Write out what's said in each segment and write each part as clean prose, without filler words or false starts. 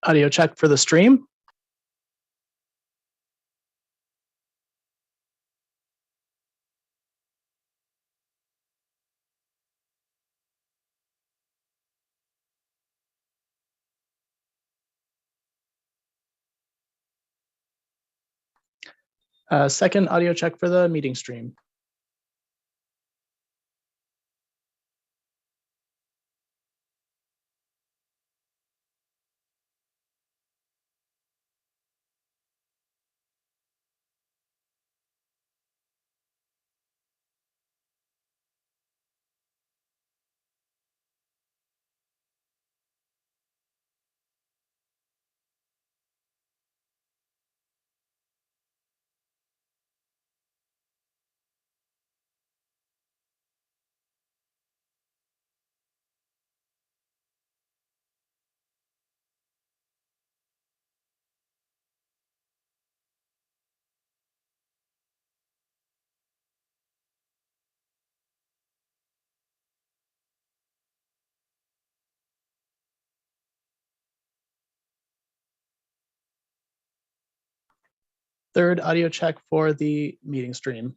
Audio check for the stream. Second audio check for the meeting stream. Third audio check for the meeting stream.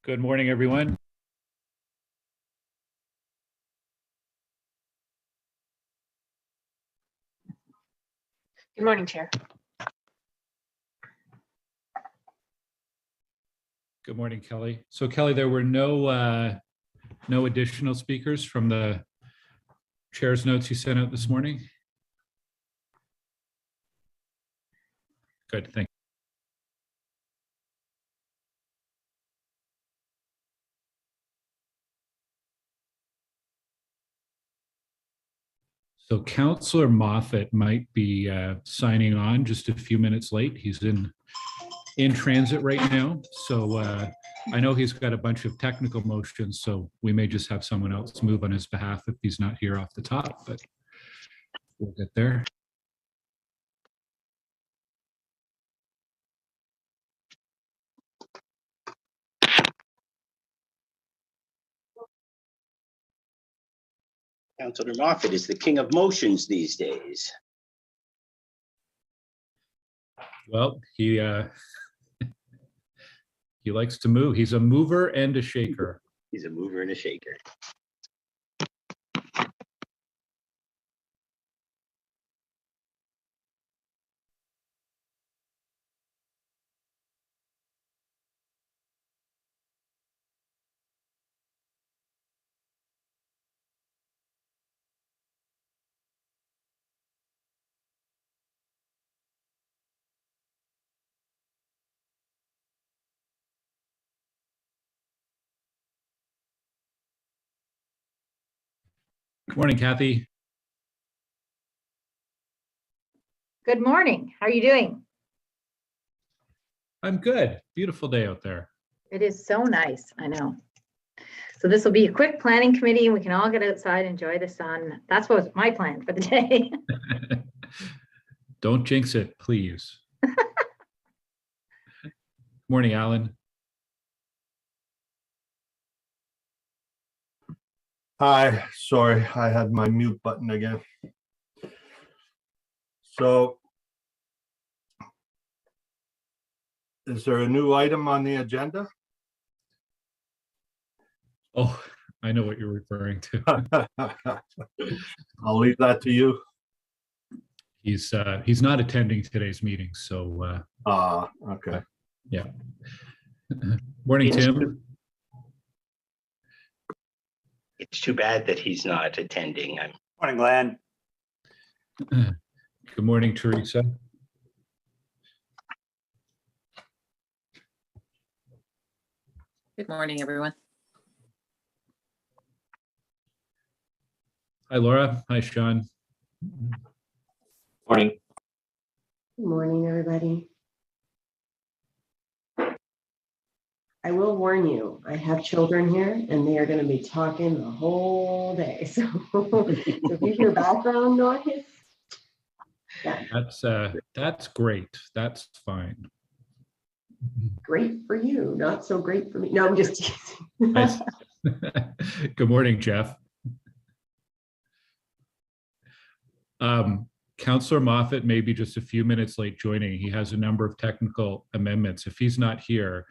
Good morning, everyone. Good morning, Chair. Good morning, Kelly. So Kelly, there were no additional speakers from the chair's notes you sent out this morning? Good, thank you. So Councillor Moffat might be signing on just a few minutes late. He's in transit right now. So I know he's got a bunch of technical motions, so we may just have someone else move on his behalf if he's not here off the top, but we'll get there. Councillor Moffat is the king of motions these days. Well, he likes to move. He's a mover and a shaker. He's a mover and a shaker. Good morning, Kathy. Good morning. How are you doing? I'm good. Beautiful day out there. It is so nice. I know. So this will be a quick planning committee and we can all get outside, enjoy the sun. That's what was my plan for the day. Don't jinx it, please. Morning, Alan. Hi, sorry, I had my mute button again. So, is there a new item on the agenda? Oh, I know what you're referring to. I'll leave that to you. He's not attending today's meeting, so Okay. yeah. Morning, Tim. It's too bad that he's not attending. Morning, Glenn. Good morning, Teresa. Good morning, everyone. Hi, Laura. Hi, Sean. Morning. Good morning, everybody. I will warn you, I have children here and they are going to be talking the whole day. So, if you hear background noise, yeah, That's great. That's fine. great for you, not so great for me. No, I'm just teasing. Nice. Good morning, Jeff. Councillor Moffat may be just a few minutes late joining. He has a number of technical amendments. If he's not here,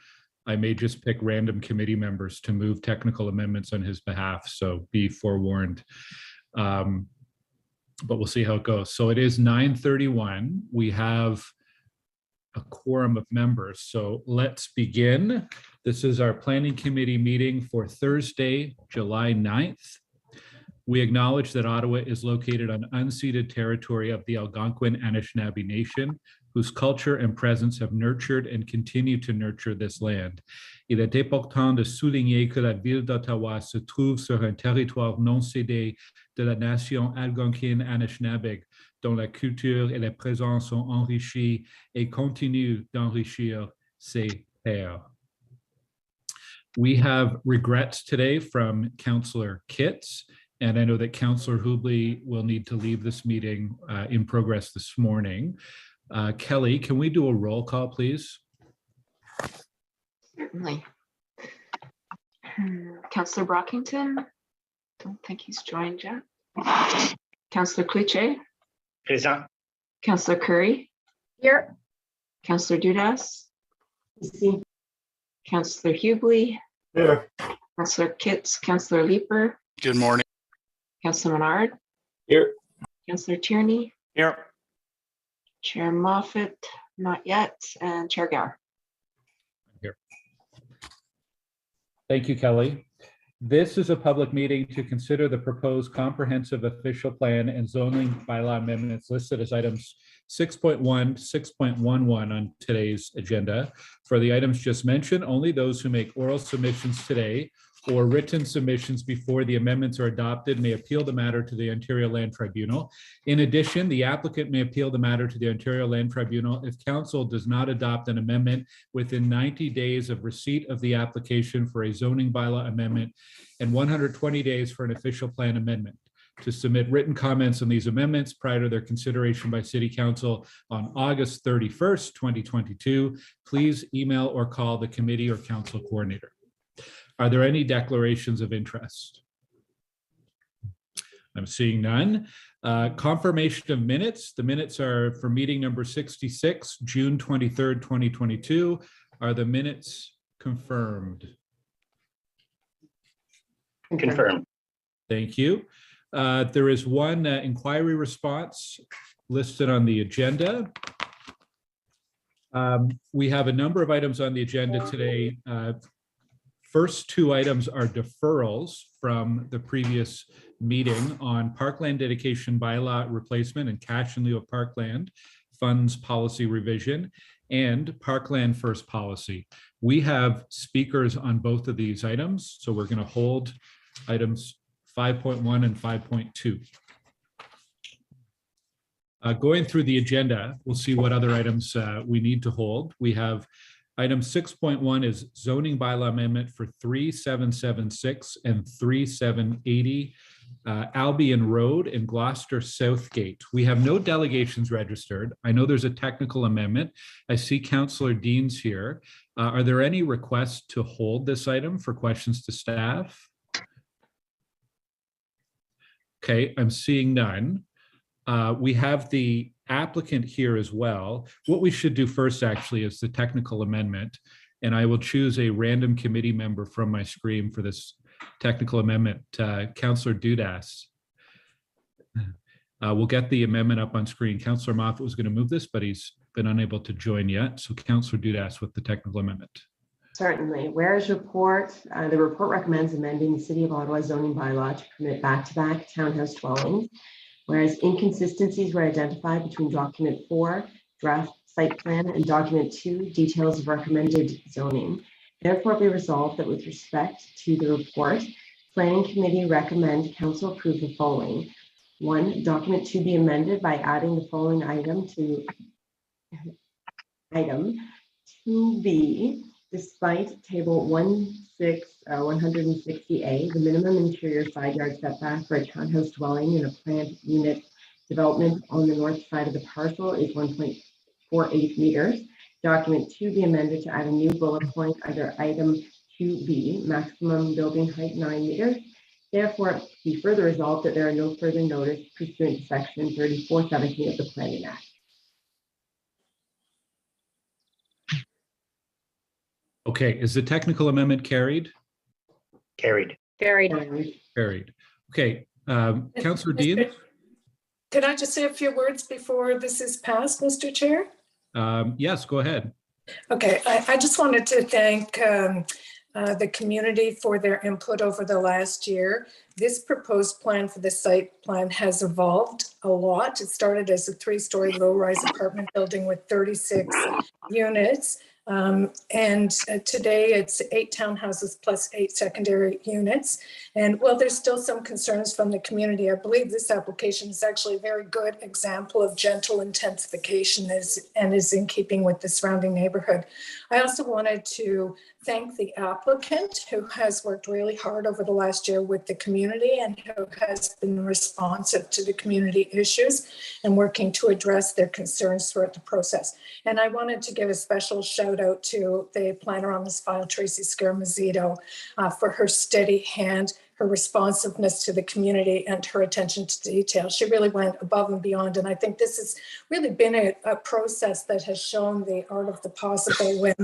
I may just pick random committee members to move technical amendments on his behalf, so be forewarned. But we'll see how it goes. So it is 9:31. We have a quorum of members, so let's begin. This is our planning committee meeting for Thursday, July 9th. We acknowledge that Ottawa is located on unceded territory of the Algonquin Anishinaabe Nation, whose culture and presence have nurtured and continue to nurture this land. Il est important de souligner que la ville d'Ottawa se trouve sur un territoire non cédé de la nation algonquine Anishinaabe, dont la culture et la présence sont enrichies et continuent d'enrichir ces terres. We have regrets today from Councillor Kitts, and I know that Councillor Hubley will need to leave this meeting in progress this morning. Kelly, can we do a roll call, please? Certainly. Councillor Brockington, don't think he's joined yet. Councillor Cloutier, Présent. Councillor Curry, Here. Councillor Dudas, You see, Councillor Hubley, Here. Councillor Kitts, Councillor Leeper, Good morning. Councillor Menard, Here. Councillor Tierney, Here. Chair Moffat, not yet, and Chair Gower. Here. Thank you, Kelly. This is a public meeting to consider the proposed comprehensive official plan and zoning bylaw amendments listed as items 6.1, 6.11 on today's agenda. For the items just mentioned, only those who make oral submissions today or written submissions before the amendments are adopted may appeal the matter to the Ontario Land Tribunal. In addition, the applicant may appeal the matter to the Ontario Land Tribunal if council does not adopt an amendment within 90 days of receipt of the application for a zoning bylaw amendment and 120 days for an official plan amendment. To submit written comments on these amendments prior to their consideration by City Council on August 31st, 2022, please email or call the committee or council coordinator. Are there any declarations of interest? I'm seeing none. Confirmation of minutes. The minutes are for meeting number 66, June 23rd, 2022. Are the minutes confirmed? Confirmed. Thank you. There is one inquiry response listed on the agenda. We have a number of items on the agenda today. First two items are deferrals from the previous meeting on parkland dedication bylaw replacement and cash in lieu of parkland funds policy revision and parkland first policy. We have speakers on both of these items, so we're going to hold items 5.1 and 5.2. Going through the agenda, we'll see what other items we need to hold. We have item 6.1 is zoning bylaw amendment for 3776 and 3780 Albion Road in Gloucester Southgate. We have no delegations registered. I know there's a technical amendment. I see Councillor Dean's here. Are there any requests to hold this item for questions to staff? Okay, I'm seeing none. We have the applicant here as well. What we should do first actually is the technical amendment, and I will choose a random committee member from my screen for this technical amendment. Councillor Dudas. We'll get the amendment up on screen. Councillor Moffat was going to move this, but he's been unable to join yet. So Councillor Dudas with the technical amendment. Certainly. Whereas the report recommends amending the City of Ottawa zoning bylaw to permit back-to-back townhouse dwellings. Whereas inconsistencies were identified between document 4, draft site plan, and document 2, details of recommended zoning. Therefore, be resolved that with respect to the report, Planning Committee recommend Council approve the following. 1, document 2 be amended by adding the following item to item 2B. Despite table 160A, the minimum interior side yard setback for a townhouse dwelling in a planned unit development on the north side of the parcel is 1.48 meters. Document 2 be amended to add a new bullet point under item 2B, maximum building height 9 meters. Therefore, be further resolved that there are no further notice pursuant to section 3417 of the Planning Act. Okay, is the technical amendment carried? Carried. Carried. Carried. Okay, Councillor Dean? Can I just say a few words before this is passed, Mr. Chair? Yes, go ahead. Okay, I just wanted to thank the community for their input over the last year. This proposed plan for the site plan has evolved a lot. It started as a 3-story low-rise apartment building with 36 units. And today it's 8 townhouses plus 8 secondary units. And while there's still some concerns from the community, I believe this application is actually a very good example of gentle intensification and is in keeping with the surrounding neighborhood. I also wanted to thank the applicant who has worked really hard over the last year with the community and who has been responsive to the community issues and working to address their concerns throughout the process. And I wanted to give a special shout out to the planner on this file, Tracy Scaramazito, for her steady hand, her responsiveness to the community and her attention to detail. She really went above and beyond. And I think this has really been a process that has shown the art of the possible when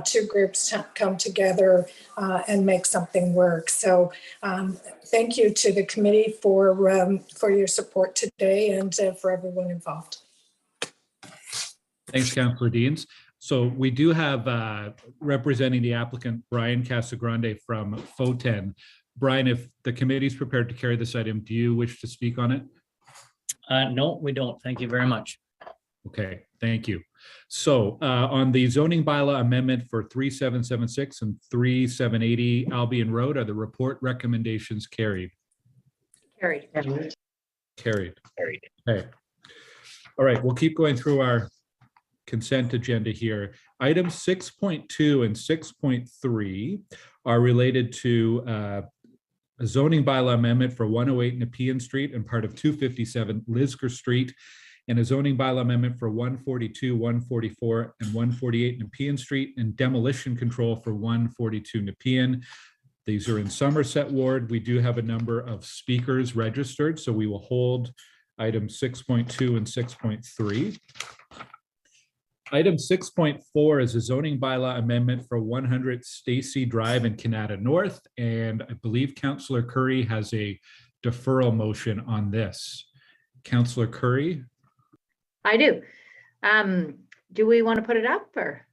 two groups come together and make something work. So thank you to the committee for your support today and for everyone involved. Thanks, Councillor Deans. So we do have representing the applicant, Brian Casagrande from FOTEN. Brian, if the committee is prepared to carry this item, do you wish to speak on it? No, we don't. Thank you very much. Okay, thank you. So on the zoning bylaw amendment for 3776 and 3780 Albion Road, are the report recommendations carried? Carried. Carried. Carried. Okay. All right, we'll keep going through our consent agenda here. Items 6.2 and 6.3 are related to a zoning bylaw amendment for 108 Nepean Street and part of 257 Lisgar Street, and a zoning bylaw amendment for 142, 144, and 148 Nepean Street, and demolition control for 142 Nepean. These are in Somerset Ward. We do have a number of speakers registered, so we will hold items 6.2 and 6.3. Item 6.4 is a zoning bylaw amendment for 100 Stacy Drive in Canada North, and I believe Councillor Curry has a deferral motion on this. Councillor Curry? I do. Do we want to put it up or?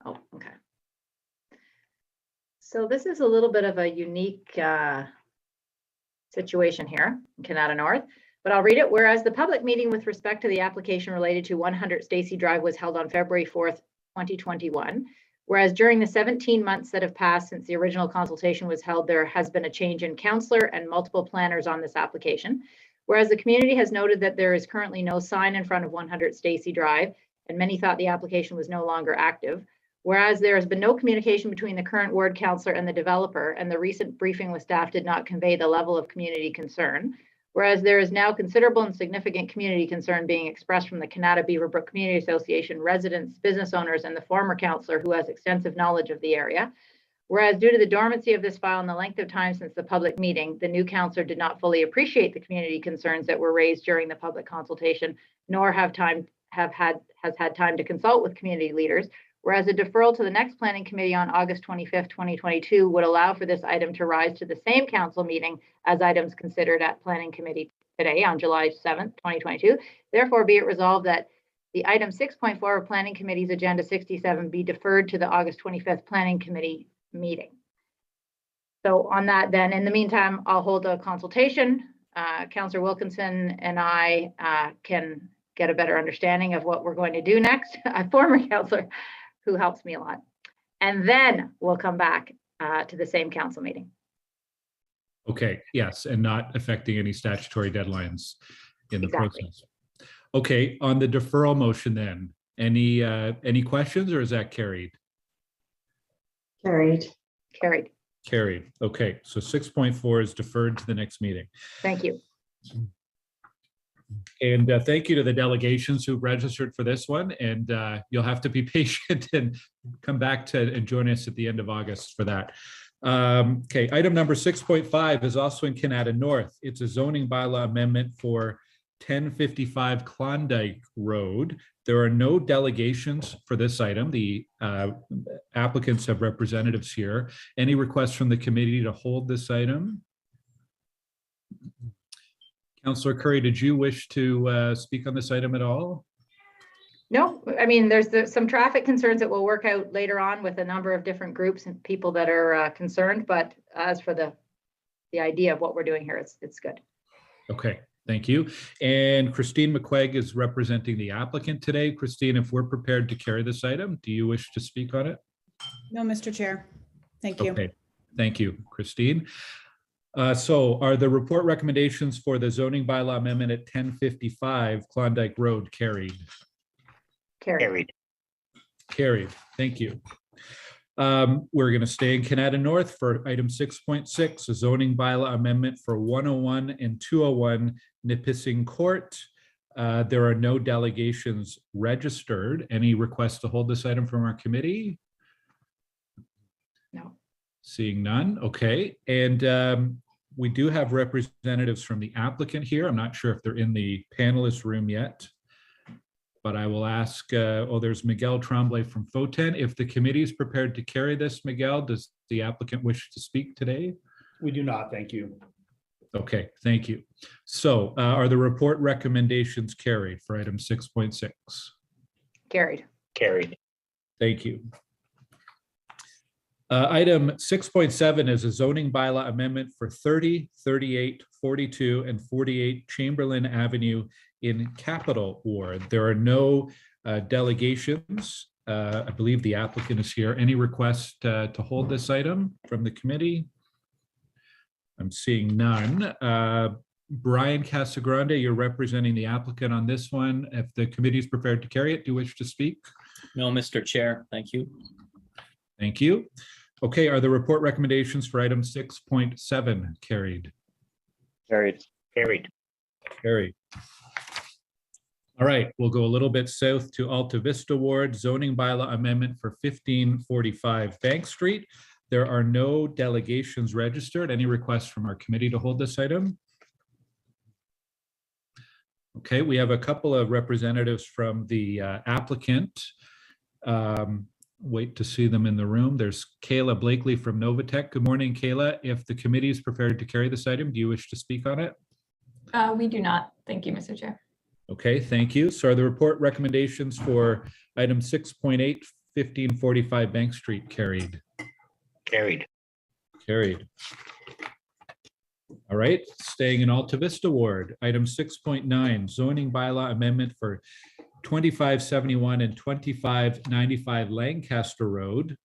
Oh, okay. So this is a little bit of a unique situation here in Canada North, but I'll read it. Whereas the public meeting with respect to the application related to 100 Stacy Drive was held on February 4th, 2021. Whereas during the 17 months that have passed since the original consultation was held, there has been a change in councillor and multiple planners on this application. Whereas the community has noted that there is currently no sign in front of 100 Stacy Drive, and many thought the application was no longer active. Whereas there has been no communication between the current ward councillor and the developer, and the recent briefing with staff did not convey the level of community concern. Whereas there is now considerable and significant community concern being expressed from the Canada Beaverbrook Community Association residents, business owners, and the former councillor who has extensive knowledge of the area. Whereas due to the dormancy of this file and the length of time since the public meeting, the new councillor did not fully appreciate the community concerns that were raised during the public consultation, nor has had time to consult with community leaders. Whereas a deferral to the next planning committee on August 25th, 2022 would allow for this item to rise to the same council meeting as items considered at planning committee today on July 7th, 2022. Therefore, be it resolved that the item 6.4 of planning committee's agenda 67 be deferred to the August 25th planning committee meeting. So on that, then in the meantime, I'll hold a consultation. Councillor Wilkinson and I can get a better understanding of what we're going to do next. A former councillor who helps me a lot. And then we'll come back to the same council meeting. Okay, yes, and not affecting any statutory deadlines in the Exactly. process. Okay, on the deferral motion then, any questions, or is that carried? Carried. Carried. Carried. Okay, so 6.4 is deferred to the next meeting. Thank you. And thank you to the delegations who registered for this one. And you'll have to be patient and come back to and join us at the end of August for that. Okay, item number 6.5 is also in Canada North. It's a zoning bylaw amendment for 1055 Klondike Road. There are no delegations for this item. The applicants have representatives here. Any requests from the committee to hold this item? Councillor Curry, did you wish to speak on this item at all? No, I mean, there's some traffic concerns that we'll work out later on with a number of different groups and people that are concerned. But as for the idea of what we're doing here, it's good. Okay, thank you. And Christine McQuaig is representing the applicant today. Christine, if we're prepared to carry this item, do you wish to speak on it? No, Mr. Chair. Thank you. Okay, thank you, Christine. So are the report recommendations for the zoning bylaw amendment at 1055 Klondike Road carried? Carried. Carried, thank you. We're going to stay in Canada North for item 6.6, a zoning bylaw amendment for 101 and 201 Nipissing Court. There are no delegations registered. Any requests to hold this item from our committee? No. Seeing none, okay. And We do have representatives from the applicant here. I'm not sure if they're in the panelist room yet, but I will ask, there's Miguel Tremblay from FOTEN. If the committee is prepared to carry this, Miguel, does the applicant wish to speak today? We do not, thank you. Okay, thank you. So are the report recommendations carried for item 6.6? Carried. Carried. Thank you. Item 6.7 is a zoning bylaw amendment for 30, 38, 42, and 48 Chamberlain Avenue in Capital Ward. There are no delegations. I believe the applicant is here. Any request to hold this item from the committee? I'm seeing none. Brian Casagrande, you're representing the applicant on this one. If the committee is prepared to carry it, do you wish to speak? No, Mr. Chair, thank you. Thank you. Okay, are the report recommendations for item 6.7 carried? Carried. Carried. Carried. All right, we'll go a little bit south to Alta Vista Ward, zoning bylaw amendment for 1545 Bank Street. There are no delegations registered. Any requests from our committee to hold this item? Okay, we have a couple of representatives from the applicant. Wait to see them in the room. There's Kayla Blakely from Novatech. Good morning, Kayla. If the committee is prepared to carry this item, do you wish to speak on it? We do not. Thank you, Mr. Chair. Okay, thank you. So are the report recommendations for item 6.8, 1545 Bank Street carried? Carried. Carried. All right, staying in Alta Vista Ward, item 6.9, zoning bylaw amendment for 2571 and 2595 Lancaster Road.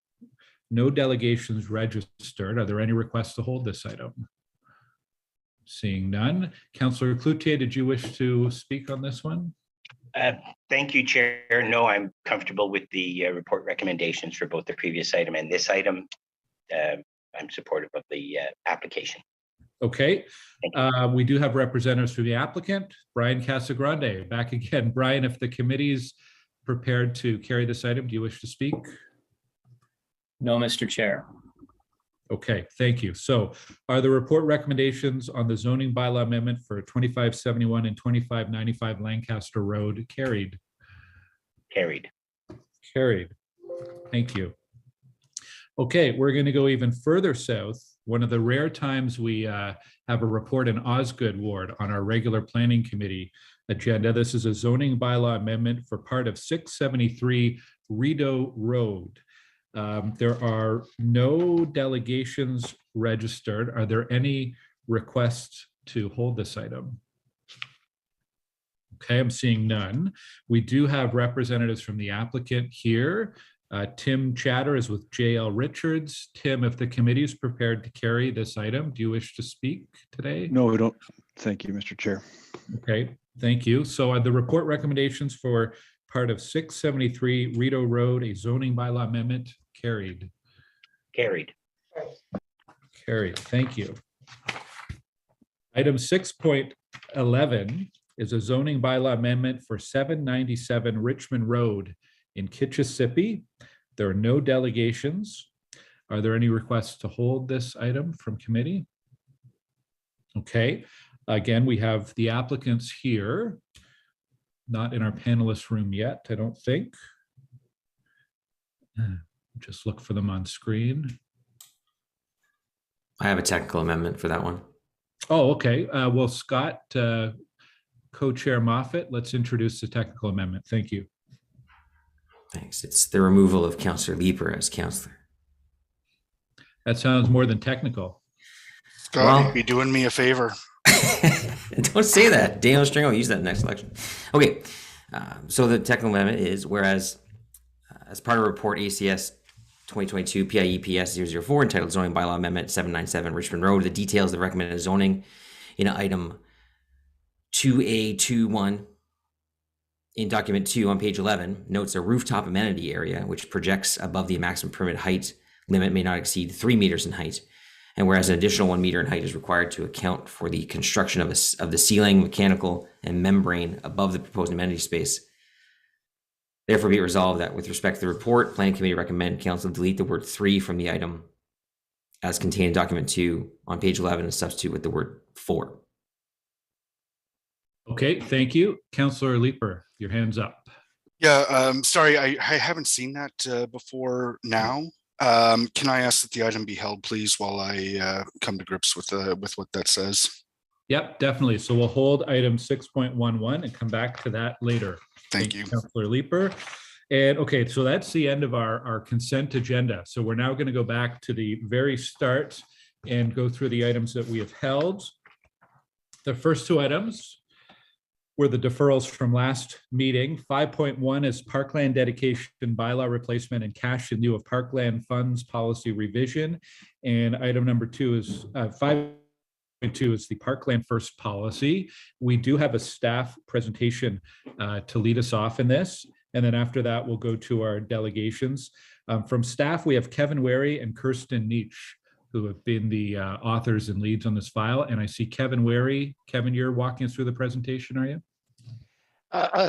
No delegations registered. Are there any requests to hold this item? Seeing none. Councillor Cloutier, did you wish to speak on this one? Thank you, Chair. No, I'm comfortable with the report recommendations for both the previous item and this item. I'm supportive of the application. Okay, we do have representatives for the applicant, Brian Casagrande, back again. Brian, if the committee's prepared to carry this item, do you wish to speak? No, Mr. Chair. Okay, thank you. So are the report recommendations on the zoning bylaw amendment for 2571 and 2595 Lancaster Road carried? Carried. Carried. Thank you. Okay, we're going to go even further south. One of the rare times we have a report in Osgood Ward on our regular planning committee agenda. This is a zoning bylaw amendment for part of 673 Rideau Road. There are no delegations registered. Are there any requests to hold this item? Okay, I'm seeing none. We do have representatives from the applicant here. Tim Chatter is with JL Richards. Tim, if the committee is prepared to carry this item, do you wish to speak today? No, we don't. Thank you, Mr. Chair. Okay, thank you. So are the report recommendations for part of 673 Rideau Road, a zoning bylaw amendment, carried? Carried. Carried, thank you. Item 6.11 is a zoning bylaw amendment for 797 Richmond Road in Kitchissippi. There are no delegations. Are there any requests to hold this item from committee? Okay, again, we have the applicants here, not in our panelist room yet, I don't think. Just look for them on screen. I have a technical amendment for that one. Oh, okay. Well, Scott, co-chair Moffat, let's introduce the technical amendment. Thank you. Thanks. It's the removal of Councillor Leeper as councillor. That sounds more than technical. God, Well- you'd be doing me a favor. Don't say that. Daniel String will use that next election. Okay. So the technical amendment is, whereas as part of report ACS 2022 PIEPS 004 entitled Zoning Bylaw Amendment 797 Richmond Road, the details of the recommended zoning in item 2A21 in document 2 on page 11 notes a rooftop amenity area which projects above the maximum permit height limit may not exceed 3 meters in height. And whereas an additional 1 meter in height is required to account for the construction of the ceiling, mechanical, and membrane above the proposed amenity space. Therefore, be it resolved that with respect to the report, Planning Committee recommend Council delete the word 3 from the item as contained in document 2 on page 11 and substitute with the word for. Okay, thank you. Councillor Leeper, your hand's up. Yeah, sorry, I haven't seen that before now. Can I ask that the item be held, please, while I come to grips with what that says? Yep, definitely. So we'll hold item 6.11 and come back to that later. Thank you. Councillor Leeper. And okay, so that's the end of our consent agenda. So we're now going to go back to the very start and go through the items that we have held. The first two items were the deferrals from last meeting. 5.1 is parkland dedication bylaw replacement and cash in lieu of parkland funds policy revision. And item number 2 is 5.2 is the parkland first policy. We do have a staff presentation to lead us off in this. And then after that, we'll go to our delegations. From staff, we have Kevin Wary and Kirsten Nietzsche, who have been the authors and leads on this file. And I see Kevin Wary. Kevin, you're walking us through the presentation, are you?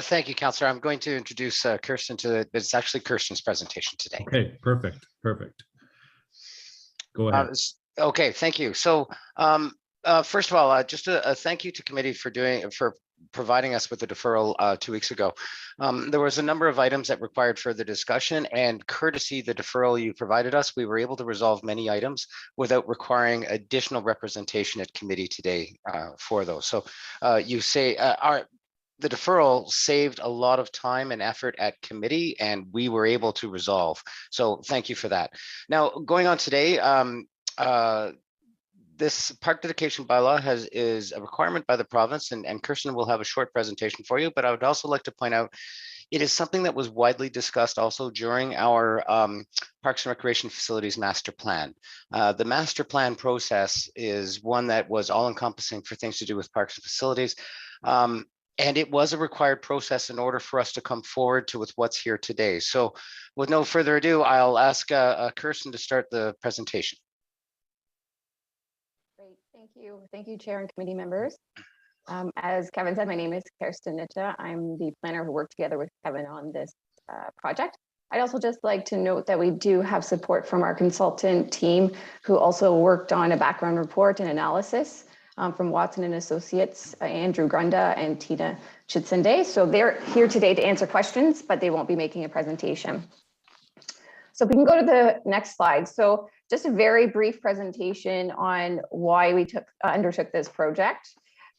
Thank you, Councillor. I'm going to introduce Kirsten to it, but it's actually Kirsten's presentation today. Okay, perfect. Go ahead. Okay, thank you. So first of all, just a thank you to committee for providing us with the deferral 2 weeks ago. There was a number of items that required further discussion, and courtesy the deferral you provided us, we were able to resolve many items without requiring additional representation at committee today for those. So you say the deferral saved a lot of time and effort at committee, and we were able to resolve. So thank you for that. Now, going on today, this park dedication bylaw is a requirement by the province, and Kirsten will have a short presentation for you, but I would also like to point out it is something that was widely discussed also during our Parks and Recreation Facilities Master Plan. The Master Plan process is one that was all encompassing for things to do with parks and facilities. And it was a required process in order for us to come forward to with what's here today. So with no further ado, I'll ask Kirsten to start the presentation. Great, thank you. Thank you, Chair and committee members. As Kevin said, my name is Kirsten Nietzsche. I'm the planner who worked together with Kevin on this project. I'd also just like to note that we do have support from our consultant team who also worked on a background report and analysis from Watson and Associates, Andrew Grunda and Tina Chitsende. So they're here today to answer questions, but they won't be making a presentation. So if we can go to the next slide. So just a very brief presentation on why we undertook this project.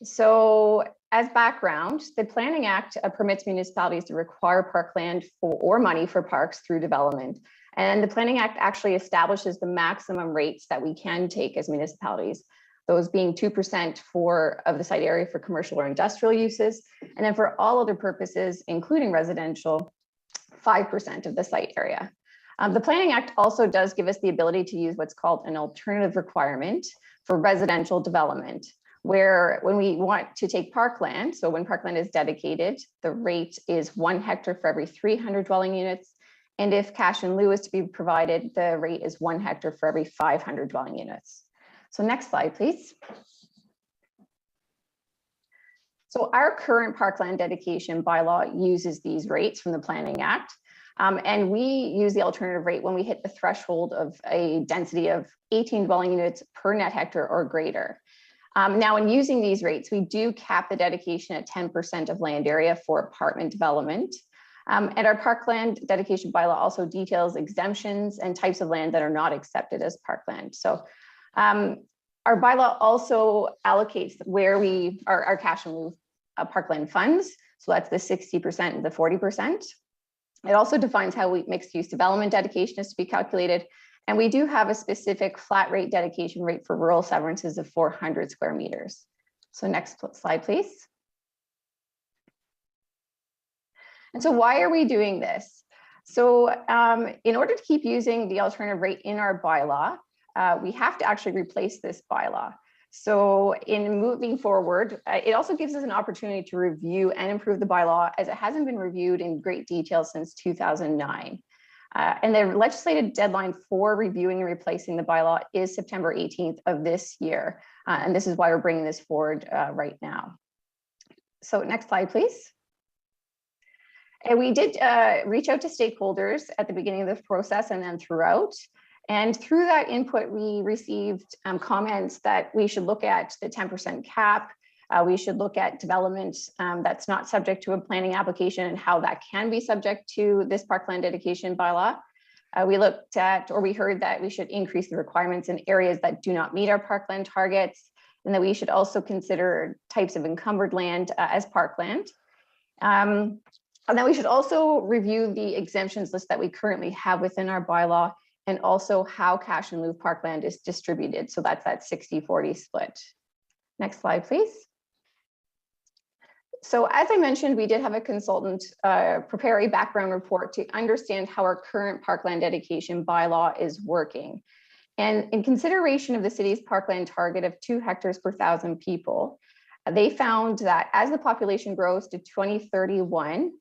So as background, the Planning Act permits municipalities to require parkland or money for parks through development. And the Planning Act actually establishes the maximum rates that we can take as municipalities, those being 2% of the site area for commercial or industrial uses. And then for all other purposes, including residential, 5% of the site area. The Planning Act also does give us the ability to use what's called an alternative requirement for residential development, where when we want to take parkland, so when parkland is dedicated, the rate is 1 hectare for every 300 dwelling units. And if cash in lieu is to be provided, the rate is 1 hectare for every 500 dwelling units. So next slide, please. So our current parkland dedication bylaw uses these rates from the Planning Act. And we use the alternative rate when we hit the threshold of a density of 18 dwelling units per net hectare or greater. Now, in using these rates, we do cap the dedication at 10% of land area for apartment development. And our parkland dedication bylaw also details exemptions and types of land that are not accepted as parkland. So our bylaw also allocates where our cash in lieu parkland funds. So that's the 60% and the 40%. It also defines how mixed use development dedication is to be calculated. And we do have a specific flat rate dedication rate for rural severances of 400 square meters. So next slide, please. And so why are we doing this? So in order to keep using the alternative rate in our bylaw, we have to actually replace this bylaw. So in moving forward, it also gives us an opportunity to review and improve the bylaw, as it hasn't been reviewed in great detail since 2009. And the legislative deadline for reviewing and replacing the bylaw is September 18th of this year. And this is why we're bringing this forward right now. So next slide, please. And we did reach out to stakeholders at the beginning of this process and then throughout. And through that input, we received comments that we should look at the 10% cap. We should look at development that's not subject to a planning application and how that can be subject to this parkland dedication bylaw. We looked at, or we heard that we should increase the requirements in areas that do not meet our parkland targets, and that we should also consider types of encumbered land as parkland. And then we should also review the exemptions list that we currently have within our bylaw, and also how cash in lieu parkland is distributed. So that's that 60-40 split. Next slide, please. So as I mentioned, we did have a consultant prepare a background report to understand how our current parkland dedication bylaw is working. And in consideration of the city's parkland target of 2 hectares per 1,000 people, they found that as the population grows to 2031,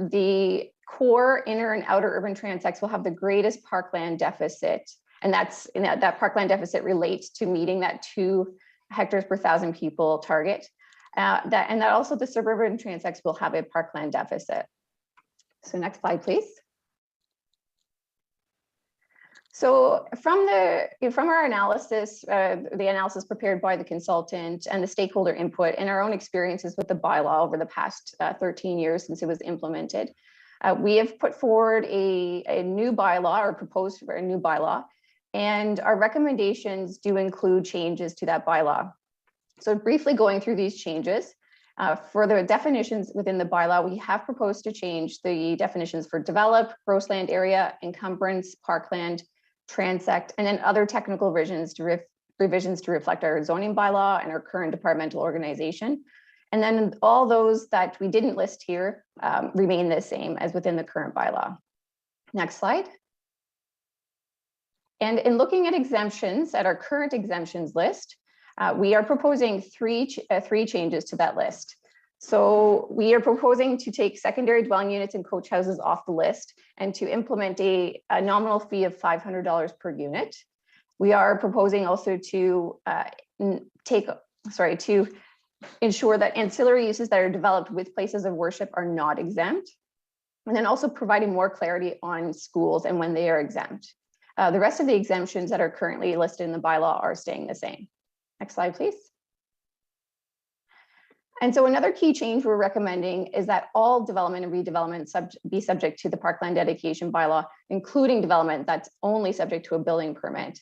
the core inner and outer urban transects will have the greatest parkland deficit. And that parkland deficit relates to meeting that 2 hectares per 1,000 people target. That also the suburban transects will have a parkland deficit. So next slide, please. So from our analysis, the analysis prepared by the consultant and the stakeholder input and our own experiences with the bylaw over the past 13 years since it was implemented, we have put forward a new bylaw, or proposed for a new bylaw, and our recommendations do include changes to that bylaw. So briefly going through these changes, for the definitions within the bylaw, we have proposed to change the definitions for develop, gross land area, encumbrance, parkland, transect, and then other technical revisions to reflect our zoning bylaw and our current departmental organization. And then all those that we didn't list here remain the same as within the current bylaw. Next slide. And in looking at exemptions, at our current exemptions list, we are proposing three changes to that list. So we are proposing to take secondary dwelling units and coach houses off the list and to implement a nominal fee of $500 per unit. We are proposing also to ensure that ancillary uses that are developed with places of worship are not exempt. And then also providing more clarity on schools and when they are exempt. The rest of the exemptions that are currently listed in the bylaw are staying the same. Next slide, please. And so another key change we're recommending is that all development and redevelopment be subject to the parkland dedication bylaw, including development that's only subject to a building permit.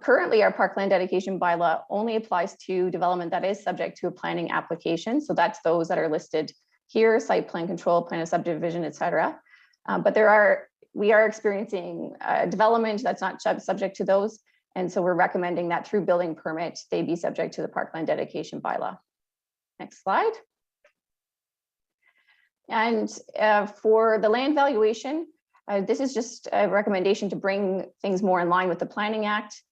Currently, our parkland dedication bylaw only applies to development that is subject to a planning application. So that's those that are listed here: site plan control, plan of subdivision, etc. But we are experiencing development that's not subject to those. And so we're recommending that through building permit, they be subject to the parkland dedication bylaw. Next slide. And for the land valuation, this is just a recommendation to bring things more in line with the Planning Act,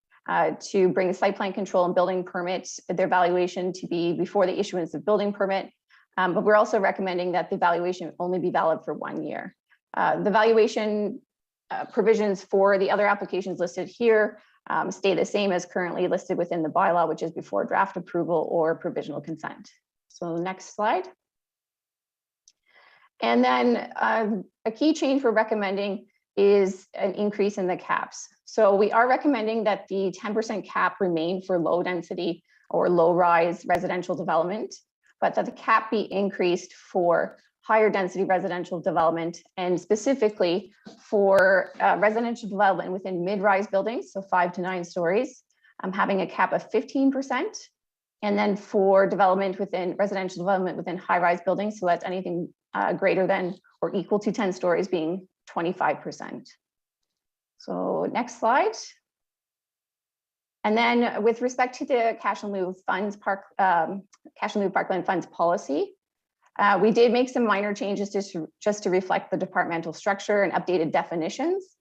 to bring the site plan control and building permits, their valuation to be before the issuance of building permit. But we're also recommending that the valuation only be valid for 1 year. The valuation provisions for the other applications listed here stay the same as currently listed within the bylaw, which is before draft approval or provisional consent. So next slide. And then a key change we're recommending is an increase in the caps. So we are recommending that the 10% cap remain for low density or low rise residential development, but that the cap be increased for higher density residential development, and specifically for residential development within mid-rise buildings, so 5 to 9 stories, having a cap of 15%. And then for development within residential development within high-rise buildings, so that's anything greater than or equal to 10 stories, being 25%. So next slide. And then with respect to the cash in lieu funds cash in lieu parkland funds policy, we did make some minor changes just to reflect the departmental structure and updated definitions.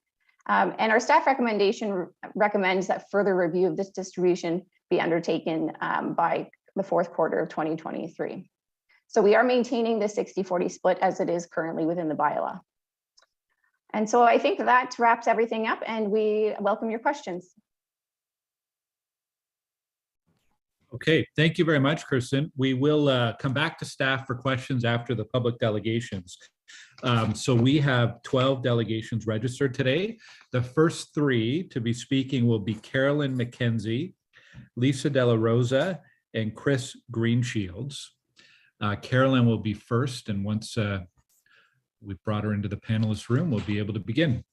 And our staff recommendation recommends that further review of this distribution be undertaken by the 4th quarter of 2023. So we are maintaining the 60-40 split as it is currently within the bylaw. And so I think that wraps everything up, and we welcome your questions. Okay, thank you very much, Kirsten. We will come back to staff for questions after the public delegations. So we have 12 delegations registered today. The first 3 to be speaking will be Carolyn McKenzie, Lisa De La Rosa, and Chris Greenshields. Carolyn will be first, and once we've brought her into the panelist room, we'll be able to begin.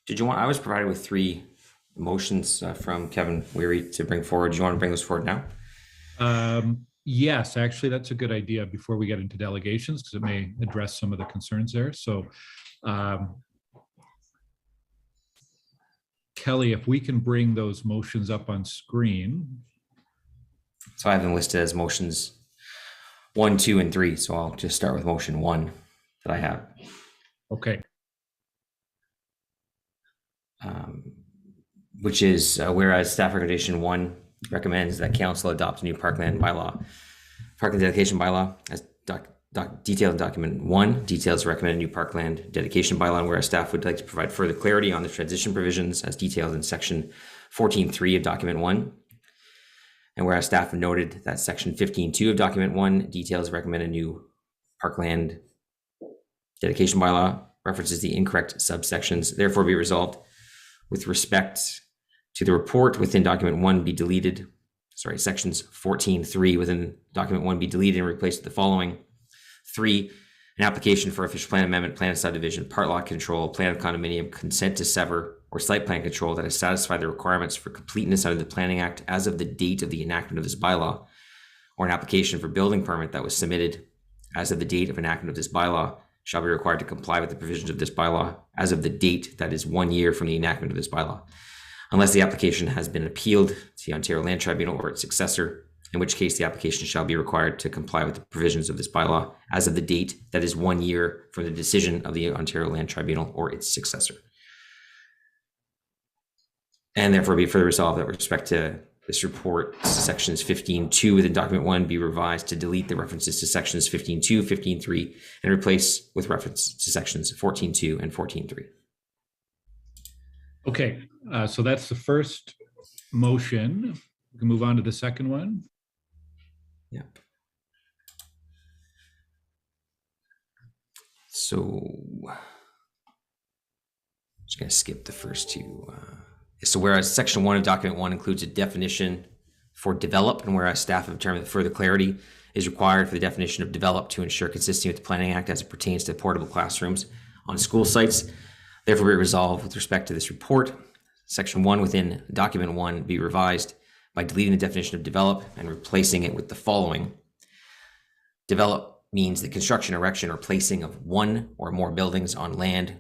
Did you want, I was provided with 3 motions from Kevin Weary to bring forward. Do you want to bring those forward now? Yes, actually, that's a good idea before we get into delegations, because it may address some of the concerns there. So Kelly, if we can bring those motions up on screen. So I have them listed as motions 1, 2, and 3. So I'll just start with motion 1 that I have. Okay. Which is whereas staff recommendation 1 recommends that council adopt a new parkland dedication bylaw as detailed in document 1, details recommended new parkland dedication bylaw, and whereas staff would like to provide further clarity on the transition provisions as detailed in section 14.3 of document 1. And whereas staff noted that section 15.2 of document 1 details recommended new parkland dedication bylaw references the incorrect subsections, therefore be resolved with respect to the report within document 1 be deleted, sections 14.3 within document 1 be deleted and replaced with the following. 3, an application for official plan amendment, plan of subdivision, part lot control, plan of condominium, consent to sever, or site plan control that has satisfied the requirements for completeness under the Planning Act as of the date of the enactment of this bylaw, or an application for building permit that was submitted as of the date of enactment of this bylaw shall be required to comply with the provisions of this bylaw as of the date that is 1 year from the enactment of this bylaw, unless the application has been appealed to the Ontario Land Tribunal or its successor, in which case the application shall be required to comply with the provisions of this bylaw as of the date that is 1 year from the decision of the Ontario Land Tribunal or its successor. And therefore be further resolved that with respect to this report, sections 15.2 within document 1 be revised to delete the references to sections 15.2, 15.3, and replace with reference to sections 14.2 and 14.3. Okay, so that's the first motion. We can move on to the second one. Yep. So I'm just going to skip the first 2. So whereas section 1 of document 1 includes a definition for develop, and whereas staff have determined that further clarity is required for the definition of develop to ensure consistency with the Planning Act as it pertains to portable classrooms on school sites, therefore be resolved with respect to this report, section 1 within document 1 be revised by deleting the definition of develop and replacing it with the following. Develop means the construction, erection, or placing of 1 or more buildings on land,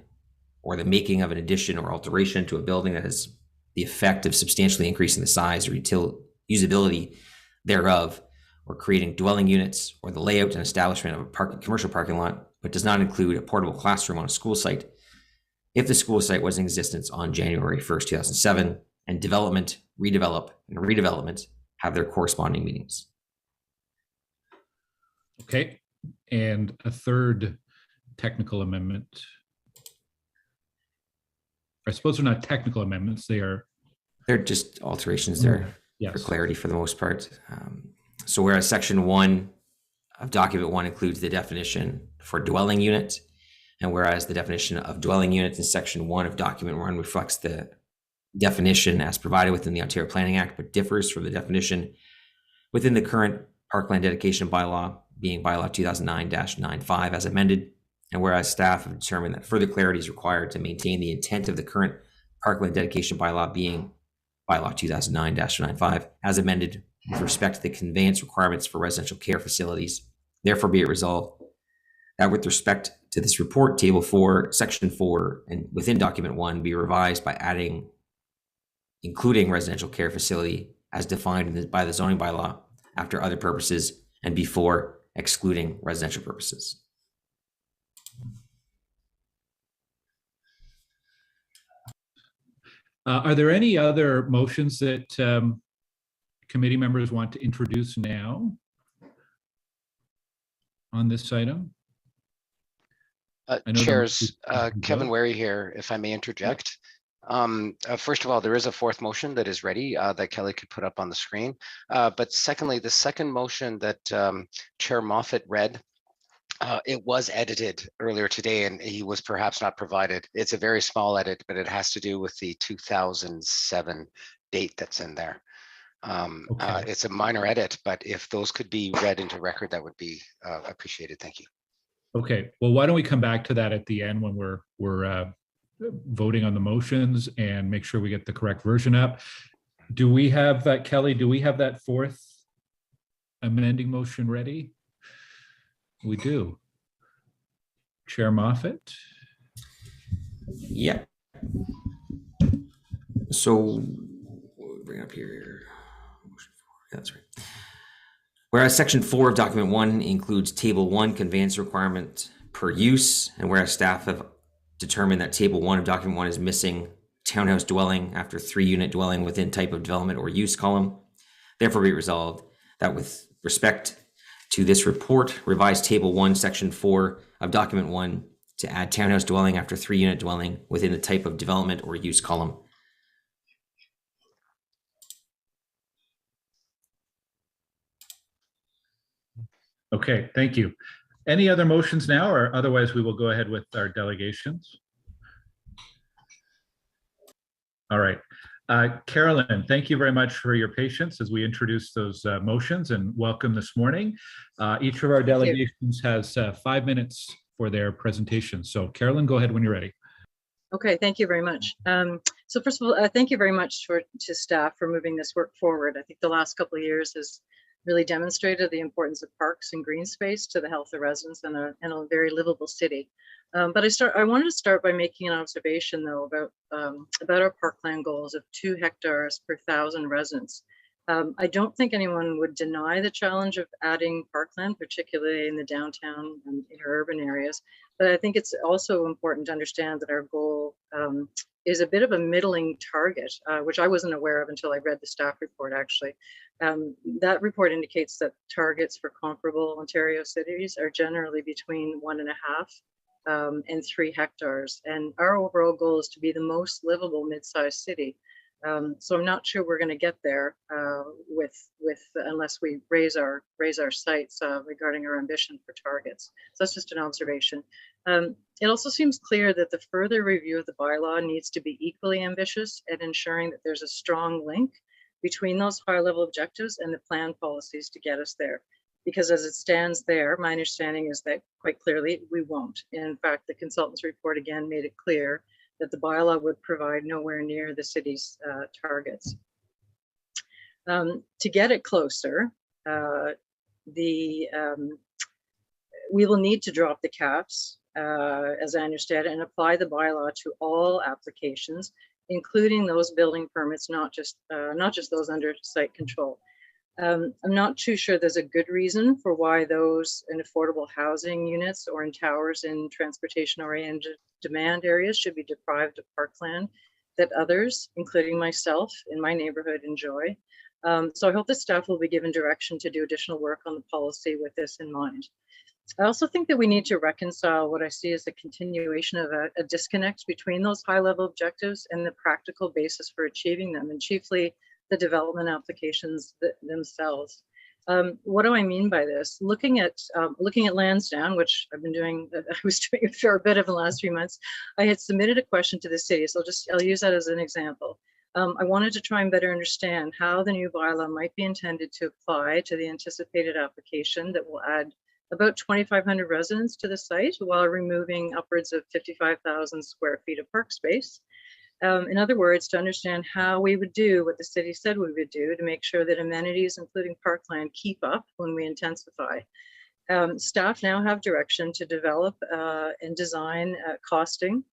or the making of an addition or alteration to a building that has the effect of substantially increasing the size or usability thereof, or creating dwelling units, or the layout and establishment of a commercial parking lot, but does not include a portable classroom on a school site if the school site was in existence on January 1st, 2007, and development, redevelop, and redevelopment have their corresponding meanings. Okay, and a third technical amendment. I suppose they're not technical amendments, they're just alterations there yes. For clarity for the most part. So whereas section 1 of document 1 includes the definition for dwelling unit, and whereas the definition of dwelling unit in section 1 of document 1 reflects the definition as provided within the Ontario Planning Act, but differs from the definition within the current parkland dedication bylaw, being bylaw 2009-95 as amended. And whereas staff have determined that further clarity is required to maintain the intent of the current parkland dedication bylaw, being bylaw 2009-95 as amended with respect to the conveyance requirements for residential care facilities, therefore be it resolved that with respect to this report, table 4, section 4, and within document 1 be revised by including residential care facility as defined by the zoning bylaw after other purposes and before excluding residential purposes. Are there any other motions that committee members want to introduce now on this item? Chairs, Kevin Wary here, if I may interject. First of all, there is a fourth motion that is ready that Kelly could put up on the screen. But secondly, the second motion that Chair Moffat read, it was edited earlier today and he was perhaps not provided. It's a very small edit, but it has to do with the 2007 date that's in there. It's a minor edit, but if those could be read into record, that would be appreciated. Thank you. Okay, well, why don't we come back to that at the end when we're voting on the motions and make sure we get the correct version up. Do we have that, Kelly? Do we have that fourth amending motion ready? We do. Chair Moffat? Yeah. So bring it up here. That's right. Whereas section 4 of document 1 includes table 1 conveyance requirement per use, and whereas staff have determined that table 1 of document 1 is missing townhouse dwelling after 3-unit dwelling within type of development or use column, therefore be resolved that with respect to this report, revise table 1 section 4 of document 1 to add townhouse dwelling after 3-unit dwelling within the type of development or use column. Okay, thank you. Any other motions now, or otherwise we will go ahead with our delegations? All right. Carolyn, thank you very much for your patience as we introduce those motions, and welcome this morning. Each of our delegations has 5 minutes for their presentation. So Carolyn, go ahead when you're ready. Okay, thank you very much. So first of all, thank you very much to staff for moving this work forward. I think the last couple of years has really demonstrated the importance of parks and green space to the health of residents in a very livable city. But I wanted to start by making an observation though about our parkland goals of 2 hectares per 1,000 residents. I don't think anyone would deny the challenge of adding parkland, particularly in the downtown and interurban areas. But I think it's also important to understand that our goal is a bit of a middling target, which I wasn't aware of until I read the staff report, actually. That report indicates that targets for comparable Ontario cities are generally between 1.5 and 3 hectares. And our overall goal is to be the most livable mid-sized city. So I'm not sure we're going to get there unless we raise our sights regarding our ambition for targets. So that's just an observation. It also seems clear that the further review of the bylaw needs to be equally ambitious at ensuring that there's a strong link between those high-level objectives and the plan policies to get us there. Because as it stands there, my understanding is that quite clearly we won't. In fact, the consultant's report again made it clear that the bylaw would provide nowhere near the city's targets. To get it closer, we will need to drop the caps, as I understand it, and apply the bylaw to all applications, including those building permits, not just those under site control. I'm not too sure there's a good reason for why those in affordable housing units or in towers in transportation-oriented demand areas should be deprived of parkland that others, including myself in my neighborhood, enjoy. So I hope the staff will be given direction to do additional work on the policy with this in mind. I also think that we need to reconcile what I see as the continuation of a disconnect between those high-level objectives and the practical basis for achieving them, and chiefly the development applications themselves. What do I mean by this? Looking at Lansdowne, which I was doing a fair bit of in the last few months, I had submitted a question to the city, so I'll use that as an example. I wanted to try and better understand how the new bylaw might be intended to apply to the anticipated application that will add about 2,500 residents to the site while removing upwards of 55,000 square feet of park space. In other words, to understand how we would do what the city said we would do to make sure that amenities, including parkland, keep up when we intensify. Staff now have direction to develop and design costing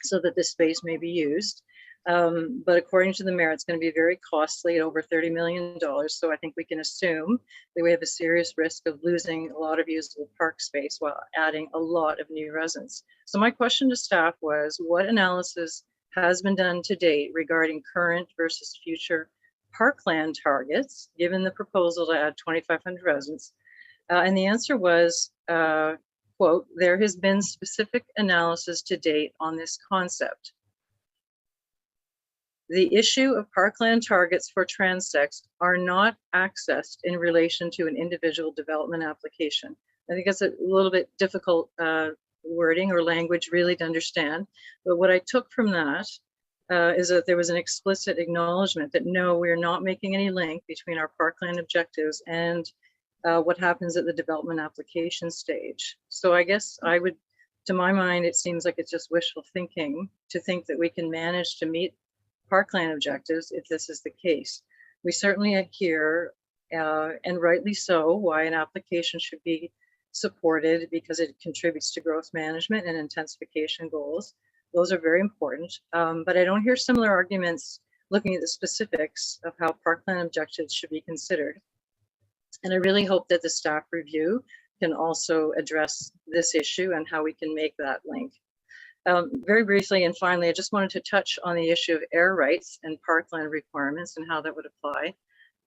so that this space may be used. But according to the mayor, it's going to be very costly at over $30 million. So I think we can assume that we have a serious risk of losing a lot of usable park space while adding a lot of new residents. So my question to staff was, what analysis has been done to date regarding current versus future parkland targets, given the proposal to add 2,500 residents? And the answer was, quote, there has been specific analysis to date on this concept. The issue of parkland targets for transects are not accessed in relation to an individual development application. I think that's a little bit difficult wording or language really to understand. But what I took from that is that there was an explicit acknowledgement that no, we're not making any link between our parkland objectives and what happens at the development application stage. So I guess I would, to my mind, it seems like it's just wishful thinking to think that we can manage to meet parkland objectives if this is the case. We certainly hear, and rightly so, why an application should be supported because it contributes to growth management and intensification goals. Those are very important, but I don't hear similar arguments looking at the specifics of how parkland objectives should be considered. And I really hope that the staff review can also address this issue and how we can make that link. Very briefly and finally, I just wanted to touch on the issue of air rights and parkland requirements and how that would apply.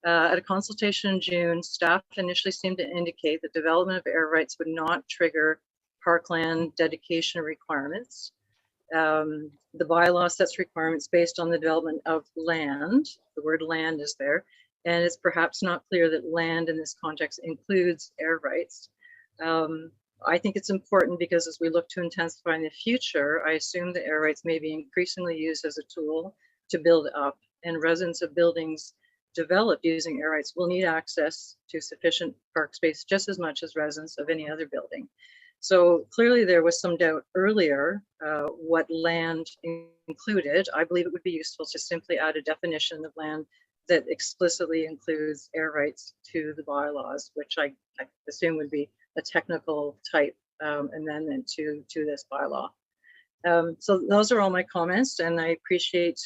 At a consultation in June, staff initially seemed to indicate that development of air rights would not trigger parkland dedication requirements. The bylaw sets requirements based on the development of land. The word land is there, and it's perhaps not clear that land in this context includes air rights. I think it's important because as we look to intensify in the future, I assume that air rights may be increasingly used as a tool to build up, and residents of buildings developed using air rights will need access to sufficient park space just as much as residents of any other building. So clearly there was some doubt earlier what land included. I believe it would be useful to simply add a definition of land that explicitly includes air rights to the bylaws, which I assume would be a technical type amendment to this bylaw. So those are all my comments, and I appreciate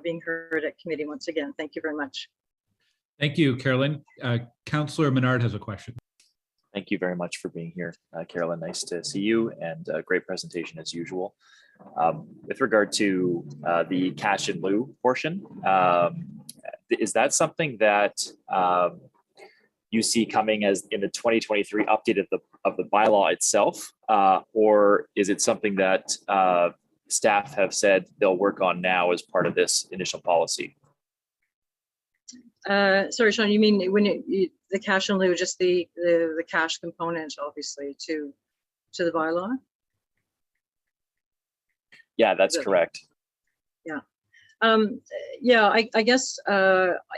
being heard at committee once again. Thank you very much. Thank you, Carolyn. Councillor Menard has a question. Thank you very much for being here, Carolyn. Nice to see you, and a great presentation as usual. With regard to the cash in lieu portion, is that something that you see coming as in the 2023 update of the bylaw itself, or is it something that staff have said they'll work on now as part of this initial policy? Sorry, Sean, you mean when the cash in lieu, just the cash component, obviously, to the bylaw? Yeah, that's correct. Yeah. Yeah, I guess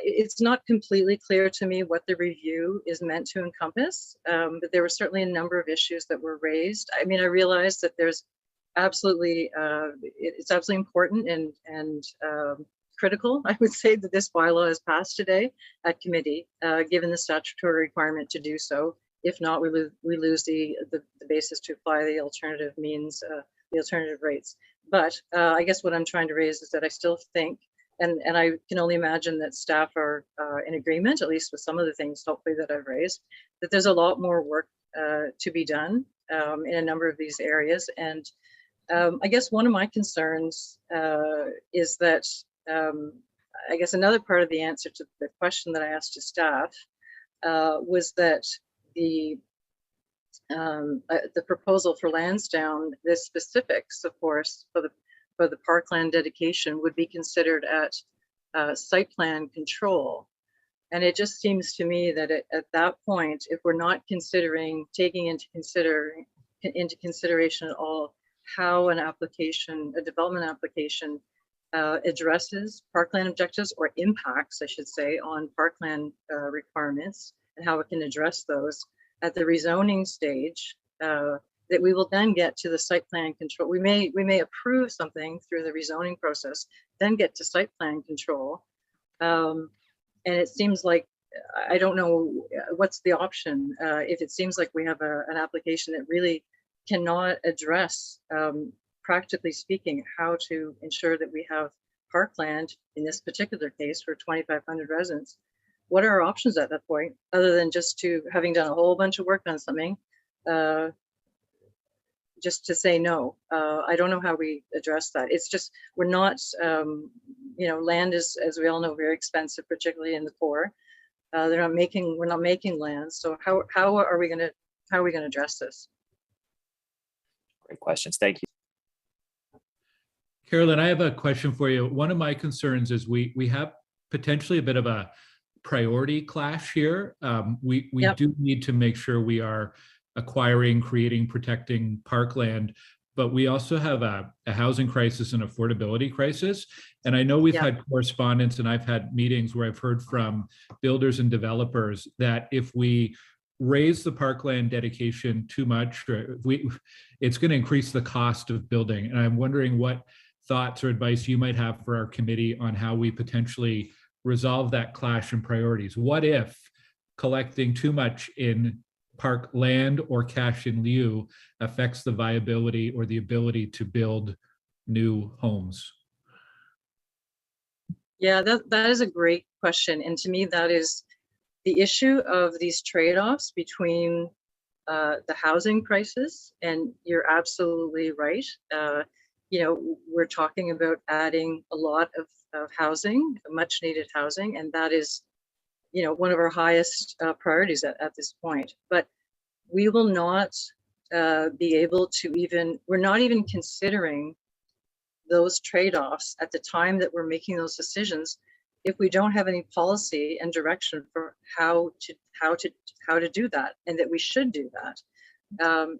it's not completely clear to me what the review is meant to encompass, but there were certainly a number of issues that were raised. I mean, I realize that there's absolutely, it's absolutely important and critical, I would say, that this bylaw is passed today at committee, given the statutory requirement to do so. If not, we lose the basis to apply the alternative means, the alternative rates. But I guess what I'm trying to raise is that I still think, and I can only imagine that staff are in agreement, at least with some of the things, hopefully, that I've raised, that there's a lot more work to be done in a number of these areas. And I guess one of my concerns is that I guess another part of the answer to the question that I asked to staff was that the proposal for Lansdowne, the specifics, of course, for the parkland dedication would be considered at site plan control. And it just seems to me that at that point, if we're not taking into consideration at all how an application, a development application, addresses parkland objectives or impacts, I should say, on parkland requirements and how it can address those at the rezoning stage, that we will then get to the site plan control. We may approve something through the rezoning process, then get to site plan control. And it seems like, I don't know what's the option. If it seems like we have an application that really cannot address, practically speaking, how to ensure that we have parkland in this particular case for 2,500 residents. What are our options at that point, other than just to having done a whole bunch of work on something, just to say no? I don't know how we address that. It's just, we're not, land is, as we all know, very expensive, particularly in the core. We're not making land. So how are we going to address this? Great questions. Thank you. Carolyn, I have a question for you. One of my concerns is we have potentially a bit of a priority clash here. We Yep. do need to make sure we are acquiring, creating, protecting parkland, but we also have a housing crisis and affordability crisis. And I know we've Yep. had correspondence and I've had meetings where I've heard from builders and developers that if we raise the parkland dedication too much, or it's going to increase the cost of building. And I'm wondering what thoughts or advice you might have for our committee on how we potentially resolve that clash in priorities. What if collecting too much in park land or cash in lieu affects the viability or the ability to build new homes? Yeah, that is a great question. And to me, that is the issue of these trade-offs between the housing crisis. And you're absolutely right. We're talking about adding a lot of housing, much needed housing, and that is, one of our highest priorities at this point. But we will not be able to we're not even considering those trade-offs at the time that we're making those decisions if we don't have any policy and direction for how to do that, and that we should do that.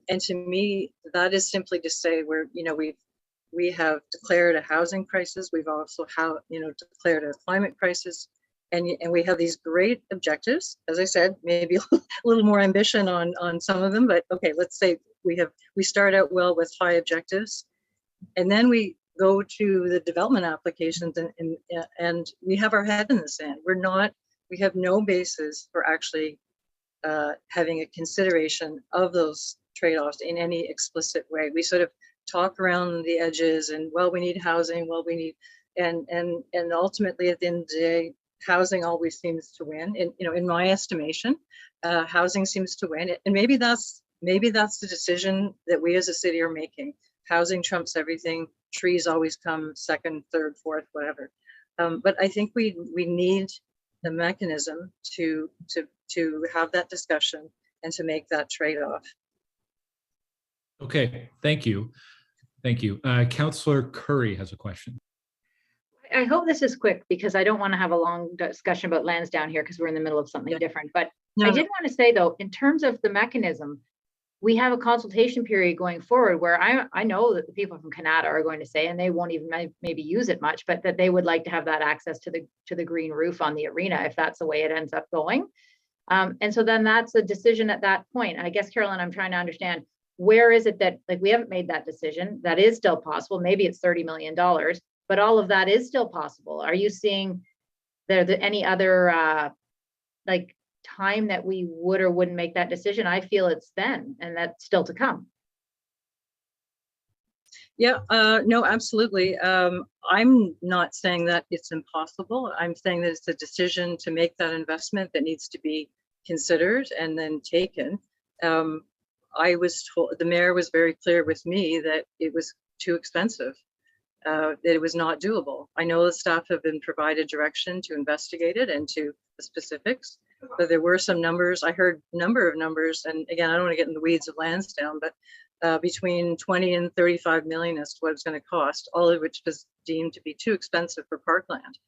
And to me, that is simply to say we have declared a housing crisis. We've also declared a climate crisis, and we have these great objectives. As I said, maybe a little more ambition on some of them, but okay, let's say we start out well with high objectives, and then we go to the development applications and we have our head in the sand. We have no basis for actually having a consideration of those trade-offs in any explicit way. We sort of talk around the edges and, well, we need housing, well, we need, and ultimately at the end of the day, housing always seems to win. And, in my estimation, housing seems to win. And maybe that's the decision that we as a city are making. Housing trumps everything. Trees always come second, third, fourth, whatever. But I think we need the mechanism to have that discussion and to make that trade-off. Okay, thank you. Thank you. Councillor Curry has a question. I hope this is quick because I don't want to have a long discussion about Lansdowne here because we're in the middle of something different. But I did want to say, though, in terms of the mechanism, we have a consultation period going forward where I know that the people from Canada are going to say, and they won't even maybe use it much, but that they would like to have that access to the green roof on the arena if that's the way it ends up going. And so then that's a decision at that point. I guess, Carolyn, I'm trying to understand, where is it that, like, we haven't made that decision? That is still possible. Maybe it's $30 million, but all of that is still possible. Are you seeing any other time that we would or wouldn't make that decision? I feel it's then, and that's still to come. Yeah, no, absolutely. I'm not saying that it's impossible. I'm saying that it's a decision to make that investment that needs to be considered and then taken. I was told, the mayor was very clear with me that it was too expensive, that it was not doable. I know the staff have been provided direction to investigate it and to the specifics, but there were some numbers. I heard a number of numbers, and again, I don't want to get in the weeds of Lansdowne, but between 20 and 35 million as to what it's going to cost, all of which was deemed to be too expensive for parkland.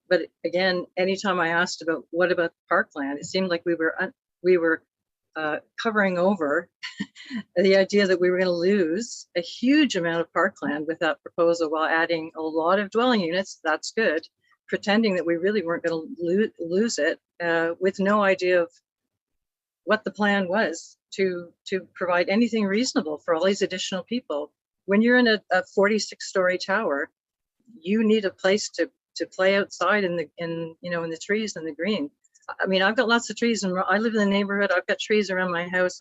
But again, anytime I asked about what about parkland, it seemed like we were covering over the idea that we were going to lose a huge amount of parkland with that proposal while adding a lot of dwelling units. That's good. Pretending that we really weren't going to lose it with no idea of what the plan was to provide anything reasonable for all these additional people. When you're in a 46-story tower, you need a place to play outside in the trees and the green. I mean, I've got lots of trees, and I live in the neighborhood. I've got trees around my house.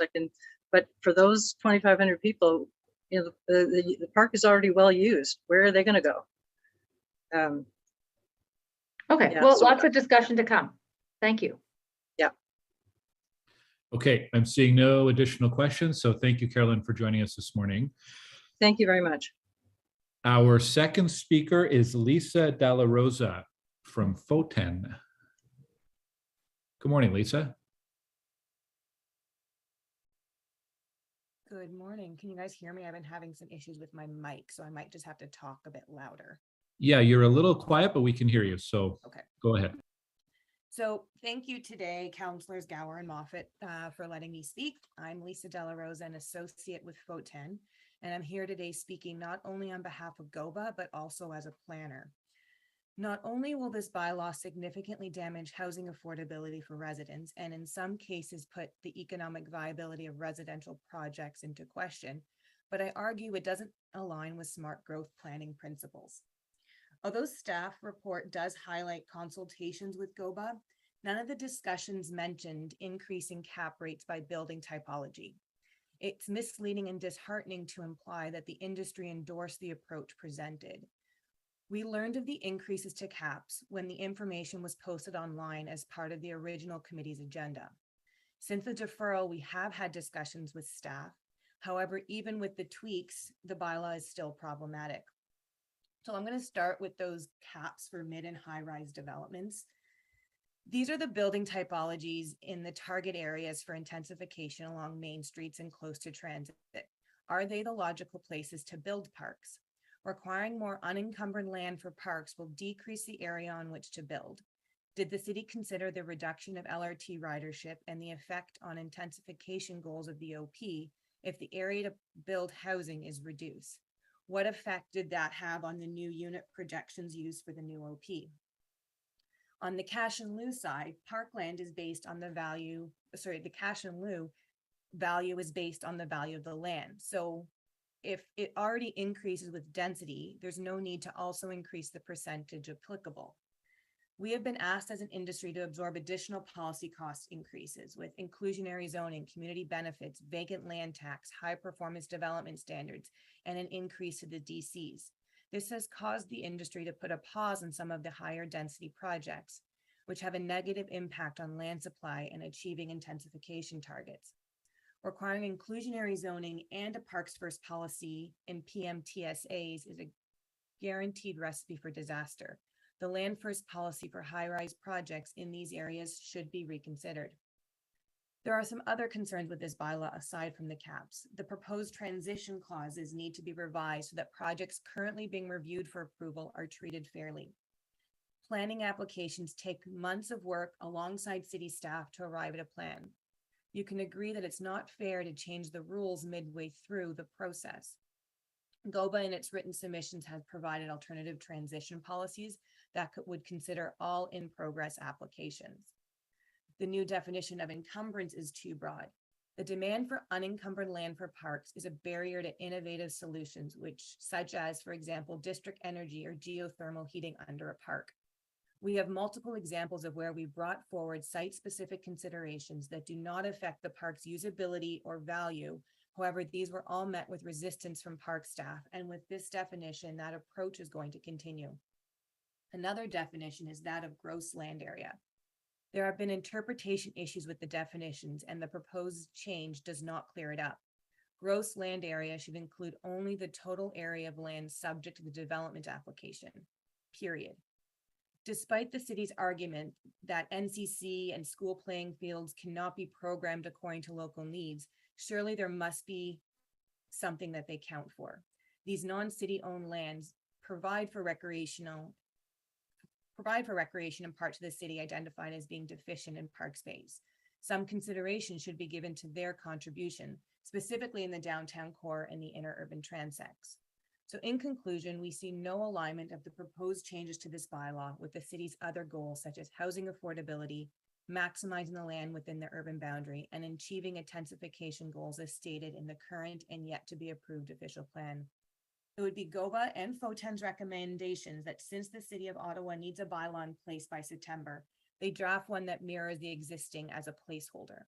But for those 2,500 people, the park is already well used. Where are they going to go? Okay, yeah, well, so lots of discussion to come. Thank you. Yeah. Okay, I'm seeing no additional questions. So thank you, Carolyn, for joining us this morning. Thank you very much. Our second speaker is Lisa Dalla Rosa from Foten. Good morning, Lisa. Good morning. Can you guys hear me? I've been having some issues with my mic, so I might just have to talk a bit louder. Yeah, you're a little quiet, but we can hear you. So Okay. go ahead. So thank you today, Councillors Gower and Moffat, for letting me speak. I'm Lisa Della Rosa, an associate with FOTEN, and I'm here today speaking not only on behalf of GOBA, but also as a planner. Not only will this bylaw significantly damage housing affordability for residents, and in some cases put the economic viability of residential projects into question, but I argue it doesn't align with smart growth planning principles. Although staff report does highlight consultations with GOBA, none of the discussions mentioned increasing cap rates by building typology. It's misleading and disheartening to imply that the industry endorsed the approach presented. We learned of the increases to caps when the information was posted online as part of the original committee's agenda. Since the deferral, we have had discussions with staff. However, even with the tweaks, the bylaw is still problematic. So I'm going to start with those caps for mid and high-rise developments. These are the building typologies in the target areas for intensification along main streets and close to transit. Are they the logical places to build parks? Requiring more unencumbered land for parks will decrease the area on which to build. Did the city consider the reduction of LRT ridership and the effect on intensification goals of the OP if the area to build housing is reduced? What effect did that have on the new unit projections used for the new OP? On the cash in lieu side, parkland is based on the value, the cash in lieu value is based on the value of the land. So if it already increases with density, there's no need to also increase the percentage applicable. We have been asked as an industry to absorb additional policy cost increases with inclusionary zoning, community benefits, vacant land tax, high performance development standards, and an increase to the DCs. This has caused the industry to put a pause on some of the higher density projects, which have a negative impact on land supply and achieving intensification targets. Requiring inclusionary zoning and a Parks First policy in PMTSAs is a guaranteed recipe for disaster. The Land First policy for high-rise projects in these areas should be reconsidered. There are some other concerns with this bylaw aside from the caps. The proposed transition clauses need to be revised so that projects currently being reviewed for approval are treated fairly. Planning applications take months of work alongside city staff to arrive at a plan. You can agree that it's not fair to change the rules midway through the process. GOBA in its written submissions has provided alternative transition policies that would consider all in-progress applications. The new definition of encumbrance is too broad. The demand for unencumbered land for parks is a barrier to innovative solutions, such as, for example, district energy or geothermal heating under a park. We have multiple examples of where we brought forward site-specific considerations that do not affect the park's usability or value. However, these were all met with resistance from park staff, and with this definition, that approach is going to continue. Another definition is that of gross land area. There have been interpretation issues with the definitions, and the proposed change does not clear it up. Gross land area should include only the total area of land subject to the development application, period. Despite the city's argument that NCC and school playing fields cannot be programmed according to local needs, surely there must be something that they count for. These non-city owned lands provide for recreation in part to the city identified as being deficient in park space. Some consideration should be given to their contribution, specifically in the downtown core and the inner urban transects. So in conclusion, we see no alignment of the proposed changes to this bylaw with the city's other goals, such as housing affordability, maximizing the land within the urban boundary, and achieving intensification goals as stated in the current and yet to be approved official plan. It would be GOBA and FOTEN's recommendations that since the City of Ottawa needs a bylaw in place by September, they draft one that mirrors the existing as a placeholder.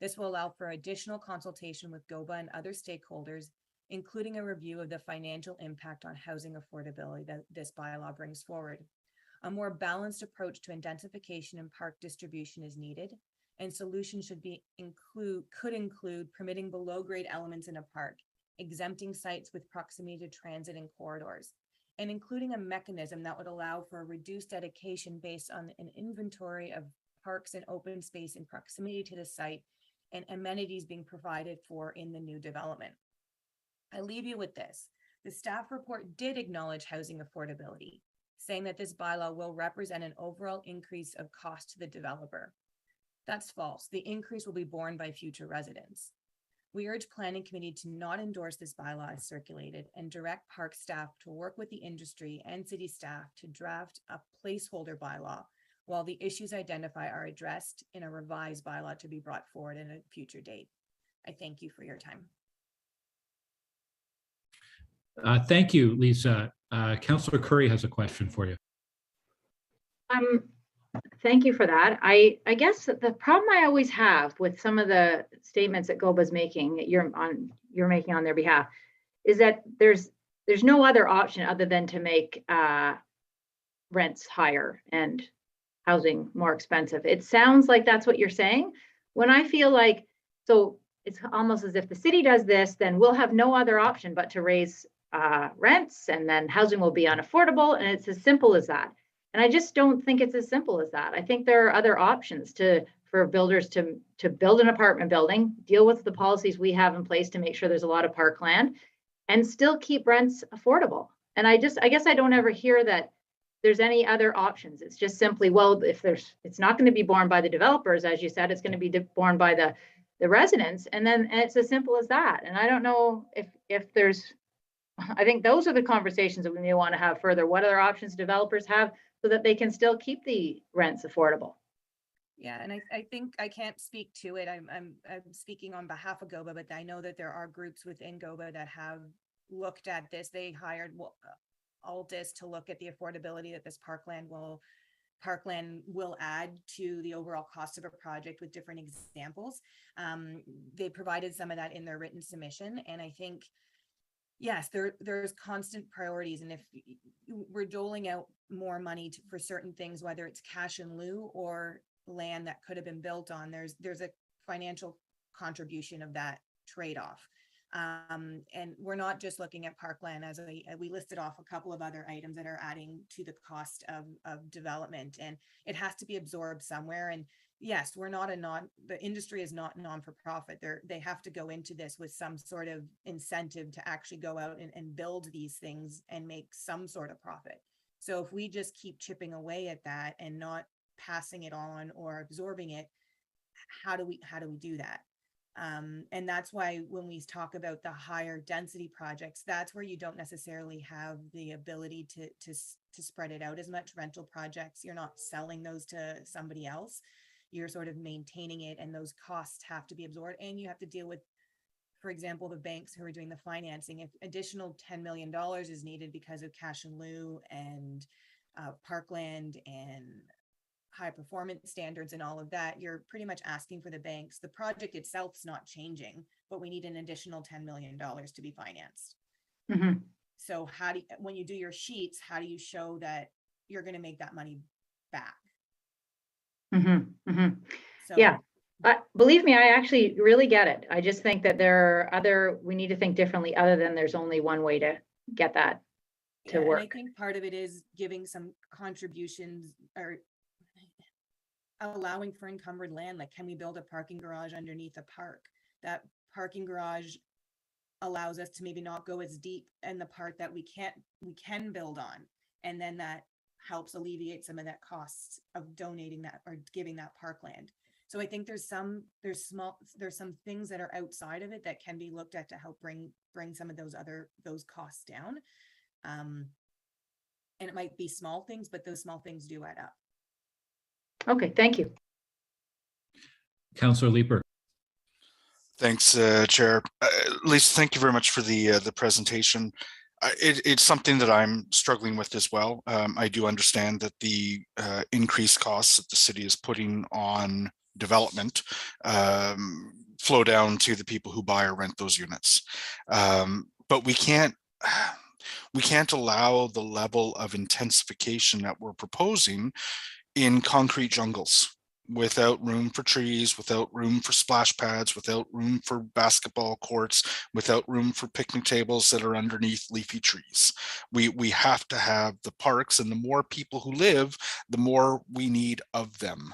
This will allow for additional consultation with GOBA and other stakeholders, including a review of the financial impact on housing affordability that this bylaw brings forward. A more balanced approach to identification and park distribution is needed, and solutions could include permitting below-grade elements in a park, exempting sites with proximity to transit and corridors, and including a mechanism that would allow for a reduced dedication based on an inventory of parks and open space in proximity to the site and amenities being provided for in the new development. I leave you with this. The staff report did acknowledge housing affordability, saying that this bylaw will represent an overall increase of cost to the developer. That's false. The increase will be borne by future residents. We urge Planning Committee to not endorse this bylaw as circulated and direct park staff to work with the industry and city staff to draft a placeholder bylaw while the issues identified are addressed in a revised bylaw to be brought forward at a future date. I thank you for your time. Thank you, Lisa. Councillor Curry has a question for you. Thank you for that. I guess the problem I always have with some of the statements that GOBA's making, that you're making on their behalf, is that there's no other option other than to make rents higher and housing more expensive. It sounds like that's what you're saying. When I feel like, so it's almost as if the city does this, then we'll have no other option but to raise rents, and then housing will be unaffordable, and it's as simple as that. And I just don't think it's as simple as that. I think there are other options for builders to build an apartment building, deal with the policies we have in place to make sure there's a lot of parkland, and still keep rents affordable. And I guess I don't ever hear that there's any other options. It's just simply, well, it's not going to be borne by the developers, as you said, it's going to be borne by the residents, and it's as simple as that. And I don't know if there's, I think those are the conversations that we may want to have further. What other options developers have so that they can still keep the rents affordable? Yeah, and I think I can't speak to it. I'm speaking on behalf of GOBA, but I know that there are groups within GOBA that have looked at this. They hired Altus to look at the affordability that this parkland will add to the overall cost of a project with different examples. They provided some of that in their written submission, and I think, yes, there's constant priorities, and if we're doling out more money for certain things, whether it's cash in lieu or land that could have been built on, there's a financial contribution of that trade-off. And we're not just looking at parkland, as we listed off a couple of other items that are adding to the cost of development, and it has to be absorbed somewhere. And yes, the industry is not non-for-profit. They have to go into this with some sort of incentive to actually go out and build these things and make some sort of profit. So if we just keep chipping away at that and not passing it on or absorbing it, how do we do that? And that's why when we talk about the higher density projects, that's where you don't necessarily have the ability to spread it out as much. Rental projects, you're not selling those to somebody else. You're sort of maintaining it, and those costs have to be absorbed. And you have to deal with, for example, the banks who are doing the financing. If additional $10 million is needed because of cash in lieu and parkland and high performance standards and all of that, you're pretty much asking for the banks. The project itself is not changing, but we need an additional $10 million to be financed. Mm-hmm. So when you do your sheets, how do you show that you're going to make that money back? Mm-hmm. Mm-hmm. So, yeah, but believe me, I actually really get it. I just think that we need to think differently, other than there's only one way to get that to work. And I think part of it is giving some contributions or allowing for encumbered land. Like, can we build a parking garage underneath a park? That parking garage allows us to maybe not go as deep in the part that we can build on, and then that helps alleviate some of that costs of donating that or giving that parkland. So I think there's some things that are outside of it that can be looked at to help bring some of those costs down. And it might be small things, but those small things do add up. Okay, thank you. Councillor Leeper. Thanks, Chair. Lisa, thank you very much for the presentation. It's something that I'm struggling with as well. I do understand that the increased costs that the city is putting on development flow down to the people who buy or rent those units. But we can't allow the level of intensification that we're proposing in concrete jungles, without room for trees, without room for splash pads, without room for basketball courts, without room for picnic tables that are underneath leafy trees. We have to have the parks, and the more people who live, the more we need of them.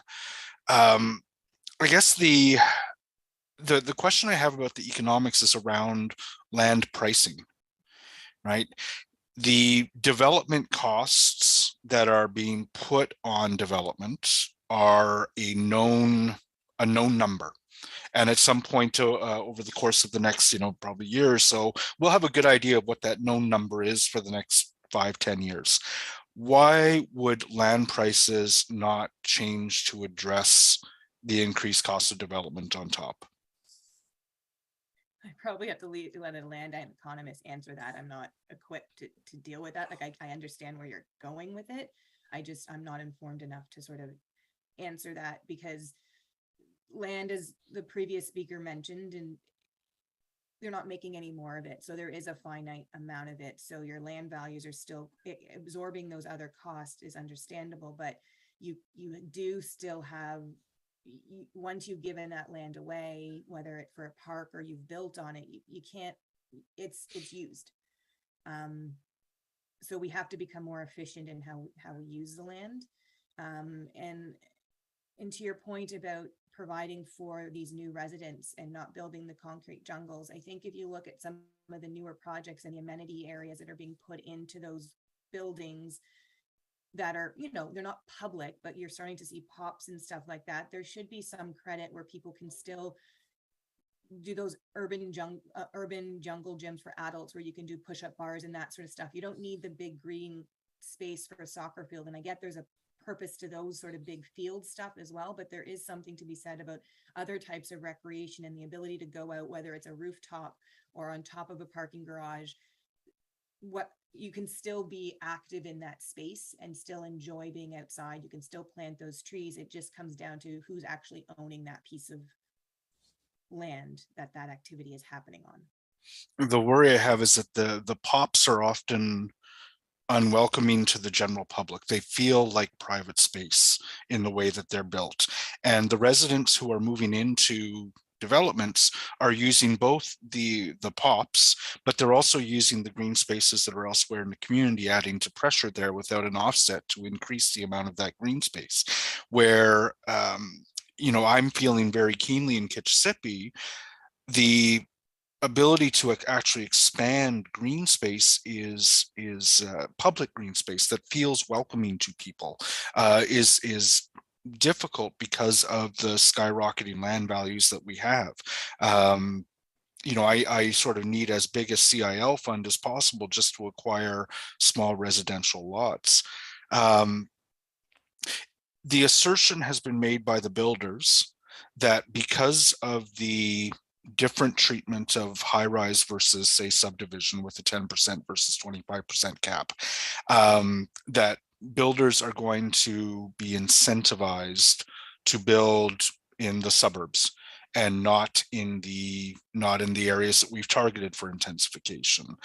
I guess the the question I have about the economics is around land pricing, right? The development costs that are being put on development are a known number. And at some point over the course of the next, probably year or so, we'll have a good idea of what that known number is for the next 5-10 years. Why would land prices not change to address the increased cost of development on top? I probably have to let a land economist answer that. I'm not equipped to deal with that. Like I understand where you're going with it. I'm not informed enough to sort of answer that, because land, as the previous speaker mentioned, and they're not making any more of it. So there is a finite amount of it. So your land values are still absorbing those other costs is understandable, but you do still have, once you've given that land away, whether it's for a park or you've built on it, you can't, it's used. So we have to become more efficient in how we use the land. And to your point about providing for these new residents and not building the concrete jungles, I think if you look at some of the newer projects and the amenity areas that are being put into those buildings that are, they're not public, but you're starting to see pops and stuff like that, there should be some credit where people can still do those urban jungle gyms for adults where you can do push-up bars and that sort of stuff. You don't need the big green space for a soccer field. And I get there's a purpose to those sort of big field stuff as well, but there is something to be said about other types of recreation and the ability to go out, whether it's a rooftop or on top of a parking garage. What you can still be active in that space and still enjoy being outside. You can still plant those trees. It just comes down to who's actually owning that piece of land that activity is happening on. The worry I have is that the pops are often unwelcoming to the general public. They feel like private space in the way that they're built. And the residents who are moving into developments are using both the pops, but they're also using the green spaces that are elsewhere in the community, adding to pressure there without an offset to increase the amount of that green space. Where, I'm feeling very keenly in Kitchissippi, the ability to actually expand green space is public green space that feels welcoming to people, is difficult because of the skyrocketing land values that we have. I sort of need as big a CIL fund as possible just to acquire small residential lots. The assertion has been made by the builders that because of the different treatment of high rise versus, say, subdivision with a 10% versus 25% cap, that builders are going to be incentivized to build in the suburbs and not in the areas that we've targeted for intensification.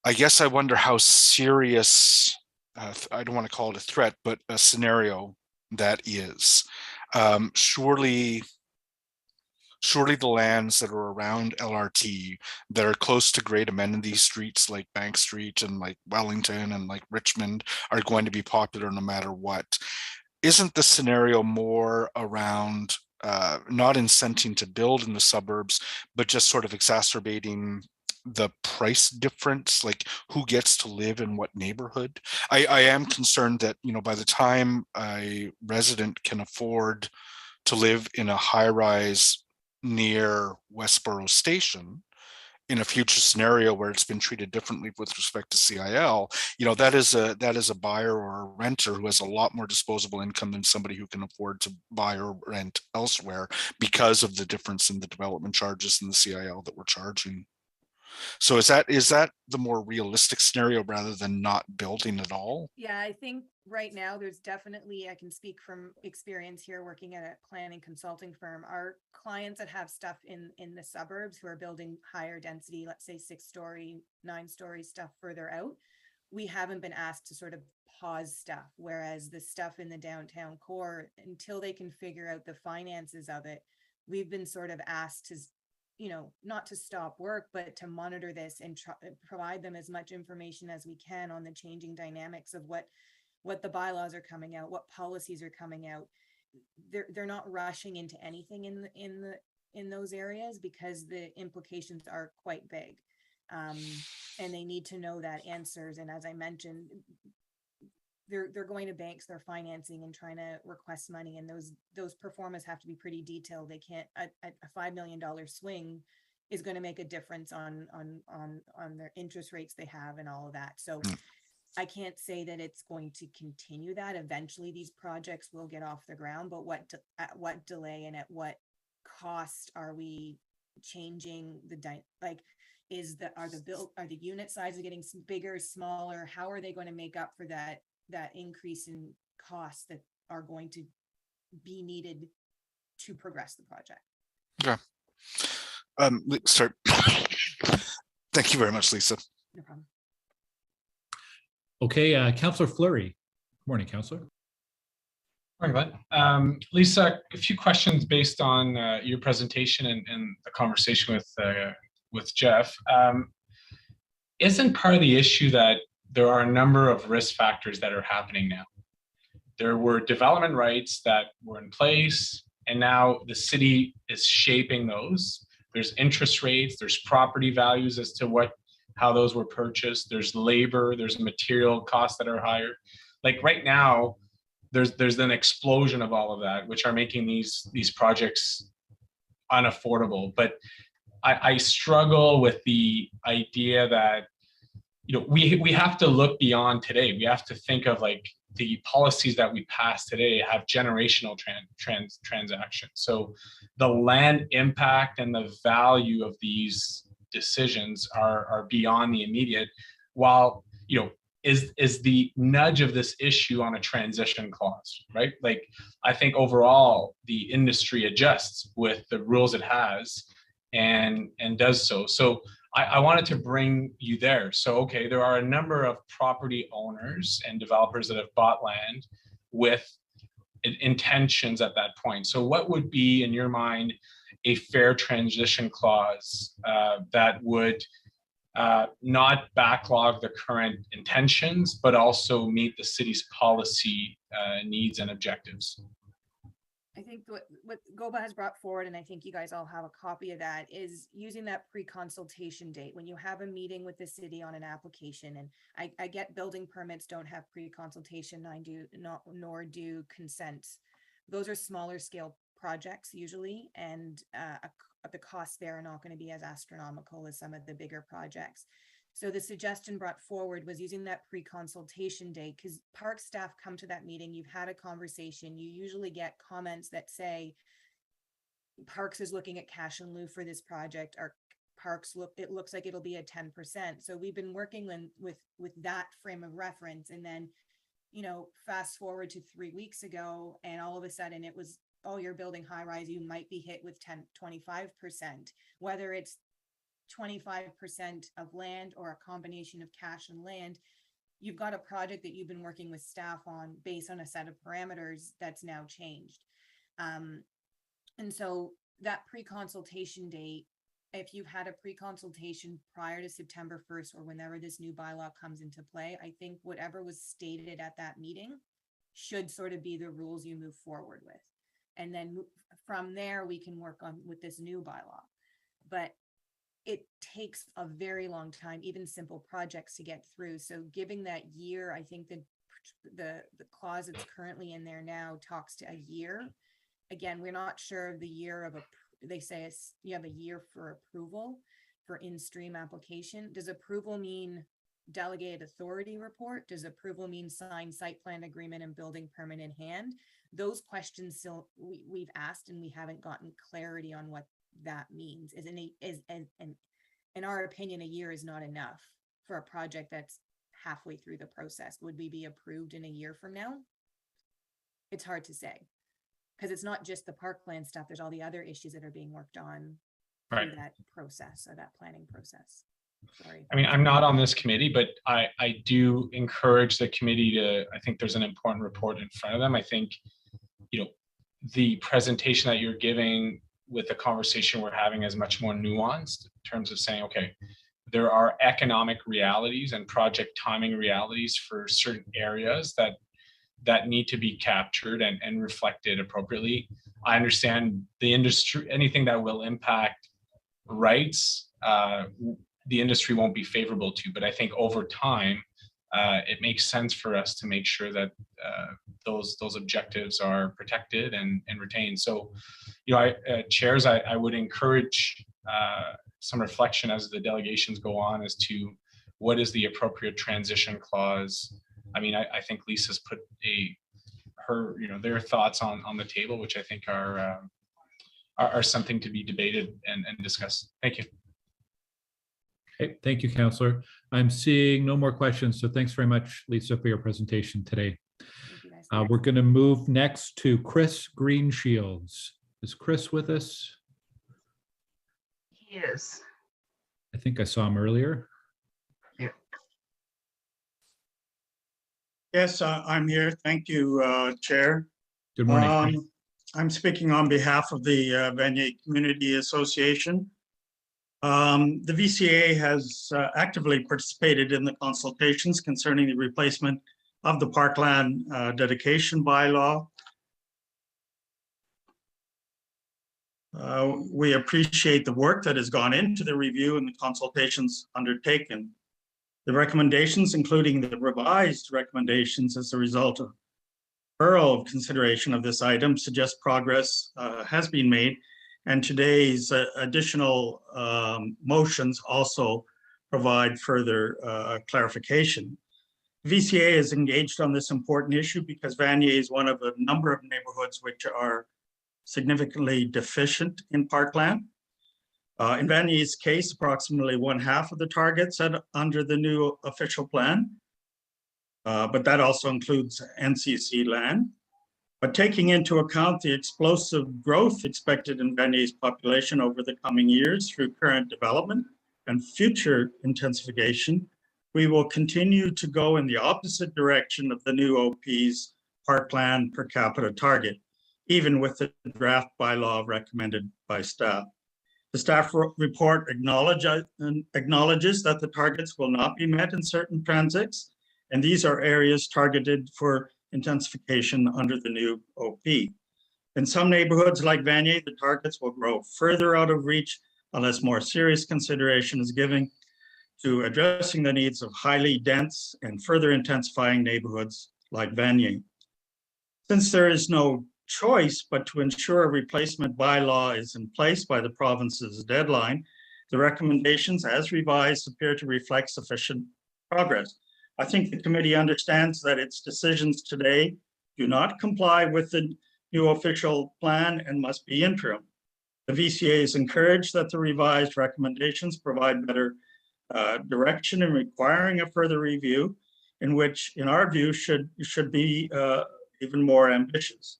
I guess I wonder how serious, I don't want to call it a threat, but a scenario that is. Surely the lands that are around LRT that are close to great amenity streets like Bank Street and like Wellington and like Richmond are going to be popular no matter what. Isn't the scenario more around not incenting to build in the suburbs, but just sort of exacerbating the price difference, like who gets to live in what neighborhood? I am concerned that, by the time a resident can afford to live in a high-rise near Westboro Station, in a future scenario where it's been treated differently with respect to CIL, that is a buyer or a renter who has a lot more disposable income than somebody who can afford to buy or rent elsewhere because of the difference in the development charges and the CIL that we're charging. So is that the more realistic scenario rather than not building at all? Yeah, I think right now there's definitely, I can speak from experience here working at a planning consulting firm. Our clients that have stuff in the suburbs who are building higher density, let's say 6-story, 9-story stuff further out, we haven't been asked to sort of pause stuff. Whereas the stuff in the downtown core, until they can figure out the finances of it, we've been sort of asked to, not to stop work, but to monitor this and provide them as much information as we can on the changing dynamics of what the bylaws are coming out, what policies are coming out. They're not rushing into anything in in those areas because the implications are quite big. And they need to know that answers. And as I mentioned, they're going to banks, they're financing and trying to request money, and those performance have to be pretty detailed. They can't, a $5 million swing is going to make a difference on their interest rates they have and all of that. So I can't say that it's going to continue that. Eventually these projects will get off the ground, but at what delay and at what cost are we changing are the unit sizes getting bigger, smaller? How are they going to make up for that increase in costs that are going to be needed to progress the project? Yeah. Sorry. Thank you very much, Lisa. No problem. Okay, Councillor Fleury. Morning, Councillor. Morning, Glenn. Lisa, a few questions based on your presentation and the conversation with Jeff. Isn't part of the issue that there are a number of risk factors that are happening now? There were development rights that were in place, and now the city is shaping those. There's interest rates, there's property values as to how those were purchased. There's labor, there's material costs that are higher. Like right now, there's an explosion of all of that, which are making these projects unaffordable. But I struggle with the idea that, we have to look beyond today. We have to think of like the policies that we pass today have generational transactions. So the land impact and the value of these decisions are beyond the immediate, while is the nudge of this issue on a transition clause, right? Like, I think overall the industry adjusts with the rules it has and does so. So I wanted to bring you there. So, okay, there are a number of property owners and developers that have bought land with intentions at that point. So what would be, in your mind, a fair transition clause that would not backlog the current intentions, but also meet the city's policy needs and objectives? I think what GOBA has brought forward, and I think you guys all have a copy of that, is using that pre-consultation date. When you have a meeting with the city on an application, and I get building permits don't have pre-consultation, nor do consents. Those are smaller scale projects usually, and the costs there are not going to be as astronomical as some of the bigger projects. So the suggestion brought forward was using that pre-consultation date, because park staff come to that meeting, you've had a conversation, you usually get comments that say, Parks is looking at cash in lieu for this project, or Parks it looks like it'll be at 10%. So we've been working with that frame of reference, and then, fast forward to 3 weeks ago, and all of a sudden it was, oh, you're building high rise, you might be hit with 25%, whether it's 25% of land or a combination of cash and land. You've got a project that you've been working with staff on based on a set of parameters that's now changed. And so that pre-consultation date, if you've had a pre-consultation prior to September 1st or whenever this new bylaw comes into play, I think whatever was stated at that meeting should sort of be the rules you move forward with. And then from there, we can work on with this new bylaw. But it takes a very long time, even simple projects, to get through. So giving that year, I think the clause that's currently in there now talks to a year. Again, we're not sure of the year of they say you have a year for approval for in-stream application. Does approval mean delegated authority report? Does approval mean signed site plan agreement and building permit in hand? Those questions still we've asked, and we haven't gotten clarity on what that means. In our opinion, a year is not enough for a project that's halfway through the process. Would we be approved in a year from now? It's hard to say, because it's not just the parkland stuff. There's all the other issues that are being worked on through that process, or that planning process. Sorry. I mean, I'm not on this committee, but I do encourage the committee to, I think there's an important report in front of them. I think, the presentation that you're giving with the conversation we're having is much more nuanced in terms of saying, okay, there are economic realities and project timing realities for certain areas that that need to be captured and reflected appropriately. I understand the industry, anything that will impact rights, the industry won't be favorable to, but I think over time, it makes sense for us to make sure that those objectives are protected and retained. So, chairs, I would encourage some reflection as the delegations go on as to what is the appropriate transition clause. I mean, I think Lisa's put their thoughts on the table, which I think are something to be debated and discussed. Thank you. Okay, thank you, Councillor. I'm seeing no more questions, so thanks very much, Lisa, for your presentation today. We're going to move next to Chris Greenshields. Is Chris with us? He is. I think I saw him earlier. Yeah. Yes, I'm here. Thank you, Chair. Good morning. I'm speaking on behalf of the Vanier Community Association. The VCA has actively participated in the consultations concerning the replacement of the parkland dedication bylaw. We appreciate the work that has gone into the review and the consultations undertaken. The recommendations, including the revised recommendations as a result of thorough consideration of this item, suggest progress has been made, and today's additional motions also provide further clarification. VCA is engaged on this important issue because Vanier is one of a number of neighborhoods which are significantly deficient in parkland. In Vanier's case, approximately 1/2 of the targets under the new official plan, but that also includes NCC land. But taking into account the explosive growth expected in Vanier's population over the coming years through current development and future intensification, we will continue to go in the opposite direction of the new OP's parkland per capita target, even with the draft bylaw recommended by staff. The staff report acknowledges that the targets will not be met in certain transits, and these are areas targeted for intensification under the new OP. In some neighborhoods like Vanier, the targets will grow further out of reach unless more serious consideration is given to addressing the needs of highly dense and further intensifying neighborhoods like Vanier. Since there is no choice but to ensure a replacement bylaw is in place by the province's deadline, the recommendations as revised appear to reflect sufficient progress. I think the committee understands that its decisions today do not comply with the new official plan and must be interim. The VCA is encouraged that the revised recommendations provide better direction in requiring a further review, in which, in our view, should be even more ambitious.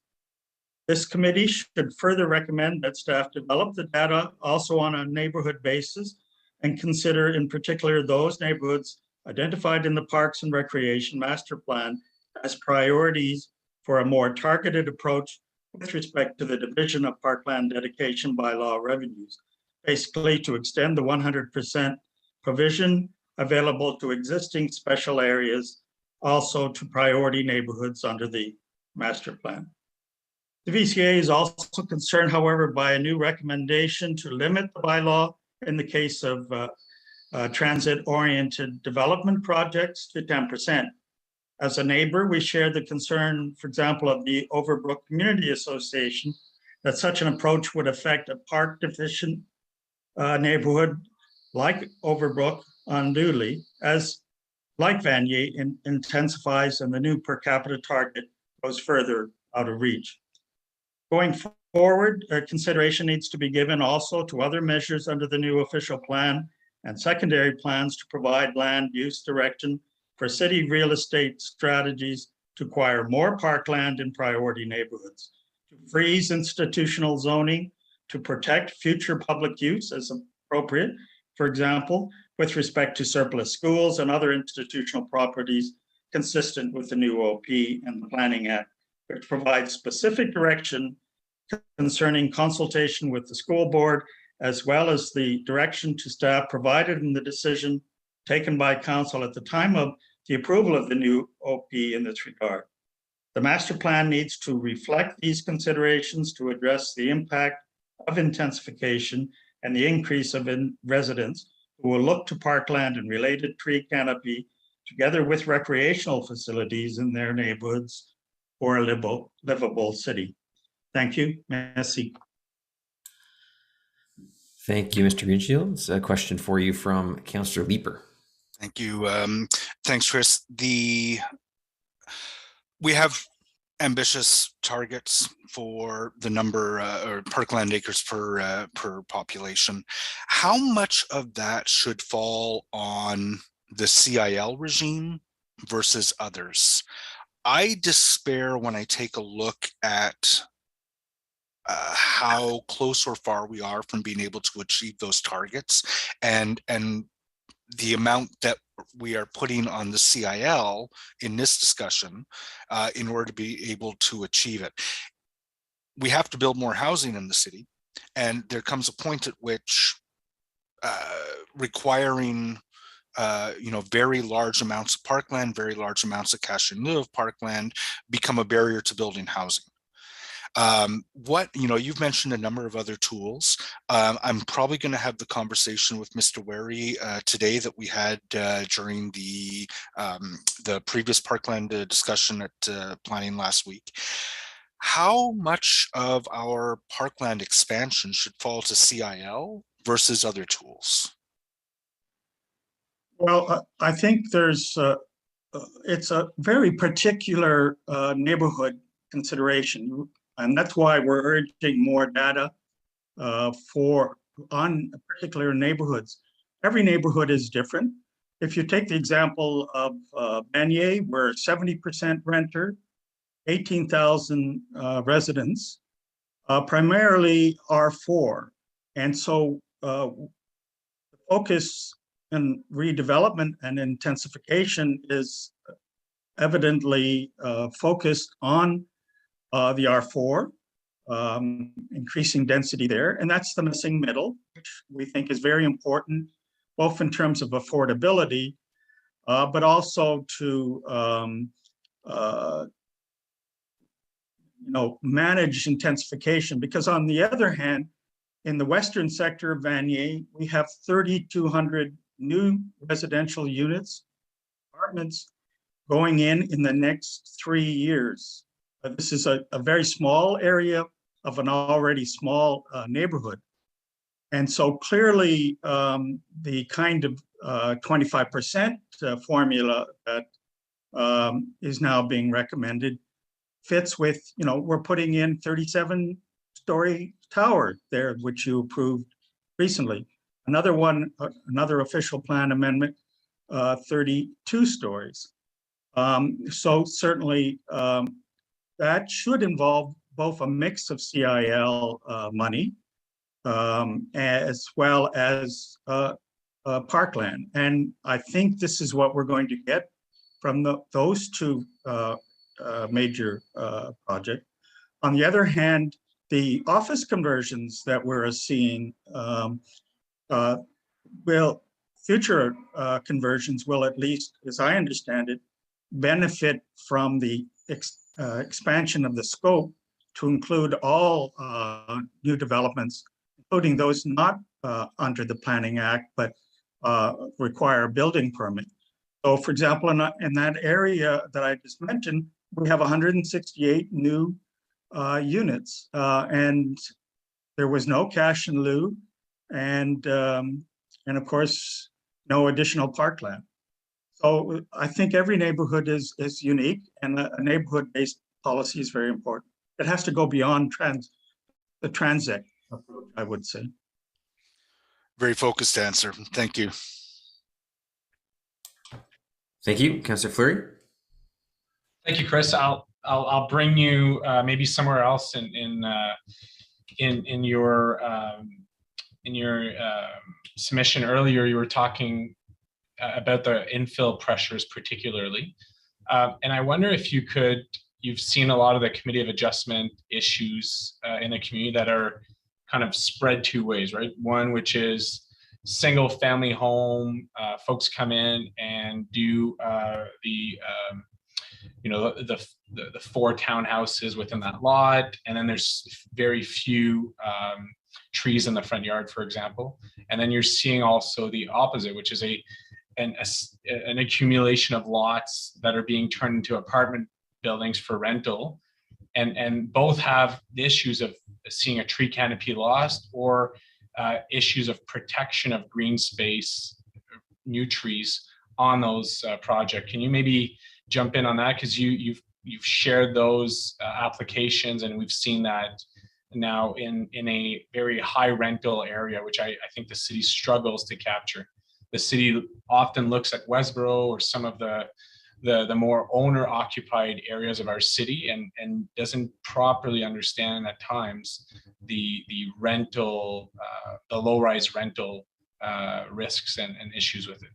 This committee should further recommend that staff develop the data also on a neighborhood basis and consider in particular those neighborhoods identified in the Parks and Recreation Master Plan as priorities for a more targeted approach with respect to the division of parkland dedication bylaw revenues, basically to extend the 100% provision available to existing special areas also to priority neighborhoods under the master plan. The VCA is also concerned, however, by a new recommendation to limit the bylaw in the case of transit-oriented development projects to 10%. As a neighbor, we share the concern, for example, of the Overbrook Community Association, that such an approach would affect a park-deficient neighborhood like Overbrook unduly, as like Vanier intensifies and the new per capita target goes further out of reach. Going forward, consideration needs to be given also to other measures under the new official plan and secondary plans to provide land use direction for city real estate strategies to acquire more parkland in priority neighborhoods, to freeze institutional zoning, to protect future public use as appropriate, for example, with respect to surplus schools and other institutional properties consistent with the new OP and the Planning Act, which provides specific direction concerning consultation with the school board, as well as the direction to staff provided in the decision taken by council at the time of the approval of the new OP in this regard. The master plan needs to reflect these considerations to address the impact of intensification and the increase of residents who will look to parkland and related tree canopy together with recreational facilities in their neighborhoods for a livable city. Thank you. Merci. Thank you, Mr. Greenshields. A question for you from Councillor Leeper. Thank you. Thanks, Chris. We have ambitious targets for the number or parkland acres per population. How much of that should fall on the CIL regime versus others? I despair when I take a look at how close or far we are from being able to achieve those targets, and the amount that we are putting on the CIL in this discussion in order to be able to achieve it. We have to build more housing in the city, and there comes a point at which requiring very large amounts of parkland, very large amounts of cash in lieu of parkland become a barrier to building housing. You've mentioned a number of other tools. I'm probably going to have the conversation with Mr. Wary today that we had during the previous parkland discussion at planning last week. How much of our parkland expansion should fall to CIL versus other tools? Well, I think it's a very particular neighborhood consideration. And that's why we're urging more data on particular neighborhoods. Every neighborhood is different. If you take the example of Vanier, we're 70% renter, 18,000 residents, primarily R4. And so the focus in redevelopment and intensification is evidently focused on the R4, increasing density there. And that's the missing middle, which we think is very important, both in terms of affordability, but also to manage intensification. Because on the other hand, in the western sector of Vanier, we have 3,200 new residential units, apartments, going in the next 3 years. This is a very small area of an already small neighborhood. And so clearly the kind of 25% formula that is now being recommended fits with, we're putting in 37-story tower there, which you approved recently. Another official plan amendment, 32 stories. So certainly that should involve both a mix of CIL money as well as parkland. And I think this is what we're going to get from those two major projects. On the other hand, the office conversions that we're seeing future conversions will, at least as I understand it, benefit from the expansion of the scope to include all new developments, including those not under the Planning Act, but require a building permit. So for example, in that area that I just mentioned, we have 168 new units, and there was no cash in lieu, and of course, no additional parkland. So I think every neighborhood is unique, and a neighborhood-based policy is very important. It has to go beyond the transit approach, I would say. Very focused answer. Thank you. Thank you, Councillor Fleury. Thank you, Chris. I'll bring you maybe somewhere else in your submission earlier. You were talking about the infill pressures particularly, and I wonder if you've seen a lot of the Committee of Adjustment issues in the community that are kind of spread two ways, right? One, which is single family home, folks come in and do the 4 townhouses within that lot, and then there's very few trees in the front yard, for example. And then you're seeing also the opposite, which is an accumulation of lots that are being turned into apartment buildings for rental, and both have the issues of seeing a tree canopy lost or issues of protection of green space, new trees on those projects. Can you maybe jump in on that, because you've shared those applications, and we've seen that now in a very high rental area, which I think the city struggles to capture. The city often looks at Westboro or some of the more owner-occupied areas of our city and doesn't properly understand at times the rental, the low-rise rental risks and issues with it.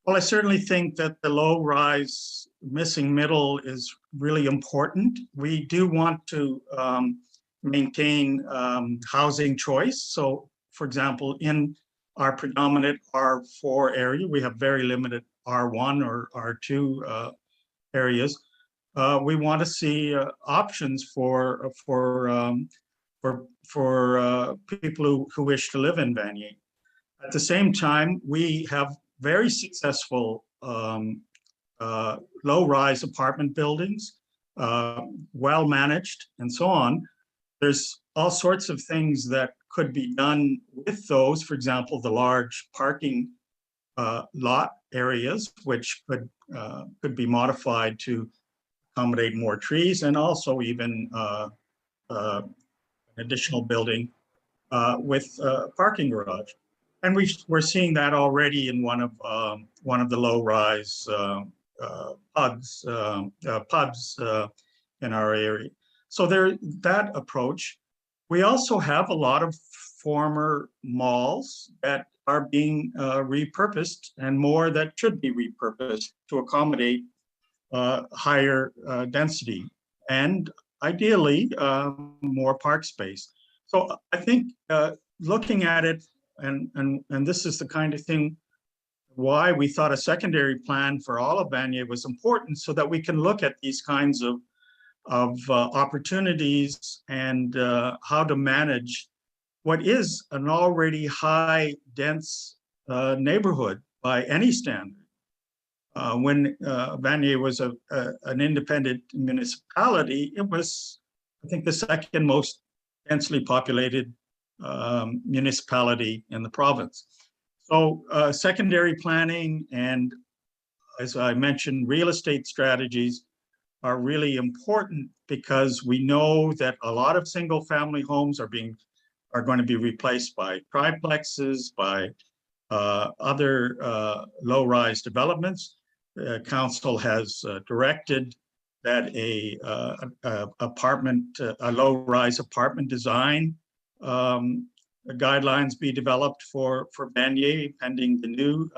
Well, I certainly think that the low-rise missing middle is really important. We do want to maintain housing choice. So, for example, in our predominant R4 area, we have very limited R1 or R2 areas. We want to see options for people who wish to live in Vanier. At the same time, we have very successful low-rise apartment buildings, well managed, and so on. There's all sorts of things that could be done with those. For example, the large parking lot areas, which could be modified to accommodate more trees, and also even an additional building with a parking garage. And we're seeing that already in one of the low-rise pubs in our area. So that approach. We also have a lot of former malls that are being repurposed, and more that should be repurposed to accommodate higher density and ideally more park space. So I think looking at it, and this is the kind of thing why we thought a secondary plan for all of Vanier was important, so that we can look at these kinds of opportunities and how to manage what is an already high dense neighborhood by any standard. When Vanier was an independent municipality, it was, I think, the second most densely populated municipality in the province. So secondary planning and, as I mentioned, real estate strategies are really important, because we know that a lot of single family homes are going to be replaced by triplexes, by other low-rise developments. Council has directed that a low-rise apartment design guidelines be developed for Vanier, pending the new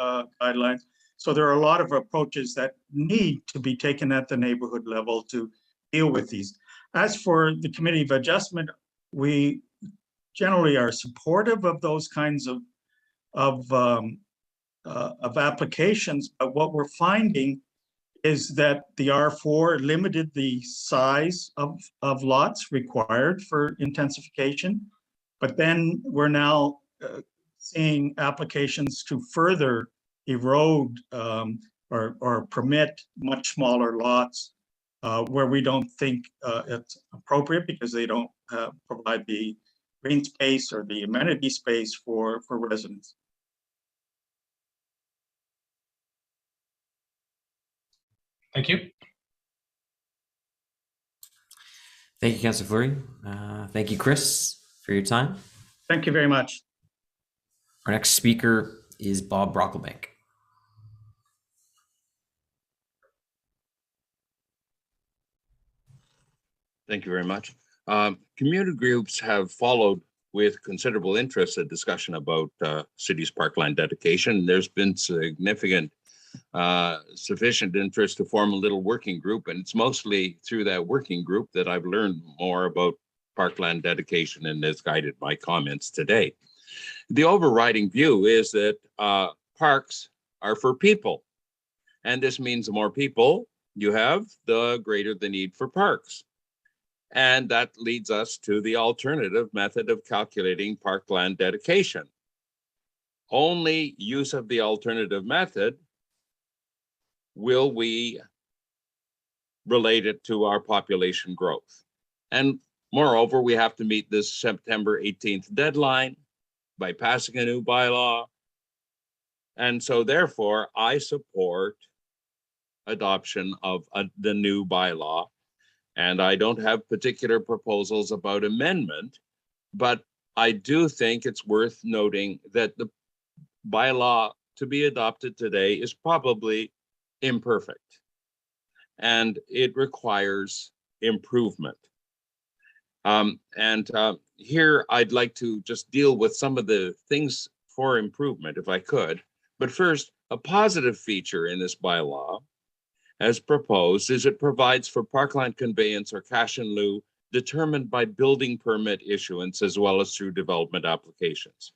guidelines. So there are a lot of approaches that need to be taken at the neighborhood level to deal with these. As for the Committee of Adjustment, we generally are supportive of those kinds of applications, but what we're finding is that the R4 limited the size of lots required for intensification, but then we're now seeing applications to further erode or permit much smaller lots where we don't think it's appropriate, because they don't provide the green space or the amenity space for residents. Thank you. Thank you, Councillor Fleury. Thank you, Chris, for your time. Thank you very much. Our next speaker is Bob Brocklebank. Thank you very much. Community groups have followed with considerable interest a discussion about city's parkland dedication. There's been sufficient interest to form a little working group, and it's mostly through that working group that I've learned more about parkland dedication and has guided my comments today. The overriding view is that parks are for people, And this means the more people you have, the greater the need for parks. And that leads us to the alternative method of calculating parkland dedication. Only use of the alternative method will we relate it to our population growth. And moreover, we have to meet this September 18th deadline by passing a new bylaw. And so therefore, I support adoption of the new bylaw. And I don't have particular proposals about amendment, but I do think it's worth noting that the bylaw to be adopted today is probably imperfect and it requires improvement. Here I'd like to just deal with some of the things for improvement if I could. But first, a positive feature in this bylaw as proposed is it provides for parkland conveyance or cash in lieu determined by building permit issuance as well as through development applications.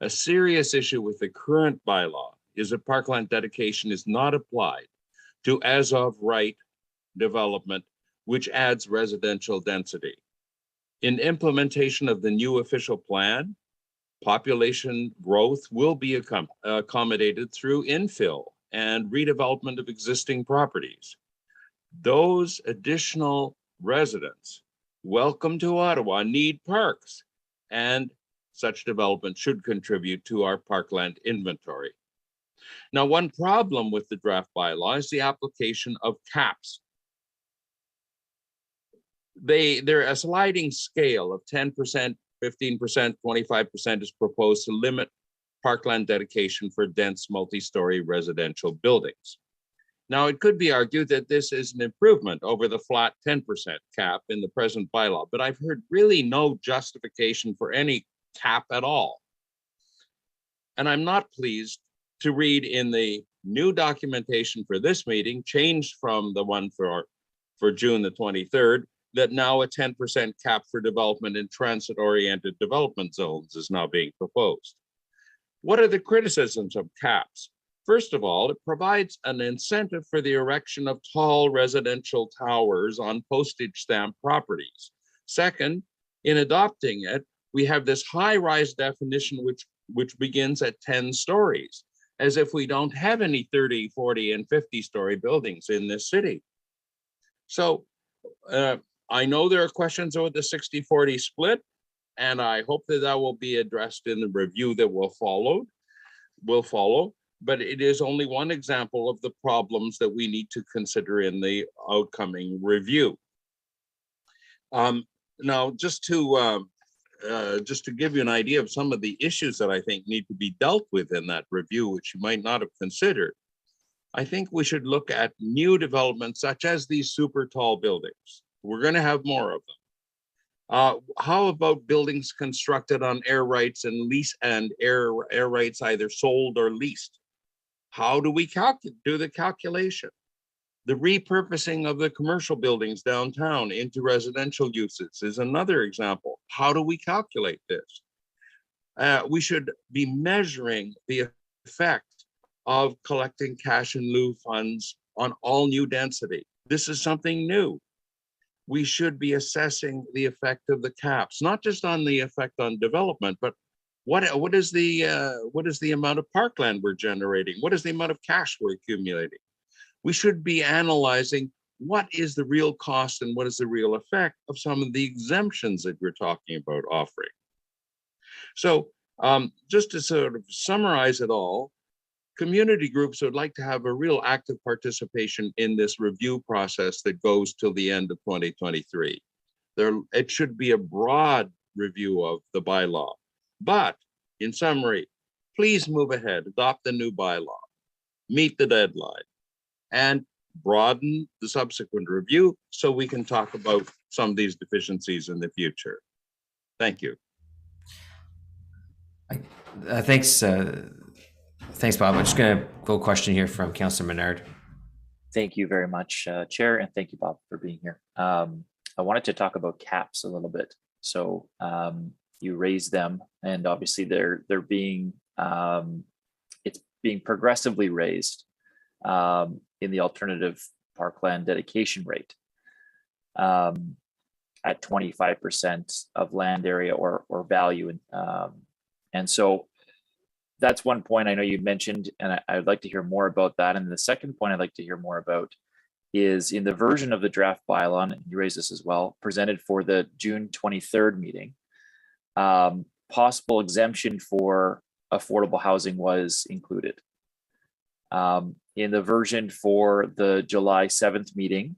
A serious issue with the current bylaw is that parkland dedication is not applied to as of right development, which adds residential density. In implementation of the new official plan, population growth will be accommodated through infill and redevelopment of existing properties. Those additional residents welcome to Ottawa need parks, and such development should contribute to our parkland inventory. Now, one problem with the draft bylaw is the application of caps. They're a sliding scale of 10%, 15%, 25% is proposed to limit parkland dedication for dense multi-story residential buildings. Now, it could be argued that this is an improvement over the flat 10% cap in the present bylaw, but I've heard really no justification for any cap at all. And I'm not pleased to read in the new documentation for this meeting, changed from the one for June the 23rd, that now a 10% cap for development in transit-oriented development zones is now being proposed. What are the criticisms of caps? First of all, it provides an incentive for the erection of tall residential towers on postage stamp properties. Second, in adopting it, we have this high-rise definition which begins at 10 stories, as if we don't have any 30, 40, and 50-story buildings in this city. So I know there are questions over the 60-40 split, and I hope that that will be addressed in the review that will follow, but it is only one example of the problems that we need to consider in the outcoming review. Now, just to give you an idea of some of the issues that I think need to be dealt with in that review, which you might not have considered, I think we should look at new developments such as these super tall buildings. We're going to have more of them. How about buildings constructed on air rights and lease and air rights either sold or leased? How do we do the calculation? The repurposing of the commercial buildings downtown into residential uses is another example. How do we calculate this? We should be measuring the effect of collecting cash in lieu funds on all new density. This is something new. We should be assessing the effect of the caps, not just on the effect on development, but what is the amount of parkland we're generating? What is the amount of cash we're accumulating? We should be analyzing what is the real cost and what is the real effect of some of the exemptions that we're talking about offering. So just to sort of summarize it all, community groups would like to have a real active participation in this review process that goes till the end of 2023. It should be a broad review of the bylaw. But in summary, please move ahead, adopt the new bylaw, meet the deadline, and broaden the subsequent review so we can talk about some of these deficiencies in the future. Thank you. Thanks, Bob. I'm just going to go question here from Councillor Menard. Thank you very much, Chair, and thank you, Bob, for being here. I wanted to talk about caps a little bit. So you raised them, and obviously they're being it's being progressively raised. in the alternative parkland dedication rate at 25% of land area or value. And so that's one point I know you mentioned, and I'd like to hear more about that. And the second point I'd like to hear more about is in the version of the draft bylaw, and you raised this as well, presented for the June 23rd meeting, possible exemption for affordable housing was included. In the version for the July 7th meeting,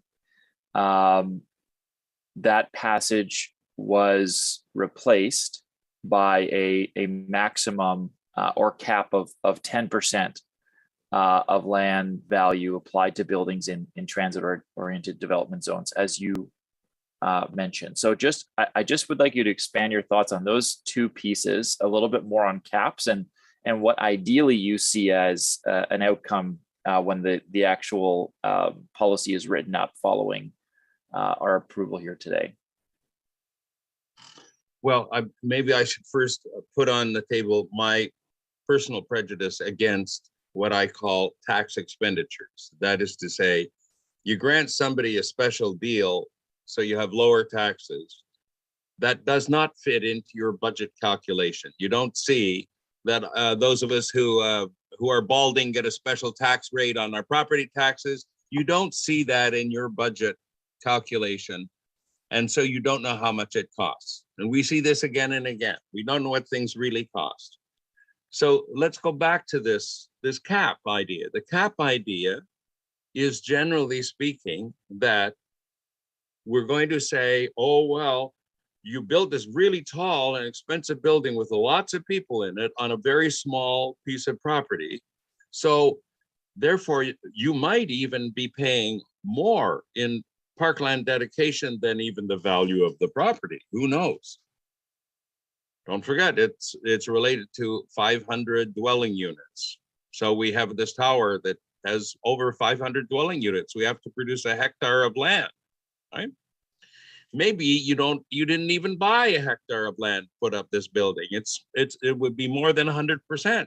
that passage was replaced by a maximum or cap of 10% of land value applied to buildings in transit-oriented development zones, as you mentioned. So I just would like you to expand your thoughts on those two pieces, a little bit more on caps and what ideally you see as an outcome when the actual policy is written up following our approval here today. Well, maybe I should first put on the table my personal prejudice against what I call tax expenditures. That is to say, you grant somebody a special deal so you have lower taxes. That does not fit into your budget calculation. You don't see that those of us who are balding get a special tax rate on our property taxes. You don't see that in your budget calculation. And so you don't know how much it costs. And we see this again and again. We don't know what things really cost. So let's go back to this cap idea. The cap idea is, generally speaking, that we're going to say, oh, well, you built this really tall and expensive building with lots of people in it on a very small piece of property. So therefore, you might even be paying more in parkland dedication than even the value of the property. Who knows? Don't forget, it's related to 500 dwelling units. So we have this tower that has over 500 dwelling units. We have to produce a hectare of land, right? Maybe you didn't even buy a hectare of land to put up this building. It would be more than 100%.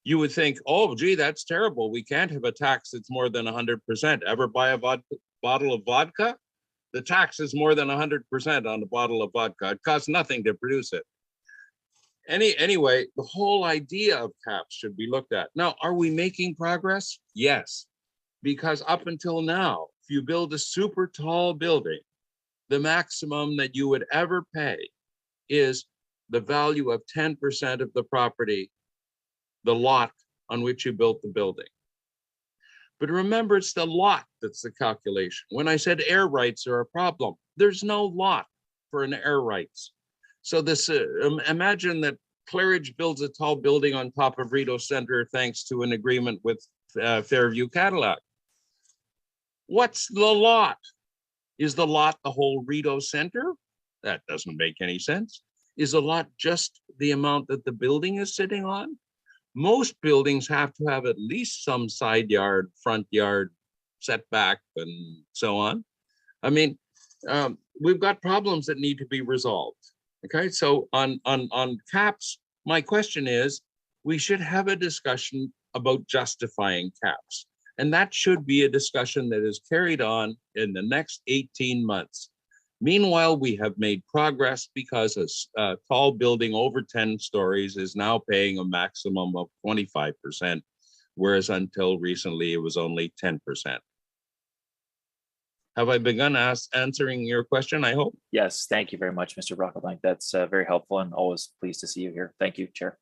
You would think, oh, gee, that's terrible. We can't have a tax that's more than 100%. Ever buy a bottle of vodka? The tax is more than 100% on a bottle of vodka. It costs nothing to produce it. Anyway, the whole idea of caps should be looked at. Now, are we making progress? Yes, because up until now, if you build a super tall building, the maximum that you would ever pay is the value of 10% of the property, the lot on which you built the building. But remember, it's the lot that's the calculation. When I said air rights are a problem, there's no lot for an air rights. So this, imagine that Claridge builds a tall building on top of Rideau Center thanks to an agreement with Fairview Cadillac. What's the lot? Is the lot the whole Rideau Center? That doesn't make any sense. Is the lot just the amount that the building is sitting on? Most buildings have to have at least some side yard, front yard, setback, and so on. I mean, we've got problems that need to be resolved. Okay, so on caps, my question is, we should have a discussion about justifying caps. And that should be a discussion that is carried on in the next 18 months. Meanwhile, we have made progress because a tall building over 10 stories is now paying a maximum of 25%, whereas until recently it was only 10%. Have I begun answering your question, I hope? Yes, thank you very much, Mr. Brocklebank. That's very helpful and always pleased to see you here. Thank you, Chair.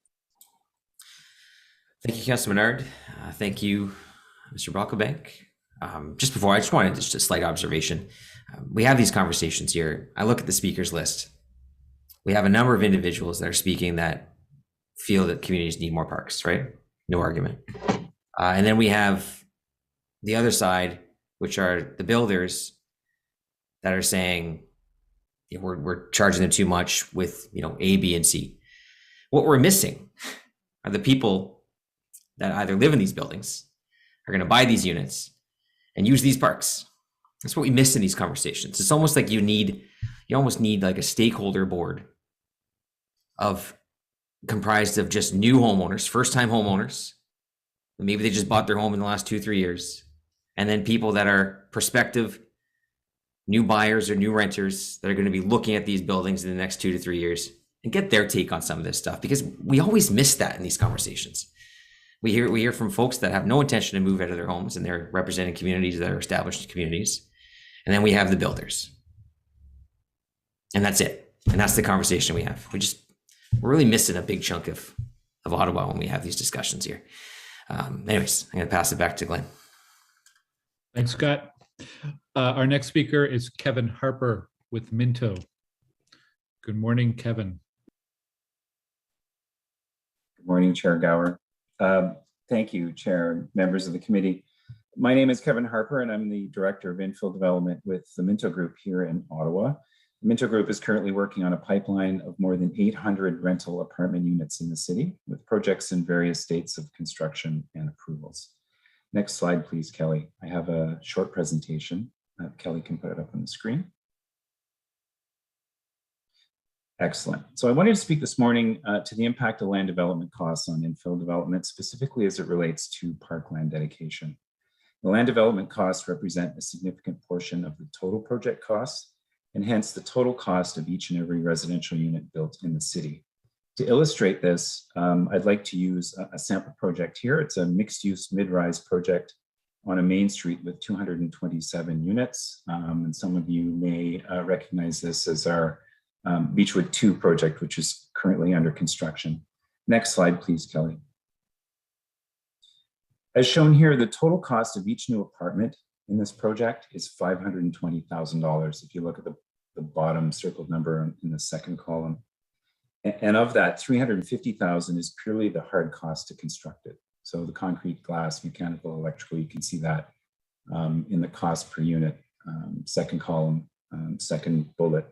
Thank you, Councilor Menard. Thank you, Mr. Brocklebank. Just before, I just wanted just a slight observation. We have these conversations here. I look at the speakers list. We have a number of individuals that are speaking that feel that communities need more parks, right? No argument. And then we have the other side, which are the builders that are saying, you know, we're charging them too much with, you know, A, B, and C. What we're missing are the people that either live in these buildings, are going to buy these units and use these parks. That's what we miss in these conversations. It's almost like you almost need like a stakeholder board comprised of just new homeowners, first-time homeowners, Maybe they just bought their home in the last 2-3 years. And then people that are prospective new buyers or new renters that are going to be looking at these buildings in the next 2 to 3 years and get their take on some of this stuff, because we always miss that in these conversations. We hear from folks that have no intention to move out of their homes and they're representing communities that are established communities. And then we have the builders. And that's it. And that's the conversation we have. We're really missing a big chunk of Ottawa when we have these discussions here. Anyways, I'm going to pass it back to Glenn. Thanks, Scott. Our next speaker is Kevin Harper with Minto. Good morning, Kevin. Good morning, Chair Gower. Thank you, Chair and members of the committee. My name is Kevin Harper, and I'm the Director of Infill Development with the Minto Group here in Ottawa. The Minto Group is currently working on a pipeline of more than 800 rental apartment units in the city, with projects in various states of construction and approvals. Next slide, please, Kelly. I have a short presentation. Kelly can put it up on the screen. Excellent. So I wanted to speak this morning to the impact of land development costs on infill development, specifically as it relates to parkland dedication. The land development costs represent a significant portion of the total project costs, and hence the total cost of each and every residential unit built in the city. To illustrate this, I'd like to use a sample project here. It's a mixed-use mid-rise project on a main street with 227 units. And some of you may recognize this as our Beechwood 2 project, which is currently under construction. Next slide, please, Kelly. As shown here, the total cost of each new apartment in this project is $520,000. If you look at the bottom circled number in the second column. And of that, $350,000 is purely the hard cost to construct it. So the concrete, glass, mechanical, electrical, you can see that in the cost per unit, second column, second bullet.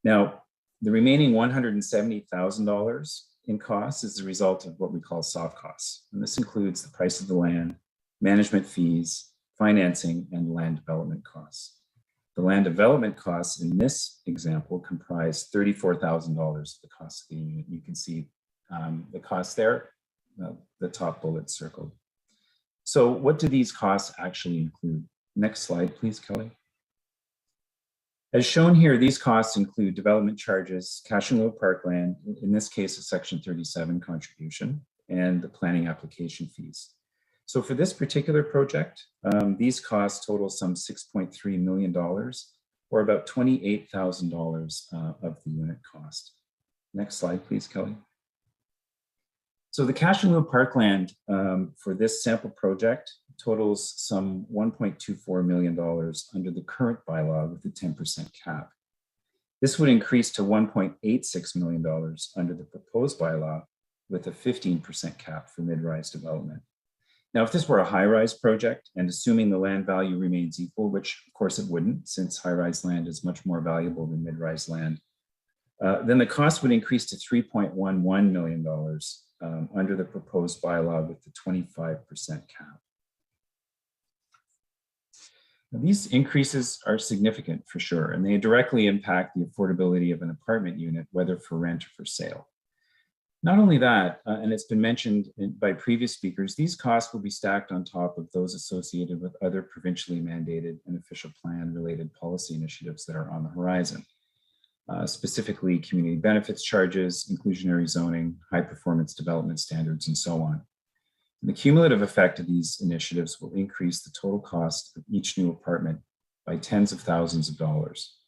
Now, the remaining $170,000 in costs is the result of what we call soft costs. And this includes the price of the land, management fees, financing, and land development costs. The land development costs in this example comprise $34,000 of the cost of the unit. You can see the cost there, the top bullet circled. So what do these costs actually include? Next slide, please, Kelly. As shown here, these costs include development charges, cash in lieu of parkland, in this case, a Section 37 contribution, and the planning application fees. So for this particular project, these costs total some $6.3 million, or about $28,000 of the unit cost. Next slide, please, Kelly. So the cash in lieu of parkland for this sample project totals some $1.24 million under the current bylaw with a 10% cap. This would increase to $1.86 million under the proposed bylaw with a 15% cap for mid-rise development. Now, if this were a high-rise project, and assuming the land value remains equal, which of course it wouldn't, since high-rise land is much more valuable than mid-rise land, then the cost would increase to $3.11 million under the proposed bylaw with the 25% cap. Now, these increases are significant for sure, and they directly impact the affordability of an apartment unit, whether for rent or for sale. Not only that, and it's been mentioned by previous speakers, these costs will be stacked on top of those associated with other provincially mandated and official plan related policy initiatives that are on the horizon. Specifically community benefits charges, inclusionary zoning, high performance development standards, and so on. And the cumulative effect of these initiatives will increase the total cost of each new apartment by tens of thousands of dollars.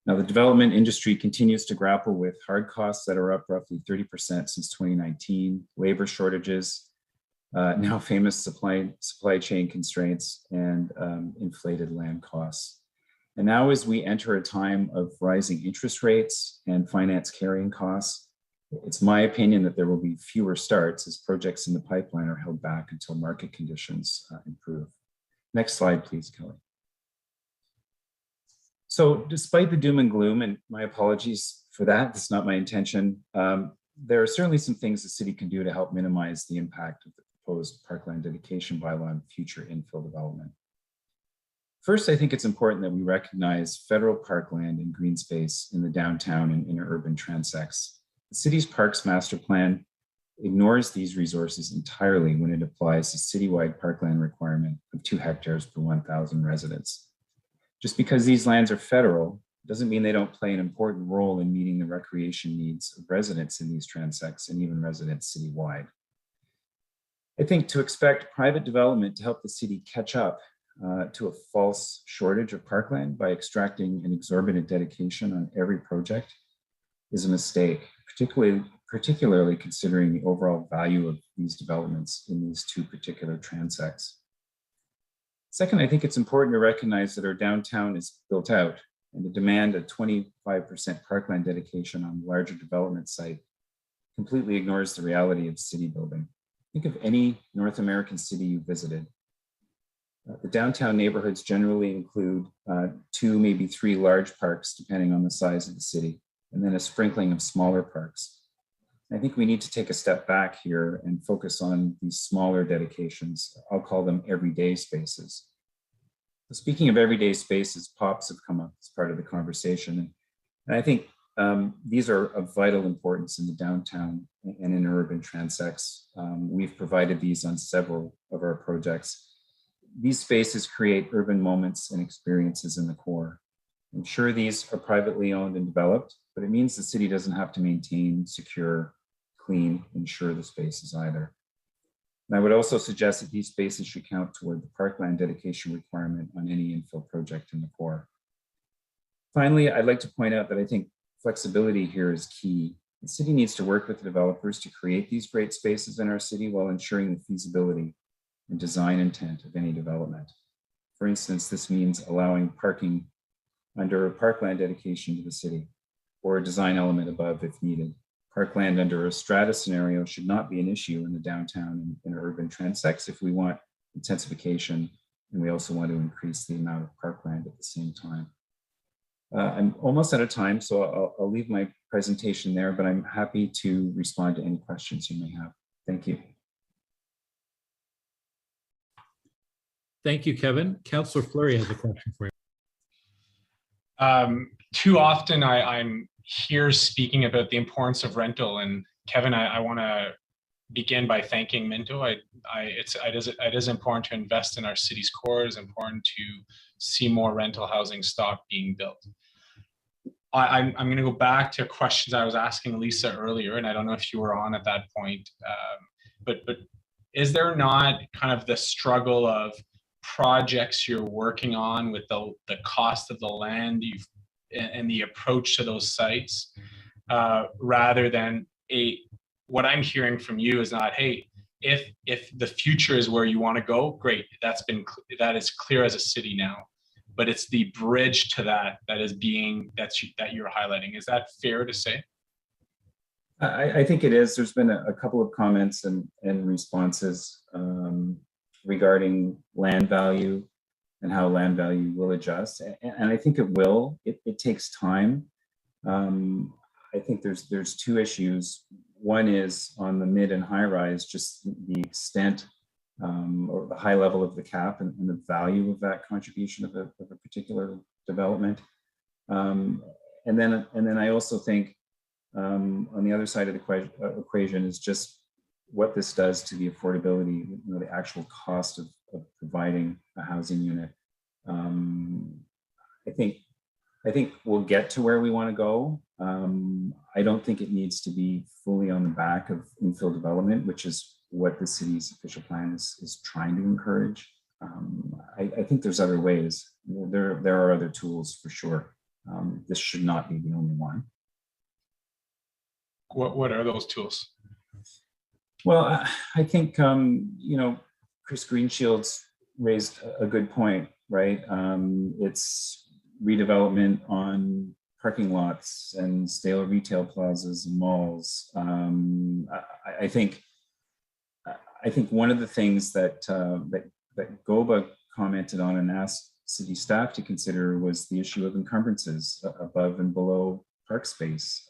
Now, the development industry continues to grapple with hard costs that are up roughly 30% since 2019, labor shortages, now famous supply chain constraints, and inflated land costs. And now, as we enter a time of rising interest rates and finance carrying costs, it's my opinion that there will be fewer starts as projects in the pipeline are held back until market conditions improve. Next slide, please, Kelly. So despite the doom and gloom, and my apologies for that, that's not my intention, there are certainly some things the city can do to help minimize the impact of the proposed parkland dedication bylaw on future infill development. First, I think it's important that we recognize federal parkland and green space in the downtown and inner urban transects. The city's parks master plan ignores these resources entirely when it applies a citywide parkland requirement of 2 hectares per 1,000 residents. Just because these lands are federal doesn't mean they don't play an important role in meeting the recreation needs of residents in these transects and even residents citywide. I think to expect private development to help the city catch up to a false shortage of parkland by extracting an exorbitant dedication on every project is a mistake, particularly considering the overall value of these developments in these 2 particular transects. Second, I think it's important to recognize that our downtown is built out, and the demand of 25% parkland dedication on a larger development site completely ignores the reality of city building. Think of any North American city you visited. The downtown neighborhoods generally include 2, maybe 3 large parks, depending on the size of the city, and then a sprinkling of smaller parks. I think we need to take a step back here and focus on these smaller dedications. I'll call them everyday spaces. Speaking of everyday spaces, POPs have come up as part of the conversation. And I think these are of vital importance in the downtown and in urban transects. We've provided these on several of our projects. These spaces create urban moments and experiences in the core. I'm sure these are privately owned and developed, but it means the city doesn't have to maintain, secure, clean, insure the spaces either. And I would also suggest that these spaces should count toward the parkland dedication requirement on any infill project in the core. Finally, I'd like to point out that I think flexibility here is key. The city needs to work with the developers to create these great spaces in our city while ensuring the feasibility and design intent of any development. For instance, this means allowing parking under a parkland dedication to the city, or a design element above if needed. Parkland under a strata scenario should not be an issue in the downtown and urban transects if we want intensification, and we also want to increase the amount of parkland at the same time. I'm almost out of time, so I'll leave my presentation there, but I'm happy to respond to any questions you may have. Thank you. Thank you, Kevin. Councillor Fleury has a question for you. Too often I'm here speaking about the importance of rental, and Kevin, I want to begin by thanking Minto. It is important to invest in our city's core. It is important to see more rental housing stock being built. I'm going to go back to questions I was asking Lisa earlier, and I don't know if you were on at that point, but is there not kind of the struggle of projects you're working on with the cost of the land and the approach to those sites, rather than what I'm hearing from you is not, hey, if the future is where you want to go, great, that is clear as a city now, but it's the bridge to that that you're highlighting. Is that fair to say? I think it is. There's been a couple of comments and responses regarding land value and how land value will adjust. And I think it will. It takes time. I think there's 2 issues. One is on the mid and high rise, just the extent or the high level of the cap and the value of that contribution of a particular development. And then I also think on the other side of the equation is just what this does to the affordability, the actual cost of providing a housing unit. I think we'll get to where we want to go. I don't think it needs to be fully on the back of infill development, which is what the city's official plan is trying to encourage. I think there's other ways. There are other tools for sure. This should not be the only one. What are those tools? Well, I think, Chris Greenshields raised a good point, right? It's redevelopment on parking lots and stale retail plazas and malls. I think one of the things that GOBA commented on and asked city staff to consider was the issue of encumbrances above and below park space.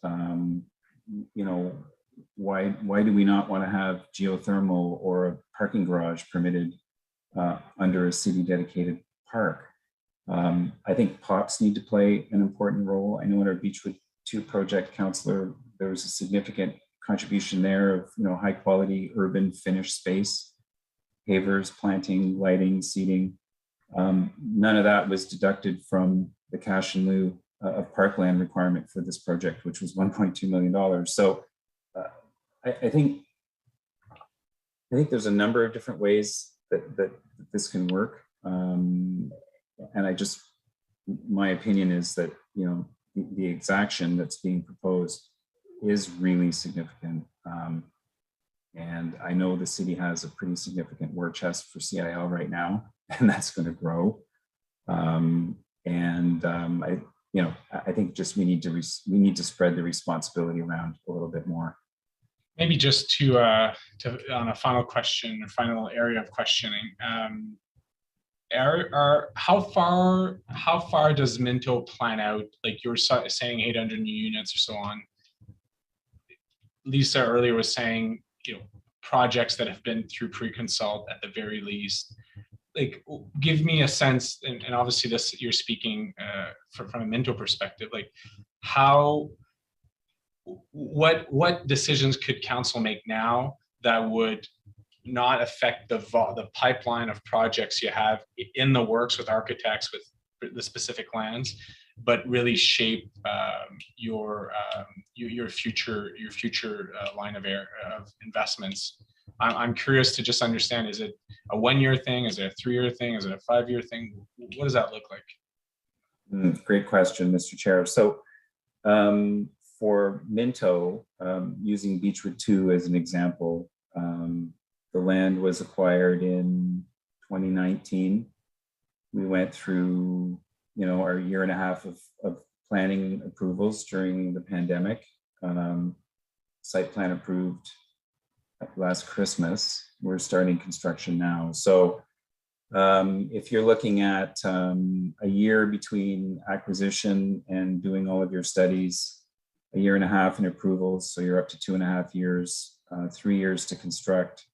Why do we not want to have geothermal or a parking garage permitted under a city dedicated park? I think POPs need to play an important role. I know in our Beechwood 2 project, Councillor, there was a significant contribution there of, high quality urban finished space, pavers, planting, lighting, seating. None of that was deducted from the cash in lieu of parkland requirement for this project, which was $1.2 million. So I think there's a number of different ways that this can work. And my opinion is that, the exaction that's being proposed is really significant. And I know the city has a pretty significant war chest for CIL right now, and that's going to grow. I think just we need to spread the responsibility around a little bit more. Maybe just to on a final question, or final area of questioning, how far does Minto plan out? Like you were saying, 800 new units or so on. Lisa earlier was saying, projects that have been through pre-consult at the very least. Like, give me a sense, and obviously this you're speaking from a Minto perspective. Like, what decisions could council make now that would not affect the pipeline of projects you have in the works with architects with the specific lands, but really shape your future line of investments? I'm curious to just understand, is it a 1-year thing? Is it a 3-year thing? Is it a 5-year thing? What does that look like? Great question, Mr. Chair. So for Minto, using Beechwood 2 as an example, the land was acquired in 2019. We went through, our 1.5 years of planning approvals during the pandemic. Site plan approved last Christmas. We're starting construction now. So if you're looking at a year between acquisition and doing all of your studies, 1.5 years in approvals, so you're up to 2.5 years, 3 years to construct.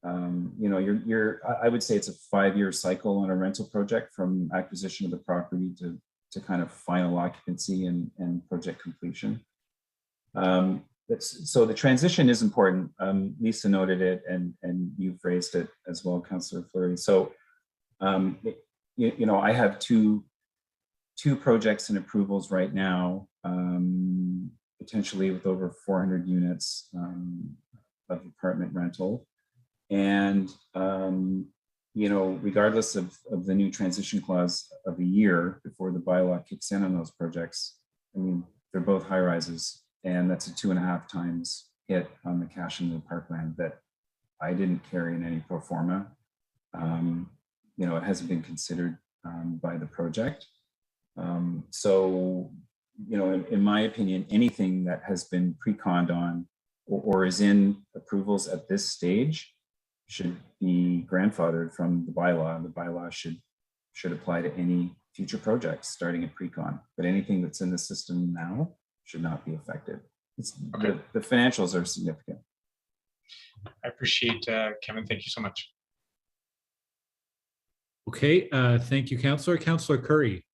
I would say it's a 5-year cycle on a rental project from acquisition of the property to kind of final occupancy and project completion. So the transition is important. Lisa noted it, and you've raised it as well, Councillor Fleury. So, I have two projects and approvals right now, potentially with over 400 units of apartment rental. And, regardless of the new transition clause of a year before the bylaw kicks in on those projects, I mean, they're both high rises, and that's a 2.5 times hit on the cash in the parkland that I didn't carry in any pro forma. It hasn't been considered by the project. So, in my opinion, anything that has been pre-conned on or is in approvals at this stage should be grandfathered from the bylaw, and the bylaw should apply to any future projects starting at pre-con. But anything that's in the system now should not be affected. Okay. The financials are significant. I appreciate Kevin. Thank you so much. Okay, thank you, Councillor. Councillor Curry.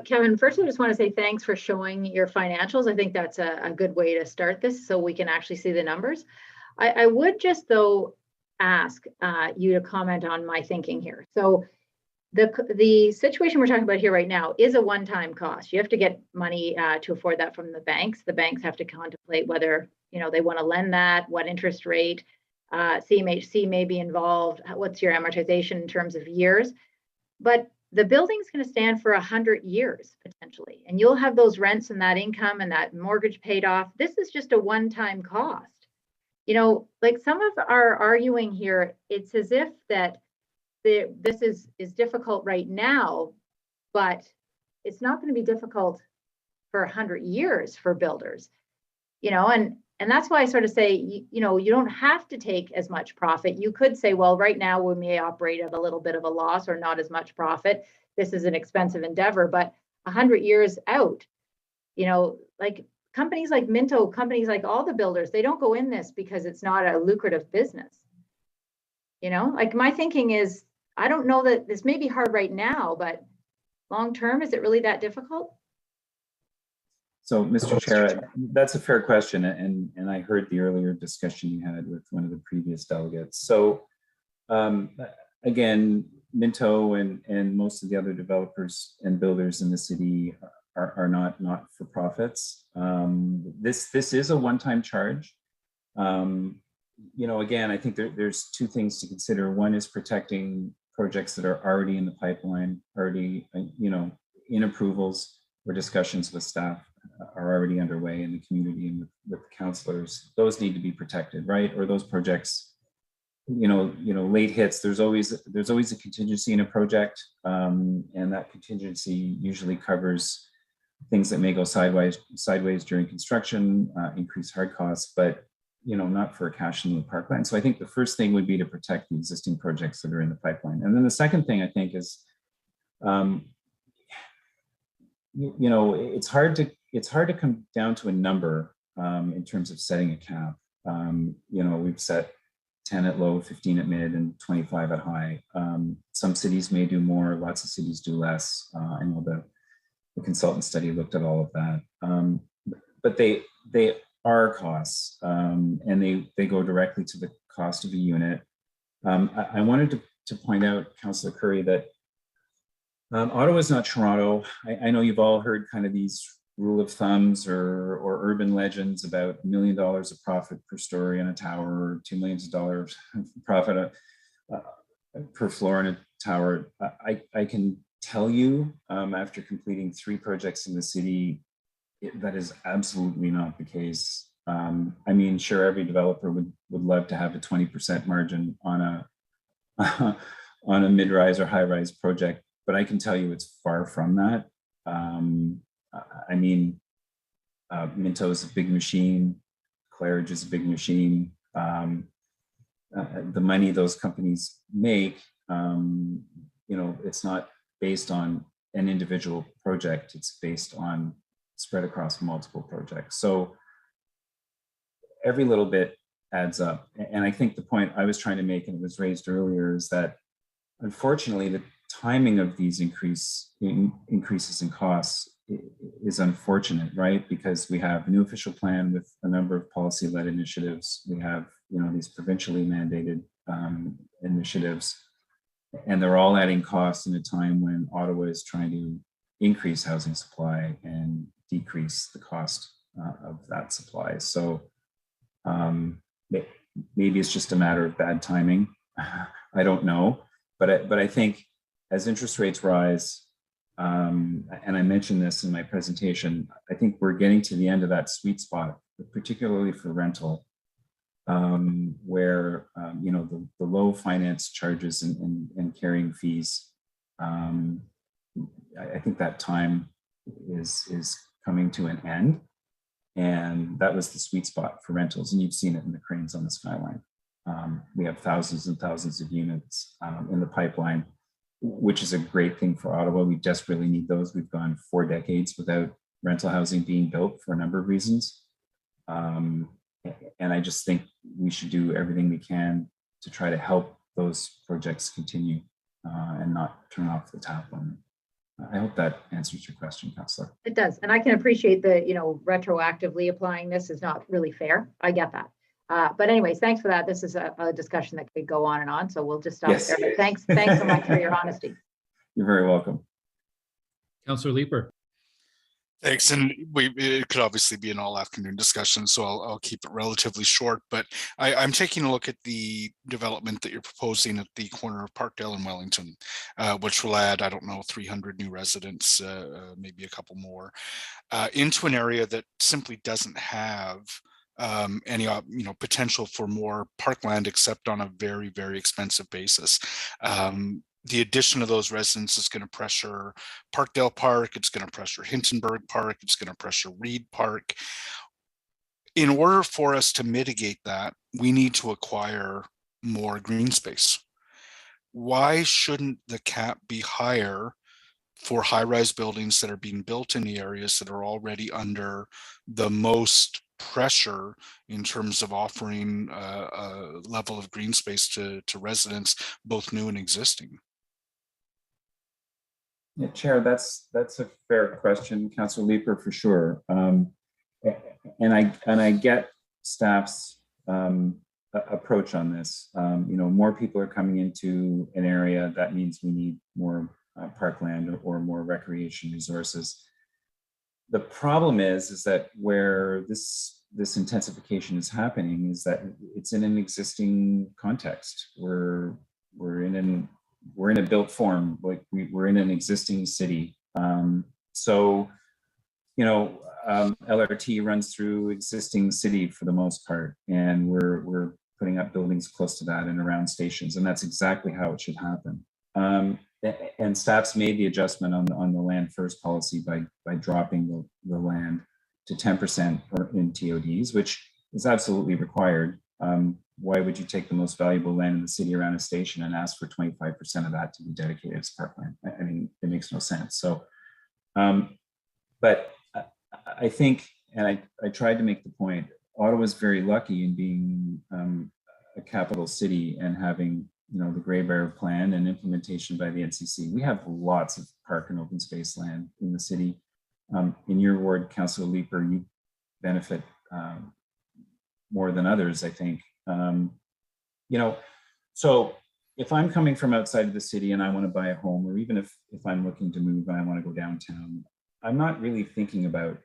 Kevin, first I just want to say thanks for showing your financials. I think that's a good way to start this so we can actually see the numbers. I would just, though, ask you to comment on my thinking here. So the situation we're talking about here right now is a one-time cost. You have to get money to afford that from the banks. The banks have to contemplate whether they want to lend that, what interest rate, CMHC may be involved, what's your amortization in terms of years. But the building's going to stand for 100 years potentially, and you'll have those rents and that income and that mortgage paid off. This is just a one-time cost. Like some of our arguing here, it's as if that this is difficult right now, but it's not going to be difficult for 100 years for builders, and that's why I sort of say, you don't have to take as much profit. You could say, well, right now we may operate at a little bit of a loss or not as much profit. This is an expensive endeavor, but 100 years out, like companies like Minto, companies like all the builders, they don't go in this because it's not a lucrative business. Like my thinking is, I don't know that this may be hard right now, but long term, is it really that difficult? So, Mr. Chair, that's a fair question, and I heard the earlier discussion you had with one of the previous delegates. So, again, Minto and most of the other developers and builders in the city are not for profits. This is a one-time charge. Again, I think there's two things to consider. One is protecting projects that are already in the pipeline, already in approvals, where discussions with staff are already underway in the community and with councillors. Those need to be protected, right? Or those projects, late hits. There's always a contingency in a project, and that contingency usually covers things that may go sideways during construction, increase hard costs, but not for a cash in the parkland. So I think the first thing would be to protect the existing projects that are in the pipeline. And then the second thing I think is, it's hard to come down to a number in terms of setting a cap. We've set 10 at low, 15 at mid, and 25 at high. Some cities may do more, lots of cities do less. I know the consultant study looked at all of that. But they are costs, and they go directly to the cost of a unit. I wanted to point out, Councillor Curry, that Ottawa is not Toronto. I know you've all heard kind of these rule of thumbs or urban legends about $1 million of profit per story on a tower, or $2 million of profit per floor in a tower. I can tell you, after completing 3 projects in the city, that is absolutely not the case. I mean, sure, every developer would love to have a 20% margin on a mid-rise or high-rise project, but I can tell you it's far from that. I mean, Minto is a big machine. Claridge is a big machine. The money those companies make, it's not based on an individual project. It's based on spread across multiple projects. So every little bit adds up. And I think the point I was trying to make, and it was raised earlier, is that unfortunately the timing of these increases in costs is unfortunate, right? Because we have a new official plan with a number of policy-led initiatives. We have, these provincially mandated initiatives, and they're all adding costs in a time when Ottawa is trying to increase housing supply and decrease the cost of that supply. So maybe it's just a matter of bad timing. I don't know, but I think as interest rates rise, and I mentioned this in my presentation, I think we're getting to the end of that sweet spot, particularly for rental, where the low finance charges and carrying fees. I think that time is coming to an end, and that was the sweet spot for rentals, and you've seen it in the cranes on the skyline. We have thousands and thousands of units in the pipeline, which is a great thing for Ottawa. We desperately need those. We've gone 4 decades without rental housing being built for a number of reasons. And I just think we should do everything we can to try to help those projects continue and not turn off the tap on them. I hope that answers your question, Councillor. It does. And I can appreciate the, retroactively applying this is not really fair. I get that. But anyways, thanks for that. This is a discussion that could go on and on. So we'll just stop there. But thanks so much for your honesty. You're very welcome. Councillor Leeper. Thanks. And it could obviously be an all afternoon discussion, so I'll keep it relatively short. But I'm taking a look at the development that you're proposing at the corner of Parkdale and Wellington, which will add, 300 new residents, maybe a couple more, into an area that simply doesn't have any potential for more parkland, except on a very, very expensive basis. The addition of those residents is going to pressure Parkdale Park, it's going to pressure Hintonburg Park, it's going to pressure Reed Park. In order for us to mitigate that, we need to acquire more green space. Why shouldn't the cap be higher for high-rise buildings that are being built in the areas that are already under the most pressure in terms of offering a level of green space to residents, both new and existing? Yeah, Chair, that's a fair question, Councilor Leeper, for sure. And I get staff's approach on this. More people are coming into an area. That means we need more parkland or more recreation resources. The problem is that where this intensification is happening is that it's in an existing context. We're in a built form, like we're in an existing city. LRT runs through existing city for the most part, and we're putting up buildings close to that and around stations, and that's exactly how it should happen. And staff's made the adjustment on the land first policy by dropping the land to 10% in TODs, which is absolutely required. Why would you take the most valuable land in the city around a station and ask for 25% of that to be dedicated as parkland? I mean, it makes no sense. So, but I think, and I tried to make the point, Ottawa's very lucky in being a capital city and having, the Grey Bear plan and implementation by the NCC. We have lots of park and open space land in the city. In your ward, Councilor Leeper, you benefit more than others, I think. So if I'm coming from outside of the city and I want to buy a home, or even if I'm looking to move and I want to go downtown, I'm not really thinking about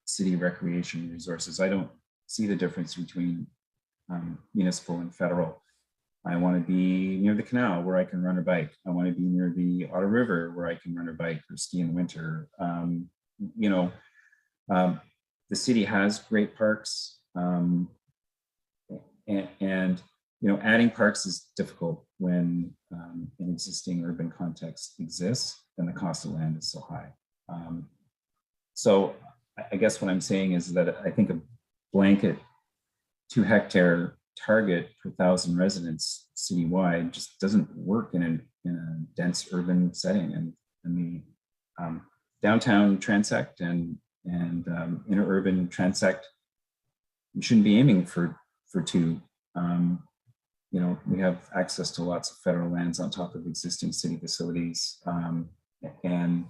city recreation resources. I don't see the difference between municipal and federal. I want to be near the canal where I can run or bike. I want to be near the Ottawa River where I can run or bike or ski in the winter. The city has great parks, and adding parks is difficult when an existing urban context exists and the cost of land is so high. So I guess what I'm saying is that I think a blanket 2 hectare target per 1,000 residents citywide just doesn't work in a dense urban setting. And the downtown transect and interurban transect, we shouldn't be aiming for 2. We have access to lots of federal lands on top of existing city facilities, and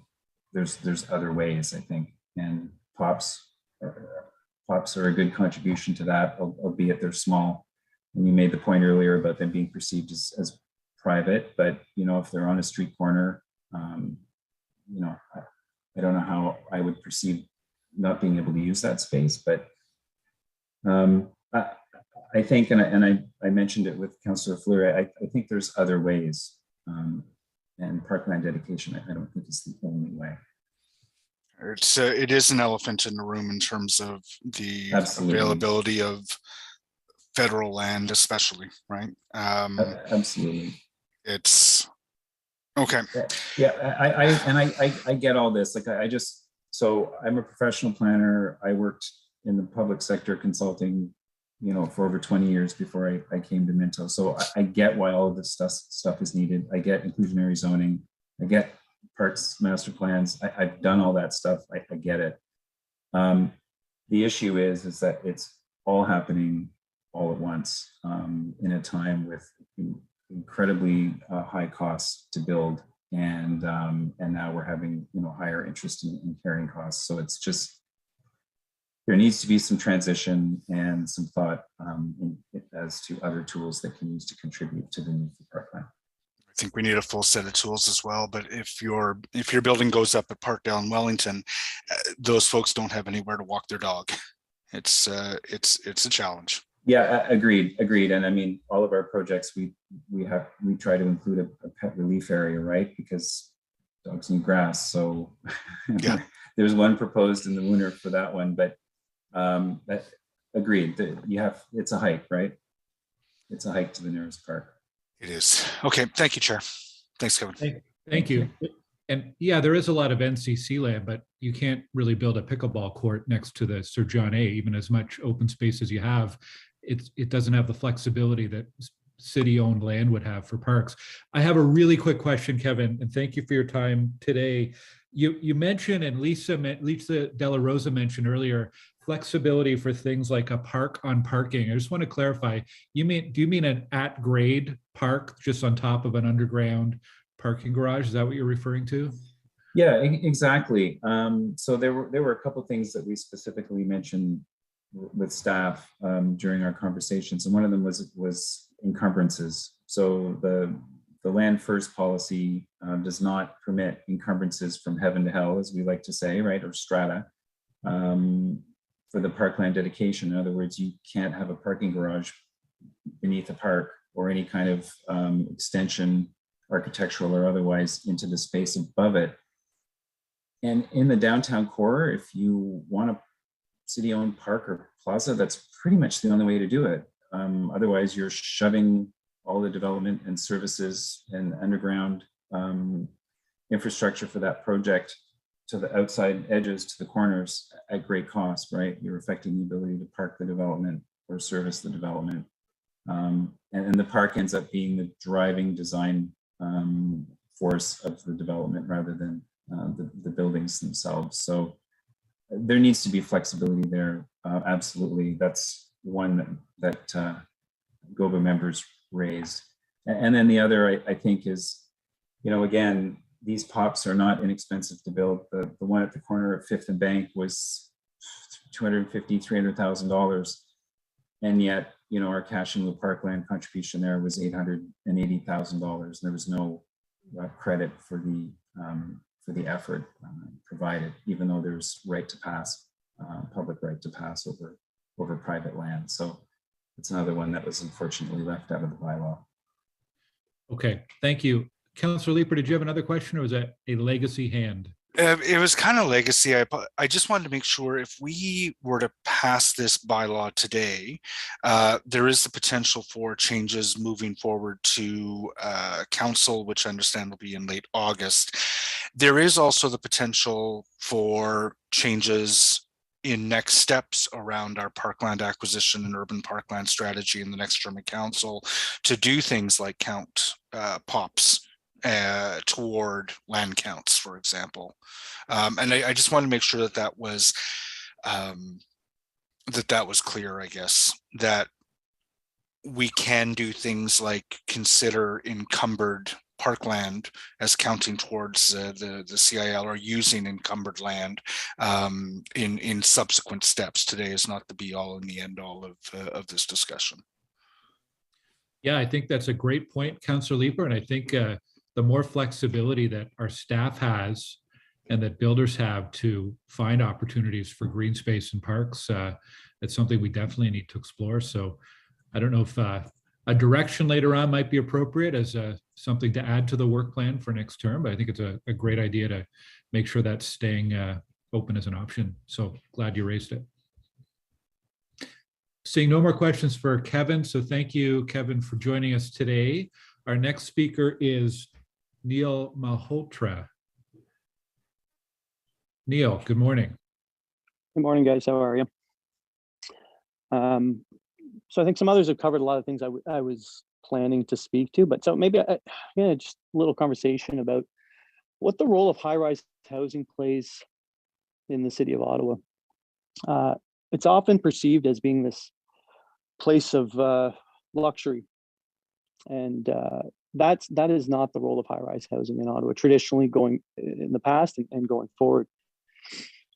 there's other ways, I think, and POPs are a good contribution to that, albeit they're small. And you made the point earlier about them being perceived as private, but if they're on a street corner, I don't know how I would perceive not being able to use that space, but I think, and I mentioned it with Councillor Fleury, I think there's other ways, and parkland dedication, I don't think is the only way. It is an elephant in the room in terms of the Absolutely. Availability of federal land, especially, right? Absolutely. It's okay. Yeah, I get all this. Like so I'm a professional planner. I worked in the public sector consulting, for over 20 years before I came to Minto. So I get why all of this stuff is needed. I get inclusionary zoning. I get parks master plans. I've done all that stuff. I get it. The issue is that it's all happening all at once in a time with incredibly high costs to build, and now we're having higher interest in carrying costs. So it's just, there needs to be some transition and some thought as to other tools that can use to contribute to the need for parkland. I think we need a full set of tools as well. But if your building goes up at Parkdale and Wellington, those folks don't have anywhere to walk their dog. It's a challenge. Yeah, agreed. And I mean, all of our projects, we try to include a pet relief area, right? Because dogs need grass. So yeah. There's one proposed in the winter for that one, but agreed. It's a hike, right? It's a hike to the nearest park. It is. Okay, thank you, Chair. Thanks, Kevin. Thank you. And yeah, there is a lot of NCC land, but you can't really build a pickleball court next to the Sir John A, even as much open space as you have. It doesn't have the flexibility that city-owned land would have for parks. I have a really quick question, Kevin, and thank you for your time today. You mentioned, and Lisa Della Rosa mentioned earlier, flexibility for things like a park on parking. I just want to clarify, do you mean an at-grade park just on top of an underground parking garage? Is that what you're referring to? Yeah, exactly. So there were a couple of things that we specifically mentioned with staff during our conversations, and one of them was encumbrances. So the land first policy does not permit encumbrances from heaven to hell, as we like to say, right, or strata, for the parkland dedication. In other words, you can't have a parking garage beneath a park or any kind of extension, architectural or otherwise, into the space above it. And in the downtown core, if you want a city-owned park or plaza, that's pretty much the only way to do it. Otherwise, you're shoving all the development and services and underground infrastructure for that project to the outside edges, to the corners at great cost, right? You're affecting the ability to park the development or service the development. And the park ends up being the driving design force of the development rather than the buildings themselves. So there needs to be flexibility there. Absolutely. That's one that GOBA members raised. And then the other, I think, is, again, these POPs are not inexpensive to build. The one at the corner of 5th and Bank was $250,000, $300,000. And yet, our cash in the parkland contribution there was $880,000. There was no credit for the effort provided, even though there's right to pass, public right to pass over private land. So it's another one that was unfortunately left out of the bylaw. Okay, thank you. Councillor Leeper, did you have another question, or was that a legacy hand? It was kind of legacy. I just wanted to make sure if we were to pass this bylaw today, there is the potential for changes moving forward to council, which I understand will be in late August. There is also the potential for changes in next steps around our parkland acquisition and urban parkland strategy in the next term of council to do things like count POPs toward land counts, for example. And I just want to make sure that that was clear, I guess, that we can do things like consider encumbered parkland as counting towards the CIL, or using encumbered land in subsequent steps. Today is not the be all and the end all of this discussion. Yeah, I think that's a great point, Councillor Leeper, and I think the more flexibility that our staff has and that builders have to find opportunities for green space and parks, it's something we definitely need to explore. So I don't know if a direction later on might be appropriate as something to add to the work plan for next term, but I think it's a great idea to make sure that's staying open as an option. So glad you raised it. Seeing no more questions for Kevin. So thank you, Kevin, for joining us today. Our next speaker is Neil Malhotra. Neil, good morning. Good morning, guys. How are you? So I think some others have covered a lot of things I was planning to speak to, but so maybe just a little conversation about what the role of high-rise housing plays in the city of Ottawa. It's often perceived as being this place of luxury, and that is not the role of high-rise housing in Ottawa, traditionally going in the past and going forward.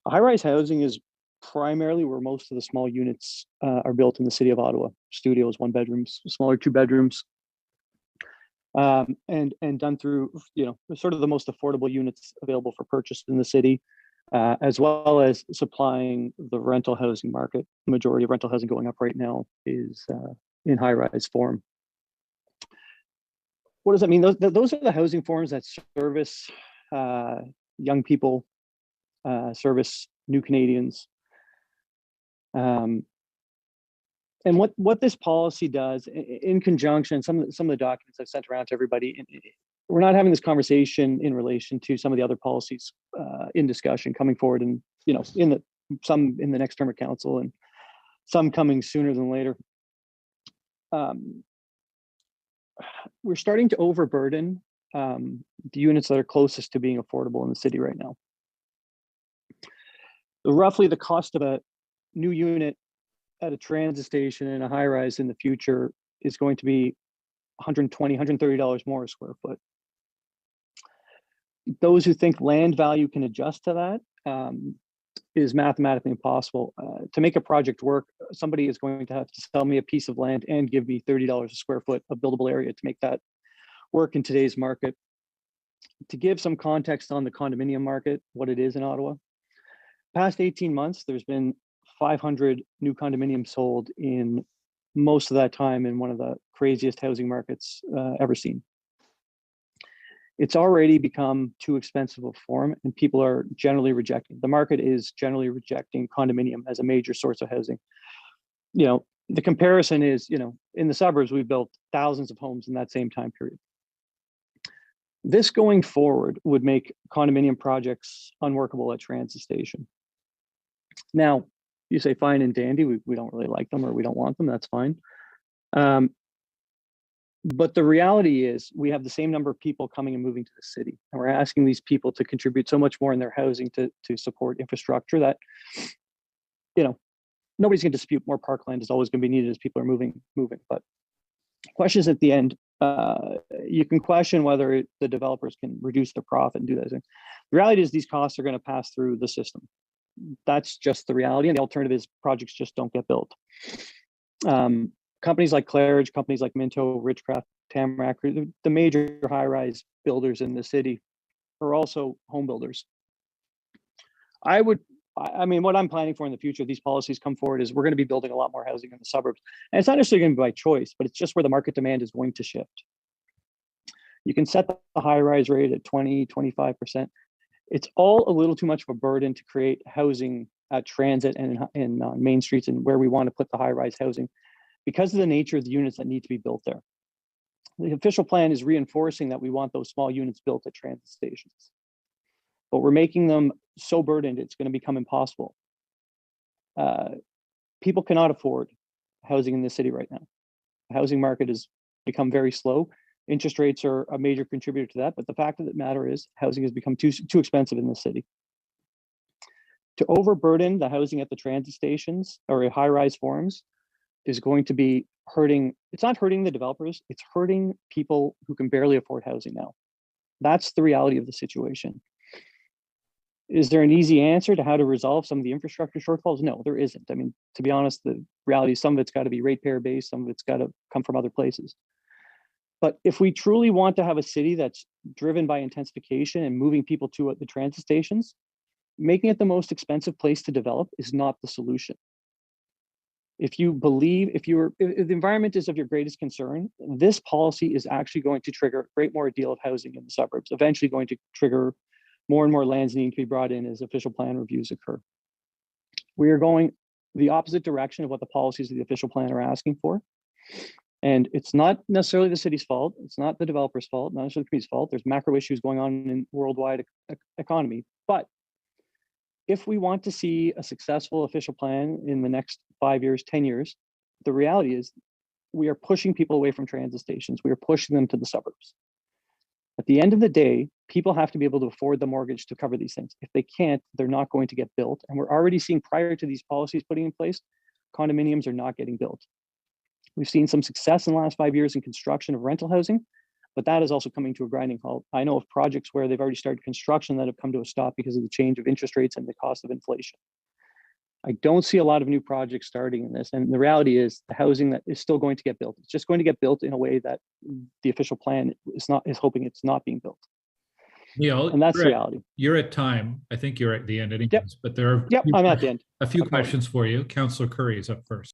High-rise housing is primarily where most of the small units are built in the city of Ottawa. Studios, 1 bedrooms, smaller 2 bedrooms, and done through sort of the most affordable units available for purchase in the city, as well as supplying the rental housing market. The majority of rental housing going up right now is in high-rise form. What does that mean? Those are the housing forms that service young people, service new Canadians. And what this policy does, in conjunction, some of the documents I've sent around to everybody, we're not having this conversation in relation to some of the other policies in discussion coming forward, and some in the next term of council, and some coming sooner than later. We're starting to overburden the units that are closest to being affordable in the city right now. Roughly the cost of a new unit at a transit station and a high rise in the future is going to be $120, $130 more a square foot. Those who think land value can adjust to that is mathematically impossible. To make a project work, somebody is going to have to sell me a piece of land and give me $30 a square foot of buildable area to make that work in today's market. To give some context on the condominium market, what it is in Ottawa, past 18 months, there's been 500 new condominiums sold in most of that time in one of the craziest housing markets ever seen. It's already become too expensive a form and people are generally rejecting. The market is generally rejecting condominium as a major source of housing. You know, the comparison is, you know, in the suburbs, we've built thousands of homes in that same time period. This going forward would make condominium projects unworkable at transit station. Now, you say fine and dandy, we don't really like them or we don't want them, that's fine. But the reality is we have the same number of people coming and moving to the city. And we're asking these people to contribute so much more in their housing to support infrastructure that, you know, nobody's going to dispute more parkland is always going to be needed as people are moving. But questions at the end, you can question whether the developers can reduce their profit and do that. The reality is these costs are going to pass through the system. That's just the reality. And the alternative is projects just don't get built. Companies like Claridge, companies like Minto, Ridgecraft, Tamarack, the major high-rise builders in the city are also home builders. I mean, what I'm planning for in the future, these policies come forward, is we're going to be building a lot more housing in the suburbs. And it's not necessarily going to be by choice, but it's just where the market demand is going to shift. You can set the high-rise rate at 20, 25%. It's all a little too much of a burden to create housing at transit and in main streets and where we want to put the high-rise housing because of the nature of the units that need to be built there. The official plan is reinforcing that we want those small units built at transit stations, but we're making them so burdened it's going to become impossible. People cannot afford housing in the city right now. The housing market has become very slow. Interest rates are a major contributor to that, but the fact of the matter is housing has become too expensive in the city. To overburden the housing at the transit stations or high-rise forms is going to be hurting. It's not hurting the developers, it's hurting people who can barely afford housing now. That's the reality of the situation. Is there an easy answer to how to resolve some of the infrastructure shortfalls? No, there isn't. I mean, to be honest, the reality is some of it's got to be ratepayer based, some of it's got to come from other places. But if we truly want to have a city that's driven by intensification and moving people to the transit stations, making it the most expensive place to develop is not the solution. If you believe, if the environment is of your greatest concern, this policy is actually going to trigger a great more deal of housing in the suburbs, eventually going to trigger more and more lands needing to be brought in as official plan reviews occur. We are going the opposite direction of what the policies of the official plan are asking for. And it's not necessarily the city's fault. It's not the developer's fault, not necessarily the community's fault. There's macro issues going on in worldwide economy. But if we want to see a successful official plan in the next 5 years, 10 years, the reality is we are pushing people away from transit stations. We are pushing them to the suburbs. At the end of the day, people have to be able to afford the mortgage to cover these things. If they can't, they're not going to get built. And we're already seeing prior to these policies putting in place, condominiums are not getting built. We've seen some success in the last 5 years in construction of rental housing, but that is also coming to a grinding halt. I know of projects where they've already started construction that have come to a stop because of the change of interest rates and the cost of inflation. I don't see a lot of new projects starting in this. And the reality is the housing that is still going to get built. It's just going to get built in a way that the official plan is hoping it's not being built. Neil, and that's the reality. You're at time. I think you're at the end anyways, but there are I'm at the end. A few questions for you. Councillor Curry is up first.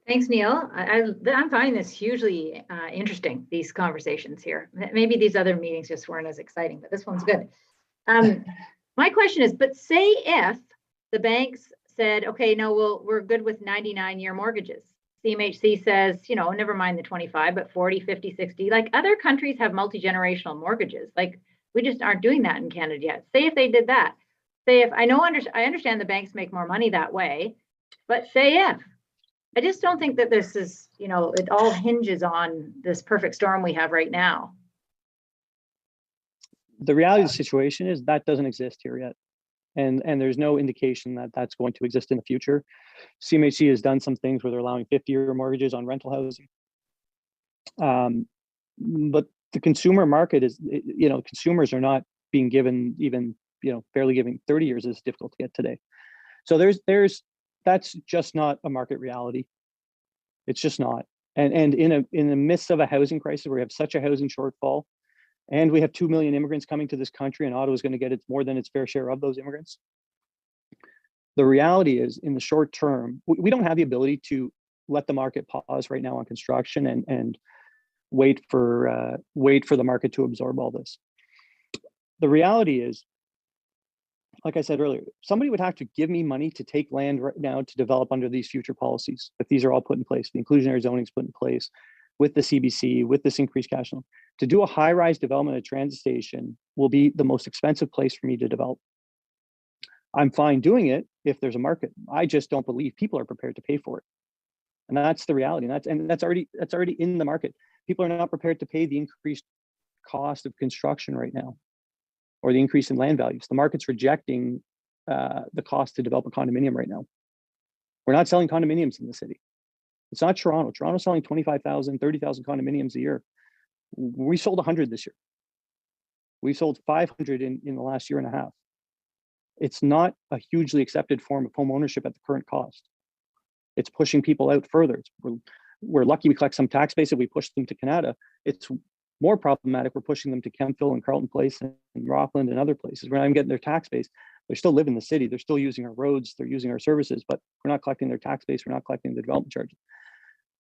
Thanks, Neil. I'm finding this hugely interesting, these conversations here. Maybe these other meetings just weren't as exciting, but this one's good. My question is, but say if the banks said, okay, no, we're good with 99-year mortgages. CMHC says, you know, never mind the 25, but 40, 50, 60. Like other countries have multi-generational mortgages. Like we just aren't doing that in Canada yet. Say if they did that. Say if, I understand the banks make more money that way, but say if. I just don't think that this is, you know, it all hinges on this perfect storm we have right now. The reality of the situation is that doesn't exist here yet. And there's no indication that that's going to exist in the future. CMHC has done some things where they're allowing 50-year mortgages on rental housing. But the consumer market is, you know, consumers are not being given even, barely giving 30 years is difficult to get today. So that's just not a market reality. It's just not. And in the midst of a housing crisis where we have such a housing shortfall, and we have 2 million immigrants coming to this country, and Ottawa is going to get more than its fair share of those immigrants. The reality is, in the short term, we don't have the ability to let the market pause right now on construction and wait for the market to absorb all this. The reality is, like I said earlier, somebody would have to give me money to take land right now to develop under these future policies. If these are all put in place, the inclusionary zoning is put in place with the CBC, with this increased cash flow, to do a high-rise development at a transit station will be the most expensive place for me to develop. I'm fine doing it if there's a market. I just don't believe people are prepared to pay for it. And that's the reality. And that's already in the market. People are not prepared to pay the increased cost of construction right now, or the increase in land values. The market's rejecting the cost to develop a condominium right now. We're not selling condominiums in the city. It's not Toronto. Toronto's selling 25,000, 30,000 condominiums a year. We sold 100 this year. We've sold 500 in the last year and a half. It's not a hugely accepted form of home ownership at the current cost. It's pushing people out further. We're lucky we collect some tax base if we push them to Canada. It's more problematic. We're pushing them to Kemptville and Carleton Place and Rockland and other places. We're not even getting their tax base. They still live in the city. They're still using our roads. They're using our services, but we're not collecting their tax base. We're not collecting the development charges.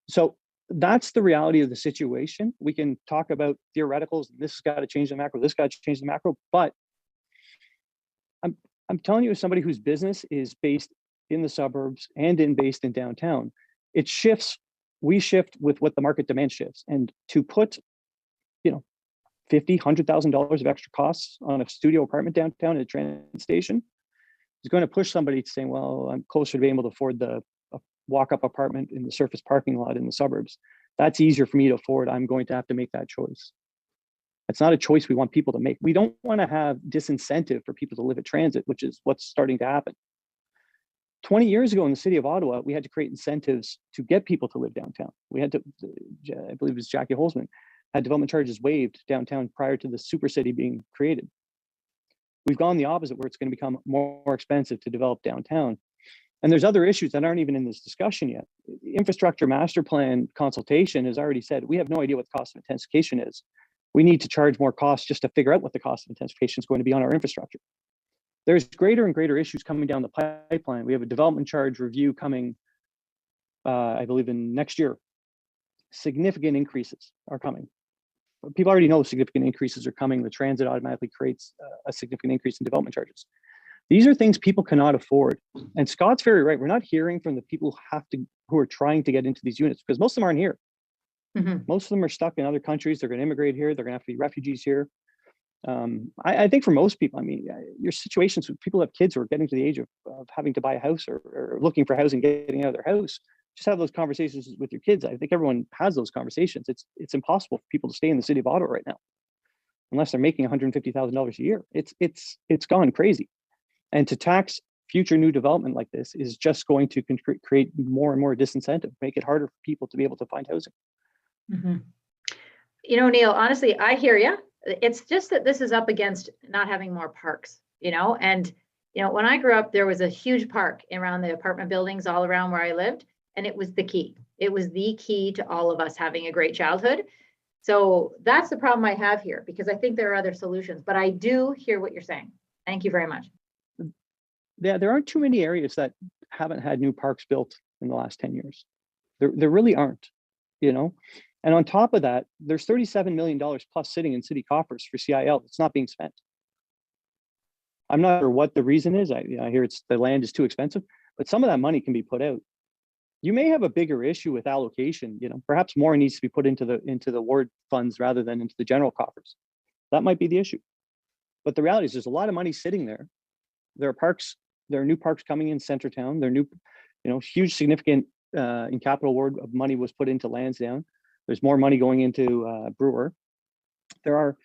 So that's the reality of the situation. We can talk about theoreticals. This has got to change the macro. This got to change the macro. But I'm telling you, as somebody whose business is based in the suburbs and based in downtown, it shifts. We shift with what the market demand shifts. And to put, $50,000, $100,000 of extra costs on a studio apartment downtown at a train station is going to push somebody to saying, well, I'm closer to being able to afford a walk-up apartment in the surface parking lot in the suburbs. That's easier for me to afford. I'm going to have to make that choice. It's not a choice we want people to make. We don't want to have disincentive for people to live at transit, which is what's starting to happen. 20 years ago in the city of Ottawa, we had to create incentives to get people to live downtown. We had to, I believe it was Jackie Holzman, had development charges waived downtown prior to the super city being created. We've gone the opposite, where it's going to become more expensive to develop downtown. And there's other issues that aren't even in this discussion yet. Infrastructure master plan consultation has already said, we have no idea what the cost of intensification is. We need to charge more costs just to figure out what the cost of intensification is going to be on our infrastructure. There's greater and greater issues coming down the pipeline. We have a development charge review coming, I believe, in next year. Significant increases are coming. People already know significant increases are coming. The transit automatically creates a significant increase in development charges. These are things people cannot afford. And Scott's very right. We're not hearing from the people who are trying to get into these units, because most of them aren't here. Mm-hmm. Most of them are stuck in other countries. They're going to immigrate here. They're going to have to be refugees here. I think for most people, your situations with people who have kids who are getting to the age of having to buy a house or looking for housing, getting out of their house, just have those conversations with your kids. I think everyone has those conversations. It's impossible for people to stay in the city of Ottawa right now, unless they're making $150,000 a year. It's gone crazy. And to tax future new development like this is just going to create more and more disincentive, make it harder for people to be able to find housing. Mm-hmm. Neil, honestly, I hear you. It's just that this is up against not having more parks, and, when I grew up, there was a huge park around the apartment buildings all around where I lived, and it was the key. It was the key to all of us having a great childhood. So that's the problem I have here, because I think there are other solutions, but I do hear what you're saying. Thank you very much. Yeah, there aren't too many areas that haven't had new parks built in the last 10 years. There really aren't, And on top of that, there's $37 million plus sitting in city coffers for CIL that's not being spent. I'm not sure what the reason is. I hear the land is too expensive, but some of that money can be put out. You may have a bigger issue with allocation. Perhaps more needs to be put into the ward funds rather than into the general coffers. That might be the issue. But the reality is there's a lot of money sitting there. There are parks. There are new parks coming in Centertown. There are new, huge significant in Capital Ward of money was put into Lansdowne. There's more money going into Brewer. There are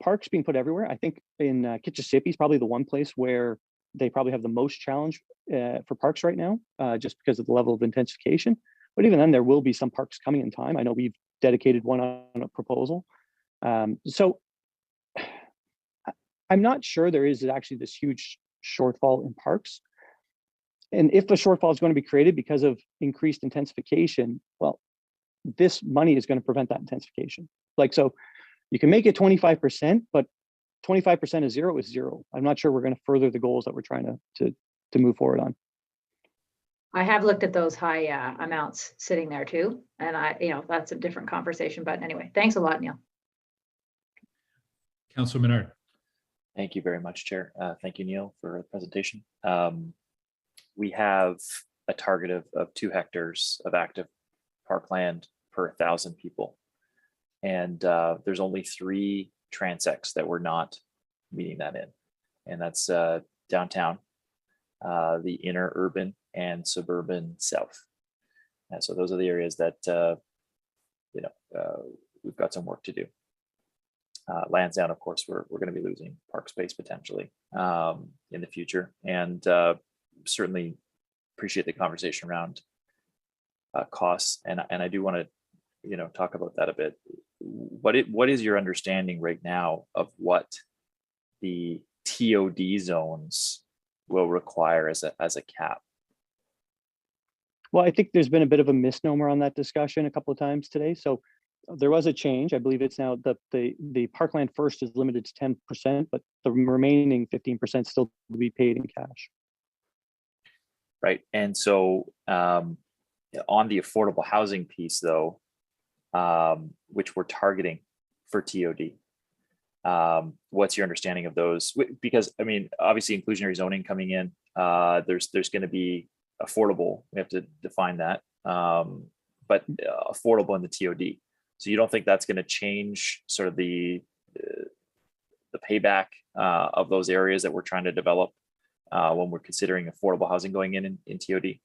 parks being put everywhere. I think in Kitchissippi is probably the one place where they probably have the most challenge for parks right now, just because of the level of intensification. But even then, there will be some parks coming in time. I know we've dedicated one on a proposal. So I'm not sure there is actually this huge shortfall in parks. And if the shortfall is going to be created because of increased intensification, well, this money is going to prevent that intensification. Like, so you can make it 25%, but 25% of zero is zero. I'm not sure we're going to further the goals that we're trying to move forward on. I have looked at those high amounts sitting there too. And that's a different conversation, but anyway, thanks a lot, Neil. Councilor Menard. Thank you very much, Chair. Thank you, Neil, for the presentation. We have a target of 2 hectares of active parkland per 1,000 people. And there's only 3 transects that we're not meeting that in. And that's downtown, the inner urban and suburban south. And so those are the areas that, we've got some work to do. Lansdowne, of course, we're going to be losing park space potentially in the future. And certainly appreciate the conversation around costs. And I do want to, talk about that a bit. What is your understanding right now of what the TOD zones will require as a cap? Well, I think there's been a bit of a misnomer on that discussion a couple of times today. So there was a change. I believe it's now that the Parkland First is limited to 10%, but the remaining 15% still to be paid in cash. Right. And so on the affordable housing piece, though, which we're targeting for TOD, what's your understanding of those? Because, I mean, obviously inclusionary zoning coming in, there's going to be affordable. We have to define that, but affordable in the TOD. So you don't think that's going to change sort of the payback of those areas that we're trying to develop when we're considering affordable housing going in TOD?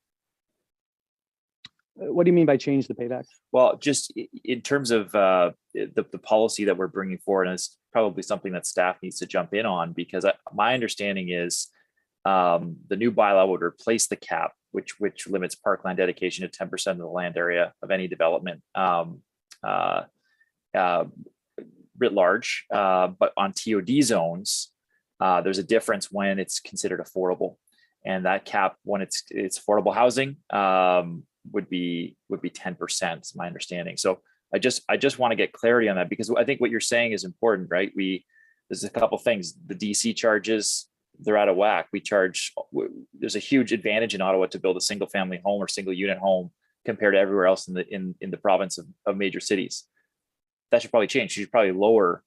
What do you mean by change the payback? Well, just in terms of the policy that we're bringing forward, and it's probably something that staff needs to jump in on, because my understanding is the new bylaw would replace the cap, which limits parkland dedication to 10% of the land area of any development writ large. But on TOD zones, there's a difference when it's considered affordable, and that cap, when it's affordable housing, would be 10%, is my understanding. So I just want to get clarity on that, because I think what you're saying is important, right? There's a couple things. The DC charges, they're out of whack. There's a huge advantage in Ottawa to build a single family home or single unit home compared to everywhere else in the province of major cities. That should probably change. You should probably lower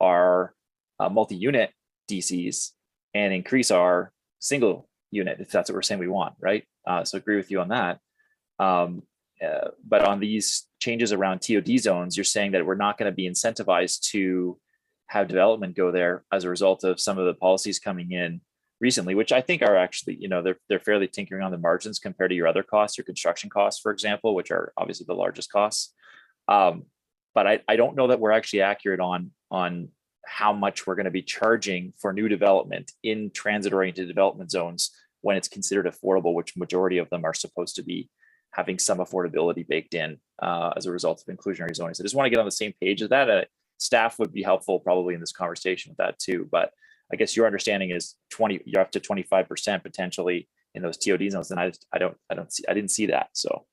our multi-unit DCs and increase our single unit, if that's what we're saying we want, right? So agree with you on that. But on these changes around TOD zones, you're saying that we're not going to be incentivized to have development go there as a result of some of the policies coming in recently, which I think are actually, they're fairly tinkering on the margins compared to your other costs, your construction costs, for example, which are obviously the largest costs. But I don't know that we're actually accurate on how much we're going to be charging for new development in transit-oriented development zones when it's considered affordable, which majority of them are supposed to be having some affordability baked in as a result of inclusionary zoning. So I just want to get on the same page of that. Staff would be helpful probably in this conversation with that too. But I guess your understanding is you're up to 25% potentially in those TOD zones, and I didn't see that. So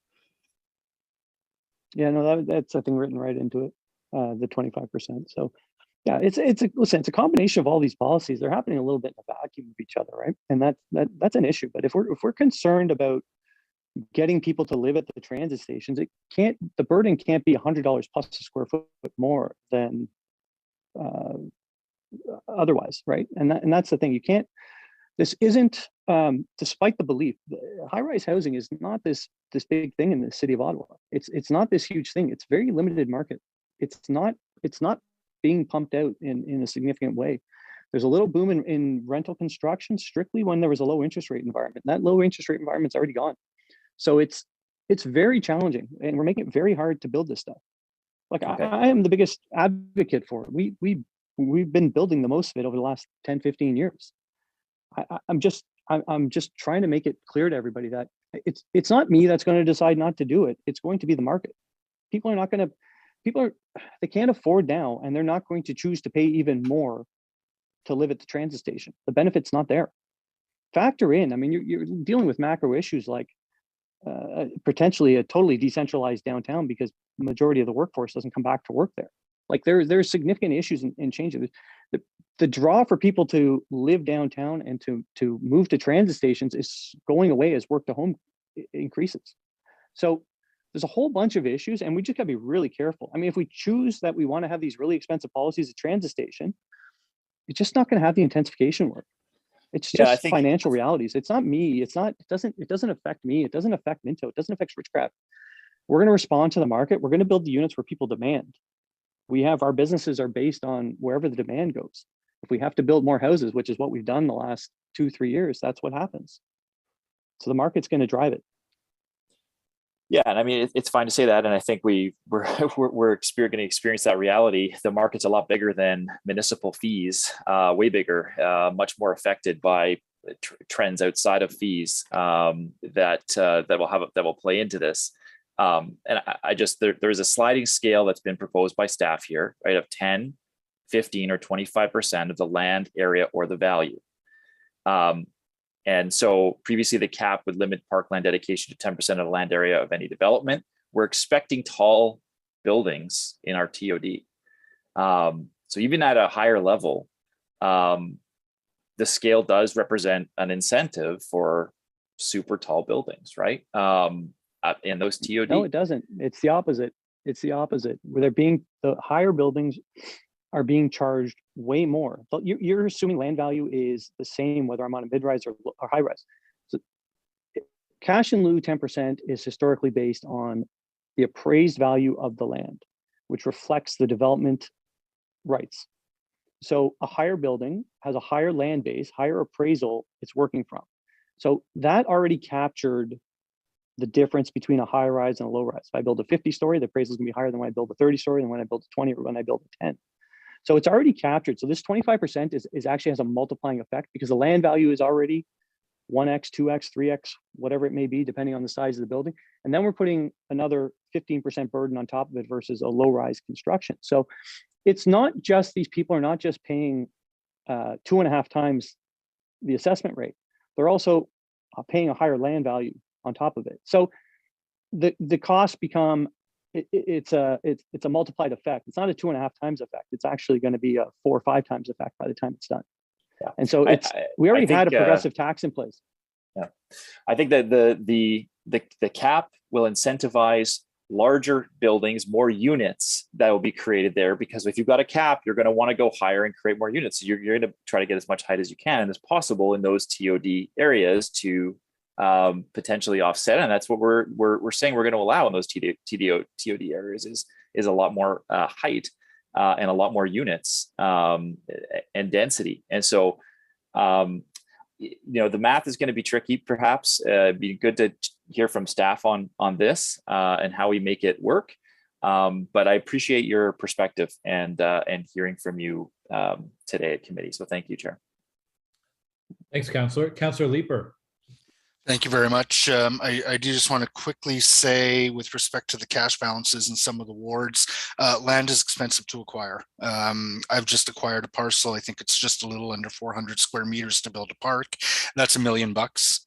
yeah, no, that's I think written right into it, the 25%. So yeah, it's a combination of all these policies. They're happening a little bit in a vacuum of each other, right? And that's an issue. But if we're concerned about getting people to live at the transit stations, the burden can't be $100 plus a square foot more than otherwise, right? And that's the thing. This isn't, despite the belief, high-rise housing is not this big thing in the city of Ottawa. It's not this huge thing. It's very limited market. It's not being pumped out in a significant way. There's a little boom in rental construction strictly when there was a low interest rate environment. That low interest rate environment's already gone. So it's very challenging, and we're making it very hard to build this stuff. Like okay. I am the biggest advocate for it. We've been building the most of it over the last 10, 15 years. I'm just trying to make it clear to everybody that it's not me that's going to decide not to do it. It's going to be the market. They can't afford now, and they're not going to choose to pay even more to live at the transit station. The benefit's not there. Factor in, I mean, you're dealing with macro issues like potentially a totally decentralized downtown because the majority of the workforce doesn't come back to work there. Like there's significant issues in changing. The draw for people to live downtown and to move to transit stations is going away as work to home increases. So there's a whole bunch of issues, and we just got to be really careful. I mean, if we choose that we want to have these really expensive policies at transit station, it's just not going to have the intensification work. It's just financial realities. It's not me. It's not. It doesn't affect me. It doesn't affect Minto. It doesn't affect Richcraft. We're going to respond to the market. We're going to build the units where people demand. We have our businesses are based on wherever the demand goes. If we have to build more houses, which is what we've done the last 2-3 years, that's what happens. So the market's going to drive it. Yeah, and I mean it's fine to say that, and I think we're going to experience that reality. The market's a lot bigger than municipal fees, way bigger, much more affected by trends outside of fees that will play into this. And I just there's a sliding scale that's been proposed by staff here, right, of 10, 15, or 25% of the land area or the value. And so previously the cap would limit parkland dedication to 10% of the land area of any development. We're expecting tall buildings in our TOD. So even at a higher level, the scale does represent an incentive for super tall buildings, right? In those TOD. No, it doesn't. It's the opposite. It's the opposite. Where the higher buildings are being charged way more. But you're assuming land value is the same whether I'm on a mid-rise or high-rise. So cash in lieu 10% is historically based on the appraised value of the land, which reflects the development rights. So a higher building has a higher land base, higher appraisal it's working from. So that already captured the difference between a high rise and a low rise. If I build a 50-story, the appraisal is going to be higher than when I build a 30-story, than when I build a 20 or when I build a 10. So it's already captured. So this 25% is actually has a multiplying effect because the land value is already 1x, 2x, 3x, whatever it may be, depending on the size of the building. And then we're putting another 15% burden on top of it versus a low rise construction. So it's not just these people are not just paying 2.5 times the assessment rate. They're also paying a higher land value on top of it. So the costs become it's a multiplied effect. It's not a 2.5 times effect. It's actually going to be a 4 or 5 times effect by the time it's done. Yeah. And so we already had a progressive tax in place. Yeah, I think that the cap will incentivize larger buildings, more units that will be created there, because if you've got a cap, you're going to want to go higher and create more units. So you're going to try to get as much height as you can as possible in those TOD areas to potentially offset, and that's what we're saying we're going to allow in those TOD areas is a lot more height and a lot more units and density. And so the math is going to be tricky, perhaps. It'd be good to hear from staff on this and how we make it work. But I appreciate your perspective and hearing from you today at committee. So thank you, Chair. Thanks, Councillor. Councillor Leeper. Thank you very much. I do just want to quickly say, with respect to the cash balances in some of the wards, land is expensive to acquire. I've just acquired a parcel. I think it's just a little under 400 square meters to build a park. That's $1 million,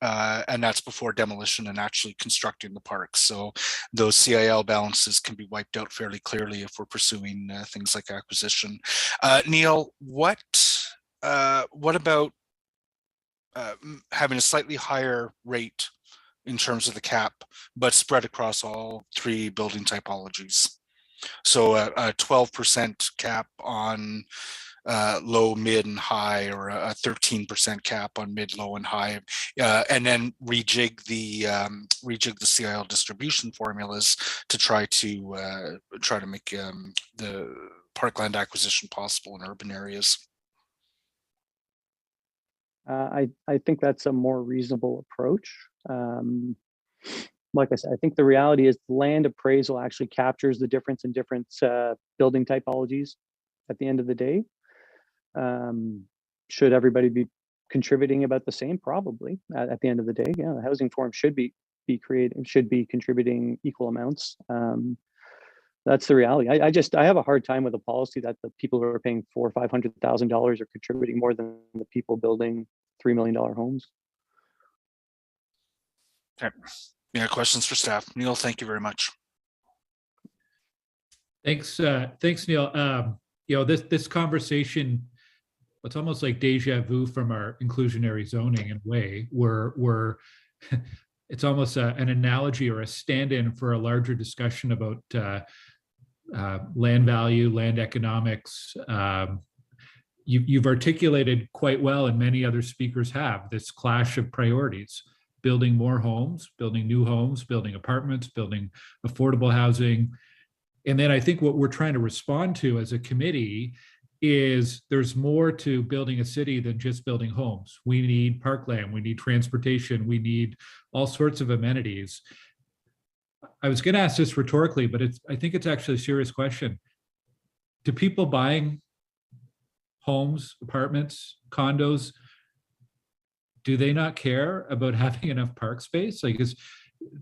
and that's before demolition and actually constructing the park. So those CIL balances can be wiped out fairly clearly if we're pursuing things like acquisition. Neil, what about having a slightly higher rate in terms of the cap, but spread across all 3 building typologies? So a 12% cap on low, mid, and high, or a 13% cap on mid, low, and high, and then rejig the CIL distribution formulas to try to make the parkland acquisition possible in urban areas. I think that's a more reasonable approach. Like I said, I think the reality is land appraisal actually captures the difference in different building typologies at the end of the day. Should everybody be contributing about the same? Probably at the end of the day. Yeah, the housing forum should be contributing equal amounts. That's the reality. I have a hard time with a policy that the people who are paying $400,000 or $500,000 are contributing more than the people building $3 million homes. Okay. Yeah, questions for staff. Neil, thank you very much. Thanks, Neil. This conversation, it's almost like deja vu from our inclusionary zoning in a way, where it's almost an analogy or a stand-in for a larger discussion about land value, land economics. You've articulated quite well, and many other speakers have, this clash of priorities: building more homes, building new homes, building apartments, building affordable housing. And then I think what we're trying to respond to as a committee is there's more to building a city than just building homes. We need parkland, we need transportation, we need all sorts of amenities. I was going to ask this rhetorically, but I think it's actually a serious question. Do people buying homes, apartments, condos, do they not care about having enough park space? Like,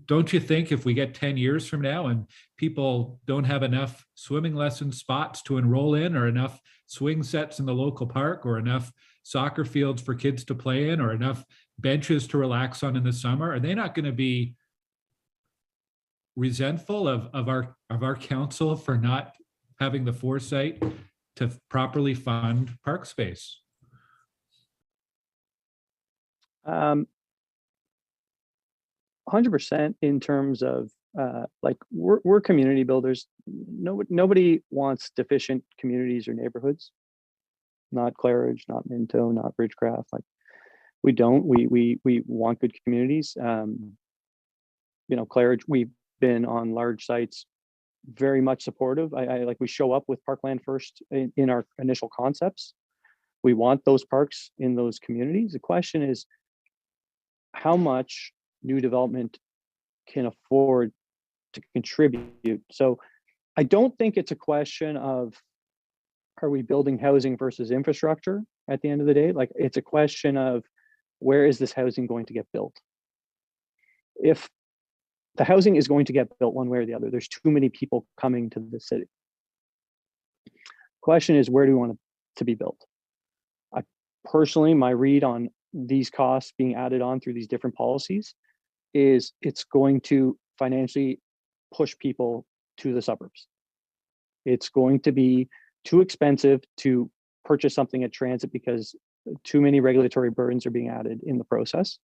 don't you think if we get 10 years from now and people don't have enough swimming lesson spots to enroll in, or enough swing sets in the local park, or enough soccer fields for kids to play in, or enough benches to relax on in the summer, are they not going to be resentful of our council for not having the foresight to properly fund park space? 100% in terms of like we're community builders. Nobody wants deficient communities or neighborhoods. Not Claridge, not Minto, not Bridgecraft. Like we don't. We want good communities. Claridge, we've been on large sites, very much supportive. I like we show up with Parkland First in our initial concepts. We want those parks in those communities. The question is, how much new development can afford to contribute? So I don't think it's a question of, are we building housing versus infrastructure at the end of the day? Like, it's a question of, where is this housing going to get built? If the housing is going to get built one way or the other, there's too many people coming to the city. Question is, where do we want it to be built? Personally, my read on these costs being added on through these different policies is it's going to financially push people to the suburbs. It's going to be too expensive to purchase something at transit because too many regulatory burdens are being added in the process.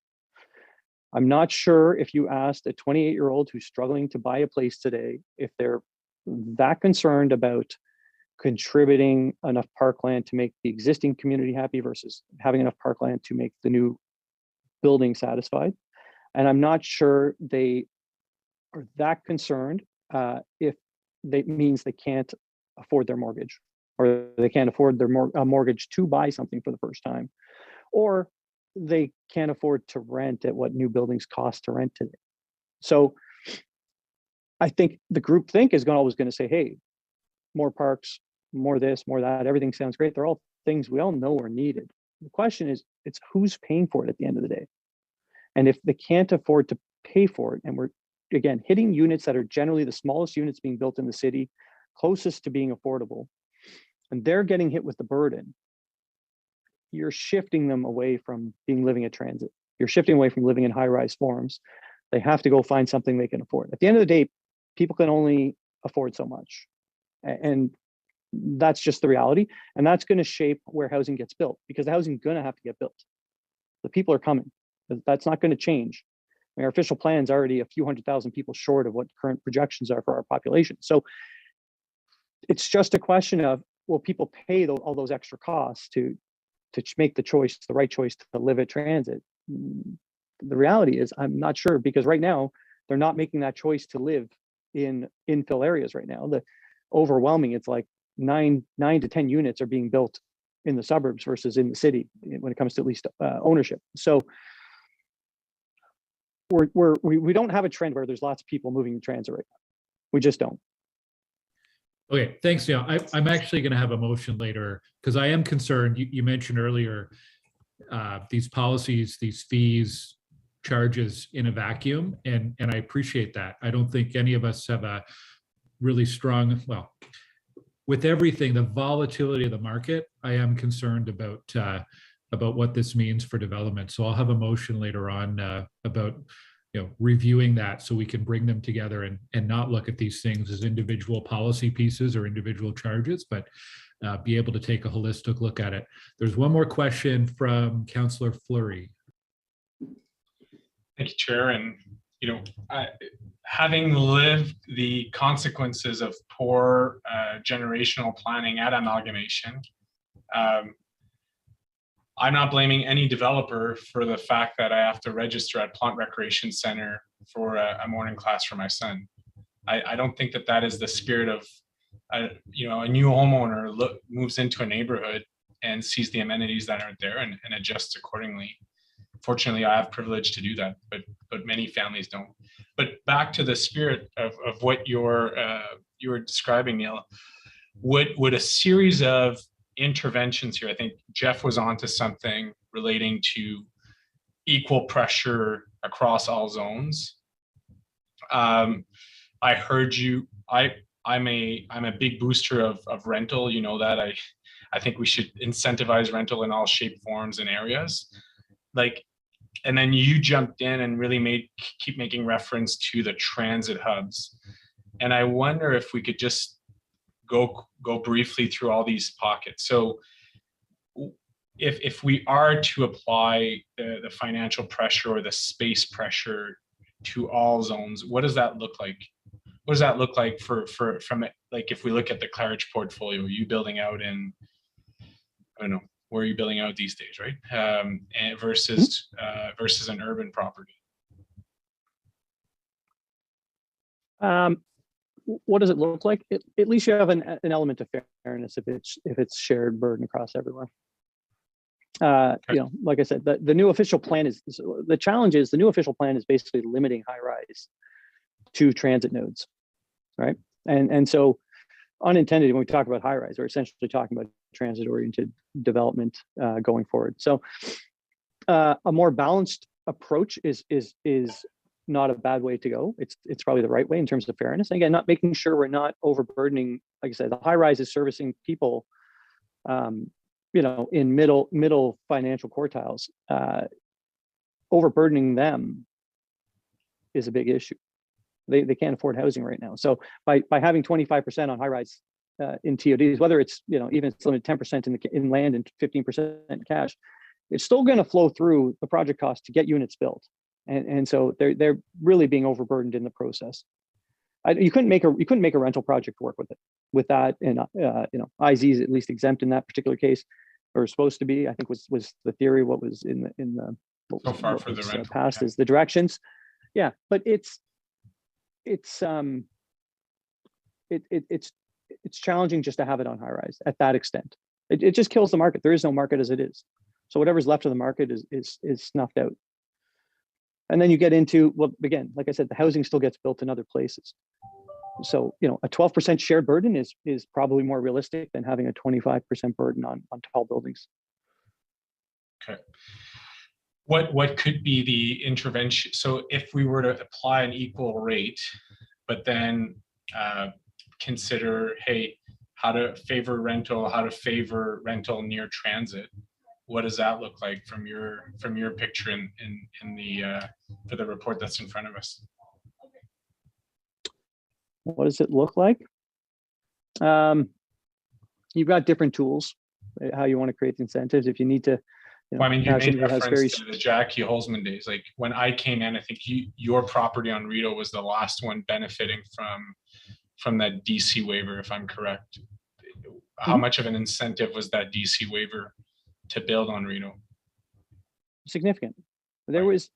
I'm not sure if you asked a 28-year-old who's struggling to buy a place today, if they're that concerned about contributing enough parkland to make the existing community happy versus having enough parkland to make the new building satisfied. And I'm not sure they are that concerned if that means they can't afford their mortgage, or they can't afford their mortgage to buy something for the first time, or they can't afford to rent at what new buildings cost to rent today. So I think the group think is always going to say, hey, more parks, more this, more that, everything sounds great. They're all things we all know are needed. The question is, it's who's paying for it at the end of the day. And if they can't afford to pay for it, and we're, again, hitting units that are generally the smallest units being built in the city, closest to being affordable, and they're getting hit with the burden, you're shifting them away from living at transit. You're shifting away from living in high-rise forms. They have to go find something they can afford. At the end of the day, people can only afford so much. And that's just the reality. And that's going to shape where housing gets built, because the housing is going to have to get built. The people are coming. That's not going to change. I mean, our official plan is already a few 100,000 people short of what current projections are for our population. So it's just a question of, will people pay all those extra costs to make the choice, the right choice to live at transit? The reality is, I'm not sure, because right now they're not making that choice to live in infill areas right now. The overwhelming, it's like 9 to 10 units are being built in the suburbs versus in the city when it comes to at least ownership. So we don't have a trend where there's lots of people moving in transit right now. We just don't. Okay, thanks, Neil. I'm actually going to have a motion later, because I am concerned. You mentioned earlier these policies, these fees, charges in a vacuum, and I appreciate that. I don't think any of us have a really strong, well, with everything, the volatility of the market, I am concerned about what this means for development. So I'll have a motion later on about reviewing that so we can bring them together and not look at these things as individual policy pieces or individual charges, but be able to take a holistic look at it. There's one more question from Councillor Fleury. Thank you, Chair. And having lived the consequences of poor generational planning at Amalgamation, I'm not blaming any developer for the fact that I have to register at Plant Recreation Center for a morning class for my son. I don't think that is the spirit of, a new homeowner moves into a neighborhood and sees the amenities that aren't there and adjusts accordingly. Fortunately, I have privilege to do that, but many families don't. But back to the spirit of what you were describing, Neil, would a series of interventions here, I think Jeff was onto something relating to equal pressure across all zones. I heard you. I'm a big booster of rental. You know that. I think we should incentivize rental in all shape, forms, and areas. And then you jumped in and really keep making reference to the transit hubs. And I wonder if we could just go briefly through all these pockets. So if we are to apply the financial pressure or the space pressure to all zones, what does that look like? What does that look like from if we look at the Claridge portfolio, you building out in, I don't know, where are you building out these days, right? And versus an urban property. What does it look like? At least you have an element of fairness if it's shared burden across everywhere. Like I said, the new official plan the challenge is the new official plan is basically limiting high rise to transit nodes, right? And so unintended, when we talk about high rise, we're essentially talking about transit oriented development going forward. So a more balanced approach is not a bad way to go. It's probably the right way in terms of fairness. And again, not making sure we're not overburdening. Like I said, the high rise is servicing people, in middle financial quartiles. Overburdening them is a big issue. They can't afford housing right now. So by having 25% on high rise in TODs, whether it's even it's limited 10% in land and 15% in cash, it's still going to flow through the project cost to get units built. And so they're really being overburdened in the process. You couldn't make a rental project work with that. And IZ is at least exempt in that particular case, or supposed to be. I think was the theory. What was in the past is the directions. Yeah, but it's challenging just to have it on high rise at that extent. It just kills the market. There is no market as it is. So whatever's left of the market is snuffed out. And then you get into, well, again, like I said, the housing still gets built in other places. So, a 12% shared burden is probably more realistic than having a 25% burden on tall buildings. Okay. What could be the intervention? So if we were to apply an equal rate, but then consider, hey, how to favor rental near transit, what does that look like from your picture in the for the report that's in front of us? What does it look like? You've got different tools, how you want to create the incentives. If you need to, you made reference to the Jackie Holzman days. Like when I came in, I think your property on Rideau was the last one benefiting from that DC waiver, if I'm correct. How much of an incentive was that DC waiver to build on Rideau? Significant. There was,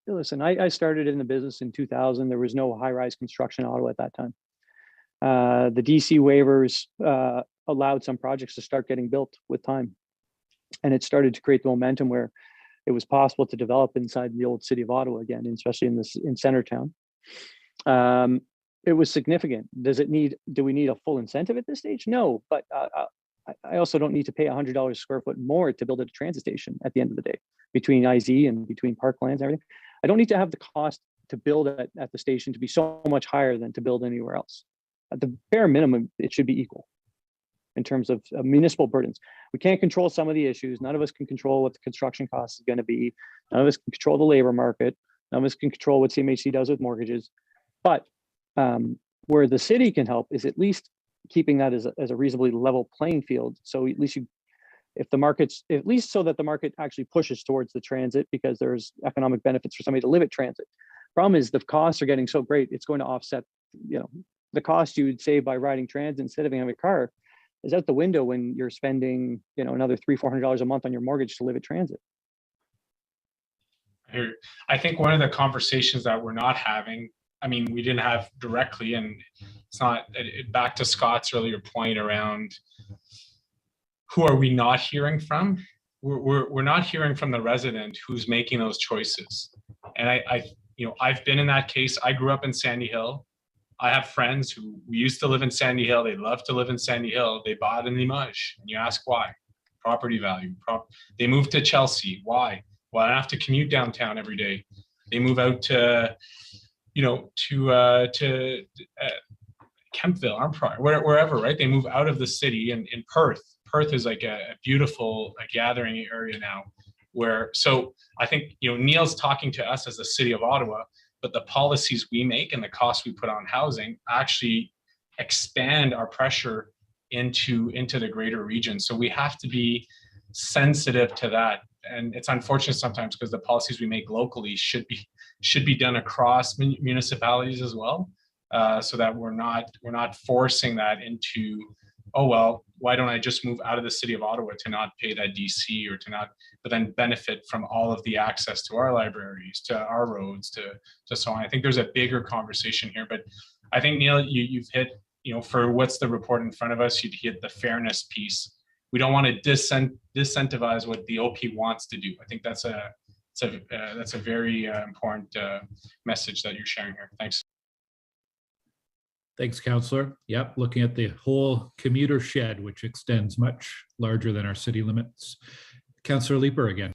listen, I started in the business in 2000. There was no high-rise construction in Ottawa at that time. The DC waivers allowed some projects to start getting built with time. And it started to create the momentum where it was possible to develop inside the old city of Ottawa again, especially in Centertown. It was significant. Do we need a full incentive at this stage? No, but I also don't need to pay $100 a square foot more to build at a transit station at the end of the day, between IZ and between parklands and everything. I don't need to have the cost to build at the station to be so much higher than to build anywhere else. at the bare minimum, it should be equal in terms of municipal burdens. We can't control some of the issues. None of us can control what the construction cost is going to be. None of us can control the labor market. None of us can control what CMHC does with mortgages. But where the city can help is at least keeping that as a reasonably level playing field. So at least if the market's, at least so that the market actually pushes towards the transit because there's economic benefits for somebody to live at transit. Problem is the costs are getting so great, it's going to offset, the cost you would save by riding transit instead of having a car is out the window when you're spending, another $300-400 a month on your mortgage to live at transit. I think one of the conversations that we're not having, we didn't have directly, and it's not, back to Scott's earlier point around who are we not hearing from? We're not hearing from the resident who's making those choices. And I've been in that case. I grew up in Sandy Hill. I have friends who used to live in Sandy Hill. They love to live in Sandy Hill. They bought in Limoges. And you ask why? Property value. They moved to Chelsea. Why? Well, I don't have to commute downtown every day. They move out to, Kemptville, wherever, right? They move out of the city. And in Perth. Perth is like a beautiful gathering area now. So I think Neil's talking to us as the city of Ottawa, but the policies we make and the costs we put on housing actually expand our pressure into the greater region. So we have to be sensitive to that. And it's unfortunate sometimes because the policies we make locally should be done across municipalities as well, so that we're not forcing that into, oh, well, why don't I just move out of the city of Ottawa to not pay that DC or but then benefit from all of the access to our libraries, to our roads, to so on. I think there's a bigger conversation here, but I think, Neil, you've hit, for what's the report in front of us, you'd hit the fairness piece. We don't want to disincentivize what the OP wants to do. I think that's a very important message that you're sharing here. Thanks. Thanks, Councillor. Yep, looking at the whole commuter shed, which extends much larger than our city limits. Councillor Leeper again.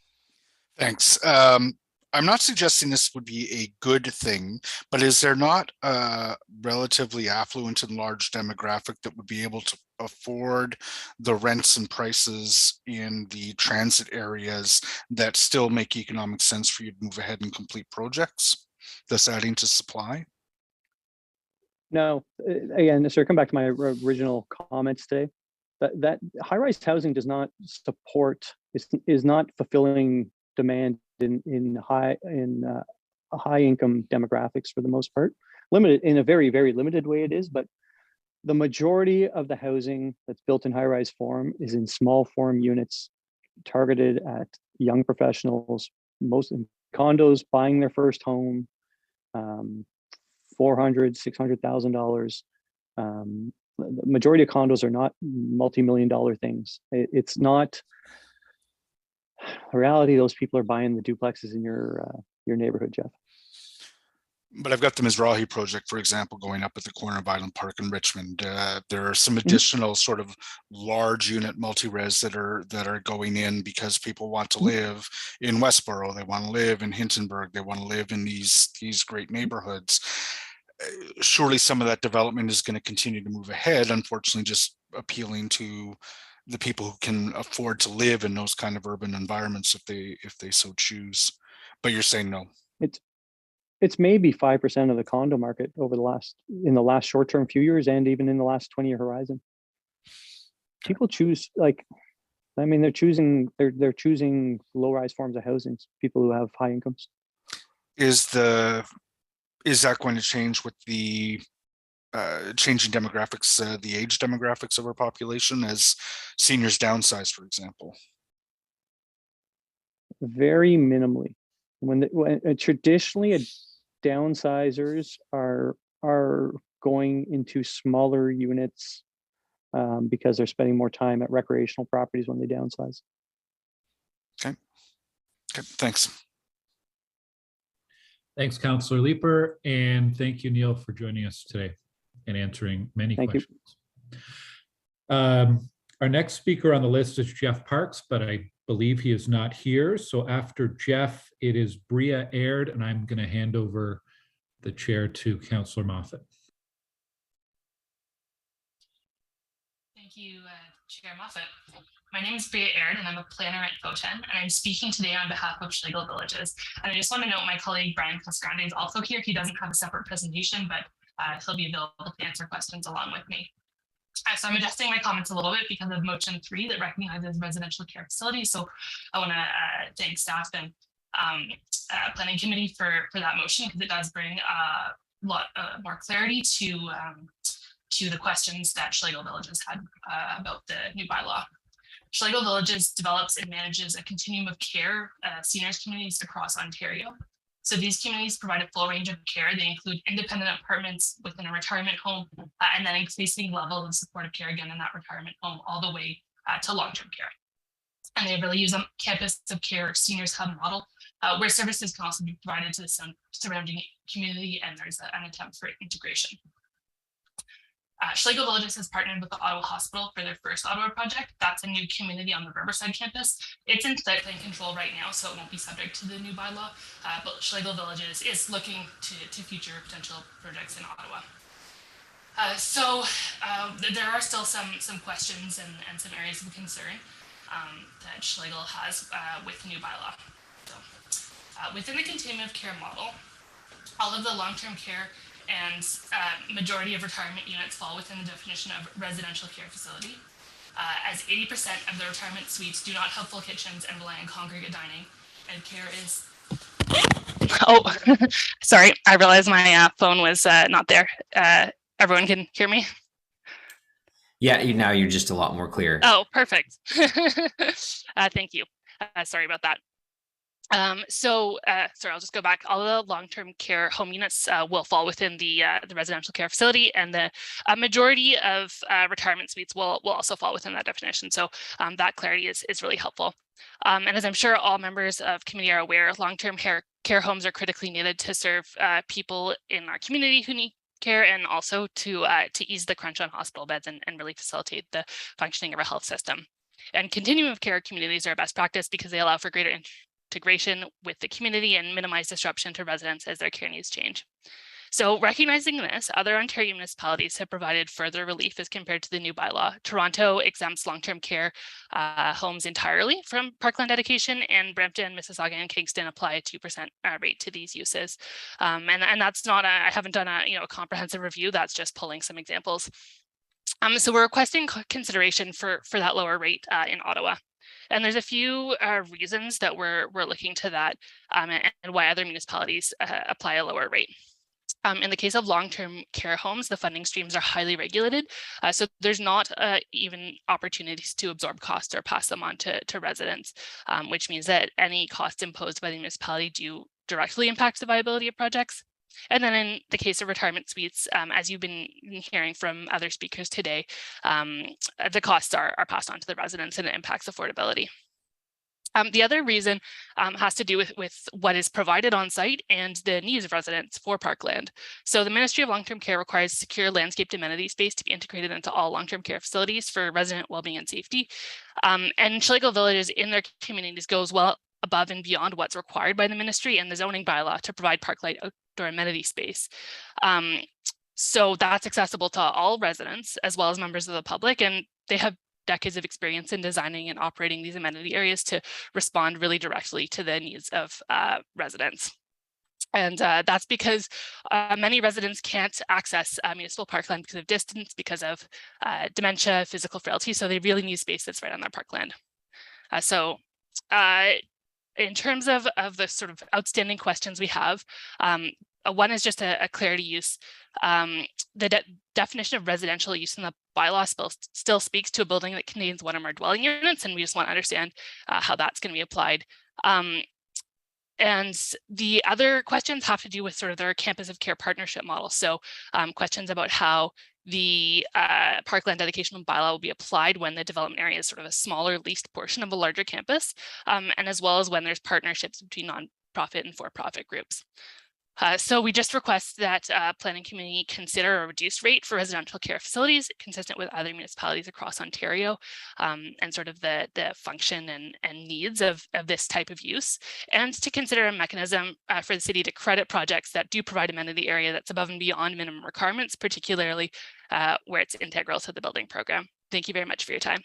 Thanks. I'm not suggesting this would be a good thing, but is there not a relatively affluent and large demographic that would be able to afford the rents and prices in the transit areas that still make economic sense for you to move ahead and complete projects, thus adding to supply? No, again, so come back to my original comments today. That high-rise housing does not support, is not fulfilling demand in high-income demographics for the most part. Limited in a very, very limited way it is, but the majority of the housing that's built in high-rise form is in small form units targeted at young professionals, most in condos, buying their first home. $400,000-600,000. The majority of condos are not multi-million-dollar things. It's not the reality. Those people are buying the duplexes in your neighborhood, Jeff. But I've got the Mizrahi project, for example, going up at the corner of Island Park in Richmond. There are some additional sort of large unit multi-res that are going in because people want to live in Westboro. They want to live in Hintonburg. They want to live in these great neighborhoods. Surely some of that development is going to continue to move ahead, unfortunately, just appealing to the people who can afford to live in those kind of urban environments if they so choose. But you're saying no. It's maybe 5% of the condo market over in the last short-term few years, and even in the last 20-year horizon. People choose, they're choosing low-rise forms of housing, people who have high incomes. Is that going to change with the changing demographics, the age demographics of our population as seniors downsize, for example? Very minimally. When traditionally downsizers are going into smaller units because they're spending more time at recreational properties when they downsize. Okay, thanks. Thanks, Councillor Leeper, and thank you, Neil, for joining us today and answering many questions. Our next speaker on the list is Jeff Parks, but I believe he is not here. So after Jeff, it is Bria Aird, and I'm going to hand over the chair to Councillor Moffat. Thank you, Chair Moffat. My name is Bria Aird, and I'm a planner at FOTEN, and I'm speaking today on behalf of Schlegel Villages. And I just want to note my colleague Brian Casgrande is also here. He doesn't have a separate presentation, but he'll be available to answer questions along with me. So I'm adjusting my comments a little bit because of motion 3 that recognizes residential care facilities. So I want to thank staff and planning committee for that motion, because it does bring a lot more clarity to the questions that Schlegel Villages had about the new bylaw. Schlegel Villages develops and manages a continuum of care seniors communities across Ontario. So these communities provide a full range of care. They include independent apartments within a retirement home, and then increasing levels of supportive care again in that retirement home, all the way to long-term care. And they really use a campus of care seniors hub model, where services can also be provided to the surrounding community, and there's an attempt for integration. Schlegel Villages has partnered with the Ottawa Hospital for their first Ottawa project. That's a new community on the Riverside campus. It's in site plan control right now, so it won't be subject to the new bylaw, but Schlegel Villages is looking to future potential projects in Ottawa. There are still some questions and some areas of concern that Schlegel has with the new bylaw. So, within the continuum of care model, all of the long-term care and majority of retirement units fall within the definition of residential care facility, as 80% of the retirement suites do not have full kitchens and rely on congregate dining, and care is... Oh, sorry, I realized my phone was not there. Everyone can hear me? Yeah, now you're just a lot more clear. Oh, perfect. Thank you. Sorry about that. Sorry, I'll just go back. All the long-term care home units will fall within the residential care facility, and the majority of retirement suites will also fall within that definition. So that clarity is really helpful. And as I'm sure all members of committee are aware, long-term care homes are critically needed to serve people in our community who need care, and also to ease the crunch on hospital beds and really facilitate the functioning of our health system. And continuum of care communities are best practice because they allow for greater integration with the community and minimize disruption to residents as their care needs change. So recognizing this, other Ontario municipalities have provided further relief as compared to the new bylaw. Toronto exempts long-term care homes entirely from parkland dedication, and Brampton, Mississauga, and Kingston apply a 2% rate to these uses. And that's not, I haven't done a comprehensive review, that's just pulling some examples. So we're requesting consideration for that lower rate in Ottawa. And there's a few reasons that we're looking to that and why other municipalities apply a lower rate. In the case of long-term care homes, the funding streams are highly regulated. So there's not even opportunities to absorb costs or pass them on to residents, which means that any costs imposed by the municipality do directly impact the viability of projects. And then in the case of retirement suites, as you've been hearing from other speakers today, the costs are passed on to the residents, and it impacts affordability. The other reason has to do with what is provided on site and the needs of residents for parkland. So the Ministry of Long-Term Care requires secure landscaped amenity space to be integrated into all long-term care facilities for resident well-being and safety. And Schlegel Villages in their communities goes well above and beyond what's required by the ministry and the zoning bylaw to provide parkland outdoor amenity space. So that's accessible to all residents as well as members of the public, and they have decades of experience in designing and operating these amenity areas to respond really directly to the needs of residents. And that's because many residents can't access municipal parkland because of distance, because of dementia, physical frailty, so they really need space that's right on their parkland. In terms of the sort of outstanding questions we have, one is just a clarity use. The definition of residential use in the bylaw still speaks to a building that contains one or more dwelling units, and we just want to understand how that's going to be applied. And the other questions have to do with sort of their campus of care partnership model. So questions about how the parkland dedication bylaw will be applied when the development area is sort of a smaller leased portion of a larger campus, and as well as when there's partnerships between nonprofit and for-profit groups. So we just request that planning committee consider a reduced rate for residential care facilities consistent with other municipalities across Ontario, and sort of the function and needs of this type of use, and to consider a mechanism for the city to credit projects that do provide amenity area that's above and beyond minimum requirements, particularly where it's integral to the building program. Thank you very much for your time.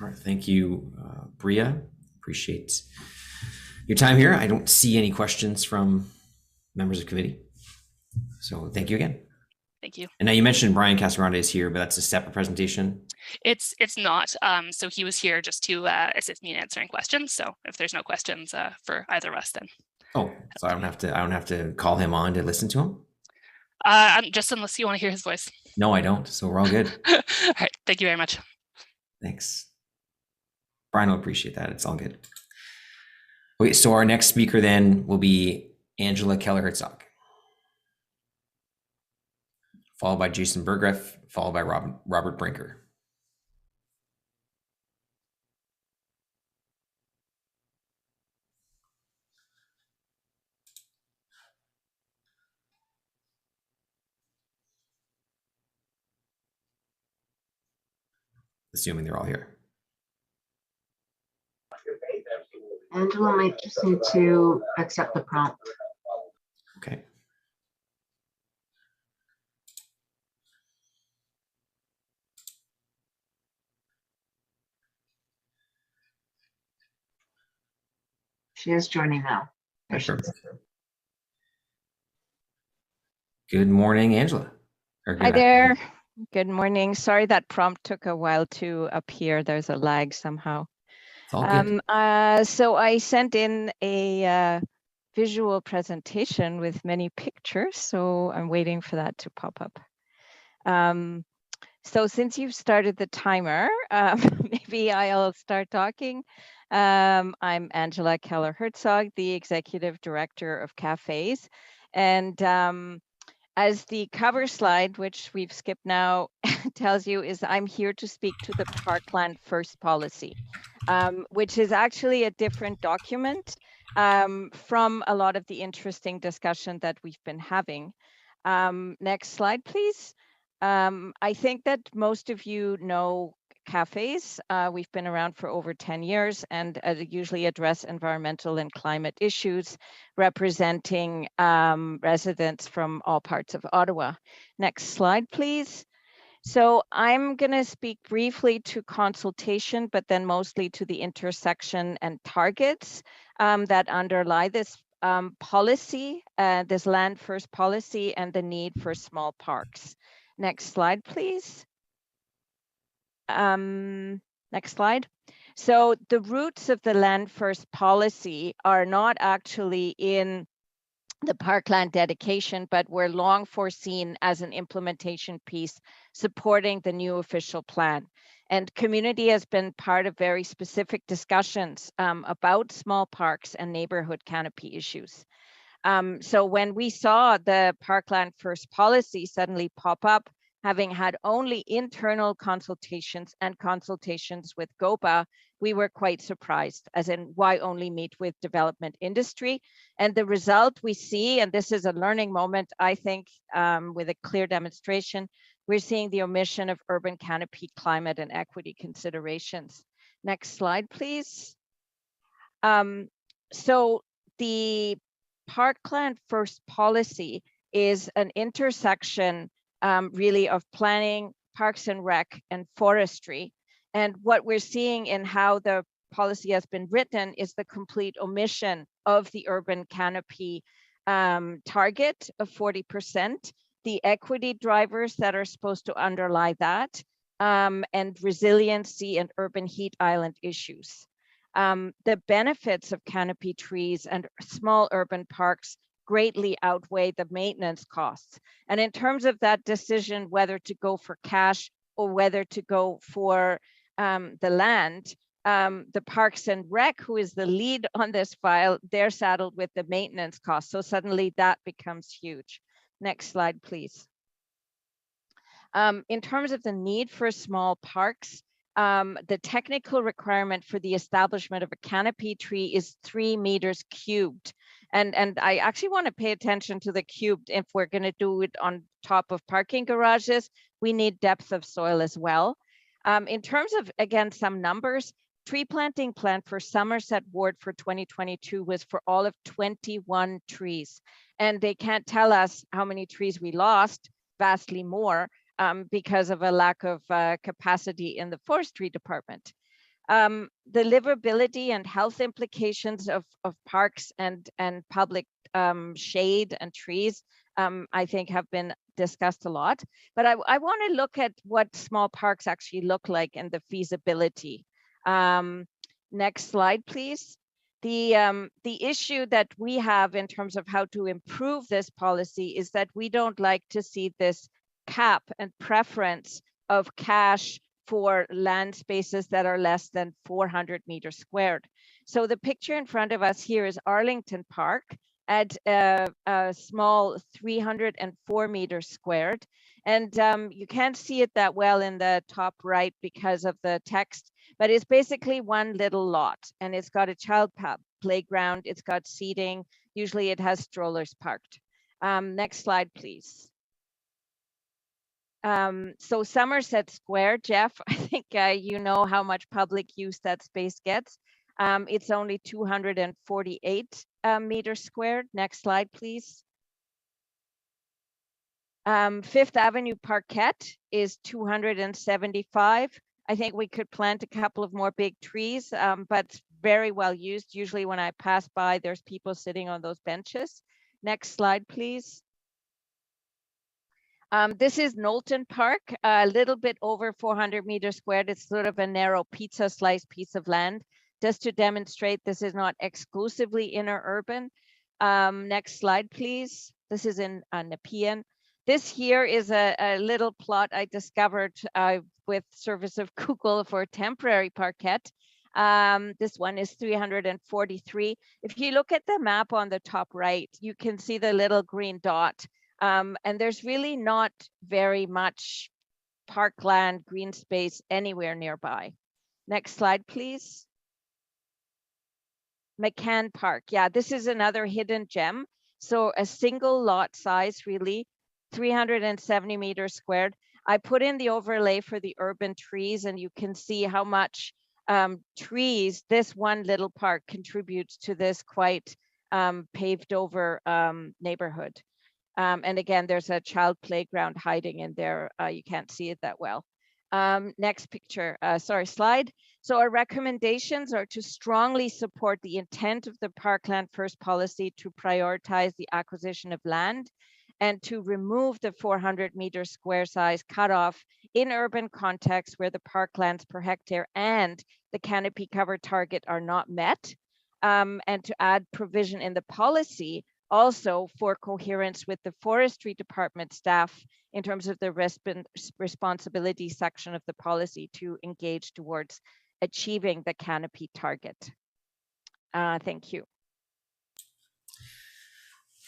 All right, thank you, Bria. Appreciate your time here. I don't see any questions from members of committee. So thank you again. Thank you. And now you mentioned Brian Casarande is here, but that's a separate presentation. It's not. So he was here just to assist me in answering questions. So if there's no questions for either of us, then. Oh, so I don't have to call him on to listen to him? Just unless you want to hear his voice. No, I don't. So we're all good. All right. Thank you very much. Thanks. Brian will appreciate that. It's all good. Okay, so our next speaker then will be Angela Keller-Herzog, followed by Jason Burgreff, followed by Robert Brinker. Assuming they're all here. Angela might just need to accept the prompt. Okay. She is joining now. Good morning, Angela. Hi there. Good morning. Sorry that prompt took a while to appear. There's a lag somehow. It's all good. So I sent in a visual presentation with many pictures, so I'm waiting for that to pop up. So since you've started the timer, maybe I'll start talking. I'm Angela Keller-Herzog, the Executive Director of Cafes. And as the cover slide, which we've skipped now, tells you, is I'm here to speak to the Parkland First policy, which is actually a different document from a lot of the interesting discussion that we've been having. Next slide, please. I think that most of you know cafes. We've been around for over 10 years and usually address environmental and climate issues, representing residents from all parts of Ottawa. Next slide, please. So I'm going to speak briefly to consultation, but then mostly to the intersection and targets that underlie this policy, this land first policy, and the need for small parks. Next slide, please. Next slide. So the roots of the land first policy are not actually in the parkland dedication, but were long foreseen as an implementation piece supporting the new official plan. And community has been part of very specific discussions about small parks and neighborhood canopy issues. So when we saw the Parkland First policy suddenly pop up, having had only internal consultations and consultations with GOBA, we were quite surprised, as in why only meet with development industry? And the result we see, and this is a learning moment, I think, with a clear demonstration, we're seeing the omission of urban canopy, climate, and equity considerations. Next slide, please. So the Parkland First policy is an intersection really of planning, parks and rec, and forestry. And what we're seeing in how the policy has been written is the complete omission of the urban canopy target of 40%, the equity drivers that are supposed to underlie that, and resiliency and urban heat island issues. The benefits of canopy trees and small urban parks greatly outweigh the maintenance costs. And in terms of that decision, whether to go for cash or whether to go for the land, the Parks and Rec, who is the lead on this file, they're saddled with the maintenance costs. So suddenly that becomes huge. Next slide, please. In terms of the need for small parks, the technical requirement for the establishment of a canopy tree is 3 meters cubed. And I actually want to pay attention to the cubed. If we're going to do it on top of parking garages, we need depth of soil as well. In terms of, again, some numbers, tree planting plan for Somerset Ward for 2022 was for all of 21 trees. And they can't tell us how many trees we lost, vastly more. because of a lack of capacity in the forestry department. The livability and health implications of parks and public shade and trees, I think have been discussed a lot. But I want to look at what small parks actually look like and the feasibility. Next slide, please. The issue that we have in terms of how to improve this policy is that we don't like to see this cap and preference of cash for land spaces that are less than 400 meters squared. So the picture in front of us here is Arlington Park at a small 304 meters squared. And you can't see it that well in the top right because of the text, but it's basically one little lot, and it's got a child playground, it's got seating, usually it has strollers parked. Next slide, please. So Somerset Square, Jeff, I think you know how much public use that space gets. It's only 248 meters squared. Next slide, please. Fifth Avenue Parquet is 275. I think we could plant a couple of more big trees, but it's very well used. Usually when I pass by, there's people sitting on those benches. Next slide, please. This is Knowlton Park, a little bit over 400 meters squared. It's sort of a narrow pizza slice piece of land, just to demonstrate this is not exclusively inner urban. Next slide, please. This is in Nepean. This here is a little plot I discovered with service of Google for temporary parquet. This one is 343. If you look at the map on the top right, you can see the little green dot. And there's really not very much parkland, green space anywhere nearby. Next slide, please. McCann Park. Yeah, this is another hidden gem. So a single lot size, really, 370 meters squared. I put in the overlay for the urban trees, and you can see how much trees this one little park contributes to this quite paved over neighborhood. And again, there's a child playground hiding in there. You can't see it that well. Next picture, sorry, slide. So our recommendations are to strongly support the intent of the Parkland First policy to prioritize the acquisition of land and to remove the 400 meter square size cutoff in urban contexts where the parklands per hectare and the canopy cover target are not met, and to add provision in the policy also for coherence with the forestry department staff in terms of the responsibility section of the policy to engage towards achieving the canopy target. Thank you.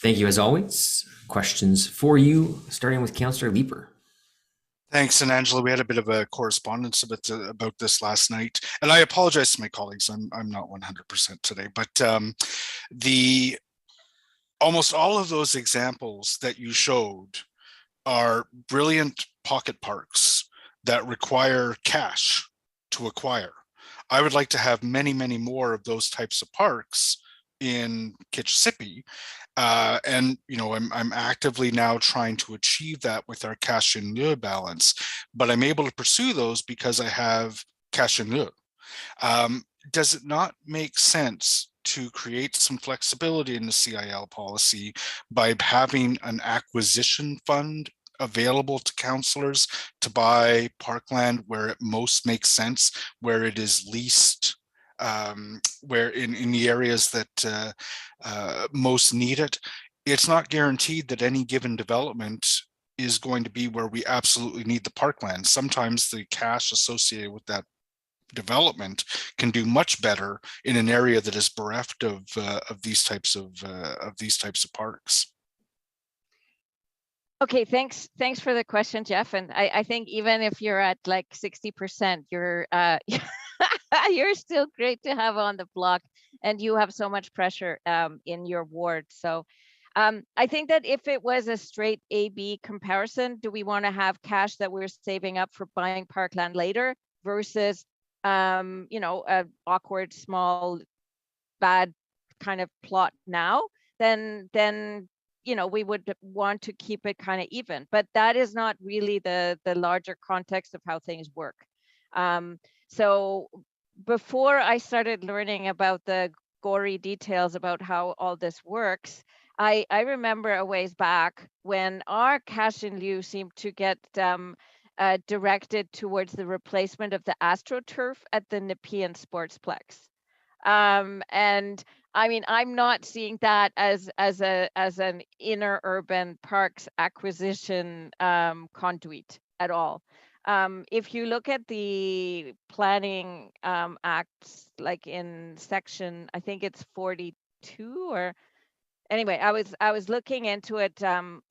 Thank you as always. Questions for you, starting with Councillor Leeper. Thanks. And Angela, we had a bit of a correspondence about this last night. And I apologize to my colleagues. I'm not 100% today, but almost all of those examples that you showed are brilliant pocket parks that require cash to acquire. I would like to have many, many more of those types of parks in Kitchissippi. And you know, I'm actively now trying to achieve that with our cash in lieu balance, but I'm able to pursue those because I have cash in lieu. Does it not make sense to create some flexibility in the CIL policy by having an acquisition fund available to councillors to buy parkland where it most makes sense, where it is least, where in the areas that most need it? It's not guaranteed that any given development is going to be where we absolutely need the parkland. Sometimes the cash associated with that development can do much better in an area that is bereft of these types of parks. Okay, thanks for the question, Jeff. And I think even if you're at like 60%, you're you're still great to have on the block, and you have so much pressure in your ward. So I think that if it was a straight A/B comparison, do we want to have cash that we're saving up for buying parkland later versus you know, a awkward, small, bad kind of plot now, then you know, we would want to keep it kind of even, but that is not really the larger context of how things work. So before I started learning about the gory details about how all this works, I remember a ways back when our cash in lieu seemed to get directed towards the replacement of the AstroTurf at the Nepean Sportsplex. And I mean, I'm not seeing that as an inner urban parks acquisition conduit at all. If you look at the planning acts, like in section, I think it's 42, or anyway, I was looking into it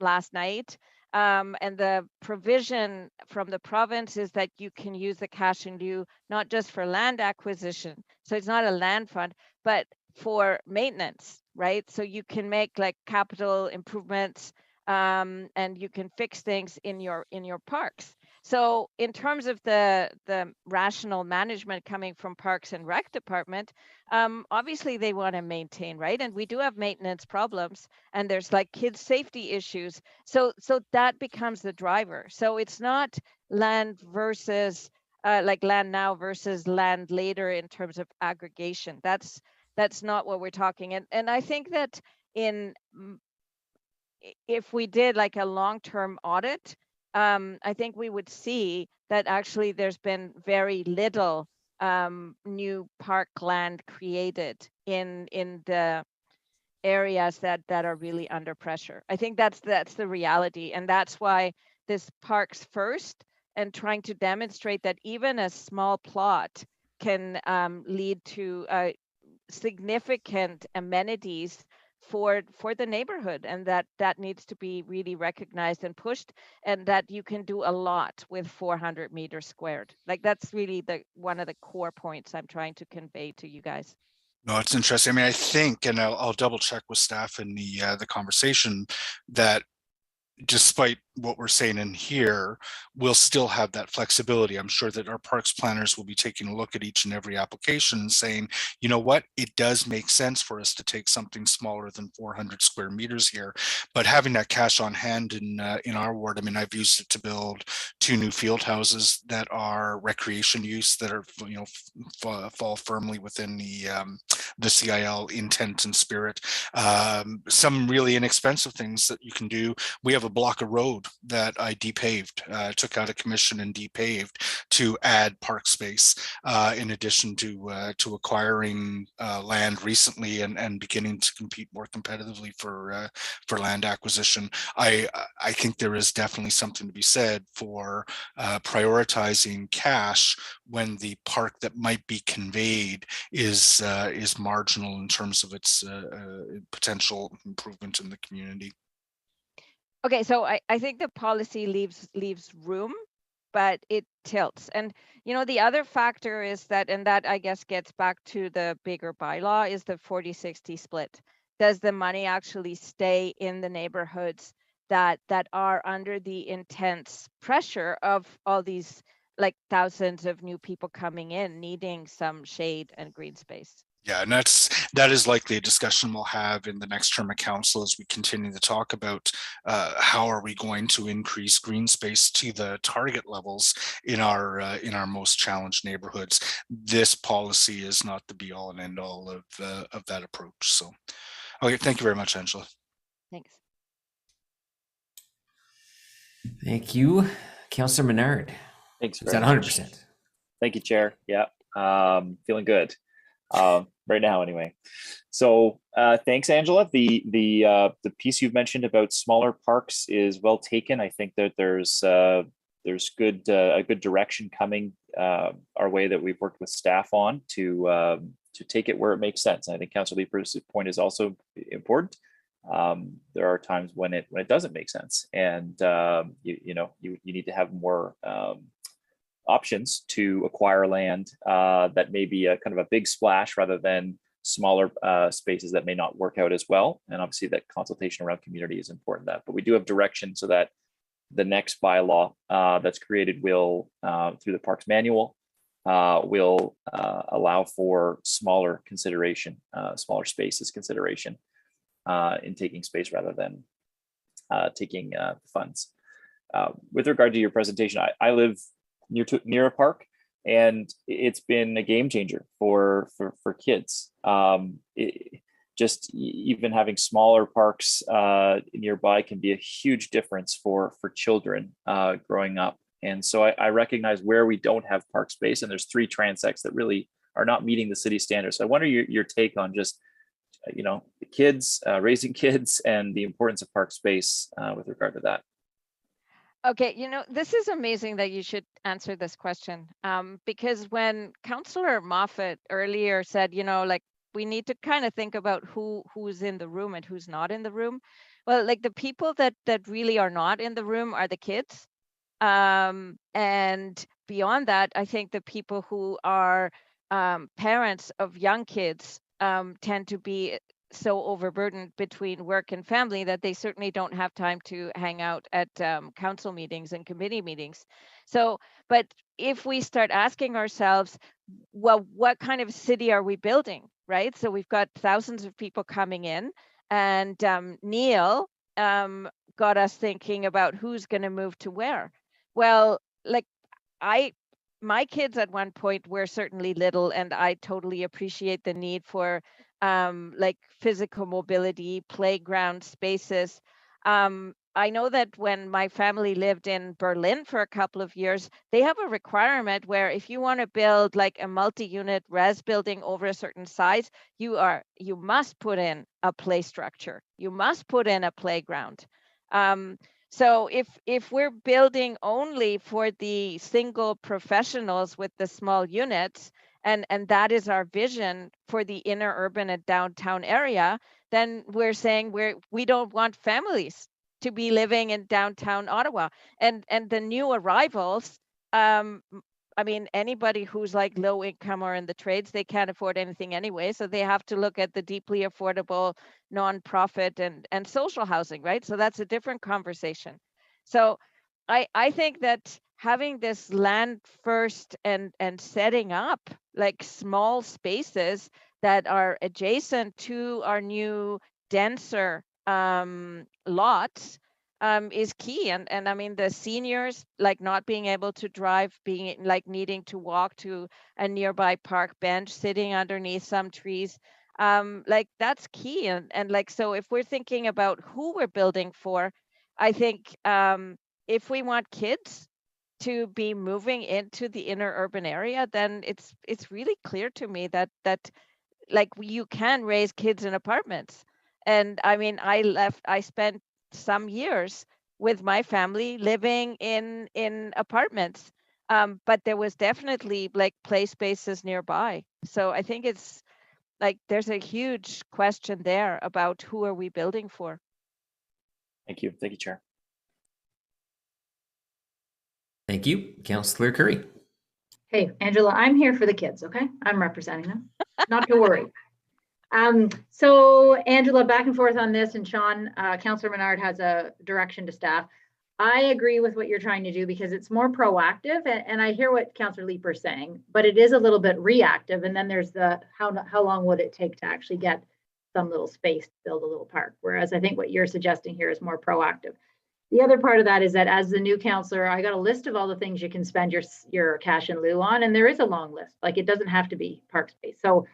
last night. And the provision from the province is that you can use the cash in lieu, not just for land acquisition. So it's not a land fund, but for maintenance, right? So you can make like capital improvements, and you can fix things in your parks. So in terms of the rational management coming from Parks and Rec Department, obviously they want to maintain, right? And we do have maintenance problems, and there's like kids safety issues. So that becomes the driver. So it's not land versus like land now versus land later in terms of aggregation. That's not what we're talking. And I think that if we did like a long-term audit, I think we would see that actually there's been very little new park land created in the areas that are really under pressure. I think that's the reality, and that's why this Parks First and trying to demonstrate that even a small plot can lead to significant amenities for the neighborhood, and that needs to be really recognized and pushed, and that you can do a lot with 400 meters squared. Like that's really one of the core points I'm trying to convey to you guys. No, it's interesting. I mean, I think, and I'll double check with staff in the conversation, that despite what we're saying in here, we'll still have that flexibility. I'm sure that our parks planners will be taking a look at each and every application and saying, you know what, it does make sense for us to take something smaller than 400 square meters here. But having that cash on hand in our ward, I mean, I've used it to build 2 new field houses that are recreation use, that are, you know, fall firmly within the CIL intent and spirit. Some really inexpensive things that you can do. We have a block of road that I depaved, took out a commission and depaved to add park space, in addition to acquiring land recently and beginning to compete more competitively for land acquisition. I think there is definitely something to be said for prioritizing cash when the park that might be conveyed is marginal in terms of its potential improvement in the community. Okay, so I think the policy leaves room, but it tilts. And you know, the other factor is that, and that I guess gets back to the bigger bylaw, is the 40-60 split. Does the money actually stay in the neighborhoods that are under the intense pressure of all these like thousands of new people coming in, needing some shade and green space? Yeah, and that is likely a discussion we'll have in the next term of council as we continue to talk about how are we going to increase green space to the target levels in our most challenged neighborhoods. This policy is not the be all and end all of that approach. So, okay, thank you very much, Angela. Thanks. Thank you, Councillor Menard. Thanks. Is that 100%? Thank you, Chair. Yeah, feeling good. Right now anyway. So thanks, Angela. The piece you've mentioned about smaller parks is well taken. I think that there's a good direction coming our way that we've worked with staff on to take it where it makes sense. And I think Councillor Leeper's point is also important. There are times when it doesn't make sense, and you need to have more options to acquire land that may be a kind of a big splash rather than smaller spaces that may not work out as well. And obviously that consultation around community is important. But we do have direction so that the next bylaw that's created will, through the Parks Manual, will allow for smaller consideration, smaller spaces consideration in taking space rather than taking funds. With regard to your presentation, I live near a park, and it's been a game changer for kids. Just even having smaller parks nearby can be a huge difference for children growing up. And so I recognize where we don't have park space, and there's 3 transects that really are not meeting the city standards. So I wonder your take on just, the kids, raising kids, and the importance of park space with regard to that. Okay, this is amazing that you should answer this question, because when Councillor Moffat earlier said, like, we need to kind of think about who's in the room and who's not in the room. Well, like, the people that really are not in the room are the kids. And beyond that, I think the people who are parents of young kids tend to be so overburdened between work and family that they certainly don't have time to hang out at council meetings and committee meetings. So, but if we start asking ourselves, well, what kind of city are we building, right? So we've got thousands of people coming in, and Neil got us thinking about who's going to move to where. Well, like, my kids at one point were certainly little, and I totally appreciate the need for like physical mobility, playground spaces. I know that when my family lived in Berlin for a couple of years, they have a requirement where if you want to build like a multi-unit res building over a certain size, you must put in a play structure. You must put in a playground. So if we're building only for the single professionals with the small units, and that is our vision for the inner urban and downtown area, then we're saying we don't want families to be living in downtown Ottawa. And the new arrivals, I mean, anybody who's like low income or in the trades, they can't afford anything anyway. So they have to look at the deeply affordable nonprofit and social housing, right? So that's a different conversation. So I think that having this land first and setting up like small spaces that are adjacent to our new denser lots is key. And I mean, the seniors, like, not being able to drive, being like needing to walk to a nearby park bench, sitting underneath some trees, like, that's key. And like, so if we're thinking about who we're building for, I think if we want kids to be moving into the inner urban area, then it's really clear to me that like, you can raise kids in apartments. And I mean, I spent some years with my family living in apartments, but there was definitely like play spaces nearby. So I think it's like there's a huge question there about who are we building for. Thank you, Chair. Thank you, Councillor Curry. Hey, Angela, I'm here for the kids, okay? I'm representing them, not to worry. So Angela, back and forth on this, and Sean, Councillor Menard has a direction to staff. I agree with what you're trying to do because it's more proactive, and I hear what Councillor Leeper is saying, but it is a little bit reactive. And then there's the how long would it take to actually get some little space to build a little park? Whereas I think what you're suggesting here is more proactive. The other part of that is that as the new councillor, I got a list of all the things you can spend your cash in lieu on, and there is a long list. Like, it doesn't have to be park space. So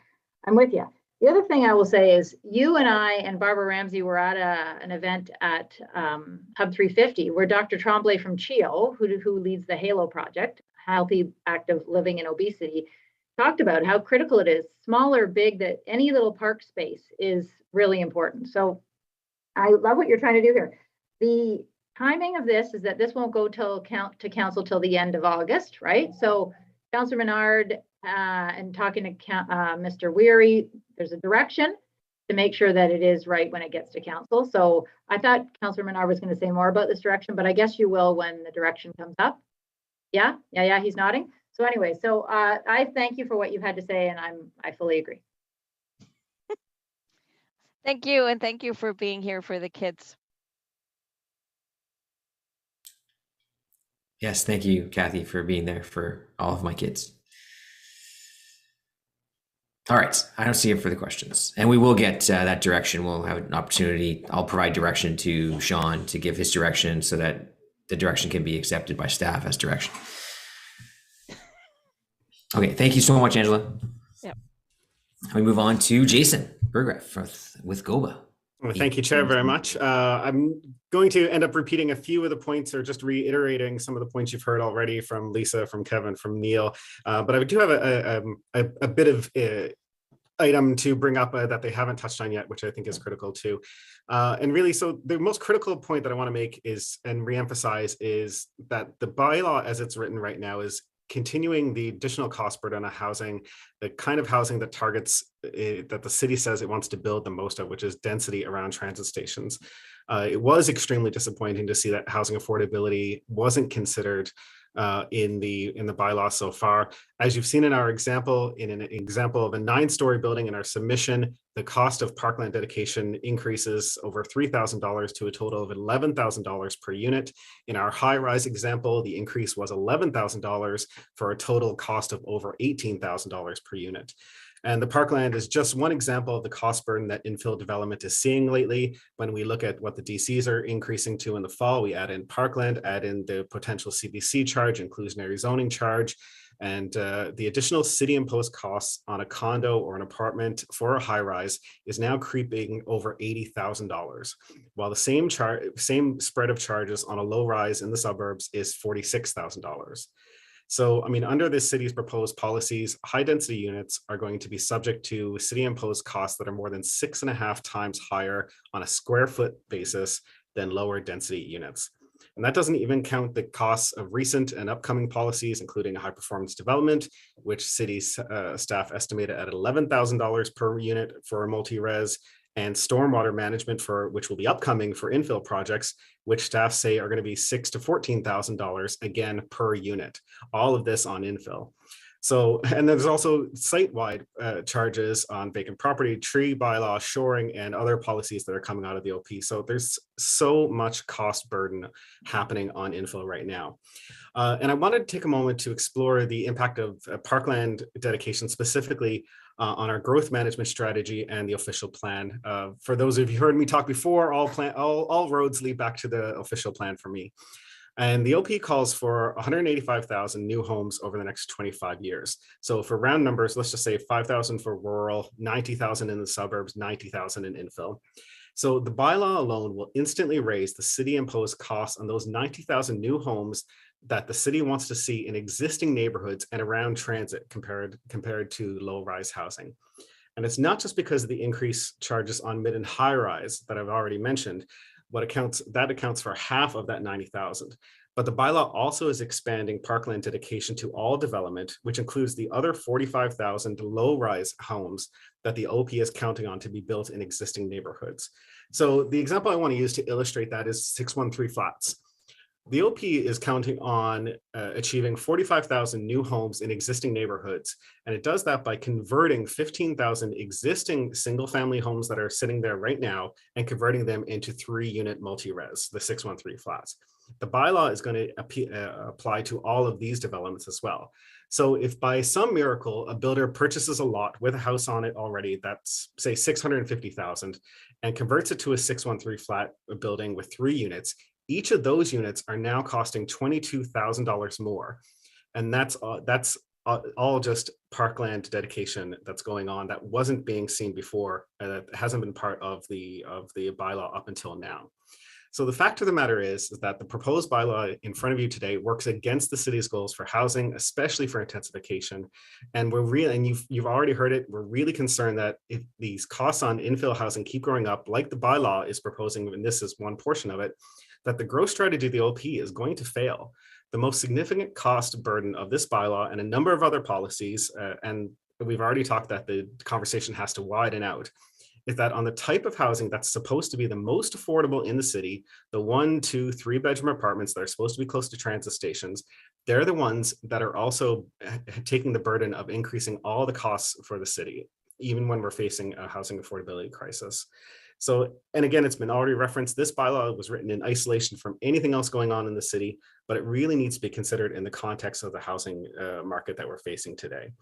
I'm with you. The other thing I will say is you and I and Barbara Ramsey were at an event at Hub 350 where Dr. Tremblay from CHEO, who leads the HALO project, Healthy Active Living and Obesity, talked about how critical it is, small or big, that any little park space is really important. So I love what you're trying to do here. The timing of this is that this won't go to council till the end of August, right? So Councillor Menard and talking to Mr. Weary, there's a direction to make sure that it is right when it gets to council. So I thought Councillor Menard was going to say more about this direction, but I guess you will when the direction comes up. Yeah, he's nodding. So anyway, so I thank you for what you've had to say, and I fully agree. Thank you, and thank you for being here for the kids. Yes, thank you, Kathy, for being there for all of my kids. All right, I don't see any further questions. And we will get that direction. We'll have an opportunity. I'll provide direction to Sean to give his direction so that the direction can be accepted by staff as direction. Okay, thank you so much, Angela. Yep. We move on to Jason Burgraff with GOBA. Well, thank you, Chair, very much. I'm going to end up repeating a few of the points or just reiterating some of the points you've heard already from Lisa, from Kevin, from Neil. But I do have a bit of item to bring up that they haven't touched on yet, which I think is critical too. And really, so the most critical point that I want to make is, and reemphasize, is that the bylaw as it's written right now is continuing the additional cost burden on housing, the kind of housing that targets that the city says it wants to build the most of, which is density around transit stations. It was extremely disappointing to see that housing affordability wasn't considered in the bylaw so far. As you've seen in our example, in an example of a 9-story building in our submission, the cost of parkland dedication increases over $3,000 to a total of $11,000 per unit. In our high-rise example, the increase was $11,000 for a total cost of over $18,000 per unit. And the parkland is just one example of the cost burden that infill development is seeing lately. When we look at what the DCs are increasing to in the fall, we add in parkland, add in the potential CBC charge, inclusionary zoning charge, and the additional city-imposed costs on a condo or an apartment for a high-rise is now creeping over $80,000, while the same spread of charges on a low-rise in the suburbs is $46,000. So, I mean, under this city's proposed policies, high density units are going to be subject to city imposed costs that are more than 6.5 times higher on a square foot basis than lower density units. And that doesn't even count the costs of recent and upcoming policies, including high performance development, which city staff estimated at $11,000 per unit for a multi-res, and stormwater management, for which will be upcoming for infill projects, which staff say are going to be $6,000 to $14,000 again per unit. All of this on infill. So, and there's also site-wide charges on vacant property, tree bylaw, shoring, and other policies that are coming out of the OP. So there's so much cost burden happening on infill right now. And I wanted to take a moment to explore the impact of parkland dedication, specifically on our growth management strategy and the official plan. For those of you who heard me talk before, all roads lead back to the official plan for me. And the OP calls for 185,000 new homes over the next 25 years. So for round numbers, let's just say 5,000 for rural, 90,000 in the suburbs, 90,000 in infill. So the bylaw alone will instantly raise the city imposed costs on those 90,000 new homes that the city wants to see in existing neighborhoods and around transit compared to low-rise housing. And it's not just because of the increased charges on mid and high-rise that I've already mentioned. That accounts for half of that 90,000. But the bylaw also is expanding parkland dedication to all development, which includes the other 45,000 low-rise homes that the OP is counting on to be built in existing neighborhoods. So the example I want to use to illustrate that is 613 flats. The OP is counting on achieving 45,000 new homes in existing neighborhoods, and it does that by converting 15,000 existing single-family homes that are sitting there right now and converting them into 3-unit multi-res, the 613 flats. The bylaw is going to apply to all of these developments as well. So if by some miracle a builder purchases a lot with a house on it already, that's say 650,000, and converts it to a 613 flat building with 3 units, each of those units are now costing $22,000 more. And that's all just parkland dedication that's going on that wasn't being seen before, that hasn't been part of the bylaw up until now. So the fact of the matter is that the proposed bylaw in front of you today works against the city's goals for housing, especially for intensification. And you've already heard it, we're really concerned that if these costs on infill housing keep growing up, like the bylaw is proposing, and this is one portion of it, that the growth strategy of the OP is going to fail. The most significant cost burden of this bylaw and a number of other policies, and we've already talked that the conversation has to widen out, is that on the type of housing that's supposed to be the most affordable in the city, the 1, 2, 3-bedroom apartments that are supposed to be close to transit stations, they're the ones that are also taking the burden of increasing all the costs for the city, even when we're facing a housing affordability crisis. So, and again, it's been already referenced, this bylaw was written in isolation from anything else going on in the city, but it really needs to be considered in the context of the housing market that we're facing today.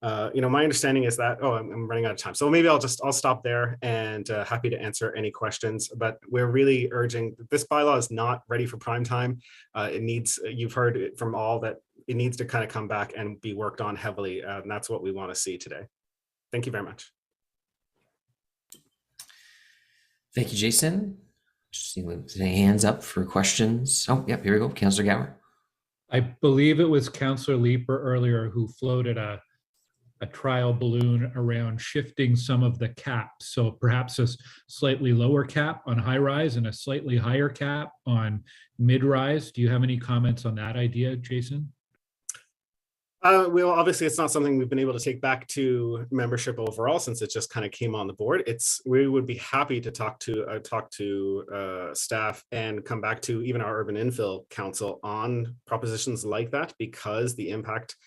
My understanding is that, I'm running out of time. So maybe I'll stop there, and happy to answer any questions, but we're really urging, this bylaw is not ready for prime time. It needs, you've heard it from all, that it needs to kind of come back and be worked on heavily. And that's what we want to see today. Thank you very much. Thank you, Jason. Just see any hands up for questions. Oh, yep, here we go. Councillor Gower. I believe it was Councillor Leeper earlier who floated a trial balloon around shifting some of the caps. So perhaps a slightly lower cap on high rise and a slightly higher cap on mid rise. Do you have any comments on that idea, Jason? Well, obviously, it's not something we've been able to take back to membership overall, since it just kind of came on the board. We would be happy to talk to staff and come back to even our Urban Infill Council on propositions like that, because the impact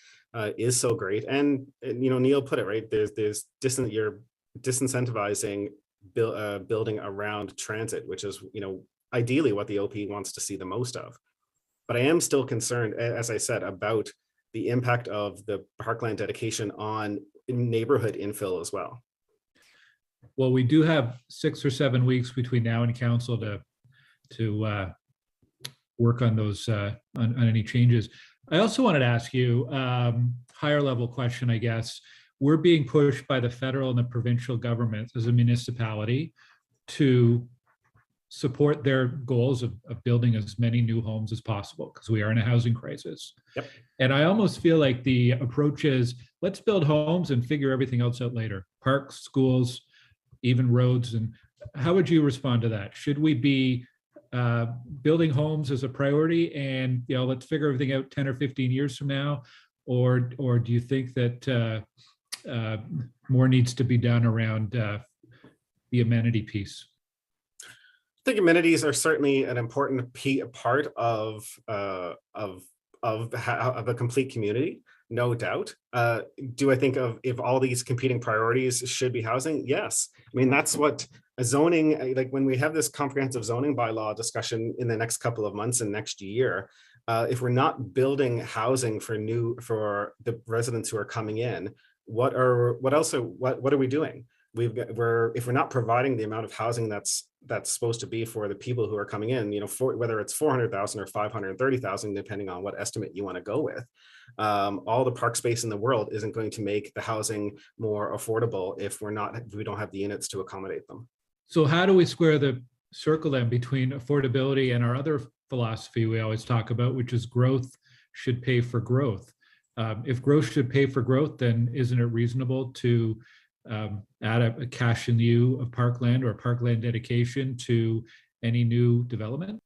is so great. And Neil put it right. You're disincentivizing building around transit, which is ideally what the OP wants to see the most of. But I am still concerned, as I said, about the impact of the parkland dedication on neighborhood infill as well. Well, we do have 6 or 7 weeks between now and council to work on those on any changes. I also wanted to ask you higher level question, I guess. We're being pushed by the federal and the provincial governments as a municipality to support their goals of building as many new homes as possible, because we are in a housing crisis. Yep. And I almost feel like the approach is, let's build homes and figure everything else out later. Parks, schools, even roads. And how would you respond to that? Should we be building homes as a priority and let's figure everything out 10 or 15 years from now? Or do you think that more needs to be done around the amenity piece? I think amenities are certainly an important part of a complete community, no doubt. Do I think if all these competing priorities should be housing? Yes. I mean, that's what a zoning, like when we have this comprehensive zoning bylaw discussion in the next couple of months and next year, if we're not building housing for the residents who are coming in, what are we doing? If we're not providing the amount of housing that's supposed to be for the people who are coming in, whether it's 400,000 or 530,000, depending on what estimate you want to go with, all the park space in the world isn't going to make the housing more affordable if we don't have the units to accommodate them. So how do we square the circle then between affordability and our other philosophy we always talk about, which is growth should pay for growth? If growth should pay for growth, then isn't it reasonable to add a cash in lieu of parkland or parkland dedication to any new development?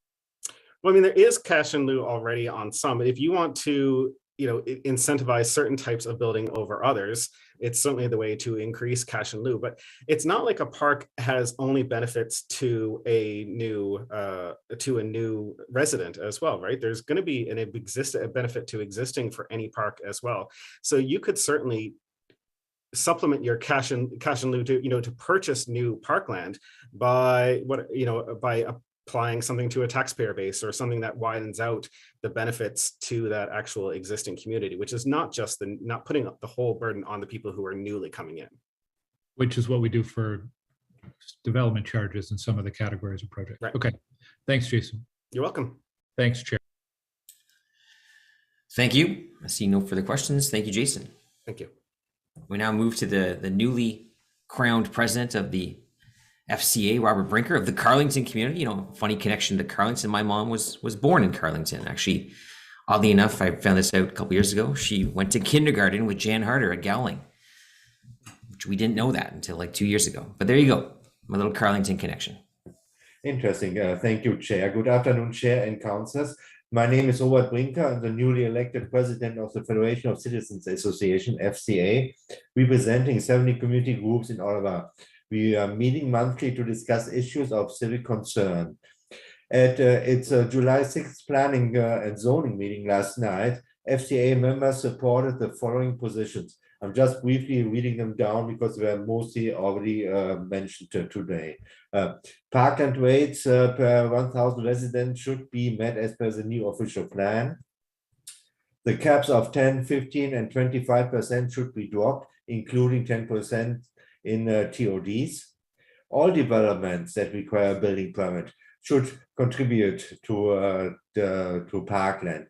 Well, I mean, there is cash in lieu already on some. If you want to, incentivize certain types of building over others, it's certainly the way to increase cash in lieu. But it's not like a park has only benefits to a new resident as well, right? There's going to be a benefit to existing for any park as well. So you could certainly supplement your cash in lieu to purchase new parkland by applying something to a taxpayer base or something that widens out the benefits to that actual existing community, which is not putting up the whole burden on the people who are newly coming in. Which is what we do for development charges in some of the categories of projects. Right. Okay. Thanks, Jason. You're welcome. Thanks, Chair. Thank you. I see no further questions. Thank you, Jason. Thank you. We now move to the newly crowned president of the FCA, Robert Brinker of the Carlington community. Funny connection to Carlington. My mom was born in Carlington. Actually, oddly enough, I found this out a couple years ago. She went to kindergarten with Jan Harder at Gowling, which we didn't know that until like 2 years ago. But there you go, my little Carlington connection. Interesting. Thank you, Chair. Good afternoon, Chair and councillors. My name is Robert Brinker. I'm the newly elected president of the Federation of Citizens Association, FCA, representing 70 community groups in Ottawa. We are meeting monthly to discuss issues of civic concern. At its July 6th planning and zoning meeting last night, FCA members supported the following positions. I'm just briefly reading them down because they were mostly already mentioned today. Parkland rates per 1,000 residents should be met as per the new official plan. The caps of 10, 15, and 25% should be dropped, including 10% in TODs. All developments that require a building permit should contribute to parkland.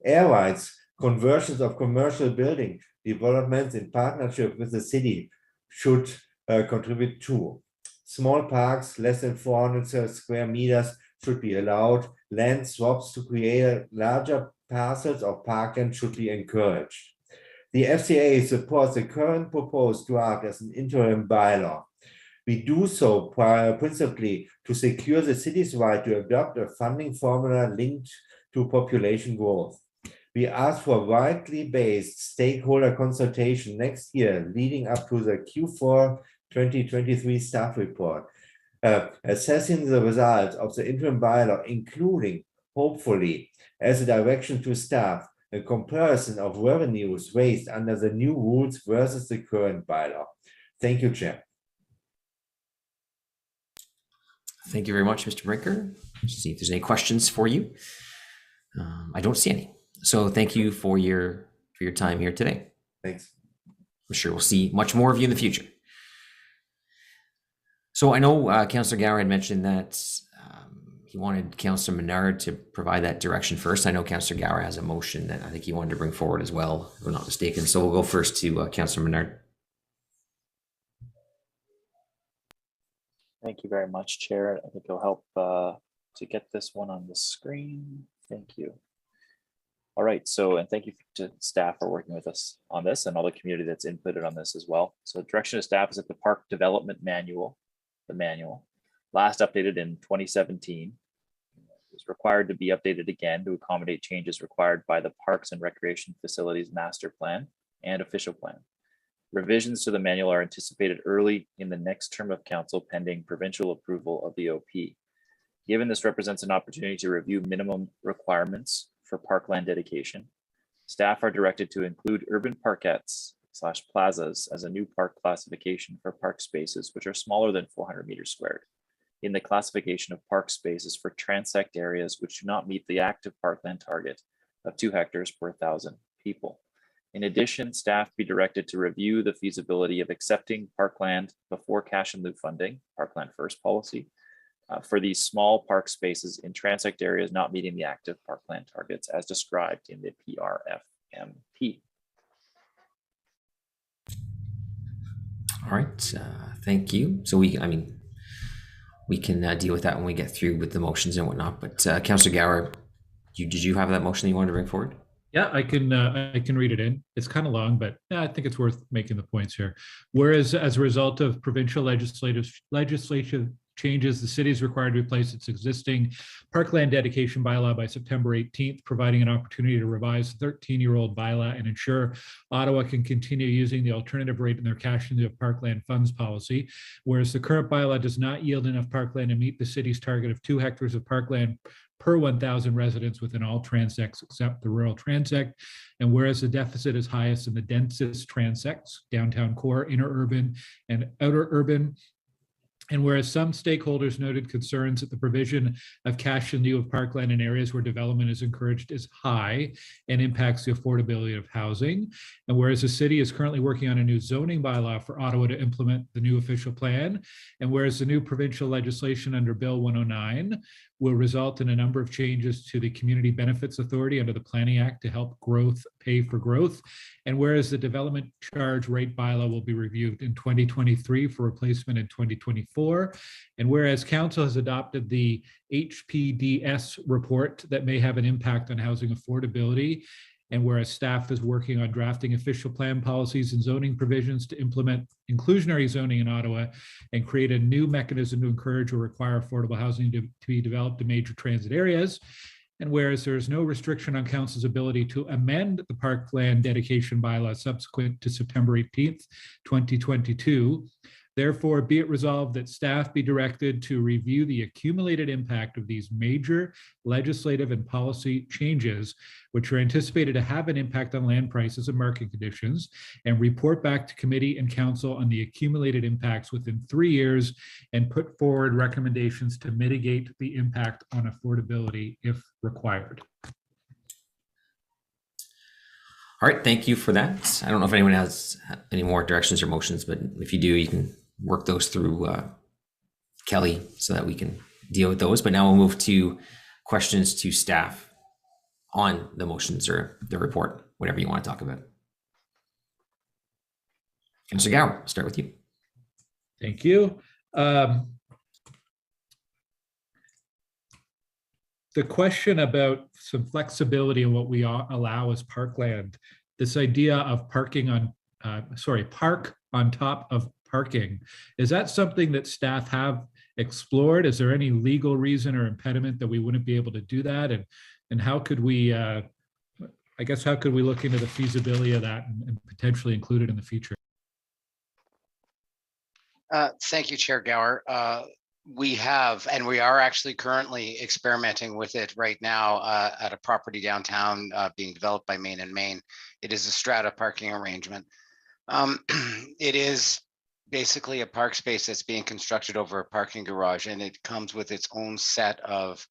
Air rights, conversions of commercial building developments in partnership with the city should contribute too. Small parks, less than 400 square meters, should be allowed. Land swaps to create larger parcels of parkland should be encouraged. The FCA supports the current proposed draft as an interim bylaw. We do so principally to secure the city's right to adopt a funding formula linked to population growth. We ask for widely based stakeholder consultation next year, leading up to the Q4 2023 staff report, assessing the results of the interim bylaw, including, hopefully, as a direction to staff, a comparison of revenues raised under the new rules versus the current bylaw. Thank you, Chair. Thank you very much, Mr. Brinker. Let's see if there's any questions for you. I don't see any. So thank you for your time here today. Thanks. I'm sure we'll see much more of you in the future. So I know Councillor Gower had mentioned that he wanted Councillor Menard to provide that direction first. I know Councillor Gower has a motion that I think he wanted to bring forward as well, if I'm not mistaken. So we'll go first to Councillor Menard. Thank you very much, Chair. I think it'll help to get this one on the screen. Thank you. All right, so, and thank you to staff for working with us on this and all the community that's inputted on this as well. So direction of staff is that the Park Development Manual, the manual, last updated in 2017, is required to be updated again to accommodate changes required by the Parks and Recreation Facilities Master Plan and Official Plan. Revisions to the manual are anticipated early in the next term of council pending provincial approval of the OP. Given this represents an opportunity to review minimum requirements for parkland dedication, staff are directed to include urban parkettes / plazas as a new park classification for park spaces which are smaller than 400 meters squared in the classification of park spaces for transect areas which do not meet the active parkland target of 2 hectares per 1,000 people. In addition, staff be directed to review the feasibility of accepting parkland before cash in lieu funding, parkland first policy, for these small park spaces in transect areas not meeting the active parkland targets as described in the PRFMP. All right, thank you. So we can deal with that when we get through with the motions and whatnot. But Councillor Gower, did you have that motion that you wanted to bring forward? Yeah, I can read it in. It's kind of long, but I think it's worth making the points here. Whereas as a result of provincial legislative changes, the city is required to replace its existing parkland dedication bylaw by September 18th, providing an opportunity to revise the 13-year-old bylaw and ensure Ottawa can continue using the alternative rate in their cash in lieu of parkland funds policy. Whereas the current bylaw does not yield enough parkland to meet the city's target of 2 hectares of parkland per 1,000 residents within all transects except the rural transect. And whereas the deficit is highest in the densest transects, downtown core, inner urban, and outer urban, and whereas some stakeholders noted concerns that the provision of cash in lieu of parkland in areas where development is encouraged is high and impacts the affordability of housing, and whereas the city is currently working on a new zoning bylaw for Ottawa to implement the new official plan, and whereas the new provincial legislation under Bill 109 will result in a number of changes to the Community Benefits Authority under the Planning Act to help growth pay for growth. And whereas the development charge rate bylaw will be reviewed in 2023 for replacement in 2024. And whereas council has adopted the HPDS report that may have an impact on housing affordability, and whereas staff is working on drafting official plan policies and zoning provisions to implement inclusionary zoning in Ottawa and create a new mechanism to encourage or require affordable housing to be developed in major transit areas. And whereas there is no restriction on council's ability to amend the parkland dedication bylaw subsequent to September 18th, 2022, therefore, be it resolved that staff be directed to review the accumulated impact of these major legislative and policy changes, which are anticipated to have an impact on land prices and market conditions, and report back to committee and council on the accumulated impacts within 3 years, and put forward recommendations to mitigate the impact on affordability if required. All right, thank you for that. I don't know if anyone has any more directions or motions, but if you do, you can work those through Kelly so that we can deal with those. But now we'll move to questions to staff on the motions or the report, whatever you want to talk about. Councillor Gower, I'll start with you. Thank you. The question about some flexibility in what we allow as parkland, this idea of parking on, park on top of parking, is that something that staff have explored? Is there any legal reason or impediment that we wouldn't be able to do that? And how could we, I guess, how could we look into the feasibility of that and potentially include it in the future? Thank you, Chair Gower. We have, and we are actually currently experimenting with it right now at a property downtown being developed by Main and Main. It is a strata parking arrangement. It is basically a park space that's being constructed over a parking garage, and it comes with its own set of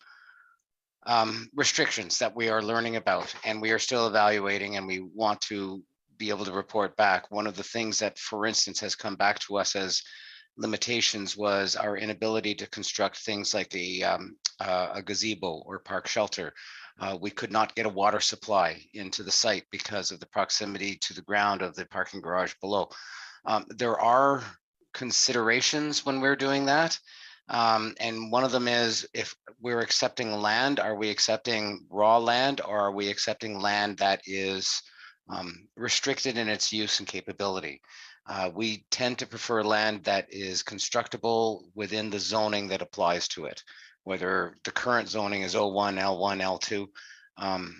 restrictions that we are learning about, and we are still evaluating, and we want to be able to report back. One of the things that, for instance, has come back to us as limitations was our inability to construct things like a gazebo or park shelter. We could not get a water supply into the site because of the proximity to the ground of the parking garage below. There are considerations when we're doing that. And one of them is, if we're accepting land, are we accepting raw land, or are we accepting land that is restricted in its use and capability? We tend to prefer land that is constructible within the zoning that applies to it, whether the current zoning is O1, L1, L2.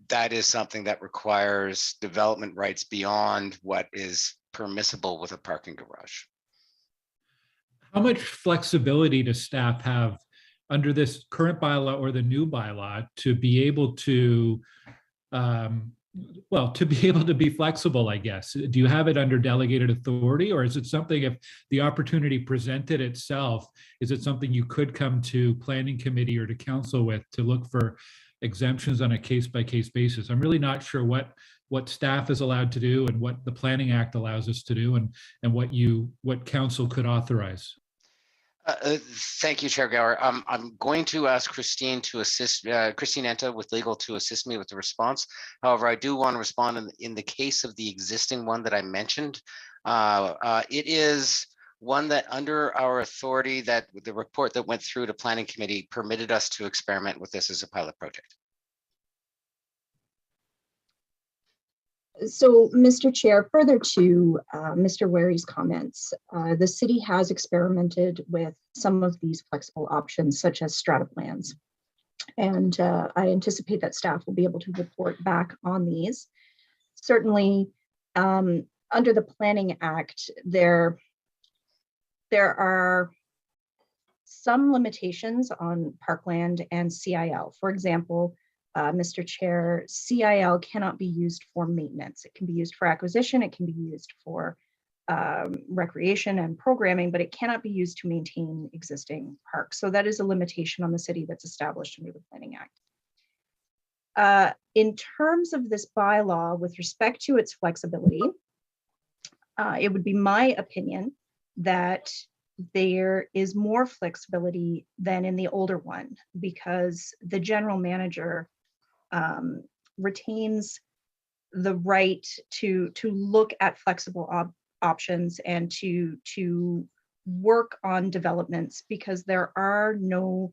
That is something that requires development rights beyond what is permissible with a parking garage. How much flexibility does staff have under this current bylaw or the new bylaw to be able to be flexible, I guess? Do you have it under delegated authority, or is it something, if the opportunity presented itself, is it something you could come to planning committee or to council with to look for exemptions on a case-by-case basis? I'm really not sure what staff is allowed to do and what the Planning Act allows us to do, and what council could authorize. Thank you, Chair Gower. I'm going to ask Christine to assist, Christine Enta with legal, to assist me with the response. However, I do want to respond in the case of the existing one that I mentioned. It is one that, under our authority, that the report that went through to Planning Committee permitted us to experiment with this as a pilot project. So, Mr. Chair, further to Mr. Ware's comments, the city has experimented with some of these flexible options, such as strata plans. And I anticipate that staff will be able to report back on these. Certainly, under the Planning Act, there are some limitations on parkland and CIL. For example, Mr. Chair, CIL cannot be used for maintenance. It can be used for acquisition, it can be used for recreation and programming, but it cannot be used to maintain existing parks. So that is a limitation on the city that's established under the Planning Act. In terms of this bylaw, with respect to its flexibility, it would be my opinion that there is more flexibility than in the older one, because the general manager retains the right to look at flexible options and to work on developments, because there are no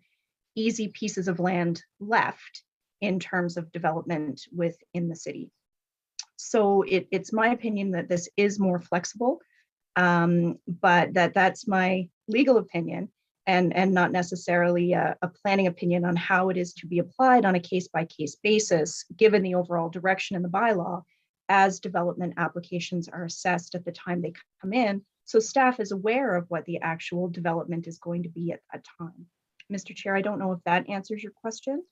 easy pieces of land left in terms of development within the city. So it's my opinion that this is more flexible, but that's my legal opinion, and not necessarily a planning opinion on how it is to be applied on a case-by-case basis, given the overall direction in the bylaw, as development applications are assessed at the time they come in, so staff is aware of what the actual development is going to be at that time. Mr. Chair, I don't know if that answers your question.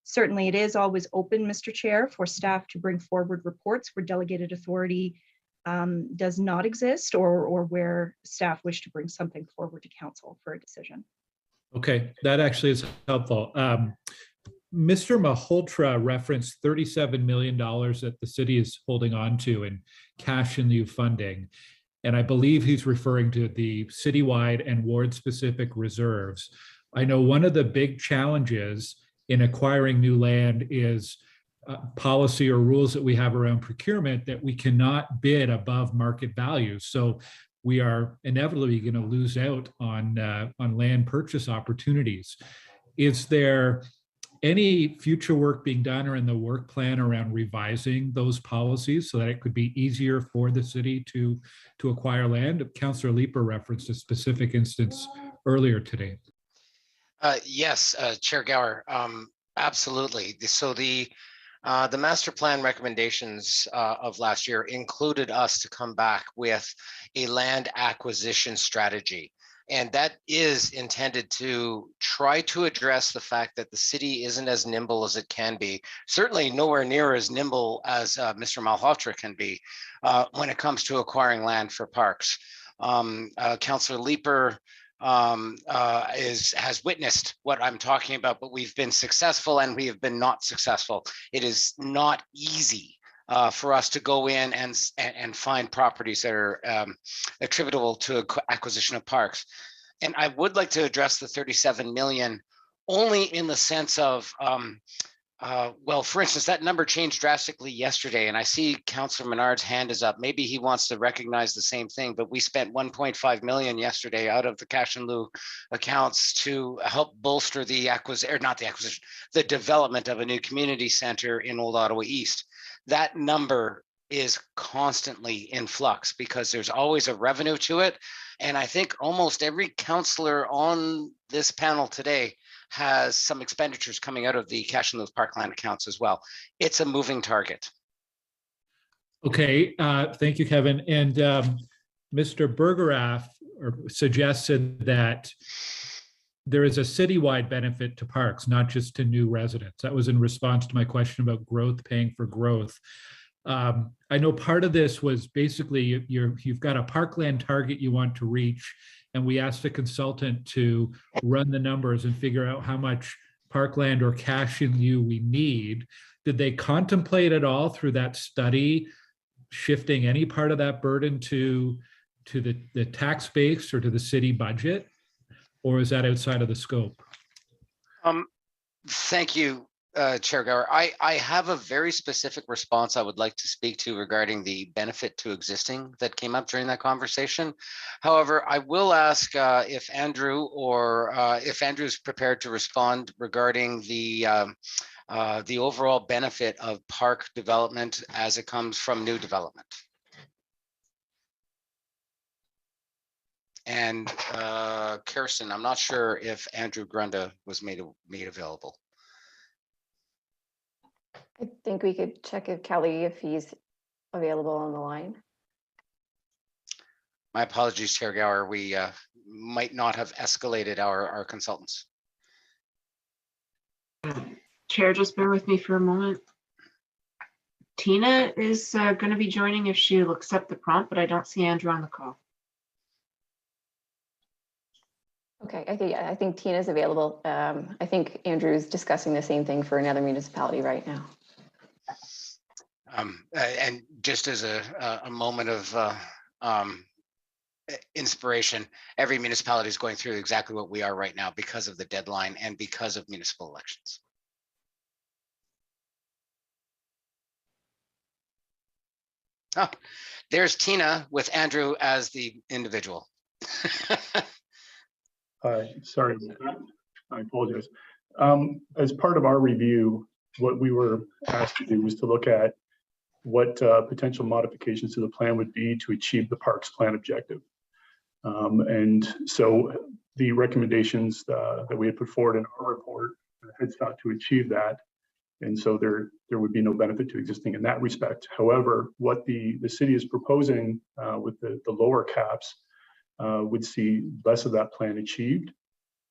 Certainly, it is always open, Mr. Chair, for staff to bring forward reports where delegated authority does not exist, or where staff wish to bring something forward to council for a decision. Okay, that actually is helpful. Mr. Malhotra referenced $37 million that the city is holding on to in cash in lieu funding. And I believe he's referring to the citywide and ward-specific reserves. I know one of the big challenges in acquiring new land is policy or rules that we have around procurement that we cannot bid above market value. So we are inevitably going to lose out on land purchase opportunities. Is there any future work being done or in the work plan around revising those policies so that it could be easier for the city to acquire land? Councillor Leeper referenced a specific instance earlier today. Yes, Chair Gower, absolutely. So the master plan recommendations of last year included us to come back with a land acquisition strategy. And that is intended to try to address the fact that the city isn't as nimble as it can be, certainly nowhere near as nimble as Mr. Malhotra can be when it comes to acquiring land for parks. Councillor Leeper has witnessed what I'm talking about, but we've been successful and we have been not successful. It is not easy for us to go in and find properties that are attributable to acquisition of parks. And I would like to address the 37 million only in the sense of, well, for instance, that number changed drastically yesterday, and I see Councillor Menard's hand is up. Maybe he wants to recognize the same thing, but we spent 1.5 million yesterday out of the cash in lieu accounts to help bolster the the development of a new community center in Old Ottawa East. That number is constantly in flux because there's always a revenue to it. And I think almost every councillor on this panel today has some expenditures coming out of the cash in lieu parkland accounts as well. It's a moving target. Okay, thank you, Kevin. And Mr. Bergerath suggested that there is a citywide benefit to parks, not just to new residents. That was in response to my question about growth paying for growth. I know part of this was basically you've got a parkland target you want to reach, and we asked a consultant to run the numbers and figure out how much parkland or cash in lieu we need. Did they contemplate at all through that study shifting any part of that burden to the tax base or to the city budget? Or is that outside of the scope? Thank you, Chair Gower. I have a very specific response I would like to speak to regarding the benefit to existing that came up during that conversation. However, I will ask if Andrew or if Andrew's prepared to respond regarding the overall benefit of park development as it comes from new development. And Kirsten, I'm not sure if Andrew Grunda was made available. I think we could check if Kelly, if he's available on the line. My apologies, Chair Gower. We might not have escalated our consultants. Chair, just bear with me for a moment. Tina is going to be joining if she'll accept the prompt, but I don't see Andrew on the call. Okay, I think Tina's available. I think Andrew's discussing the same thing for another municipality right now. And just as a moment of inspiration, every municipality is going through exactly what we are right now because of the deadline and because of municipal elections. Oh, there's Tina with Andrew as the individual. Sorry, I apologize. As part of our review, what we were asked to do was to look at what potential modifications to the plan would be to achieve the parks plan objective. And so the recommendations that we had put forward in our report had sought to achieve that. And so there would be no benefit to existing in that respect. However, what the city is proposing with the lower caps would see less of that plan achieved.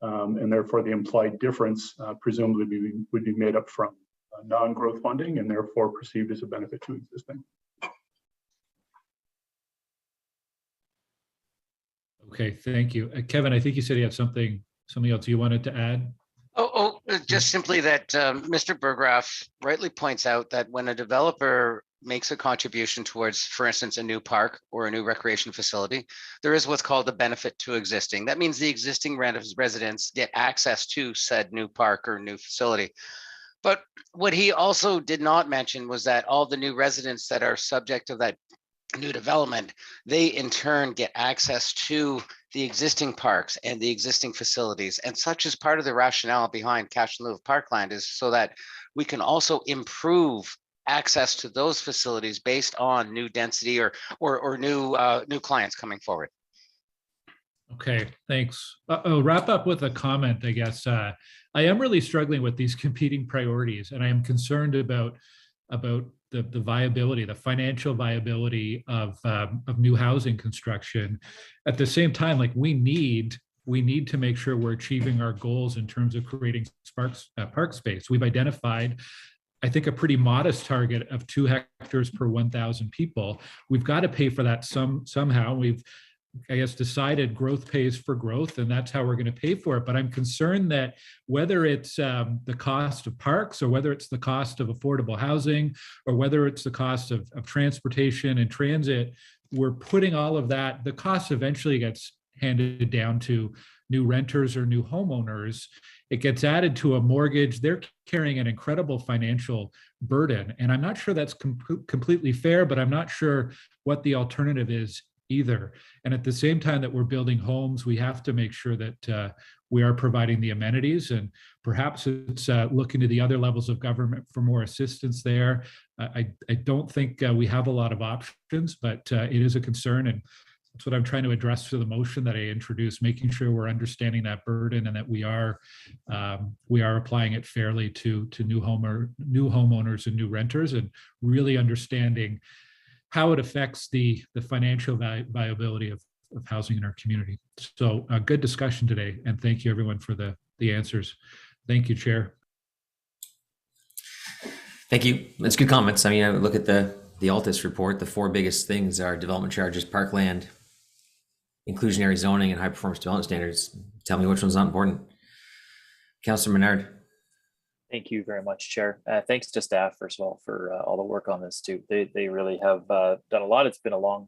And therefore the implied difference presumably would be made up from non-growth funding and therefore perceived as a benefit to existing. Okay, thank you. Kevin, I think you said you had something else you wanted to add. Just simply that Mr. Burgraff rightly points out that when a developer makes a contribution towards, for instance, a new park or a new recreation facility, there is what's called a benefit to existing. That means the existing residents get access to said new park or new facility. But what he also did not mention was that all the new residents that are subject of that new development, they in turn get access to the existing parks and the existing facilities. And such is part of the rationale behind cash in lieu of parkland, is so that we can also improve access to those facilities based on new density or new clients coming forward. Okay, thanks. I'll wrap up with a comment, I guess. I am really struggling with these competing priorities, and I am concerned about the viability, the financial viability of new housing construction. At the same time, like we need to make sure we're achieving our goals in terms of creating park space. We've identified, I think, a pretty modest target of 2 hectares per 1,000 people. We've got to pay for that somehow. We've, I guess, decided growth pays for growth, and that's how we're going to pay for it. But I'm concerned that whether it's the cost of parks, or whether it's the cost of affordable housing, or whether it's the cost of transportation and transit, we're putting all of that, the cost eventually gets handed down to new renters or new homeowners. It gets added to a mortgage. They're carrying an incredible financial burden. And I'm not sure that's completely fair, but I'm not sure what the alternative is either. And at the same time that we're building homes, we have to make sure that we are providing the amenities, and perhaps it's looking to the other levels of government for more assistance there. I don't think we have a lot of options, but it is a concern, and that's what I'm trying to address through the motion that I introduced, making sure we're understanding that burden and that we are applying it fairly to new homeowners and new renters, and really understanding how it affects the financial viability of housing in our community. So a good discussion today, and thank you everyone for the answers. Thank you, Chair. Thank you. That's good comments. I mean, I look at the Altus report. The 4 biggest things are development charges, parkland, inclusionary zoning, and high performance development standards. Tell me which one's not important. Councillor Menard. Thank you very much, Chair. Thanks to staff, first of all, for all the work on this too. They really have done a lot. It's been a long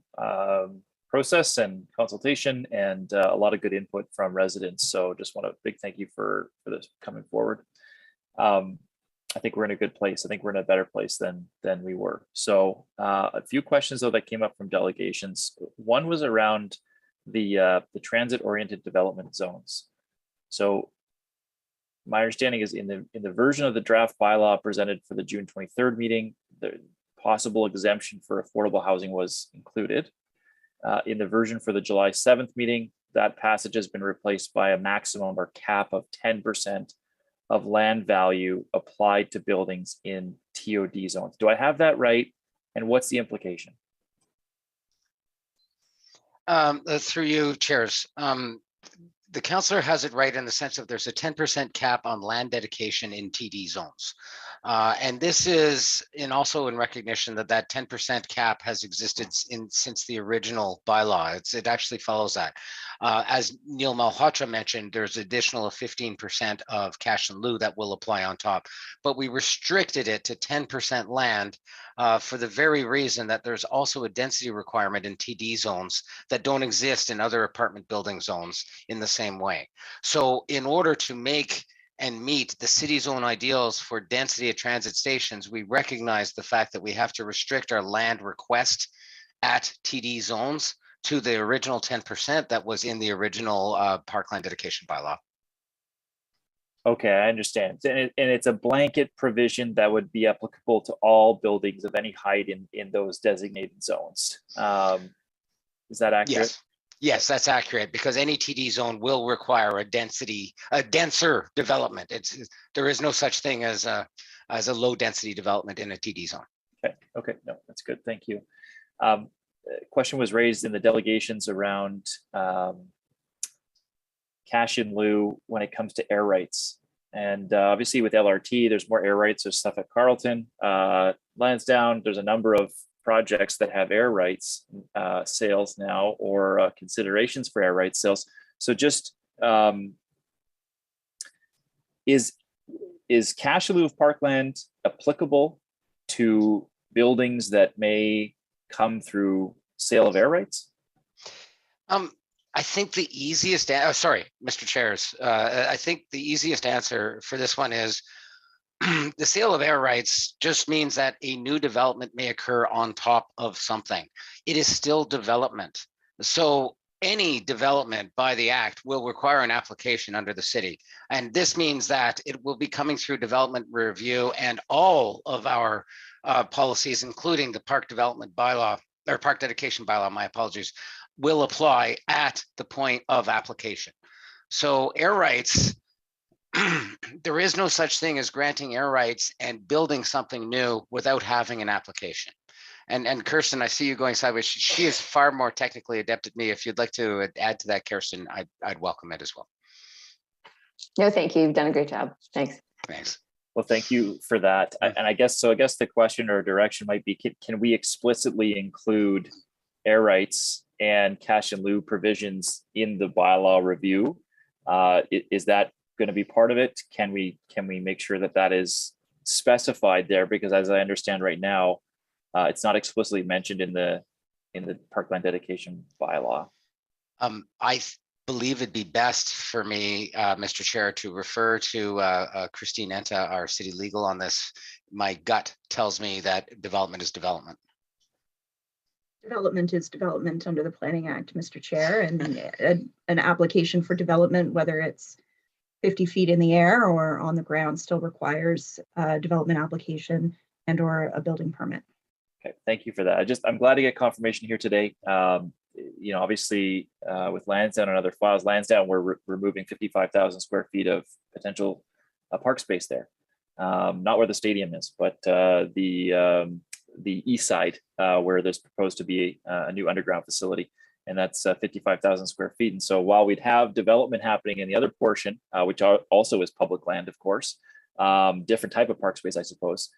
process and consultation, and a lot of good input from residents. So just want a big thank you for this coming forward. I think we're in a good place. I think we're in a better place than we were. So a few questions though that came up from delegations. One was around the transit-oriented development zones. So my understanding is in the version of the draft bylaw presented for the June 23rd meeting, the possible exemption for affordable housing was included. In the version for the July 7th meeting, that passage has been replaced by a maximum or cap of 10% of land value applied to buildings in TOD zones. Do I have that right? And what's the implication? Through you, chairs. The councillor has it right in the sense of there's a 10% cap on land dedication in TD zones. And this is also in recognition that 10% cap has existed since the original bylaw. It actually follows that. As Neil Malhotra mentioned, there's additional 15% of cash in lieu that will apply on top, but we restricted it to 10% land for the very reason that there's also a density requirement in TD zones that don't exist in other apartment building zones in the same way. So in order to make and meet the city's own ideals for density at transit stations, we recognize the fact that we have to restrict our land request at TD zones to the original 10% that was in the original parkland dedication bylaw. Okay, I understand. And it's a blanket provision that would be applicable to all buildings of any height in those designated zones. Is that accurate? Yes. Yes, that's accurate, because any TD zone will require a denser development. There is no such thing as a low density development in a TD zone. Okay, no, that's good. Thank you. Question was raised in the delegations around cash in lieu when it comes to air rights. And obviously with LRT, there's more air rights. There's stuff at Carleton, Lansdowne. There's a number of projects that have air rights sales now, or considerations for air rights sales. So just is cash in lieu of parkland applicable to buildings that may come through sale of air rights? I think the easiest, sorry, Mr. Chairs, I think the easiest answer for this one is the sale of air rights just means that a new development may occur on top of something. It is still development. So any development by the Act will require an application under the city. And this means that it will be coming through development review, and all of our policies, including the park development bylaw or park dedication bylaw, my apologies, will apply at the point of application. So air rights, there is no such thing as granting air rights and building something new without having an application. And Kirsten, I see you going sideways. She is far more technically adept at me. If you'd like to add to that, Kirsten, I'd welcome it as well. No, thank you. You've done a great job. Thanks. Thanks. Well, thank you for that. And I guess the question or direction might be, can we explicitly include air rights and cash in lieu provisions in the bylaw review? Is that going to be part of it? Can we make sure that that is specified there? Because as I understand right now, it's not explicitly mentioned in the parkland dedication bylaw. I believe it'd be best for me, Mr. Chair, to refer to Christine Enta, our city legal, on this. My gut tells me that development is development. Development is development under the Planning Act, Mr. Chair, and an application for development, whether it's 50 feet in the air or on the ground, still requires a development application and or a building permit. Okay, thank you for that. I'm glad to get confirmation here today. Obviously with Lansdowne and other files, Lansdowne, we're removing 55,000 square feet of potential park space there. Not where the stadium is, but the east side where there's proposed to be a new underground facility, and that's 55,000 square feet. And so while we'd have development happening in the other portion, which also is public land, of course, different type of park space, I suppose,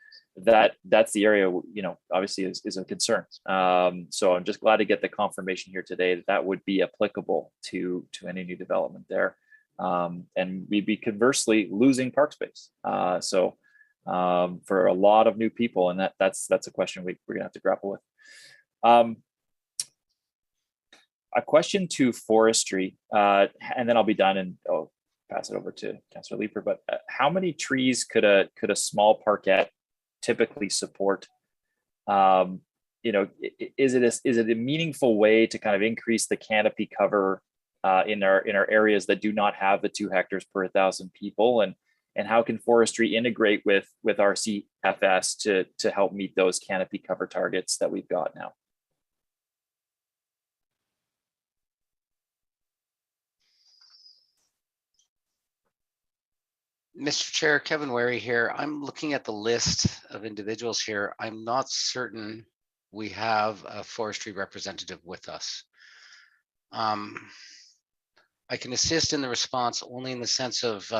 that's the area, obviously is a concern. So I'm just glad to get the confirmation here today that would be applicable to any new development there. And we'd be conversely losing park space. So for a lot of new people, and that's a question we're gonna have to grapple with. A question to forestry, and then I'll be done and I'll pass it over to Councillor Leeper. But how many trees could a small parkette typically support? Is it a meaningful way to kind of increase the canopy cover in our areas that do not have the 2 hectares per 1,000 people, and how can forestry integrate with RCFS to help meet those canopy cover targets that we've got now? Mr. Chair, Kevin Wary here. I'm looking at the list of individuals here. I'm not certain we have a forestry representative with us. I can assist in the response only in the sense of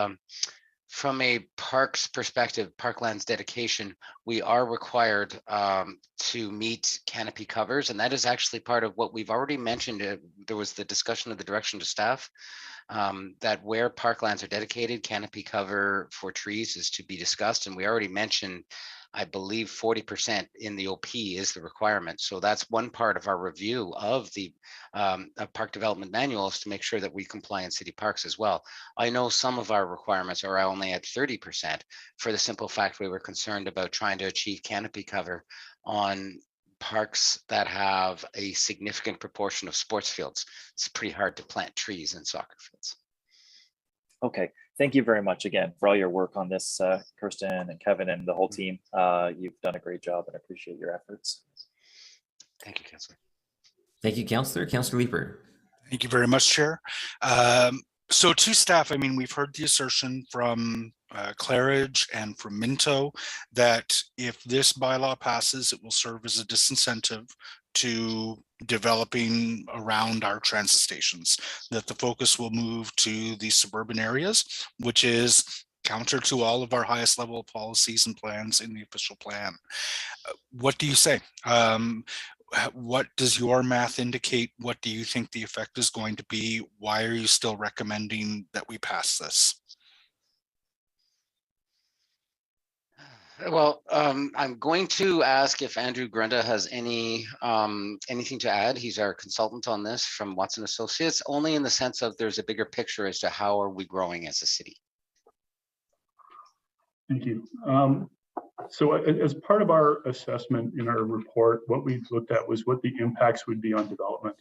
from a parks perspective, parklands dedication, we are required to meet canopy covers, and that is actually part of what we've already mentioned. There was the discussion of the direction to staff that where parklands are dedicated, canopy cover for trees is to be discussed, and we already mentioned, I believe 40% in the OP is the requirement. So that's one part of our review of the park development manuals to make sure that we comply in city parks as well. I know some of our requirements are only at 30% for the simple fact we were concerned about trying to achieve canopy cover on parks that have a significant proportion of sports fields. It's pretty hard to plant trees in soccer fields. Okay, thank you very much again for all your work on this, Kirsten and Kevin and the whole team. You've done a great job and I appreciate your efforts. Thank you, Councillor. Thank you, Councillor. Councillor Leeper. Thank you very much, Chair. So to staff, I mean, we've heard the assertion from Claridge and from Minto that if this bylaw passes, it will serve as a disincentive to developing around our transit stations, that the focus will move to the suburban areas, which is counter to all of our highest level policies and plans in the official plan. What do you say? What does your math indicate? What do you think the effect is going to be? Why are you still recommending that we pass this? Well, I'm going to ask if Andrew Grenda has anything to add. He's our consultant on this from Watson Associates, only in the sense of there's a bigger picture as to how are we growing as a city. Thank you. So as part of our assessment in our report, what we looked at was what the impacts would be on development.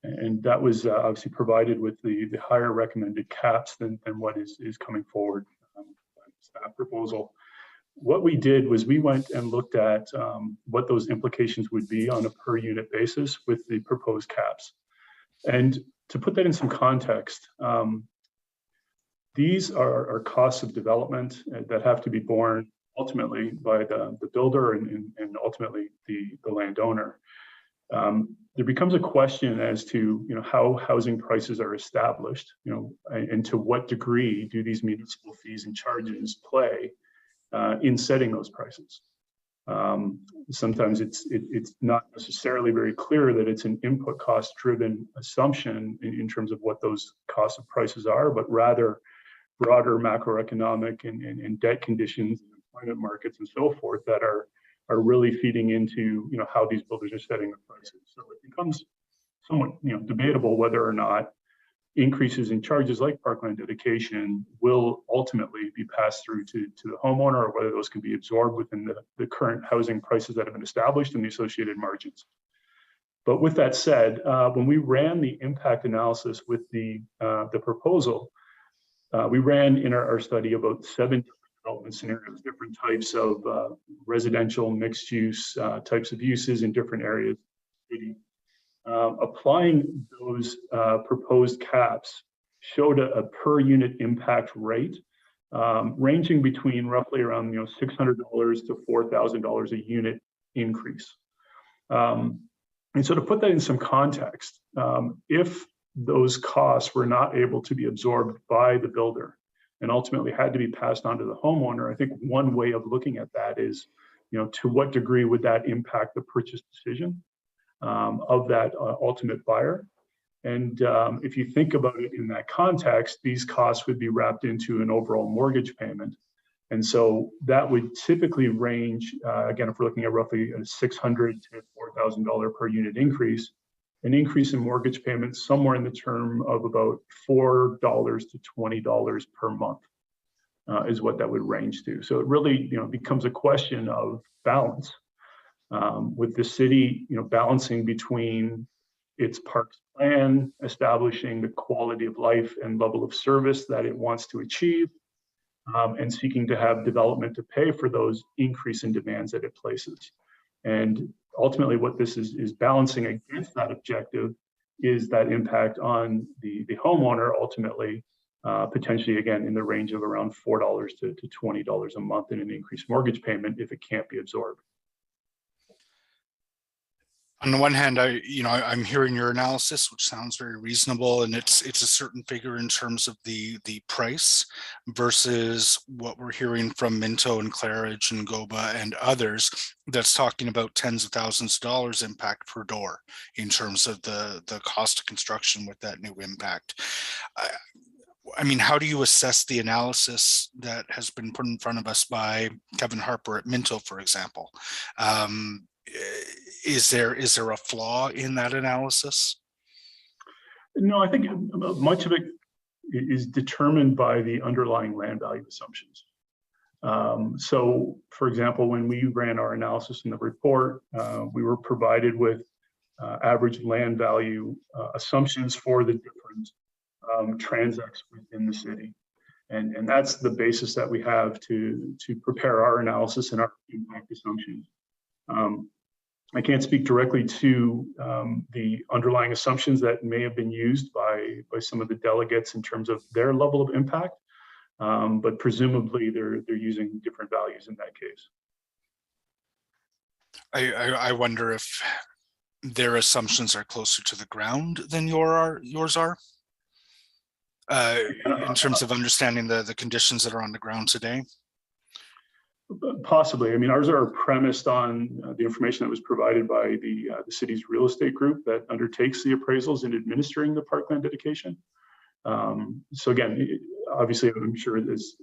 And that was obviously provided with the higher recommended caps than what is coming forward by the staff proposal. What we did was we went and looked at what those implications would be on a per unit basis with the proposed caps. And to put that in some context, these are costs of development that have to be borne ultimately by the builder and ultimately the landowner. There becomes a question as to how housing prices are established, and to what degree do these municipal fees and charges play in setting those prices. Sometimes it's not necessarily very clear that it's an input cost driven assumption in terms of what those costs of prices are, but rather broader macroeconomic and debt conditions, employment markets and so forth that are really feeding into how these builders are setting the prices. So it becomes somewhat debatable whether or not increases in charges like parkland dedication will ultimately be passed through to the homeowner, or whether those can be absorbed within the current housing prices that have been established and the associated margins. But with that said, when we ran the impact analysis with the proposal, we ran in our study about 7 development scenarios, different types of residential mixed use types of uses in different areas of the city. Applying those proposed caps showed a per unit impact rate ranging between roughly around $600 to $4,000 a unit increase. And so to put that in some context, if those costs were not able to be absorbed by the builder and ultimately had to be passed on to the homeowner, I think one way of looking at that is, to what degree would that impact the purchase decision of that ultimate buyer? And if you think about it in that context, these costs would be wrapped into an overall mortgage payment. And so that would typically range, again, if we're looking at roughly a $600 to $4,000 per unit increase, an increase in mortgage payments somewhere in the term of about $4 to $20 per month is what that would range to. So it really becomes a question of balance with the city balancing between its parks plan, establishing the quality of life and level of service that it wants to achieve, and seeking to have development to pay for those increase in demands that it places. And ultimately what this is balancing against that objective is that impact on the homeowner, ultimately potentially again in the range of around $4 to $20 a month in an increased mortgage payment if it can't be absorbed. On the one hand, I'm hearing your analysis, which sounds very reasonable, and it's a certain figure in terms of the price versus what we're hearing from Minto and Claridge and Goba and others that's talking about tens of thousands of dollars impact per door in terms of the cost of construction with that new impact. I mean, how do you assess the analysis that has been put in front of us by Kevin Harper at Minto, for example? Is there a flaw in that analysis? No, I think much of it is determined by the underlying land value assumptions. So, for example, when we ran our analysis in the report, we were provided with average land value assumptions for the different transects within the city. And that's the basis that we have to prepare our analysis and our impact assumptions. I can't speak directly to the underlying assumptions that may have been used by some of the delegates in terms of their level of impact, but presumably they're using different values in that case. I wonder if their assumptions are closer to the ground than yours are, in terms of understanding the conditions that are on the ground today. Possibly. I mean, ours are premised on the information that was provided by the city's real estate group that undertakes the appraisals in administering the parkland dedication. So again, obviously, I'm sure as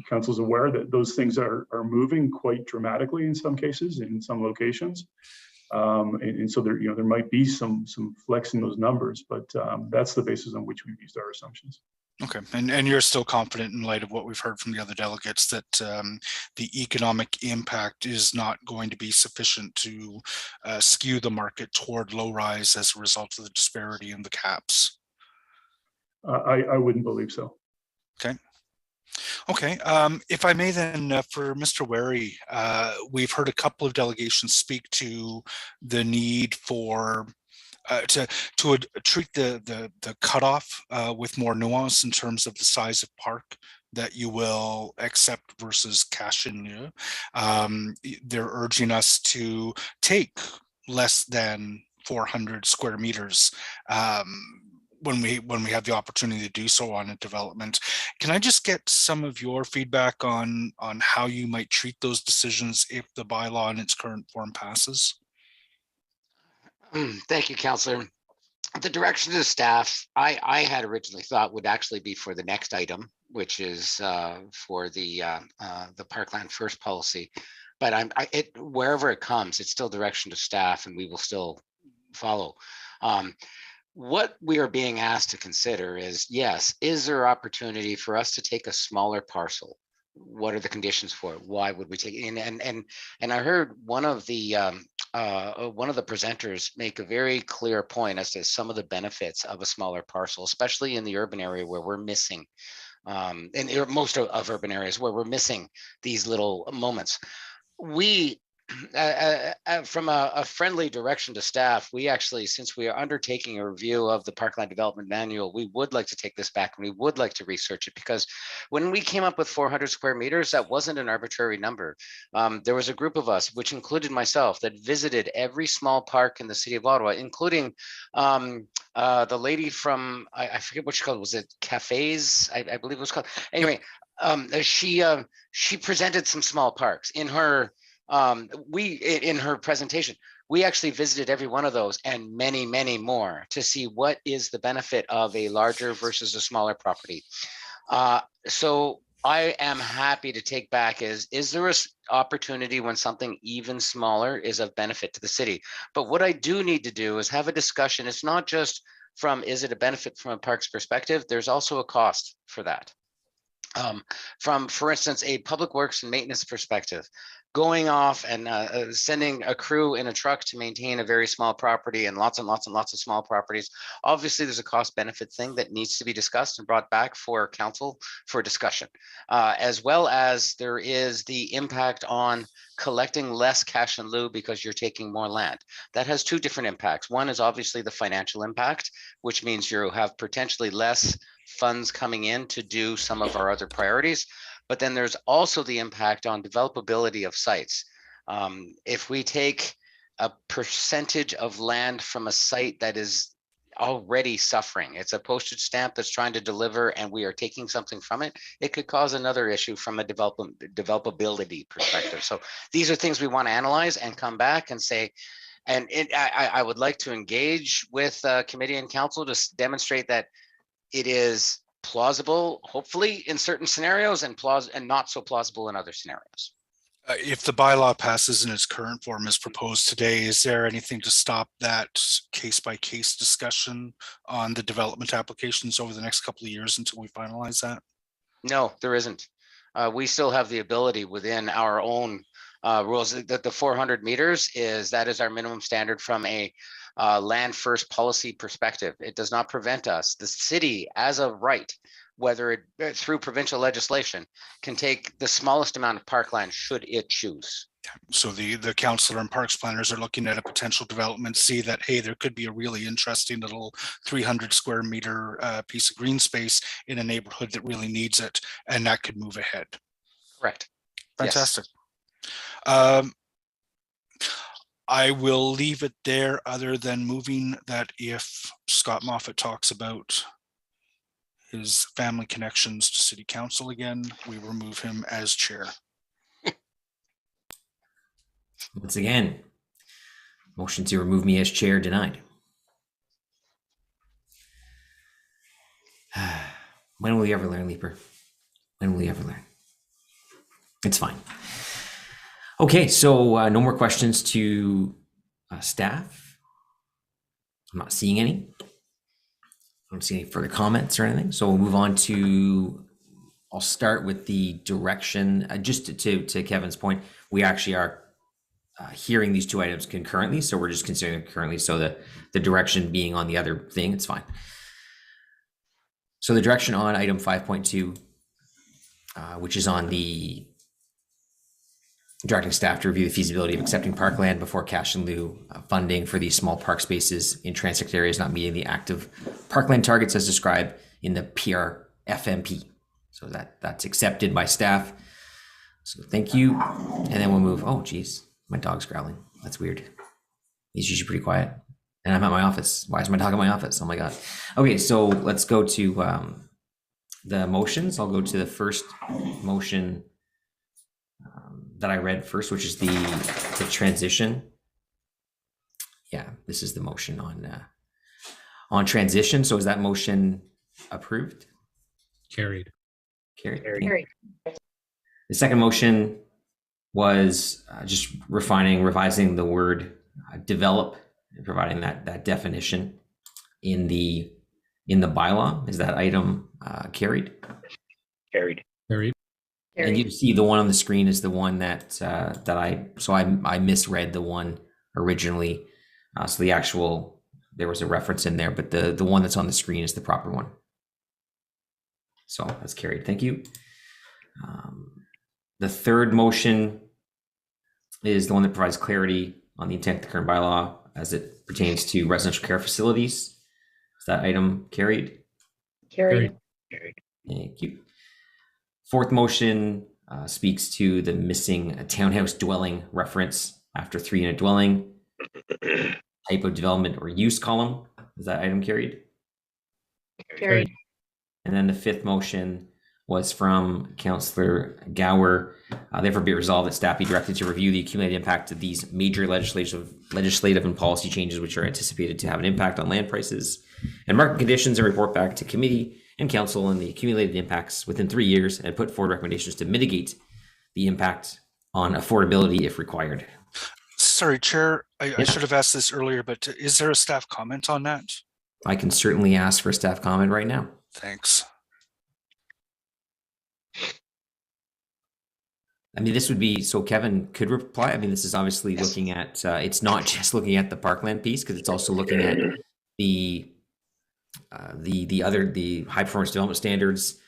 council's aware that those things are moving quite dramatically in some cases, in some locations. And so there, there might be some flex in those numbers, but that's the basis on which we've used our assumptions. Okay, and you're still confident in light of what we've heard from the other delegates that the economic impact is not going to be sufficient to skew the market toward low rise as a result of the disparity in the caps? I wouldn't believe so. Okay. Okay, if I may then, for Mr. Wary, we've heard a couple of delegations speak to the need for to treat the cutoff with more nuance in terms of the size of park that you will accept versus cash in lieu. They're urging us to take less than 400 square meters when we have the opportunity to do so on a development. Can I just get some of your feedback on how you might treat those decisions if the bylaw in its current form passes? Thank you, Councillor. The direction to staff, I had originally thought would actually be for the next item, which is for the Parkland First policy. But wherever it comes, it's still direction to staff, and we will still follow. What we are being asked to consider is, yes, is there opportunity for us to take a smaller parcel? What are the conditions for it? Why would we take it? And I heard one of the presenters make a very clear point as to some of the benefits of a smaller parcel, especially in the urban area where we're missing, in most of urban areas where we're missing these little moments. We, from a friendly direction to staff, we actually, since we are undertaking a review of the Parkland Development Manual, we would like to take this back and we would like to research it, because when we came up with 400 square meters, that wasn't an arbitrary number. There was a group of us, which included myself, that visited every small park in the city of Ottawa, including the lady from, I forget what she called, was it Cafes? I believe it was called. Anyway, she presented some small parks in her in her presentation. We actually visited every one of those and many, many more to see what is the benefit of a larger versus a smaller property. So I am happy to take back is there an opportunity when something even smaller is of benefit to the city? But what I do need to do is have a discussion. It's not just from, is it a benefit from a park's perspective? There's also a cost for that. From, for instance, a public works and maintenance perspective, going off and sending a crew in a truck to maintain a very small property and lots and lots and lots of small properties. Obviously, there's a cost benefit thing that needs to be discussed and brought back for council for discussion, as well as there is the impact on collecting less cash in lieu because you're taking more land. That has two different impacts. One is obviously the financial impact, which means you have potentially less funds coming in to do some of our other priorities. But then there's also the impact on developability of sites. If we take a percentage of land from a site that is already suffering, it's a postage stamp that's trying to deliver, and we are taking something from it, it could cause another issue from a developability perspective. So these are things we want to analyze and come back and say, and I would like to engage with committee and council to demonstrate that it is plausible, hopefully in certain scenarios, and not so plausible in other scenarios. If the bylaw passes in its current form as proposed today, is there anything to stop that case-by-case discussion on the development applications over the next couple of years until we finalize that? No, there isn't. We still have the ability within our own rules that the 400 meters is our minimum standard from a land first policy perspective. It does not prevent us. The city, as of right, whether it through provincial legislation, can take the smallest amount of parkland should it choose. So the councillor and parks planners are looking at a potential development, see that, hey, there could be a really interesting little 300 square meter piece of green space in a neighborhood that really needs it, and that could move ahead. Correct. Fantastic. Yes. I will leave it there, other than moving that if Scott Moffat talks about his family connections to city council again, we remove him as chair. Once again, motion to remove me as chair denied. When will we ever learn, Leaper? When will we ever learn? It's fine. Okay, so no more questions to staff. I'm not seeing any. I don't see any further comments or anything. So we'll move on to, I'll start with the direction. Just to Kevin's point, we actually are hearing these two items concurrently. So we're just considering it concurrently. So the direction being on the other thing, it's fine. So the direction on item 5.2, which is on the directing staff to review the feasibility of accepting parkland before cash in lieu funding for these small park spaces in transect areas not meeting the active parkland targets as described in the PRFMP. So that's accepted by staff. So thank you. And then we'll move, oh geez, my dog's growling. That's weird. He's usually pretty quiet. And I'm at my office. Why is my dog in my office? Oh my God. Okay, so let's go to the motions. I'll go to the first motion that I read first, which is the transition. Yeah, this is the motion on transition. So is that motion approved? Carried. Carried. The second motion was just revising the word develop and providing that definition in the bylaw. Is that item carried? Carried. And you see the one on the screen is the one that I misread the one originally. So the actual, there was a reference in there, but the one that's on the screen is the proper one. So that's carried. Thank you. The third motion is the one that provides clarity on the intent of the current bylaw as it pertains to residential care facilities. Is that item carried? Carried. Thank you. Fourth motion speaks to the missing townhouse dwelling reference after 3-unit dwelling, type of development or use column. Is that item carried? Carried. And then the fifth motion was from Councillor Gower. Therefore be resolved that staff be directed to review the accumulated impact of these major legislative and policy changes which are anticipated to have an impact on land prices and market conditions and report back to committee and council on the accumulated impacts within 3 years and put forward recommendations to mitigate the impact on affordability if required. Sorry, Chair, I should have asked this earlier, but is there a staff comment on that? I can certainly ask for a staff comment right now. Thanks. I mean, this would be, so Kevin could reply. I mean, this is obviously looking at, it's not just looking at the parkland piece, because it's also looking at the high performance development standards,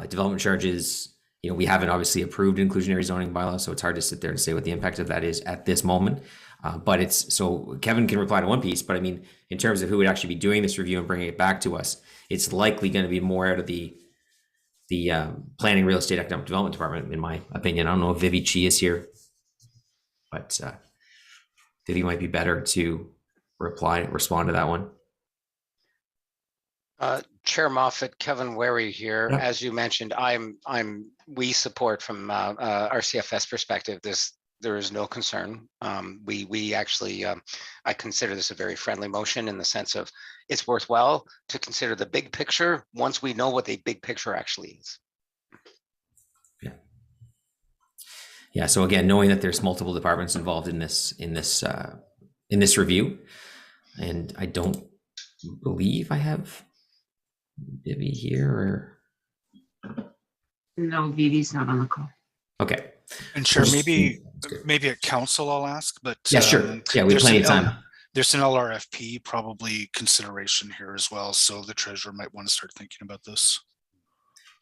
development charges. You know, we haven't obviously approved inclusionary zoning bylaw, so it's hard to sit there and say what the impact of that is at this moment. But it's, so Kevin can reply to one piece, but I mean, in terms of who would actually be doing this review and bringing it back to us, it's likely going to be more out of the planning, real estate, economic development department, in my opinion. I don't know if Vivi Chi is here, but Vivi might be better to respond to that one. Chair Moffat, Kevin Wary here. Yeah. As you mentioned, we support from RCFS perspective. There is no concern. We actually, I consider this a very friendly motion in the sense of it's worthwhile to consider the big picture once we know what the big picture actually is. Yeah. So again, knowing that there's multiple departments involved in this review, and I don't believe I have Vivi here. No, Vivi's not on the call. Okay. And Chair, maybe at council I'll ask, but yeah, sure. Yeah, we have plenty of time. There's an LRFP probably consideration here as well, so the treasurer might want to start thinking about this.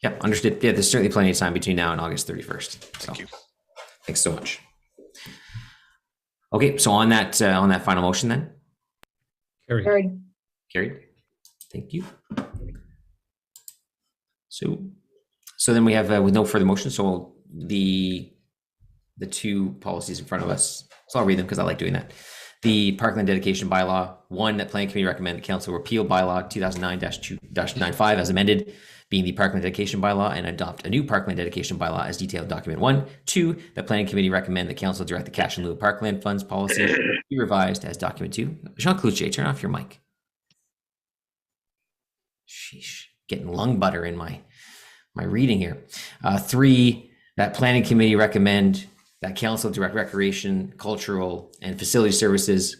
Yeah, understood. Yeah, there's certainly plenty of time between now and August 31st. Thank you. Thanks so much. Okay, so on that final motion then. Carried. Thank you. So then we have with no further motion. So the two policies in front of us. So I'll read them because I like doing that. The Parkland Dedication Bylaw, one, that Planning Committee recommend the Council repeal Bylaw 2009-2-95 as amended, being the Parkland Dedication Bylaw, and adopt a new Parkland Dedication Bylaw as detailed in Document 1. 2, that Planning Committee recommend the Council direct the cash in lieu of parkland funds policy be revised as Document 2. Jean Cloutier, turn off your mic. Sheesh, getting lung butter in my my reading here. 3, that planning committee recommend that council direct recreation, cultural, and facility services,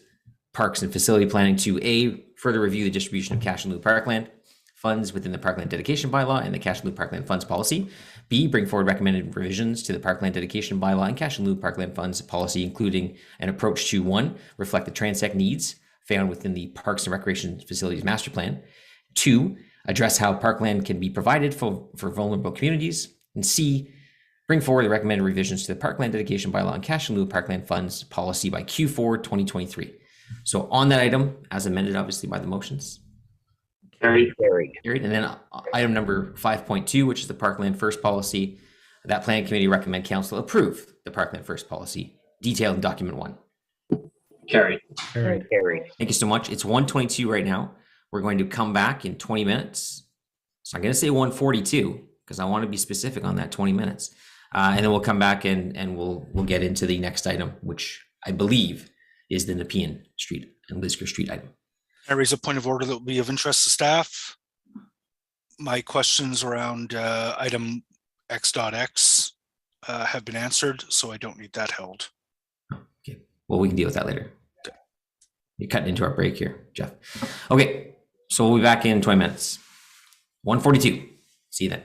parks and facility planning to A, further review the distribution of cash in lieu parkland funds within the parkland dedication bylaw and the cash in lieu parkland funds policy. B, bring forward recommended revisions to the parkland dedication bylaw and cash in lieu parkland funds policy, including an approach to 1, reflect the transect needs found within the parks and recreation facilities master plan. 2, address how parkland can be provided for vulnerable communities. And C, bring forward the recommended revisions to the parkland dedication bylaw and cash in lieu parkland funds policy by Q4 2023. So on that item, as amended obviously by the motions. Carried. And then item number 5.2, which is the Parkland First policy, that planning committee recommend council approve the Parkland First policy detailed in document 1. Carried. Thank you so much. It's 1:22 right now. We're going to come back in 20 minutes. So I'm going to say 1:42 because I want to be specific on that 20 minutes. And then we'll come back and we'll get into the next item, which I believe is the Nepean Street and Lisgar Street item. I raise a point of order that will be of interest to staff. My questions around item X.X have been answered, so I don't need that held. Okay, well, we can deal with that later. Okay. You're cutting into our break here, Jeff. Okay, so we'll be back in 20 minutes. 1:42. See you then.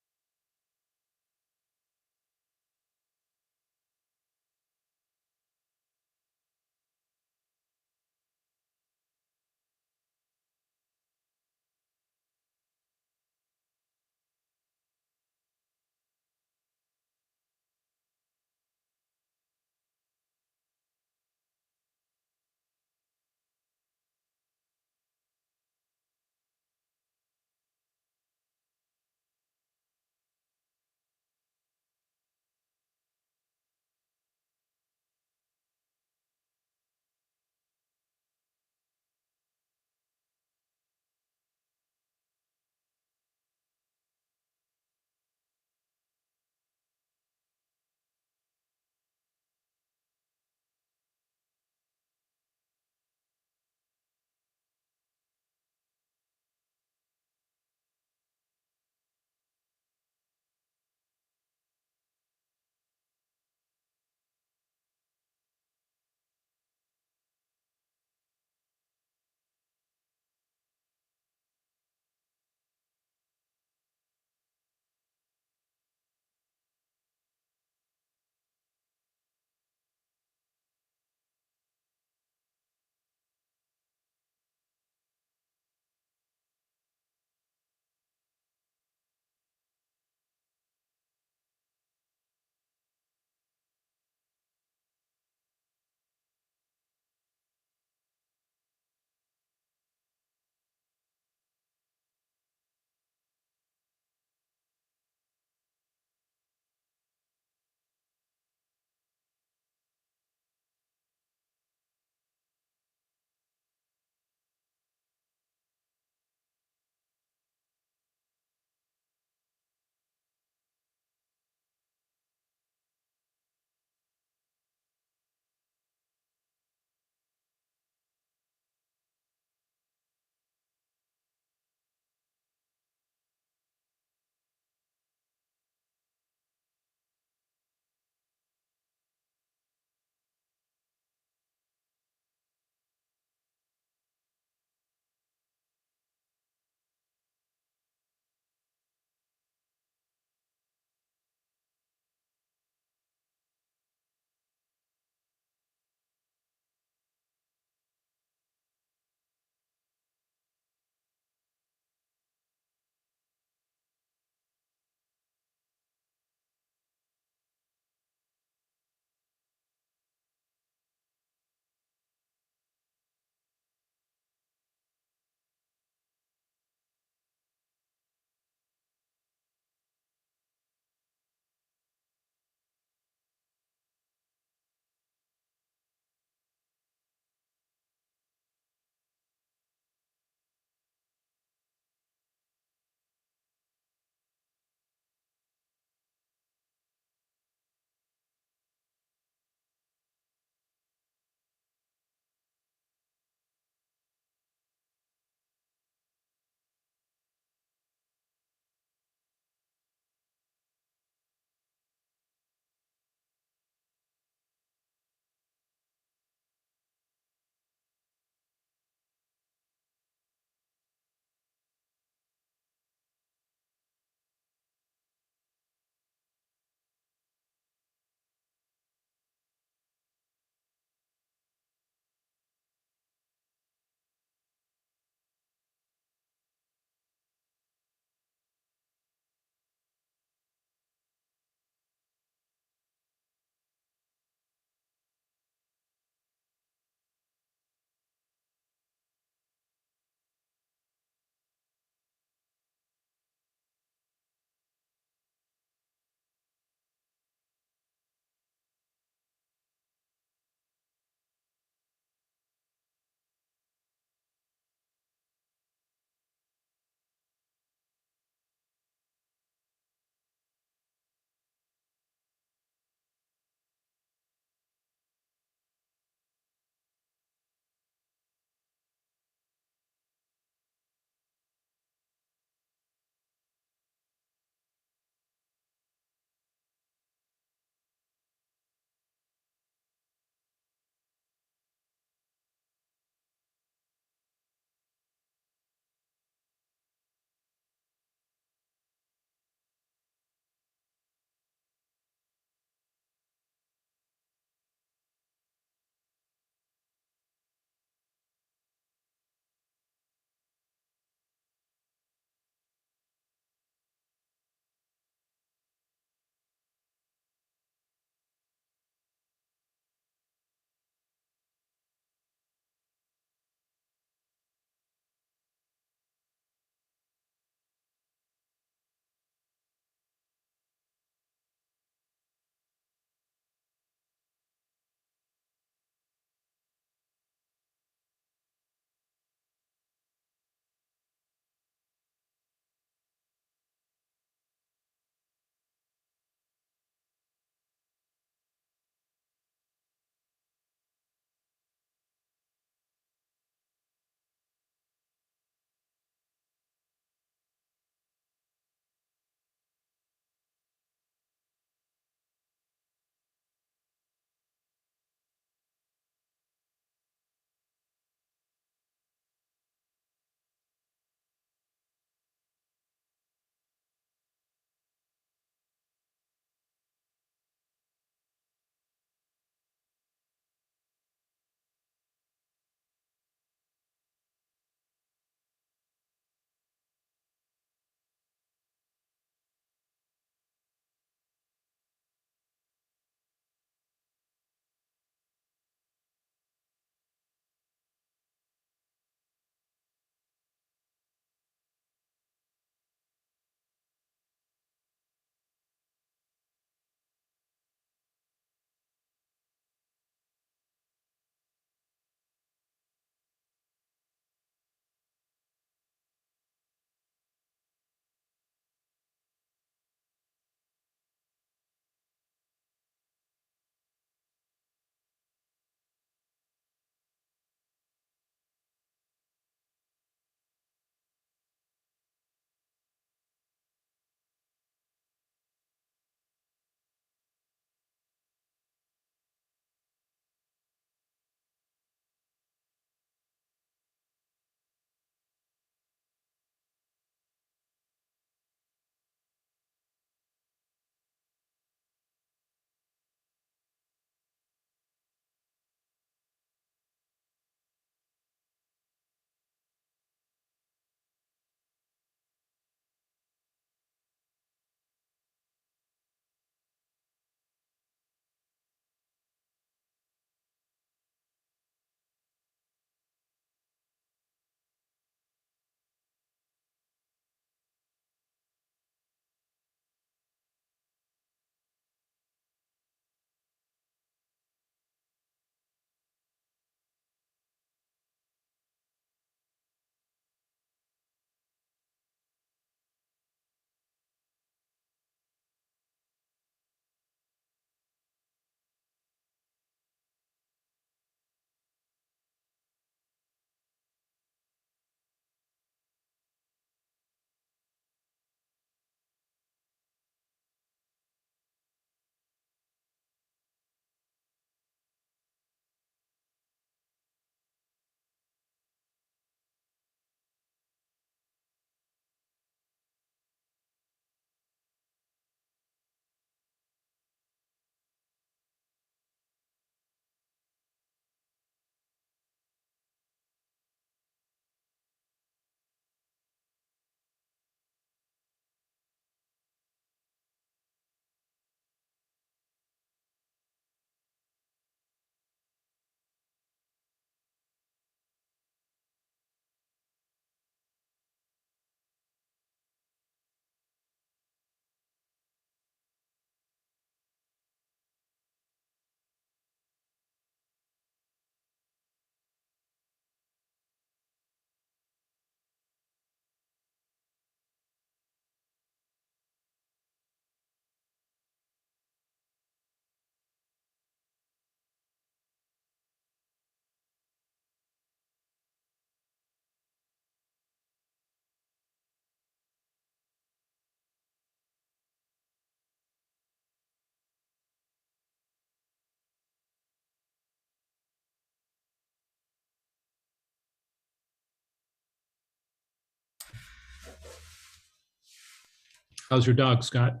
How's your dog, Scott?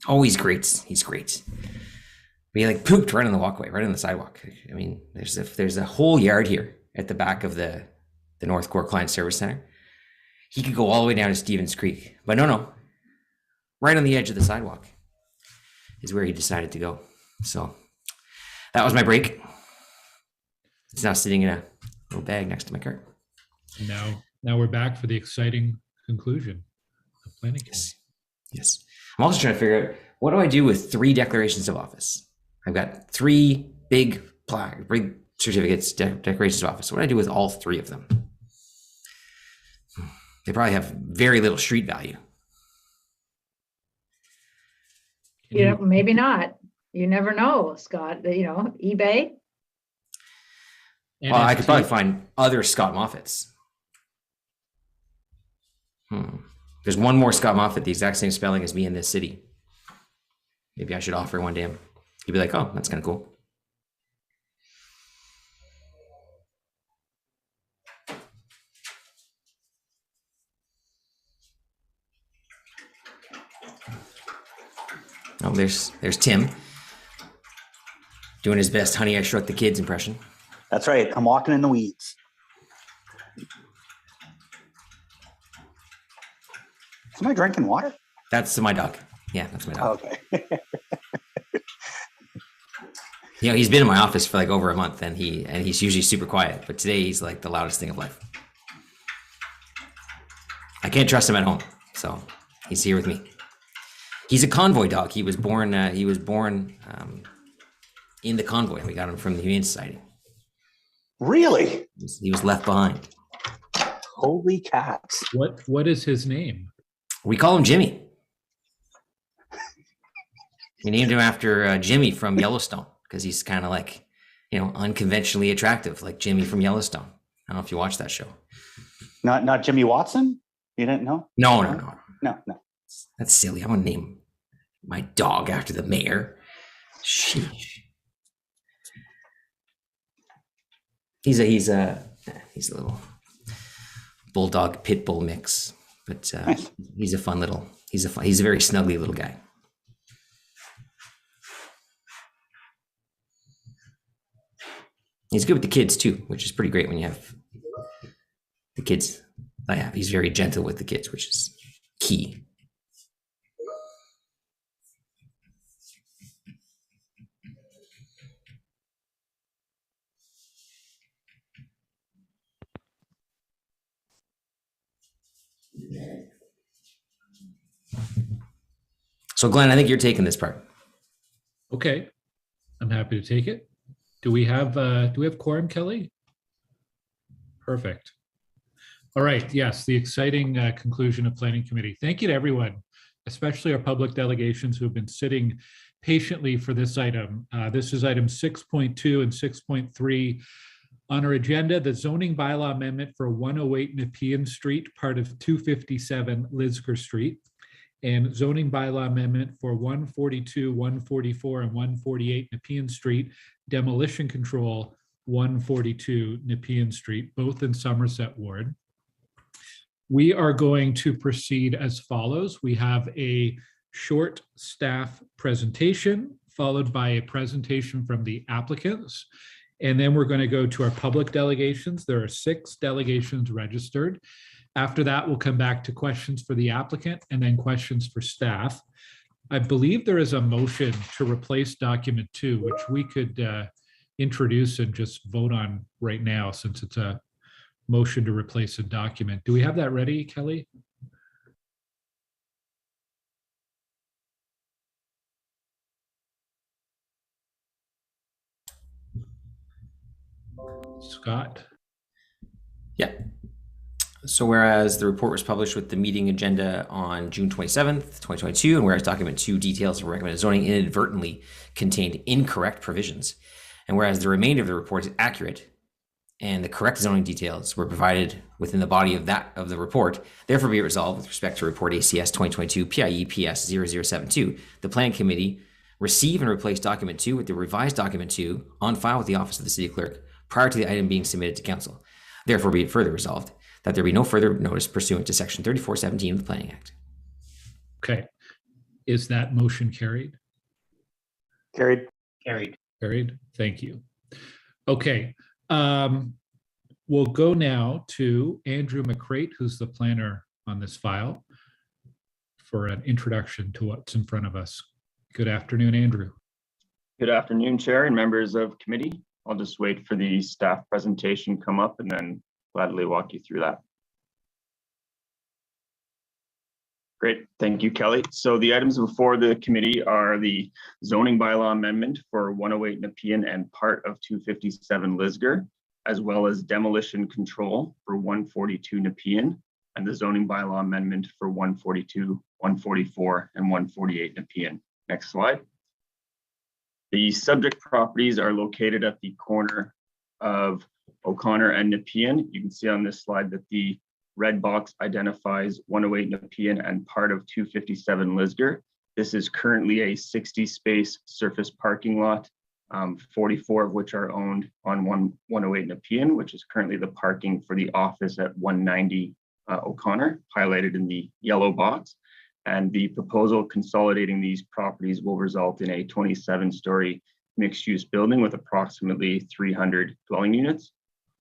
Oh, he's great. He's great. He like pooped right on the walkway, right on the sidewalk. I mean, there's a whole yard here at the back of the North Core Client Service Center. He could go all the way down to Stevens Creek, but no, right on the edge of the sidewalk is where he decided to go. So that was my break. It's now sitting in a little bag next to my cart. Now we're back for the exciting conclusion of planning committee. Yes. I'm also trying to figure out, what do I do with 3 declarations of office? I've got 3 big certificates, declarations of office. What do I do with all 3 of them? They probably have very little street value. You know, maybe not. You never know, Scott. You know, eBay. Well, I could probably find other Scott Moffats. There's one more Scott Moffat, the exact same spelling as me in this city. Maybe I should offer one to him. He'd be like, oh, that's kind of cool. Oh, there's Tim doing his best Honey, I Shrunk the Kids impression. That's right. I'm walking in the weeds. Am I drinking water? That's my dog. Yeah, that's my dog. Okay. You know, he's been in my office for like over a month, and he's usually super quiet, but today he's like the loudest thing of life. I can't trust him at home, so he's here with me. He's a convoy dog. He was born in the convoy. We got him from the Humane Society. Really? He was left behind. Holy cats. What is his name? We call him Jimmy. We named him after Jimmy from Yellowstone, because he's kind of like, you know, unconventionally attractive, like Jimmy from Yellowstone. I don't know if you watched that show. Not Jimmy Watson? You didn't know? No. No. That's silly. I want to name my dog after the mayor. Sheesh. He's a little bulldog pit bull mix, but Nice. he's a very snuggly little guy. He's good with the kids too, which is pretty great when you have the kids I have. He's very gentle with the kids, which is key. So Glenn, I think you're taking this part. Okay, I'm happy to take it. Do we have quorum, Kelly? Perfect. All right, yes, the exciting conclusion of Planning Committee. Thank you to everyone, especially our public delegations who have been sitting patiently for this item. This is item 6.2 and 6.3 on our agenda, the zoning bylaw amendment for 108 Nepean Street, part of 257 Lisgar Street, and zoning bylaw amendment for 142, 144, and 148 Nepean Street, demolition control 142 Nepean Street, both in Somerset Ward. We are going to proceed as follows. We have a short staff presentation followed by a presentation from the applicants. And then we're going to go to our public delegations. There are 6 delegations registered. After that, we'll come back to questions for the applicant and then questions for staff. I believe there is a motion to replace document 2, which we could introduce and just vote on right now, since it's a motion to replace a document. Do we have that ready, Kelly? Scott? Yeah. So whereas the report was published with the meeting agenda on June 27th, 2022, and whereas document 2 details of recommended zoning inadvertently contained incorrect provisions, and whereas the remainder of the report is accurate and the correct zoning details were provided within the body of the report, therefore be it resolved with respect to report ACS 2022 PIE PS 0072, the Plan Committee receive and replace document 2 with the revised document 2 on file with the Office of the City Clerk prior to the item being submitted to Council. Therefore be it further resolved that there be no further notice pursuant to section 3417 of the Planning Act. Okay. Is that motion carried? Carried. Carried. Thank you. Okay. We'll go now to Andrew McCrate, who's the planner on this file, for an introduction to what's in front of us. Good afternoon, Andrew. Good afternoon, Chair and members of committee. I'll just wait for the staff presentation come up and then gladly walk you through that. Great, thank you, Kelly. So the items before the committee are the zoning bylaw amendment for 108 Nepean and part of 257 Lisgar, as well as demolition control for 142 Nepean, and the zoning bylaw amendment for 142, 144, and 148 Nepean. Next slide. The subject properties are located at the corner of O'Connor and Nepean. You can see on this slide that the red box identifies 108 Nepean and part of 257 Lisgar. This is currently a 60-space surface parking lot, 44 of which are owned on 108 Nepean, which is currently the parking for the office at 190 O'Connor, highlighted in the yellow box. And the proposal consolidating these properties will result in a 27-story mixed-use building with approximately 300 dwelling units.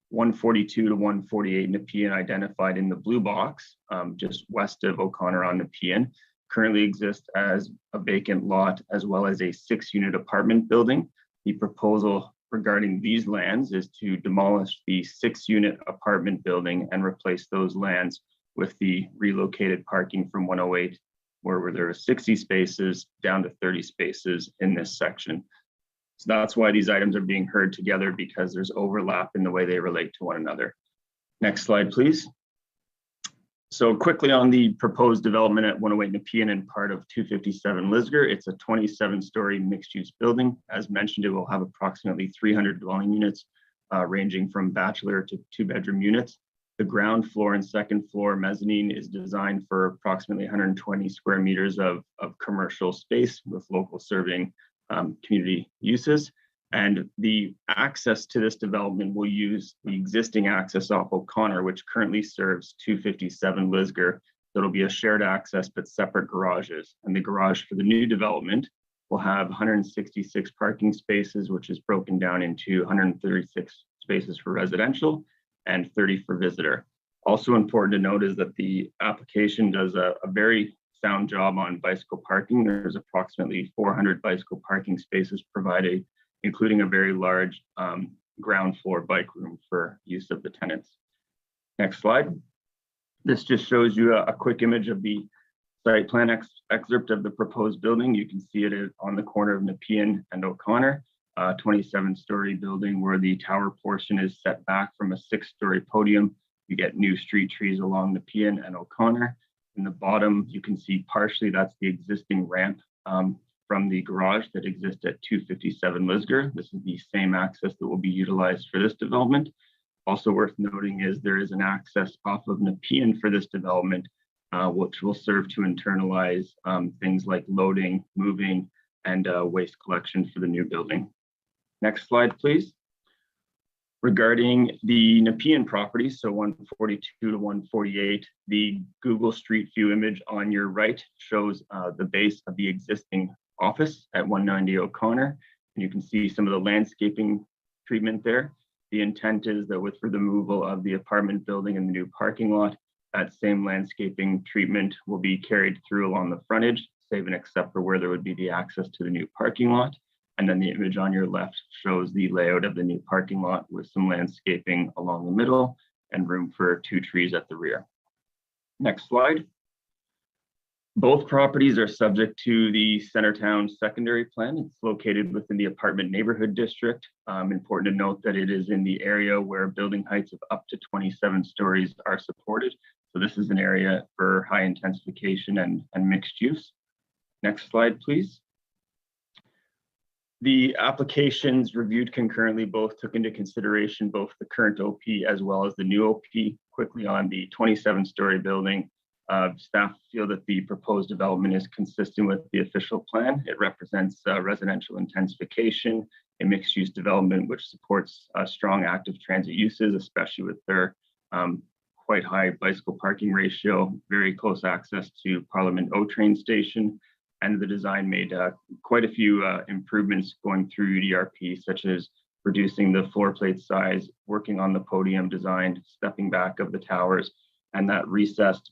142 to 148 Nepean, identified in the blue box, just west of O'Connor on Nepean, currently exist as a vacant lot as well as a 6-unit apartment building. The proposal regarding these lands is to demolish the 6-unit apartment building and replace those lands with the relocated parking from 108, where there are 60 spaces down to 30 spaces in this section. So that's why these items are being heard together, because there's overlap in the way they relate to one another. Next slide, please. So quickly on the proposed development at 108 Nepean and part of 257 Lisgar, it's a 27-story mixed-use building. As mentioned, it will have approximately 300 dwelling units, ranging from bachelor to 2-bedroom units. The ground floor and second floor mezzanine is designed for approximately 120 square meters of commercial space with local serving community uses. And the access to this development will use the existing access off O'Connor, which currently serves 257 Lisgar. That'll be a shared access but separate garages. And the garage for the new development will have 166 parking spaces, which is broken down into 136 spaces for residential and 30 for visitor. Also important to note is that the application does a very sound job on bicycle parking. There's approximately 400 bicycle parking spaces provided, including a very large ground floor bike room for use of the tenants. Next slide. This just shows you a quick image of the site plan excerpt of the proposed building. You can see it on the corner of Nepean and O'Connor, a 27-story building where the tower portion is set back from a 6-story podium. You get new street trees along Nepean and O'Connor. In the bottom, you can see partially that's the existing ramp from the garage that exists at 257 Lisgar. This is the same access that will be utilized for this development. Also worth noting is there is an access off of Nepean for this development, which will serve to internalize things like loading, moving, and waste collection for the new building. Next slide, please. Regarding the Nepean property, so 142 to 148, the Google Street View image on your right shows the base of the existing office at 190 O'Connor. And you can see some of the landscaping treatment there. The intent is that with the removal of the apartment building and the new parking lot, that same landscaping treatment will be carried through along the frontage, save and except for where there would be the access to the new parking lot. And then the image on your left shows the layout of the new parking lot with some landscaping along the middle and room for 2 trees at the rear. Next slide. Both properties are subject to the Centertown secondary plan. It's located within the apartment neighborhood district. Important to note that it is in the area where building heights of up to 27 stories are supported. So this is an area for high intensification and mixed use. Next slide, please. The applications reviewed concurrently both took into consideration both the current OP as well as the new OP. Quickly on the 27-story building, staff feel that the proposed development is consistent with the official plan. It represents residential intensification, a mixed-use development which supports strong active transit uses, especially with their quite high bicycle parking ratio, very close access to Parliament O train station, and the design made quite a few improvements going through UDRP, such as reducing the floor plate size, working on the podium design, stepping back of the towers, and that recessed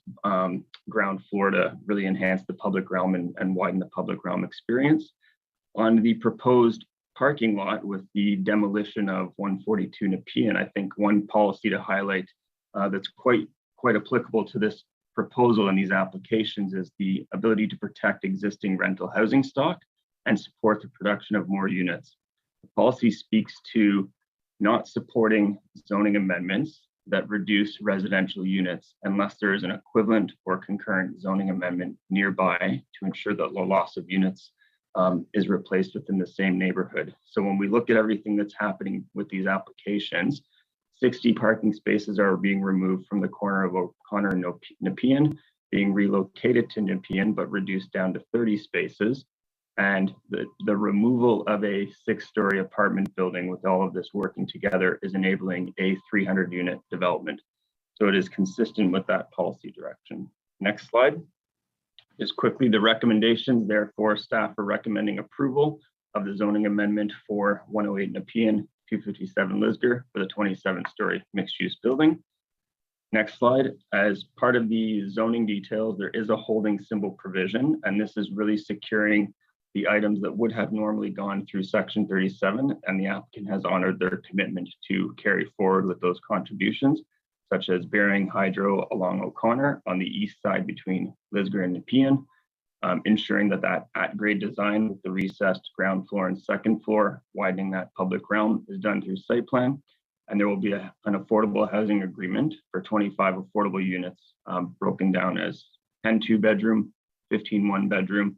ground floor to really enhance the public realm and widen the public realm experience. On the proposed parking lot with the demolition of 142 Nepean, I think one policy to highlight that's quite applicable to this proposal in these applications is the ability to protect existing rental housing stock and support the production of more units. The policy speaks to not supporting zoning amendments that reduce residential units unless there is an equivalent or concurrent zoning amendment nearby to ensure that the loss of units is replaced within the same neighborhood. So when we look at everything that's happening with these applications, 60 parking spaces are being removed from the corner of O'Connor and Nepean, being relocated to Nepean, but reduced down to 30 spaces. And the removal of a 6-story apartment building with all of this working together is enabling a 300-unit development. So it is consistent with that policy direction. Next slide. Just quickly, the recommendations. Therefore, staff are recommending approval of the zoning amendment for 108 Nepean, 257 Lisgar for the 27-story mixed-use building. Next slide. As part of the zoning details, there is a holding symbol provision, and this is really securing the items that would have normally gone through Section 37, and the applicant has honored their commitment to carry forward with those contributions, such as burying hydro along O'Connor on the east side between Lisgar and Nepean, ensuring that at-grade design with the recessed ground floor and second floor, widening that public realm is done through site plan. And there will be an affordable housing agreement for 25 affordable units, broken down as 10 2-bedroom, 15 1-bedroom,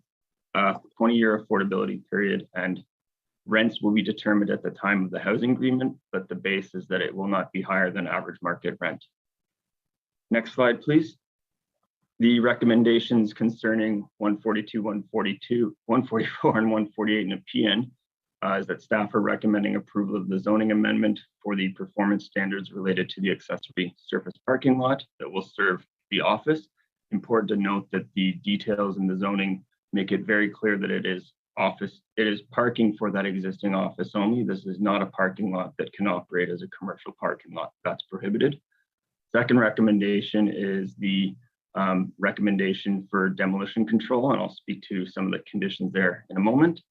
20-year affordability period, and rents will be determined at the time of the housing agreement, but the base is that it will not be higher than average market rent. Next slide, please. The recommendations concerning 142, 144, and 148 Nepean is that staff are recommending approval of the zoning amendment for the performance standards related to the accessory surface parking lot that will serve the office. Important to note that the details in the zoning make it very clear that it is parking for that existing office only. This is not a parking lot that can operate as a commercial parking lot. That's prohibited. Second recommendation is the recommendation for demolition control, and I'll speak to some of the conditions there in a moment.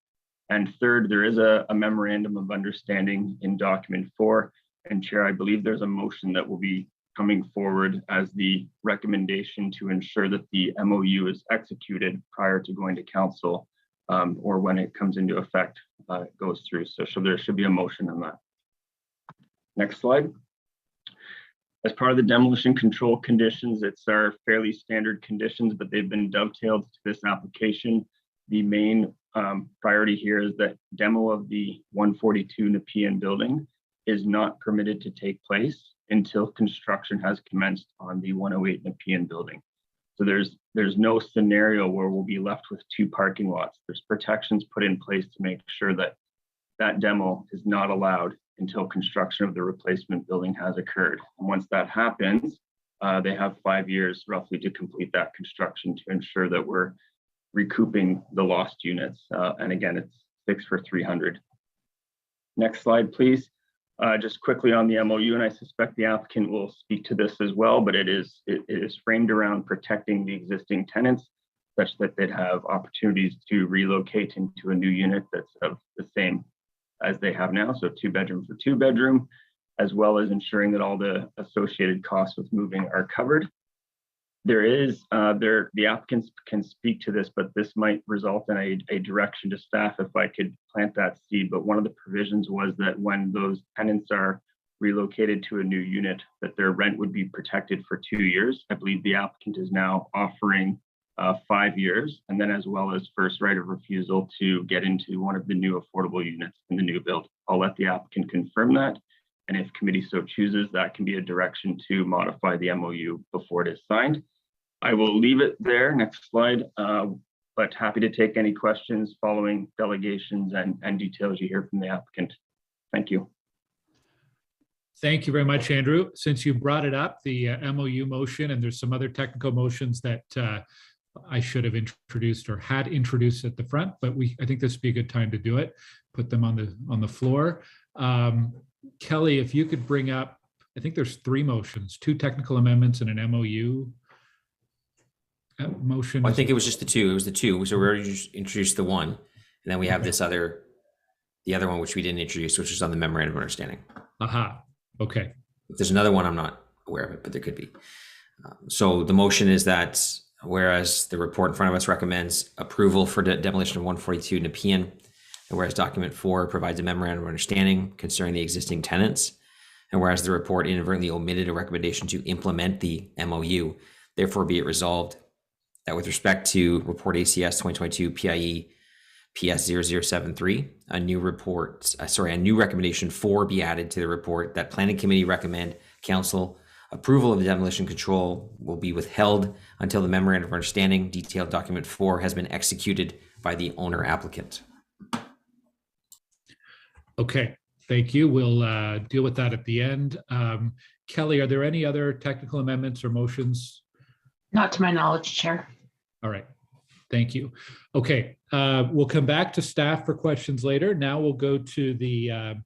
And third, there is a memorandum of understanding in document 4. And Chair, I believe there's a motion that will be coming forward as the recommendation to ensure that the MOU is executed prior to going to council, or when it comes into effect, it goes through. So there should be a motion on that. Next slide. As part of the demolition control conditions, it's our fairly standard conditions, but they've been dovetailed to this application. The main priority here is that demo of the 142 Nepean building is not permitted to take place until construction has commenced on the 108 Nepean building. So there's no scenario where we'll be left with 2 parking lots. There's protections put in place to make sure that that demo is not allowed until construction of the replacement building has occurred. And once that happens, they have 5 years roughly to complete that construction to ensure that we're recouping the lost units. And again, it's 6 for 300. Next slide, please. Just quickly on the MOU, and I suspect the applicant will speak to this as well, but it is framed around protecting the existing tenants such that they'd have opportunities to relocate into a new unit that's of the same as they have now, so 2-bedroom for 2-bedroom, as well as ensuring that all the associated costs with moving are covered. The applicants can speak to this, but this might result in a direction to staff if I could plant that seed. But one of the provisions was that when those tenants are relocated to a new unit, that their rent would be protected for 2 years. I believe the applicant is now offering 5 years, and then as well as first right of refusal to get into one of the new affordable units in the new build. I'll let the applicant confirm that. And if committee so chooses, that can be a direction to modify the MOU before it is signed. I will leave it there, next slide, but happy to take any questions following delegations and details you hear from the applicant. Thank you. Thank you very much, Andrew. Since you brought it up, the MOU motion, and there's some other technical motions that I should have introduced or had introduced at the front, but I think this would be a good time to do it. Put them on the floor. Kelly, if you could bring up, I think there's 3 motions, 2 technical amendments and an MOU motion. Well, I think it was just the 2. It was the 2. So we already just introduced the 1, and then we have this the other one which we didn't introduce, which is on the memorandum of understanding. Aha. Okay. If there's another one, I'm not aware of it, but there could be. So the motion is that whereas the report in front of us recommends approval for demolition of 142 Nepean, and whereas document 4 provides a memorandum of understanding concerning the existing tenants, and whereas the report inadvertently omitted a recommendation to implement the MOU, therefore be it resolved that with respect to report ACS 2022 PIE PS 0073, a new recommendation 4 be added to the report that planning committee recommend council approval of the demolition control will be withheld until the memorandum of understanding detailed document 4 has been executed by the owner applicant. Okay, thank you. We'll deal with that at the end. Kelly, are there any other technical amendments or motions? Not to my knowledge, Chair. All right. Thank you. Okay, we'll come back to staff for questions later. Now we'll go to the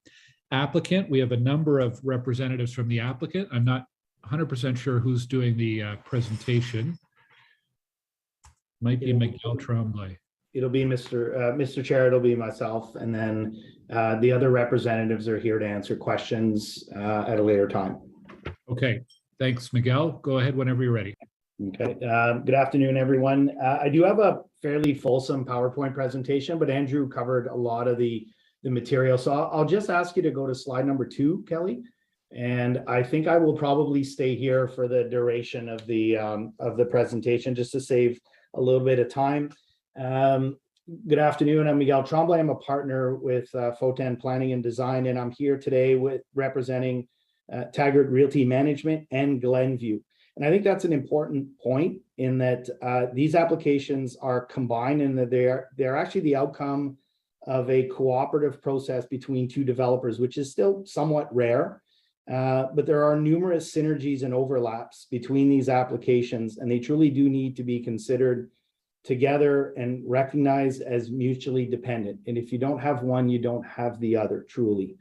applicant. We have a number of representatives from the applicant. I'm not 100% sure who's doing the presentation. Might be Miguel Tremblay. It'll be Mr. Chair, it'll be myself, and then the other representatives are here to answer questions at a later time. Okay, thanks, Miguel. Go ahead whenever you're ready. Okay, good afternoon, everyone. I do have a fairly fulsome PowerPoint presentation, but Andrew covered a lot of the material. So I'll just ask you to go to slide number 2, Kelly. And I think I will probably stay here for the duration of the presentation, just to save a little bit of time. Good afternoon, I'm Miguel Tremblay. I'm a partner with Fotan Planning and Design, and I'm here today representing Taggart Realty Management and Glenview. And I think that's an important point in that these applications are combined and that they're actually the outcome of a cooperative process between 2 developers, which is still somewhat rare. But there are numerous synergies and overlaps between these applications, and they truly do need to be considered together and recognized as mutually dependent. And if you don't have one, you don't have the other, truly.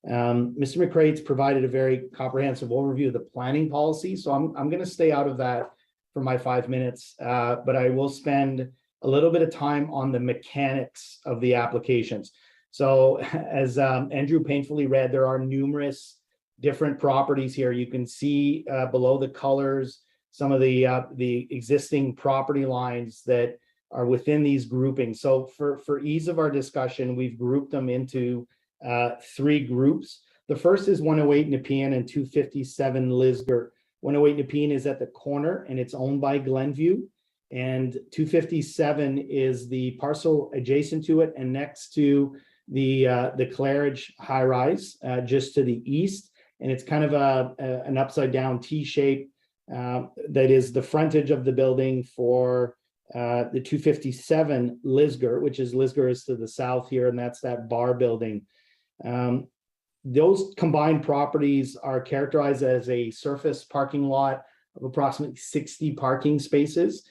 Mr. McCrate's provided a very comprehensive overview of the planning policy, so I'm going to stay out of that for my 5 minutes, but I will spend a little bit of time on the mechanics of the applications. So as Andrew painfully read, there are numerous different properties here. You can see below the colors some of the existing property lines that are within these groupings. So for ease of our discussion, we've grouped them into 3 groups. The first is 108 Nepean and 257 Lisgar. 108 Nepean is at the corner and it's owned by Glenview, and 257 is the parcel adjacent to it and next to the Claridge high rise just to the east. And it's kind of an upside down T shape that is the frontage of the building for the 257 Lisgar, which is Lisgar is to the south here, and that's that bar building. Those combined properties are characterized as a surface parking lot of approximately 60 parking spaces.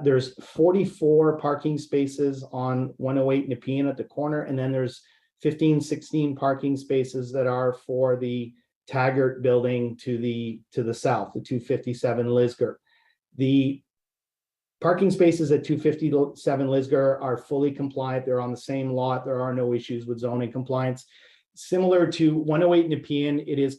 There's 44 parking spaces on 108 Nepean at the corner, and then there's 16 parking spaces that are for the Taggart building to the south, the 257 Lisgar. The parking spaces at 257 Lisgar are fully compliant. They're on the same lot. There are no issues with zoning compliance. Similar to 108 Nepean, it is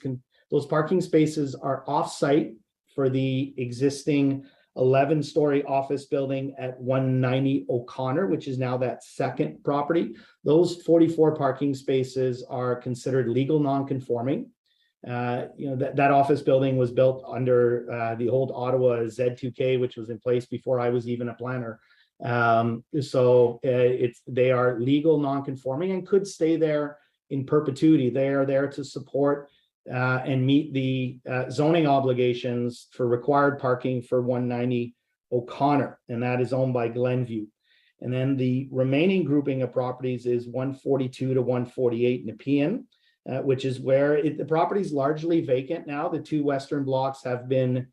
those parking spaces are off-site for the existing 11-story office building at 190 O'Connor, which is now that second property. Those 44 parking spaces are considered legal non-conforming. That office building was built under the old Ottawa Z2K, which was in place before I was even a planner. So they are legal non-conforming and could stay there in perpetuity. They are there to support and meet the zoning obligations for required parking for 190 O'Connor, and that is owned by Glenview. And then the remaining grouping of properties is 142 to 148 Nepean. which is where the property is largely vacant now. The two western blocks have been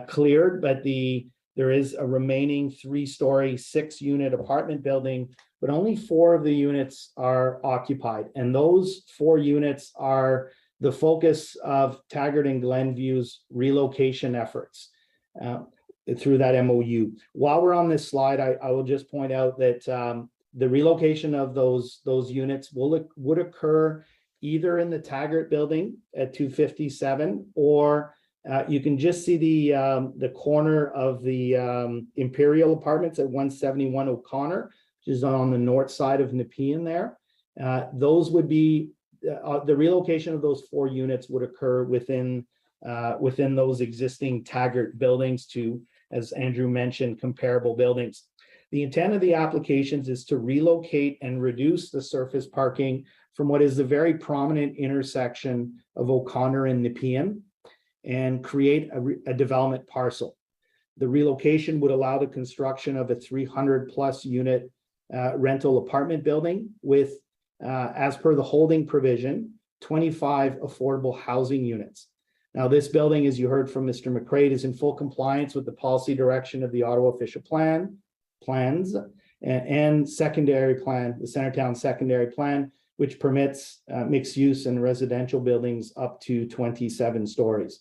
cleared, but there is a remaining 3-story, 6-unit apartment building, but only 4 of the units are occupied. And those 4 units are the focus of Taggart and Glenview's relocation efforts through that MOU. While we're on this slide, I will just point out that the relocation of those units would occur either in the Taggart building at 257, or you can just see the corner of the Imperial Apartments at 171 O'Connor, which is on the north side of Nepean there. Those would be, the relocation of those 4 units would occur within those existing Taggart buildings to, as Andrew mentioned, comparable buildings. The intent of the applications is to relocate and reduce the surface parking from what is a very prominent intersection of O'Connor and Nepean and create a development parcel. The relocation would allow the construction of a 300+ unit rental apartment building with, as per the holding provision, 25 affordable housing units. Now, this building, as you heard from Mr. McCrate, is in full compliance with the policy direction of the Ottawa official plans and secondary plan, the Centertown secondary plan, which permits mixed use and residential buildings up to 27 stories.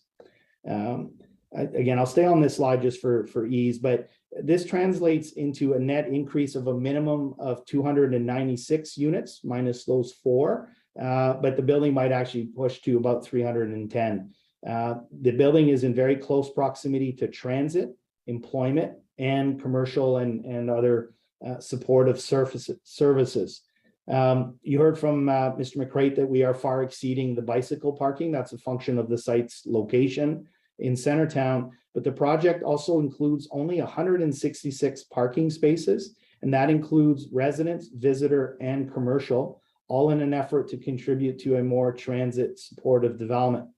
Again, I'll stay on this slide just for ease, but this translates into a net increase of a minimum of 296 units minus those 4, but the building might actually push to about 310. The building is in very close proximity to transit, employment, and commercial and other supportive services. You heard from Mr. McCrate that we are far exceeding the bicycle parking. That's a function of the site's location in Centertown, but the project also includes only 166 parking spaces, and that includes residents, visitor, and commercial, all in an effort to contribute to a more transit supportive development.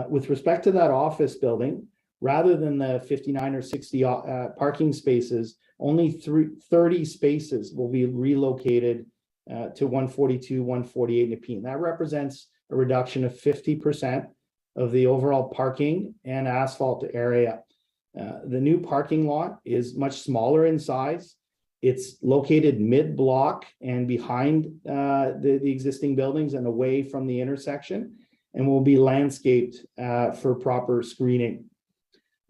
With respect to that office building, rather than the 59 or 60 parking spaces, only 30 spaces will be relocated to 142, 148 Nepean. That represents a reduction of 50% of the overall parking and asphalt area. The new parking lot is much smaller in size. It's located mid-block and behind the existing buildings and away from the intersection, and will be landscaped for proper screening.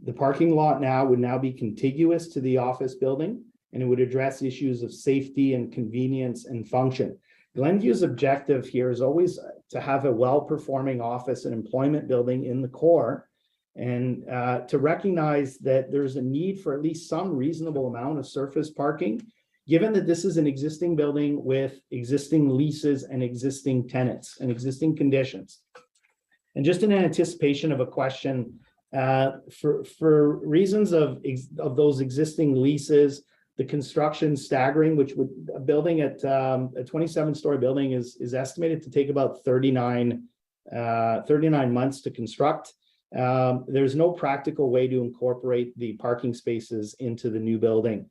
The parking lot would now be contiguous to the office building, and it would address issues of safety and convenience and function. Glenview's objective here is always to have a well-performing office and employment building in the core, and to recognize that there's a need for at least some reasonable amount of surface parking, given that this is an existing building with existing leases and existing tenants and existing conditions. And just in anticipation of a question, for reasons of those existing leases, the construction staggering, which would a building at a 27-story building is estimated to take about 39 months to construct. There's no practical way to incorporate the parking spaces into the new building.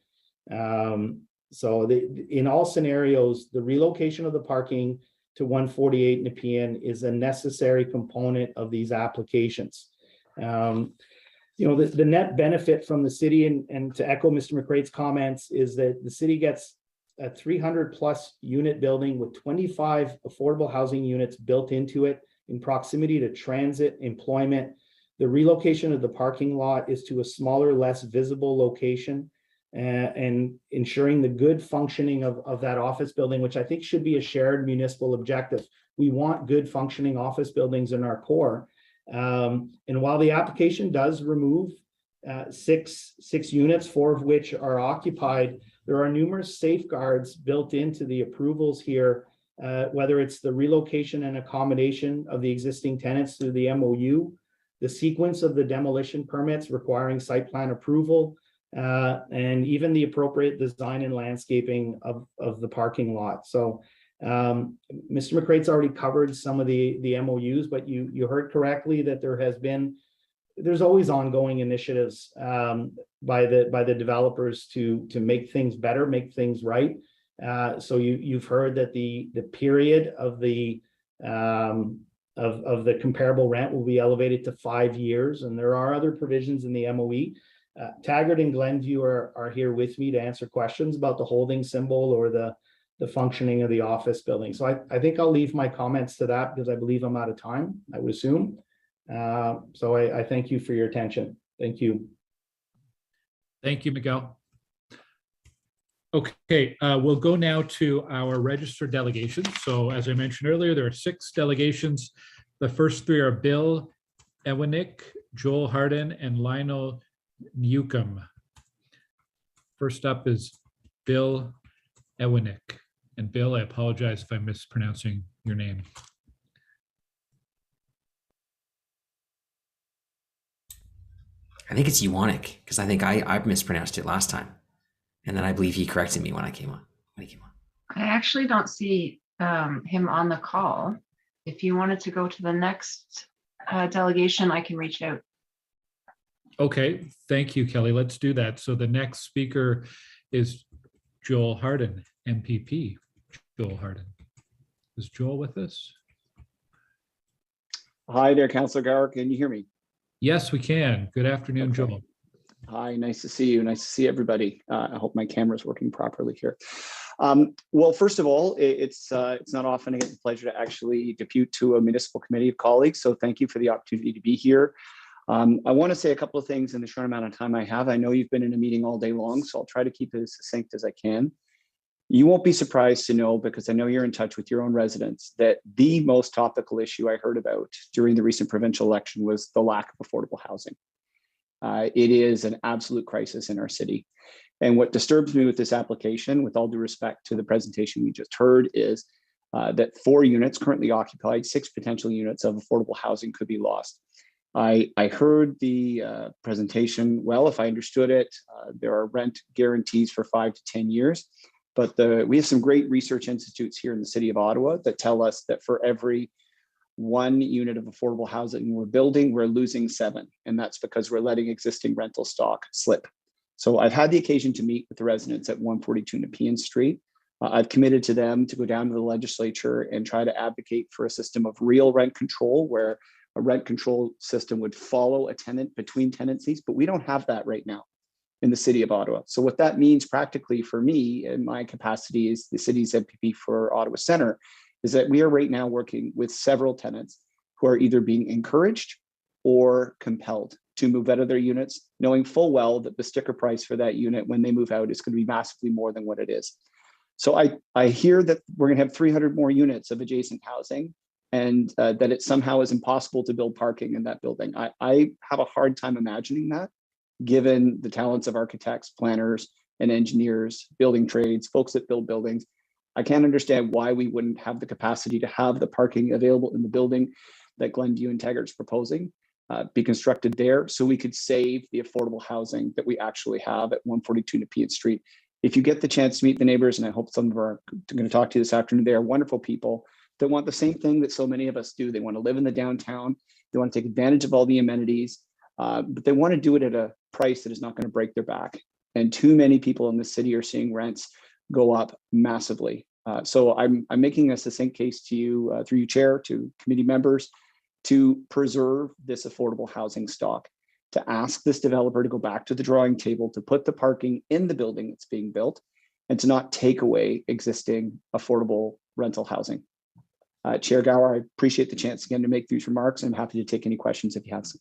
So in all scenarios, the relocation of the parking to 148 Nepean is a necessary component of these applications. The net benefit from the city, and to echo Mr. McCrate's comments, is that the city gets a 300+ unit building with 25 affordable housing units built into it in proximity to transit, employment. The relocation of the parking lot is to a smaller, less visible location, and ensuring the good functioning of that office building, which I think should be a shared municipal objective. We want good functioning office buildings in our core. And while the application does remove six units, 4 of which are occupied, there are numerous safeguards built into the approvals here, whether it's the relocation and accommodation of the existing tenants through the MOU, the sequence of the demolition permits requiring site plan approval, and even the appropriate design and landscaping of the parking lot. So Mr. McCrate's already covered some of the MOUs, but you heard correctly that there's always ongoing initiatives by the developers to make things better, make things right. So you've heard that the period of the of the comparable rent will be elevated to 5 years. And there are other provisions in the MOE. Taggart and Glenview are here with me to answer questions about the holding symbol or the functioning of the office building. So I think I'll leave my comments to that because I believe I'm out of time, I would assume. So I thank you for your attention. Thank you. Thank you, Miguel. Okay, we'll go now to our registered delegations. So as I mentioned earlier, there are 6 delegations. The first 3 are Bill Ewenick, Joel Harden, and Lionel Newcomb. First up is Bill Ewenick. And Bill, I apologize if I'm mispronouncing your name. I think it's Ewenick because I think I mispronounced it last time. And then I believe he corrected me when I came on. I actually don't see him on the call. If you wanted to go to the next delegation, I can reach out. Okay, thank you, Kelly. Let's do that. So the next speaker is Joel Harden, MPP. Joel Harden. Is Joel with us? Hi there, Councillor Gower. Can you hear me? Yes, we can. Good afternoon, Okay. Joel. Hi, nice to see you. Nice to see everybody. I hope my camera is working properly here. Well, first of all, it's not often I get the pleasure to actually depute to a municipal committee of colleagues. So thank you for the opportunity to be here. I want to say a couple of things in the short amount of time I have. I know you've been in a meeting all day long, so I'll try to keep it as succinct as I can. You won't be surprised to know, because I know you're in touch with your own residents, that the most topical issue I heard about during the recent provincial election was the lack of affordable housing. It is an absolute crisis in our city. And what disturbs me with this application, with all due respect to the presentation we just heard, is that 4 units currently occupied, 6 potential units of affordable housing could be lost. I heard the presentation well. If I understood it, there are rent guarantees for 5 to 10 years. But we have some great research institutes here in the city of Ottawa that tell us that for every 1 unit of affordable housing we're building, we're losing 7. And that's because we're letting existing rental stock slip. So I've had the occasion to meet with the residents at 142 Nepean Street. I've committed to them to go down to the legislature and try to advocate for a system of real rent control, where a rent control system would follow a tenant between tenancies, but we don't have that right now in the city of Ottawa. So what that means practically for me in my capacity as the city's MPP for Ottawa Centre is that we are right now working with several tenants who are either being encouraged or compelled to move out of their units, knowing full well that the sticker price for that unit when they move out is going to be massively more than what it is. So I hear that we're going to have 300 more units of adjacent housing, and that it somehow is impossible to build parking in that building. I have a hard time imagining that, given the talents of architects, planners, and engineers, building trades, folks that build buildings. I can't understand why we wouldn't have the capacity to have the parking available in the building that Glenview and Taggart's proposing be constructed there, so we could save the affordable housing that we actually have at 142 Nepean Street. If you get the chance to meet the neighbors, and I hope some of our going to talk to you this afternoon, they are wonderful people that want the same thing that so many of us do. They want to live in the downtown. They want to take advantage of all the amenities, but they want to do it at a price that is not going to break their back. And too many people in the city are seeing rents go up massively. So I'm making a succinct case to you, through you, Chair, to committee members, to preserve this affordable housing stock, to ask this developer to go back to the drawing table, to put the parking in the building that's being built, and to not take away existing affordable rental housing. Chair Gower, I appreciate the chance again to make these remarks. I'm happy to take any questions if you have some.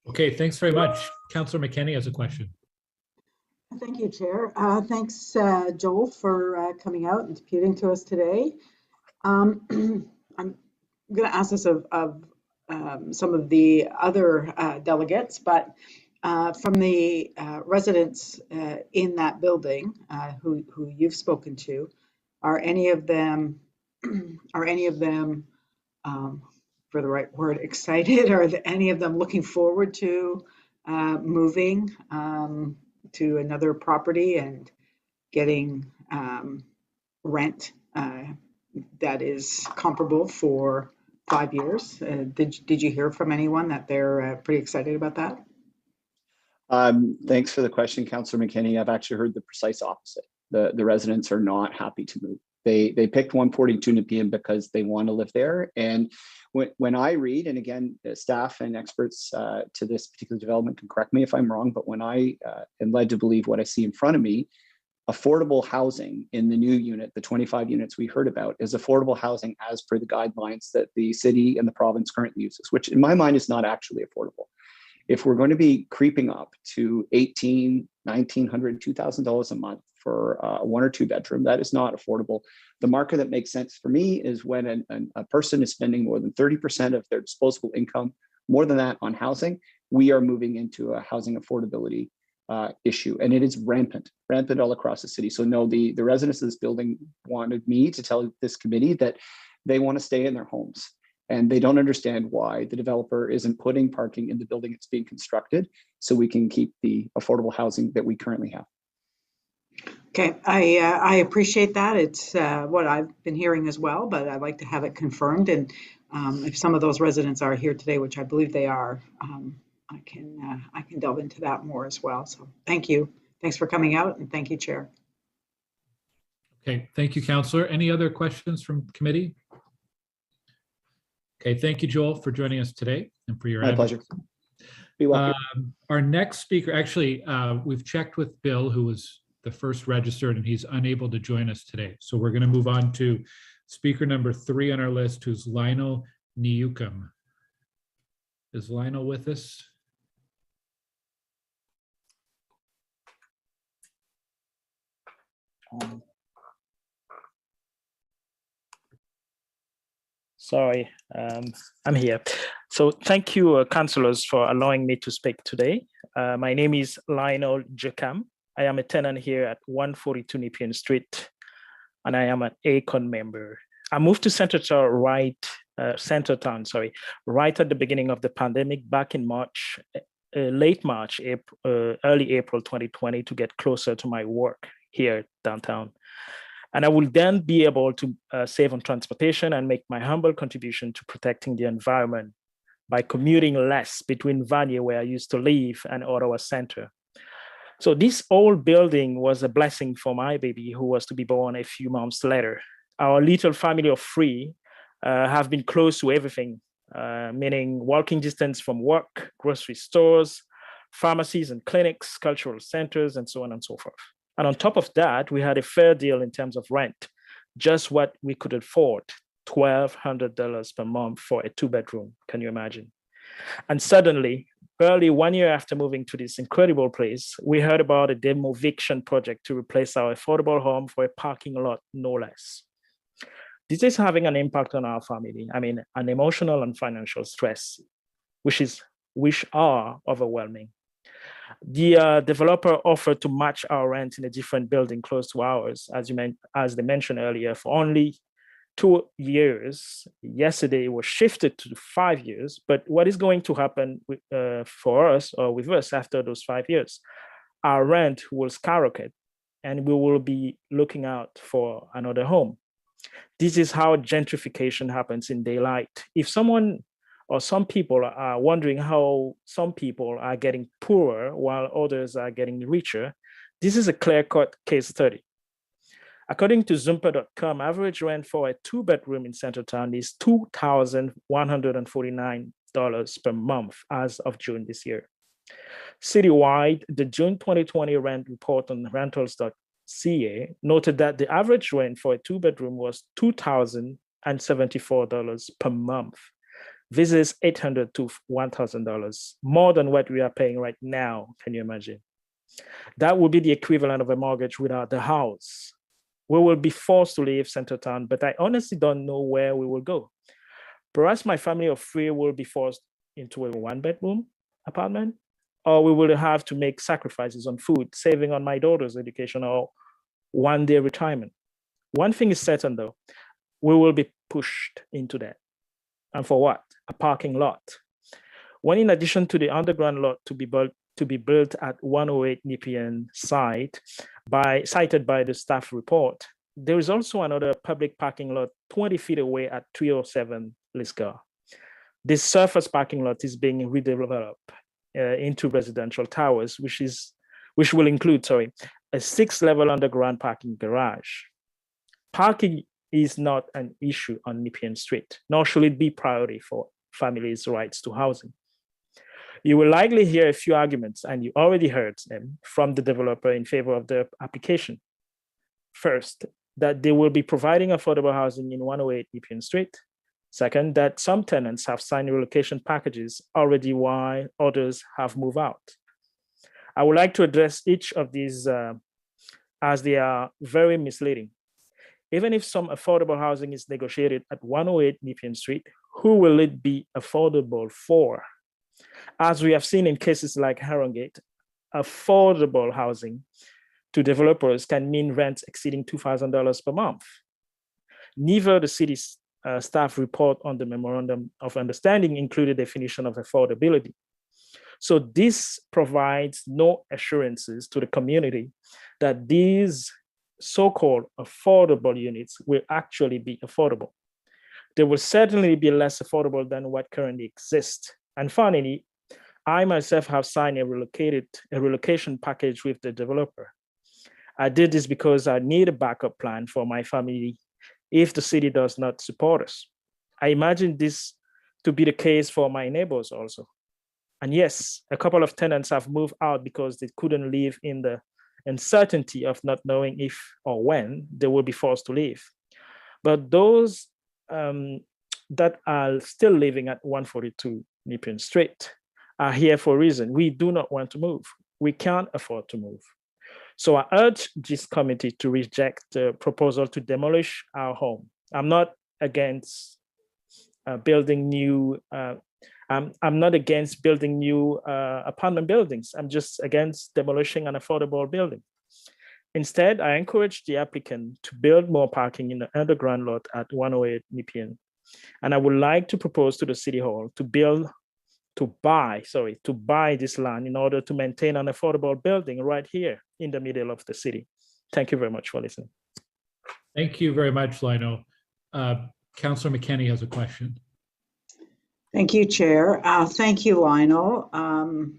Okay, thanks very much. Councillor McKenney has a question. Thank you, Chair. Thanks, Joel, for coming out and deputing to us today. I'm going to ask this of some of the other delegates, but from the residents in that building who you've spoken to, are any of them for the right word, excited? Are any of them looking forward to moving to another property and getting rent that is comparable for 5 years? Did you hear from anyone that they're pretty excited about that? Thanks for the question, Councillor McKinney. I've actually heard the precise opposite. The residents are not happy to move. They picked 142 Nepean because they want to live there. And when I read, and again, staff and experts to this particular development can correct me if I'm wrong, but when I am led to believe what I see in front of me, affordable housing in the new unit, the 25 units we heard about, is affordable housing as per the guidelines that the city and the province currently uses, which in my mind is not actually affordable. If we're going to be creeping up to $1,800, $1,900, $2,000 a month for a 1 or 2 bedroom, that is not affordable. The marker that makes sense for me is when a person is spending more than 30% of their disposable income, more than that, on housing. We are moving into a housing affordability issue, and it is rampant all across the city. So no, the residents of this building wanted me to tell this committee that they want to stay in their homes, and they don't understand why the developer isn't putting parking in the building it's being constructed so we can keep the affordable housing that we currently have. Okay, I appreciate that. It's what I've been hearing as well, but I'd like to have it confirmed. And if some of those residents are here today, which I believe they are, I can delve into that more as well. So thank you. Thanks for coming out, and thank you, Chair. Okay, thank you, Councillor. Any other questions from committee? Okay, thank you, Joel, for joining us today and for your My pleasure. Be welcome. Our next speaker, actually, we've checked with Bill, who was the first registered, and he's unable to join us today. So we're going to move on to speaker number 3 on our list, who's Lionel Newcomb. Is Lionel with us? Sorry, I'm here. So thank you, councillors, for allowing me to speak today. My name is Lionel Newcomb. I am a tenant here at 142 Nepean Street, and I am an ACON member. I moved to Centertown right at the beginning of the pandemic back in March, late March, early April 2020, to get closer to my work here downtown. And I will then be able to save on transportation and make my humble contribution to protecting the environment by commuting less between Vanier, where I used to live, and Ottawa Centre. So this old building was a blessing for my baby, who was to be born a few months later. Our little family of 3 have been close to everything, meaning walking distance from work, grocery stores, pharmacies and clinics, cultural centers, and so on and so forth. And on top of that, we had a fair deal in terms of rent, just what we could afford, $1,200 per month for a 2-bedroom. Can you imagine? And suddenly, barely 1 year after moving to this incredible place, we heard about a demoviction project to replace our affordable home for a parking lot, no less. This is having an impact on our family. I mean, an emotional and financial stress, which are overwhelming. The developer offered to match our rent in a different building close to ours, as they mentioned earlier, for only 2 years. Yesterday it was shifted to 5 years, but what is going to happen for us or with us after those 5 years? Our rent will skyrocket and we will be looking out for another home. This is how gentrification happens in daylight. If someone or some people are wondering how some people are getting poorer while others are getting richer, this is a clear-cut case study. According to Zoomper.com, average rent for a 2-bedroom in Centertown is $2,149 per month as of June this year. Citywide, the June 2020 rent report on rentals.ca noted that the average rent for a 2-bedroom was $2,074 per month. This is $800 to $1,000, more than what we are paying right now. Can you imagine? That would be the equivalent of a mortgage without the house. We will be forced to leave Centertown, but I honestly don't know where we will go. Perhaps my family of 3 will be forced into a 1-bedroom apartment, or we will have to make sacrifices on food, saving on my daughter's education, or one-day retirement. One thing is certain though, we will be pushed into that. And for what? A parking lot. When in addition to the underground lot to be built at 108 Nepean site, cited by the staff report, there is also another public parking lot 20 feet away at 307 Lisgar. This surface parking lot is being redeveloped into residential towers, which will include, a 6-level underground parking garage. Parking is not an issue on Nepean Street, nor should it be priority for families' rights to housing. You will likely hear a few arguments, and you already heard them from the developer in favor of the application. First, that they will be providing affordable housing in 108 Nepean Street. Second, that some tenants have signed relocation packages already while others have moved out. I would like to address each of these as they are very misleading. Even if some affordable housing is negotiated at 108 Nepean Street, who will it be affordable for? As we have seen in cases like Harrogate, affordable housing to developers can mean rents exceeding $2,000 per month. Neither the city's staff report on the Memorandum of Understanding included a definition of affordability. So this provides no assurances to the community that these so-called affordable units will actually be affordable. They will certainly be less affordable than what currently exists. And finally, I myself have signed a relocation package with the developer. I did this because I need a backup plan for my family if the city does not support us. I imagine this to be the case for my neighbors also. And yes, a couple of tenants have moved out because they couldn't live in the uncertainty of not knowing if or when they will be forced to leave. But those that are still living at 142 Nepean Street are here for a reason. We do not want to move. We can't afford to move. So I urge this committee to reject the proposal to demolish our home. I'm not against building new I'm not against building new apartment buildings. I'm just against demolishing an affordable building. Instead, I encourage the applicant to build more parking in the underground lot at 108 Nepean. And I would like to propose to the City Hall to buy this land in order to maintain an affordable building right here in the middle of the city. Thank you very much for listening. Thank you very much, Lionel. Councillor McKenney has a question. Thank you, Chair. Thank you, Lionel.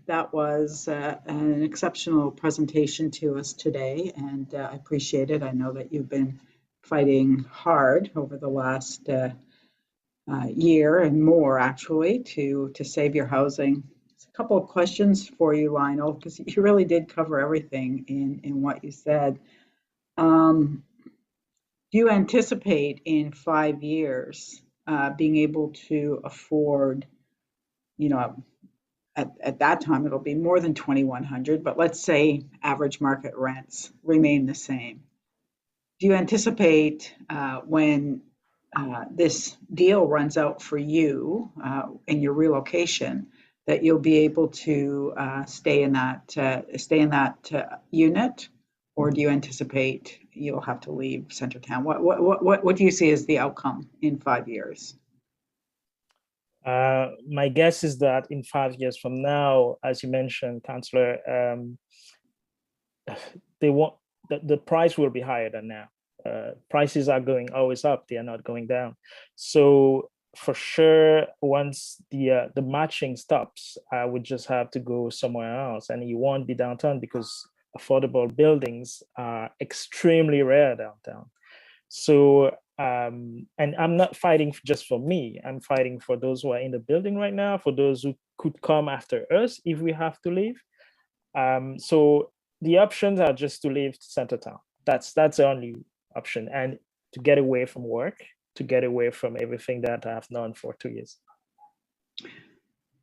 That was an exceptional presentation to us today, and I appreciate it. I know that you've been fighting hard over the last year and more, actually, to save your housing. There's a couple of questions for you, Lionel, because you really did cover everything in what you said. Do you anticipate in 5 years being able to afford, at that time it'll be more than 2,100, but let's say average market rents remain the same. Do you anticipate when this deal runs out for you in your relocation that you'll be able to stay in that unit, or do you anticipate you'll have to leave Centertown? What do you see as the outcome in 5 years? My guess is that in 5 years from now, as you mentioned, Councillor, the price will be higher than now. Prices are going always up; they are not going down. So for sure, once the matching stops, I would just have to go somewhere else, and you won't be downtown because affordable buildings are extremely rare downtown. So, and I'm not fighting just for me, I'm fighting for those who are in the building right now, for those who could come after us if we have to leave. So the options are just to leave Centertown. That's the only option, and to get away from work, to get away from everything that I've known for 2 years.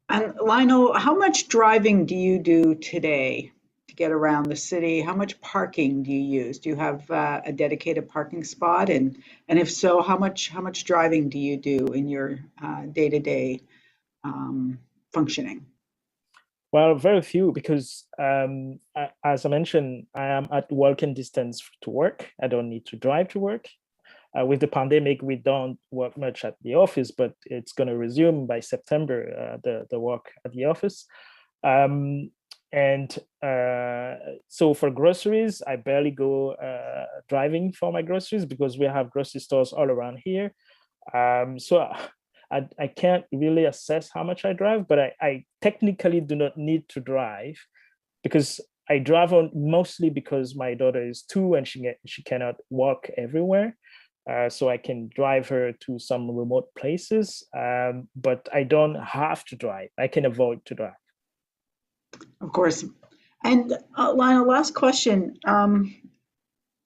And Lionel, how much driving do you do today to get around the city? How much parking do you use? Do you have a dedicated parking spot? And if so, how much driving do you do in your day-to-day functioning? Well, very few, because as I mentioned, I am at walking distance to work. I don't need to drive to work. With the pandemic, we don't work much at the office, but it's going to resume by September, the work at the office. So for groceries, I barely go driving for my groceries because we have grocery stores all around here. So I can't really assess how much I drive, but I technically do not need to drive because I drive on mostly because my daughter is 2 and she cannot walk everywhere. so I can drive her to some remote places, but I don't have to drive. I can avoid to drive. Of course. And Lionel, last question.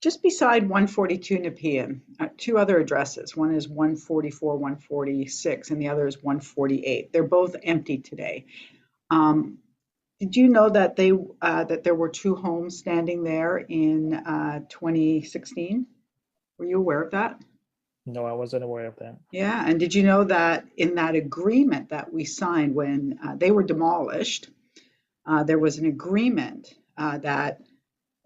Just beside 142 Nepean, two other addresses. One is 144, 146, and the other is 148. They're both empty today. Did you know that that there were two homes standing there in 2016? Were you aware of that? No, I wasn't aware of that. Yeah, and did you know that in that agreement that we signed when they were demolished, there was an agreement that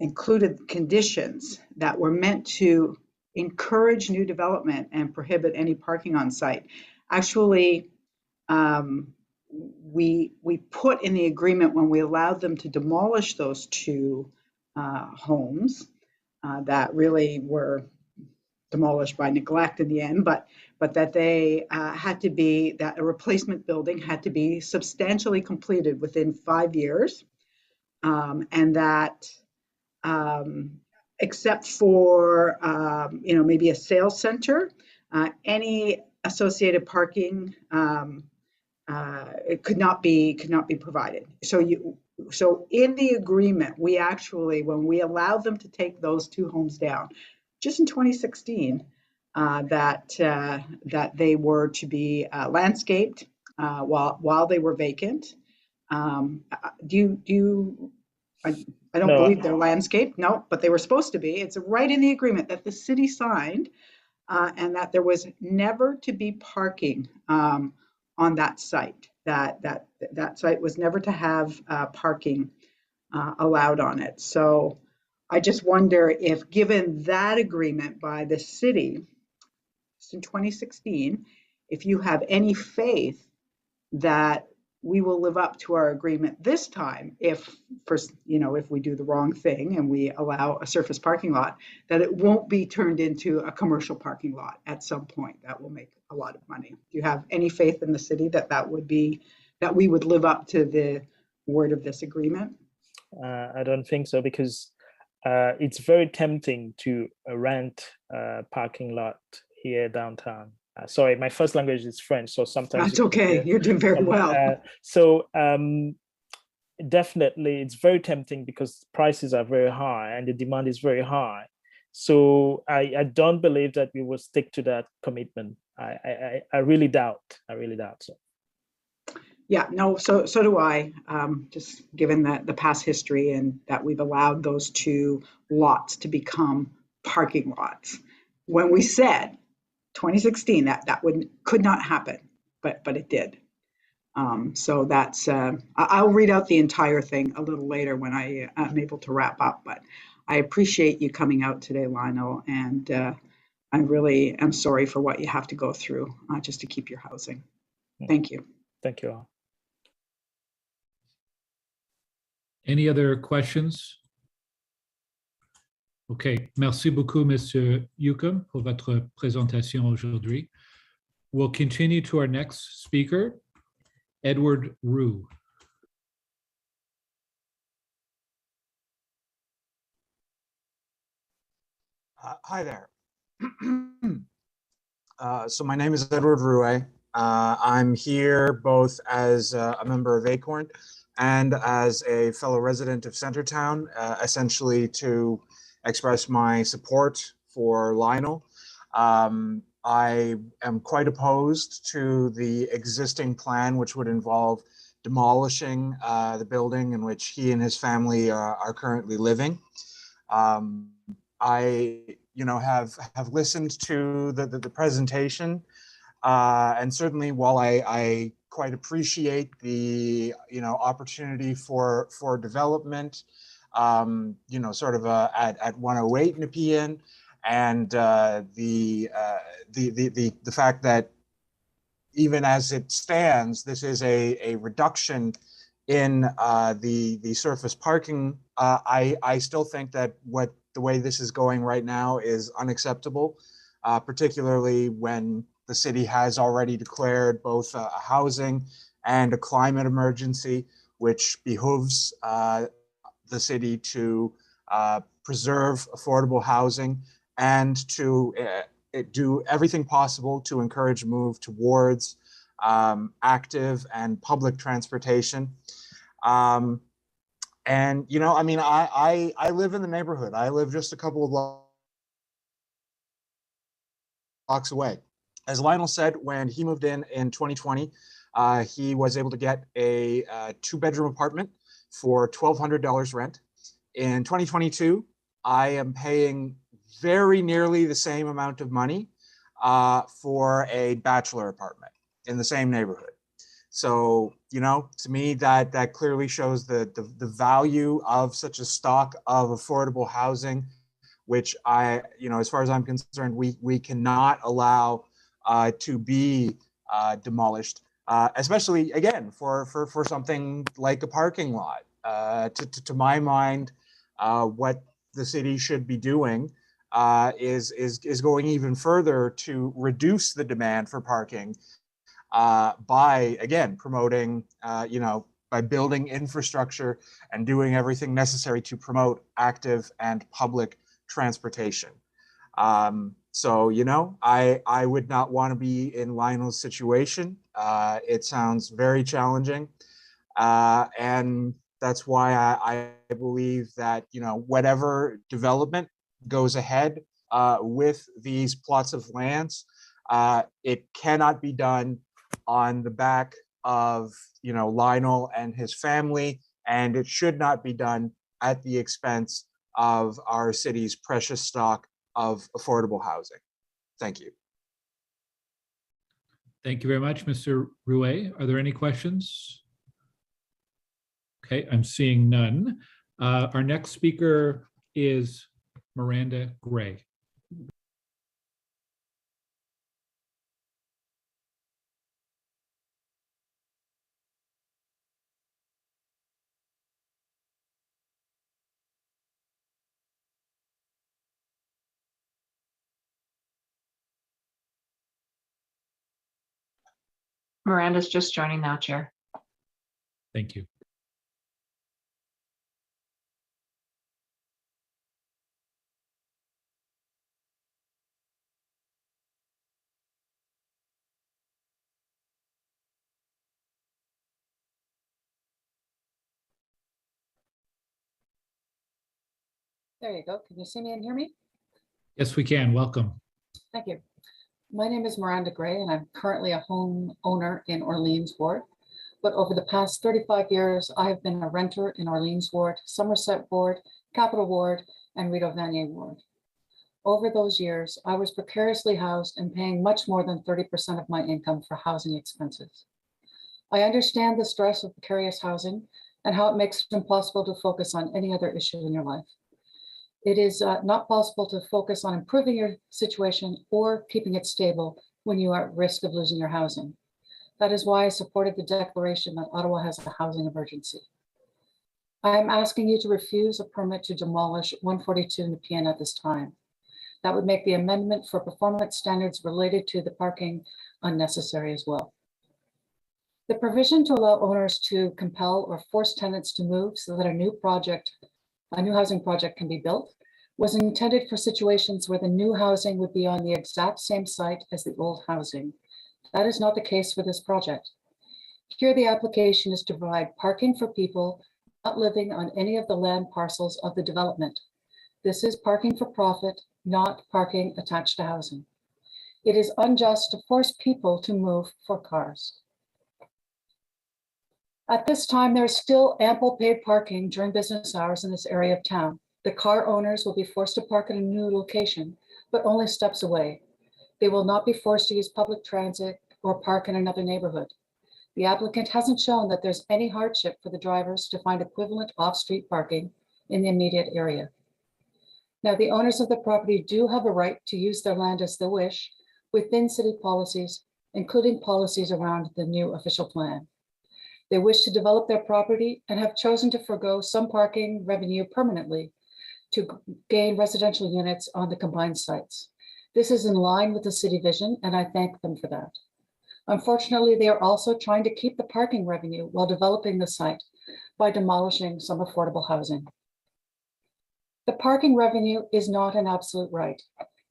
included conditions that were meant to encourage new development and prohibit any parking on site. Actually, we put in the agreement when we allowed them to demolish those two homes that really were demolished by neglect in the end, but that they had to be, that a replacement building had to be substantially completed within 5 years, and that except for maybe a sales center, any associated parking it could not be provided. So in the agreement, we actually, when we allowed them to take those two homes down, just in 2016, that they were to be landscaped while they were vacant. I don't believe they're landscaped, no, but they were supposed to be. It's right in the agreement that the city signed, and that there was never to be parking on that site. That site was never to have parking allowed on it. So I just wonder if, given that agreement by the city in 2016, if you have any faith that we will live up to our agreement this time, if we do the wrong thing and we allow a surface parking lot, that it won't be turned into a commercial parking lot at some point that will make a lot of money. Do you have any faith in the city that we would live up to the word of this agreement? I don't think so, because it's very tempting to rent a parking lot here downtown. Sorry, my first language is French, so sometimes that's okay. You're doing very well. Definitely, it's very tempting because prices are very high and the demand is very high. So I don't believe that we will stick to that commitment. I really doubt. So. Yeah, no, so do I. Just given the past history and that we've allowed those two lots to become parking lots. When we said 2016 that could not happen, but it did. So that's I'll read out the entire thing a little later when I am able to wrap up. But I appreciate you coming out today, Lionel, and I really am sorry for what you have to go through just to keep your housing. Thank you. Thank you all. Any other questions? OK, merci beaucoup, Monsieur Yukam, pour votre présentation aujourd'hui. We'll continue to our next speaker, Edward Roux. Hi there. So my name is Edward Roux. I'm here both as a member of ACORN and as a fellow resident of Centertown, essentially to express my support for Lionel. I am quite opposed to the existing plan, which would involve demolishing the building in which he and his family are currently living. I, have listened to the presentation, and certainly while I quite appreciate the opportunity for development, sort of at 108 Nepean, and the fact that even as it stands, this is a reduction in the surface parking. I still think that the way this is going right now is unacceptable, particularly when the city has already declared both a housing and a climate emergency, which behooves the city to preserve affordable housing and to do everything possible to encourage move towards active and public transportation. And, you know, I mean, I live in the neighborhood. I live just a couple of blocks away. As Lionel said, when he moved in 2020, he was able to get a 2-bedroom apartment for $1,200 rent. In 2022, I am paying very nearly the same amount of money for a bachelor apartment in the same neighborhood. So, you know, to me, that clearly shows the value of such a stock of affordable housing, which you know, as far as I'm concerned, we cannot allow to be demolished, especially again for something like a parking lot. To my mind, what the city should be doing is going even further to reduce the demand for parking by, again, promoting, you know, by building infrastructure and doing everything necessary to promote active and public transportation. So, you know, I would not want to be in Lionel's situation. It sounds very challenging. And that's why I believe that, you know, whatever development goes ahead with these plots of lands, it cannot be done on the back of, you know, Lionel and his family, and it should not be done at the expense of our city's precious stock of affordable housing. Thank you. Thank you very much, Mr. Rouet. Are there any questions? Okay, I'm seeing none. Our next speaker is Miranda Gray. Miranda's just joining now, Chair. Thank you. There you go. Can you see me and hear me? Yes, we can. Welcome. Thank you. My name is Miranda Gray, and I'm currently a home owner in Orleans Ward. But over the past 35 years, I have been a renter in Orleans Ward, Somerset Ward, Capital Ward, and Rideau Vanier Ward. Over those years, I was precariously housed and paying much more than 30% of my income for housing expenses. I understand the stress of precarious housing and how it makes it impossible to focus on any other issue in your life. It is not possible to focus on improving your situation or keeping it stable when you are at risk of losing your housing. That is why I supported the declaration that Ottawa has a housing emergency. I am asking you to refuse a permit to demolish 142 Nepean at this time. That would make the amendment for performance standards related to the parking unnecessary as well. The provision to allow owners to compel or force tenants to move so that a new housing project can be built was intended for situations where the new housing would be on the exact same site as the old housing. That is not the case for this project. Here, the application is to provide parking for people not living on any of the land parcels of the development. This is parking for profit, not parking attached to housing. It is unjust to force people to move for cars. At this time, there is still ample paid parking during business hours in this area of town. The car owners will be forced to park at a new location, but only steps away. They will not be forced to use public transit or park in another neighborhood. The applicant hasn't shown that there's any hardship for the drivers to find equivalent off-street parking in the immediate area. Now, the owners of the property do have a right to use their land as they wish within city policies, including policies around the new official plan. They wish to develop their property and have chosen to forego some parking revenue permanently to gain residential units on the combined sites. This is in line with the city vision, and I thank them for that. Unfortunately, they are also trying to keep the parking revenue while developing the site by demolishing some affordable housing. The parking revenue is not an absolute right.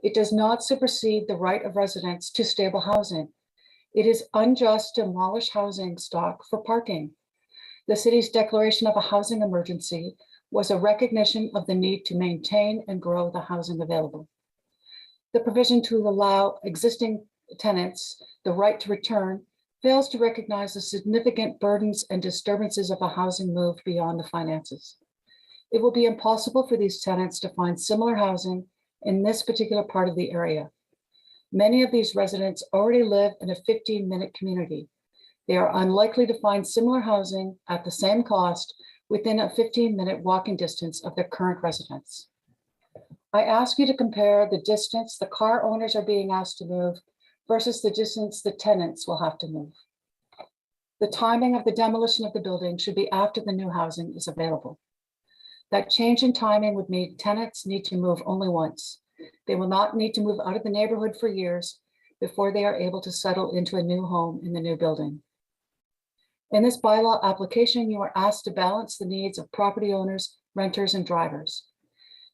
It does not supersede the right of residents to stable housing. It is unjust to demolish housing stock for parking. The city's declaration of a housing emergency was a recognition of the need to maintain and grow the housing available. The provision to allow existing tenants the right to return fails to recognize the significant burdens and disturbances of a housing move beyond the finances. It will be impossible for these tenants to find similar housing in this particular part of the area. Many of these residents already live in a 15-minute community. They are unlikely to find similar housing at the same cost within a 15-minute walking distance of their current residence. I ask you to compare the distance the car owners are being asked to move versus the distance the tenants will have to move. The timing of the demolition of the building should be after the new housing is available. That change in timing would mean tenants need to move only once. They will not need to move out of the neighborhood for years before they are able to settle into a new home in the new building. In this bylaw application, you are asked to balance the needs of property owners, renters, and drivers.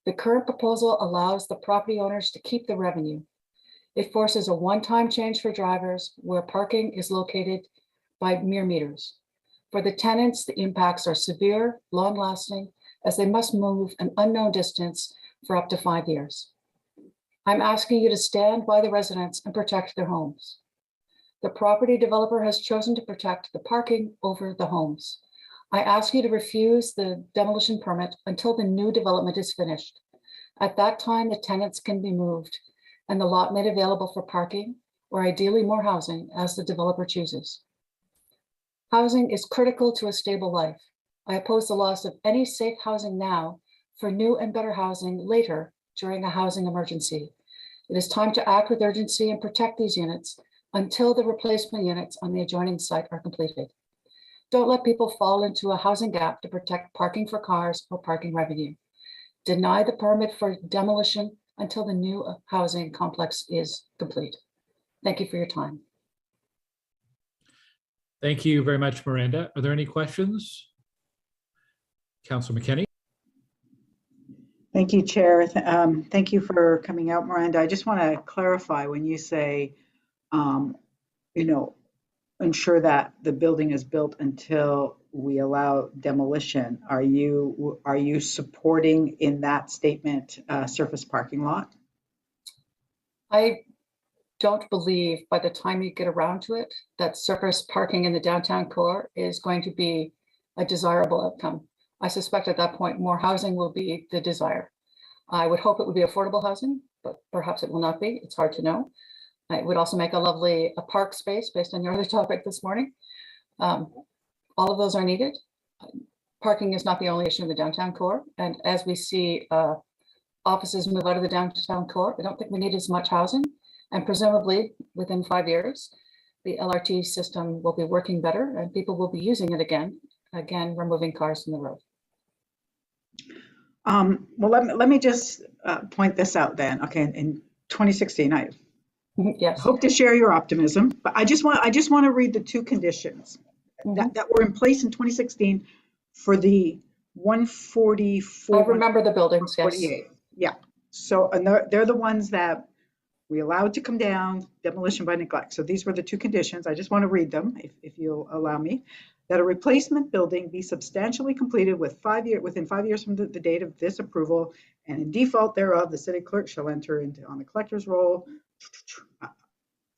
The current proposal allows the property owners to keep the revenue. It forces a one-time change for drivers where parking is located by mere meters. For the tenants, the impacts are severe, long-lasting, as they must move an unknown distance for up to 5 years. I'm asking you to stand by the residents and protect their homes. The property developer has chosen to protect the parking over the homes. I ask you to refuse the demolition permit until the new development is finished. At that time, the tenants can be moved and the lot made available for parking, or ideally more housing, as the developer chooses. Housing is critical to a stable life. I oppose the loss of any safe housing now for new and better housing later during a housing emergency. It is time to act with urgency and protect these units until the replacement units on the adjoining site are completed. Don't let people fall into a housing gap to protect parking for cars or parking revenue. Deny the permit for demolition until the new housing complex is complete. Thank you for your time. Thank you very much, Miranda. Are there any questions? Councillor McKenney. Thank you, Chair. Thank you for coming out, Miranda. I just want to clarify when you say, ensure that the building is built until we allow demolition. Are you supporting in that statement surface parking lot? I don't believe by the time you get around to it that surface parking in the downtown core is going to be a desirable outcome. I suspect at that point more housing will be the desire. I would hope it would be affordable housing, but perhaps it will not be. It's hard to know. It would also make a park space based on your other topic this morning. All of those are needed. Parking is not the only issue in the downtown core. And as we see offices move out of the downtown core, I don't think we need as much housing. And presumably within 5 years, the LRT system will be working better and people will be using it again, removing cars from the road. Well, let me just point this out then. Okay, in 2016, I hope to share your optimism, but I just want to read the two conditions that were in place in 2016 for the 144. I remember the buildings, yes. 48. Yeah. So, and they're the ones that we allowed to come down, demolition by neglect. So these were the two conditions. I just want to read them, if you'll allow me. That a replacement building be substantially completed within 5 years from the date of this approval, and in default thereof, the city clerk shall enter on the collector's roll,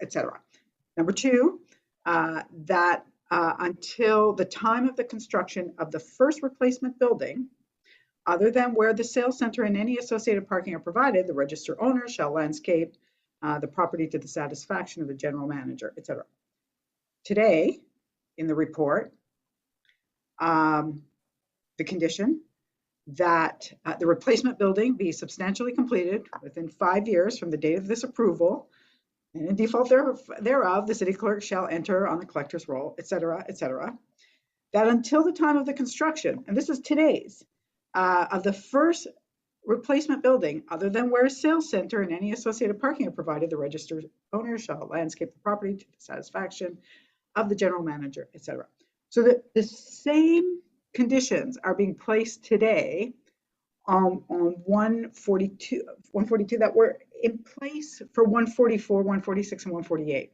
etc. Number two, that until the time of the construction of the first replacement building, other than where the sales center and any associated parking are provided, the register owner shall landscape the property to the satisfaction of the general manager, etc. Today, in the report, the condition that the replacement building be substantially completed within 5 years from the date of this approval, and in default thereof, the city clerk shall enter on the collector's roll, etc., etc. That until the time of the construction, and this is today's, of the first replacement building, other than where a sales center and any associated parking are provided, the registered owner shall landscape the property to the satisfaction of the general manager, etc. So that the same conditions are being placed today on 142 that were in place for 144, 146, and 148.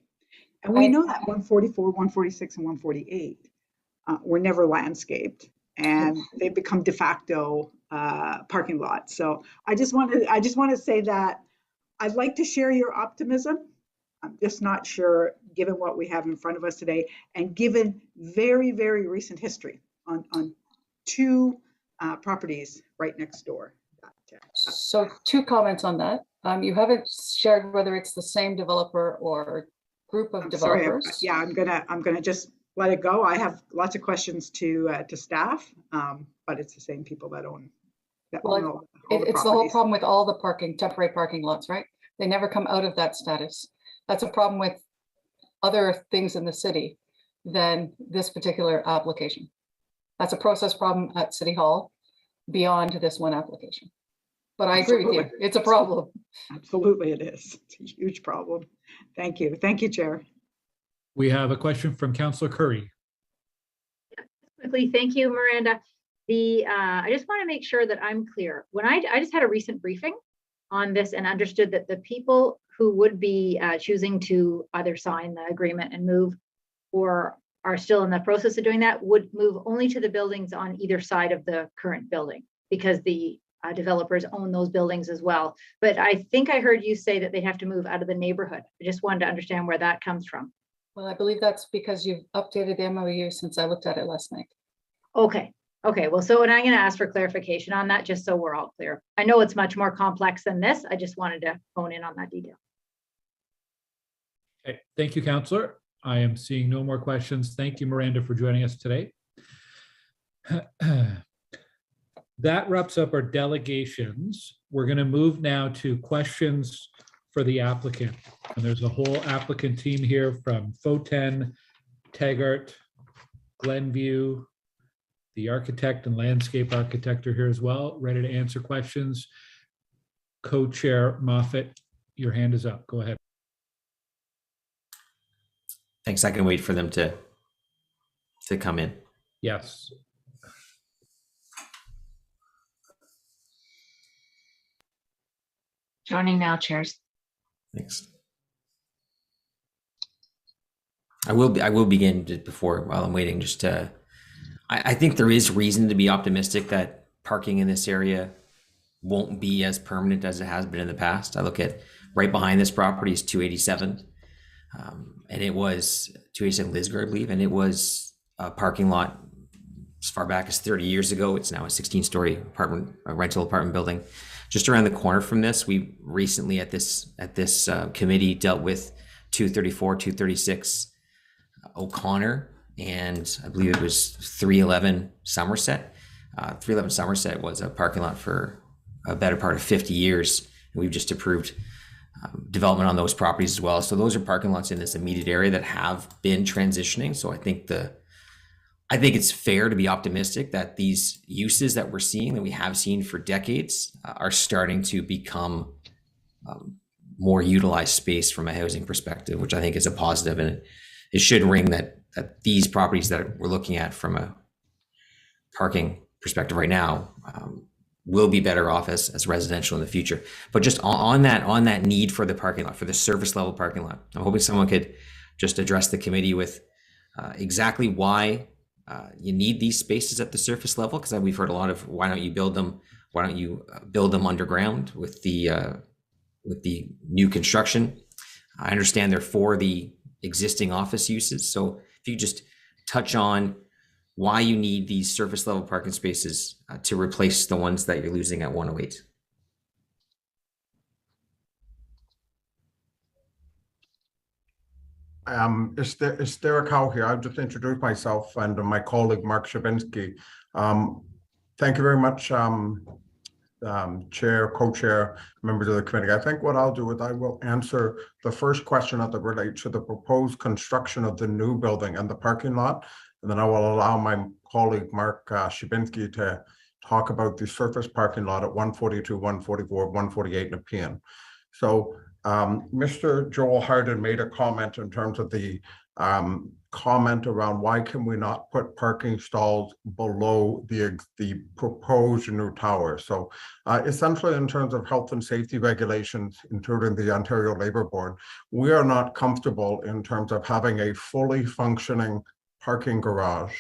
And we know that 144, 146, and 148 were never landscaped, and they become de facto parking lots. So I just want to say that I'd like to share your optimism. I'm just not sure, given what we have in front of us today, and given very, very recent history on two properties right next door. So 2 comments on that. You haven't shared whether it's the same developer or group of developers. Sorry, I'm gonna just let it go. I have lots of questions to staff, but it's the same people that own. Well, it's the whole problem with all the temporary parking lots, right? They never come out of that status. That's a problem with other things in the city than this particular application. That's a process problem at City Hall beyond this one application. But I agree with you, it's a problem. Absolutely it is. It's a huge problem. Thank you. Thank you, Chair. We have a question from Councillor Curry. Quickly, thank you, Miranda. I just want to make sure that I'm clear. When I just had a recent briefing on this and understood that the people who would be choosing to either sign the agreement and move, or are still in the process of doing that, would move only to the buildings on either side of the current building, because the developers own those buildings as well. But I think I heard you say that they have to move out of the neighborhood. I just wanted to understand where that comes from. Well, I believe that's because you've updated the MOU since I looked at it last night. Okay. Okay. Well, so, and I'm going to ask for clarification on that, just so we're all clear. I know it's much more complex than this. I just wanted to hone in on that detail. Okay. Thank you, Councillor. I am seeing no more questions. Thank you, Miranda, for joining us today. That wraps up our delegations. We're going to move now to questions for the applicant. And there's a whole applicant team here from Foten, Taggart, Glenview, the architect and landscape architect are here as well, ready to answer questions. Co-chair Moffat, your hand is up. Go ahead. Thanks. I can wait for them to come in. Yes. Joining now, chairs. Thanks. I will begin just before, while I'm waiting, just to, I think there is reason to be optimistic that parking in this area won't be as permanent as it has been in the past. I look at right behind this property is 287. And it was 287 Lisgar, I believe, and it was a parking lot as far back as 30 years ago. It's now a 16-story apartment, a rental apartment building. Just around the corner from this, we recently at this committee dealt with 234, 236 O'Connor, and I believe it was 311 Somerset. 311 Somerset was a parking lot for a better part of 50 years. And we've just approved development on those properties as well. So those are parking lots in this immediate area that have been transitioning. So I think it's fair to be optimistic that these uses that we're seeing, that we have seen for decades, are starting to become more utilized space from a housing perspective, which I think is a positive. And it should ring that these properties that we're looking at from a parking perspective right now will be better off as residential in the future. But just on that need for the parking lot, for the surface level parking lot, I'm hoping someone could just address the committee with exactly why you need these spaces at the surface level, because we've heard a lot of why don't you build them underground with the new construction. I understand they're for the existing office uses. So if you just touch on why you need these surface level parking spaces to replace the ones that you're losing at 108. It's Derek Howe here. I'll just introduce myself and my colleague, Mark Shabinsky. Thank you very much, Chair, Co-Chair, members of the committee. I think what I'll do is I will answer the first question that relates to the proposed construction of the new building and the parking lot. And then I will allow my colleague, Mark Shabinsky, to talk about the surface parking lot at 142, 144, 148 Nepean. So Mr. Joel Harden made a comment in terms of the comment around why can we not put parking stalls below the proposed new tower. So essentially in terms of health and safety regulations, including the Ontario Labour Board, we are not comfortable in terms of having a fully functioning parking garage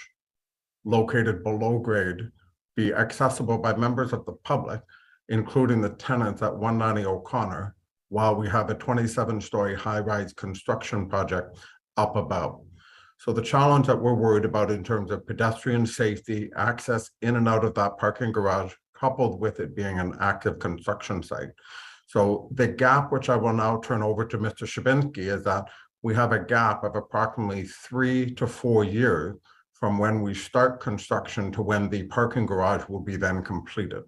located below grade be accessible by members of the public, including the tenants at 190 O'Connor, while we have a 27-story high-rise construction project up above. So the challenge that we're worried about in terms of pedestrian safety, access in and out of that parking garage, coupled with it being an active construction site. So the gap, which I will now turn over to Mr. Shabinsky, is that we have a gap of approximately 3 to 4 years from when we start construction to when the parking garage will be then completed.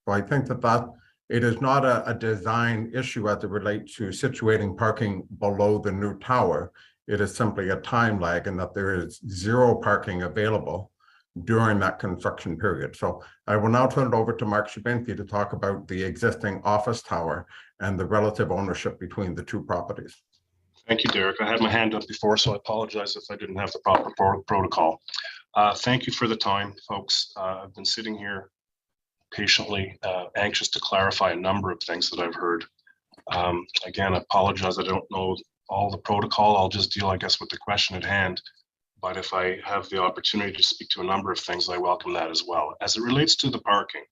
So I think that it is not a design issue as it relates to situating parking below the new tower. It is simply a time lag and that there is zero parking available during that construction period. So I will now turn it over to Mark Shabinsky to talk about the existing office tower and the relative ownership between the two properties. Thank you, Derek. I had my hand up before, so I apologize if I didn't have the proper protocol. Thank you for the time, folks. I've been sitting here patiently, anxious to clarify a number of things that I've heard. Again, I apologize. I don't know all the protocol. I'll just deal, I guess, with the question at hand. But if I have the opportunity to speak to a number of things, I welcome that as well. As it relates to the parking,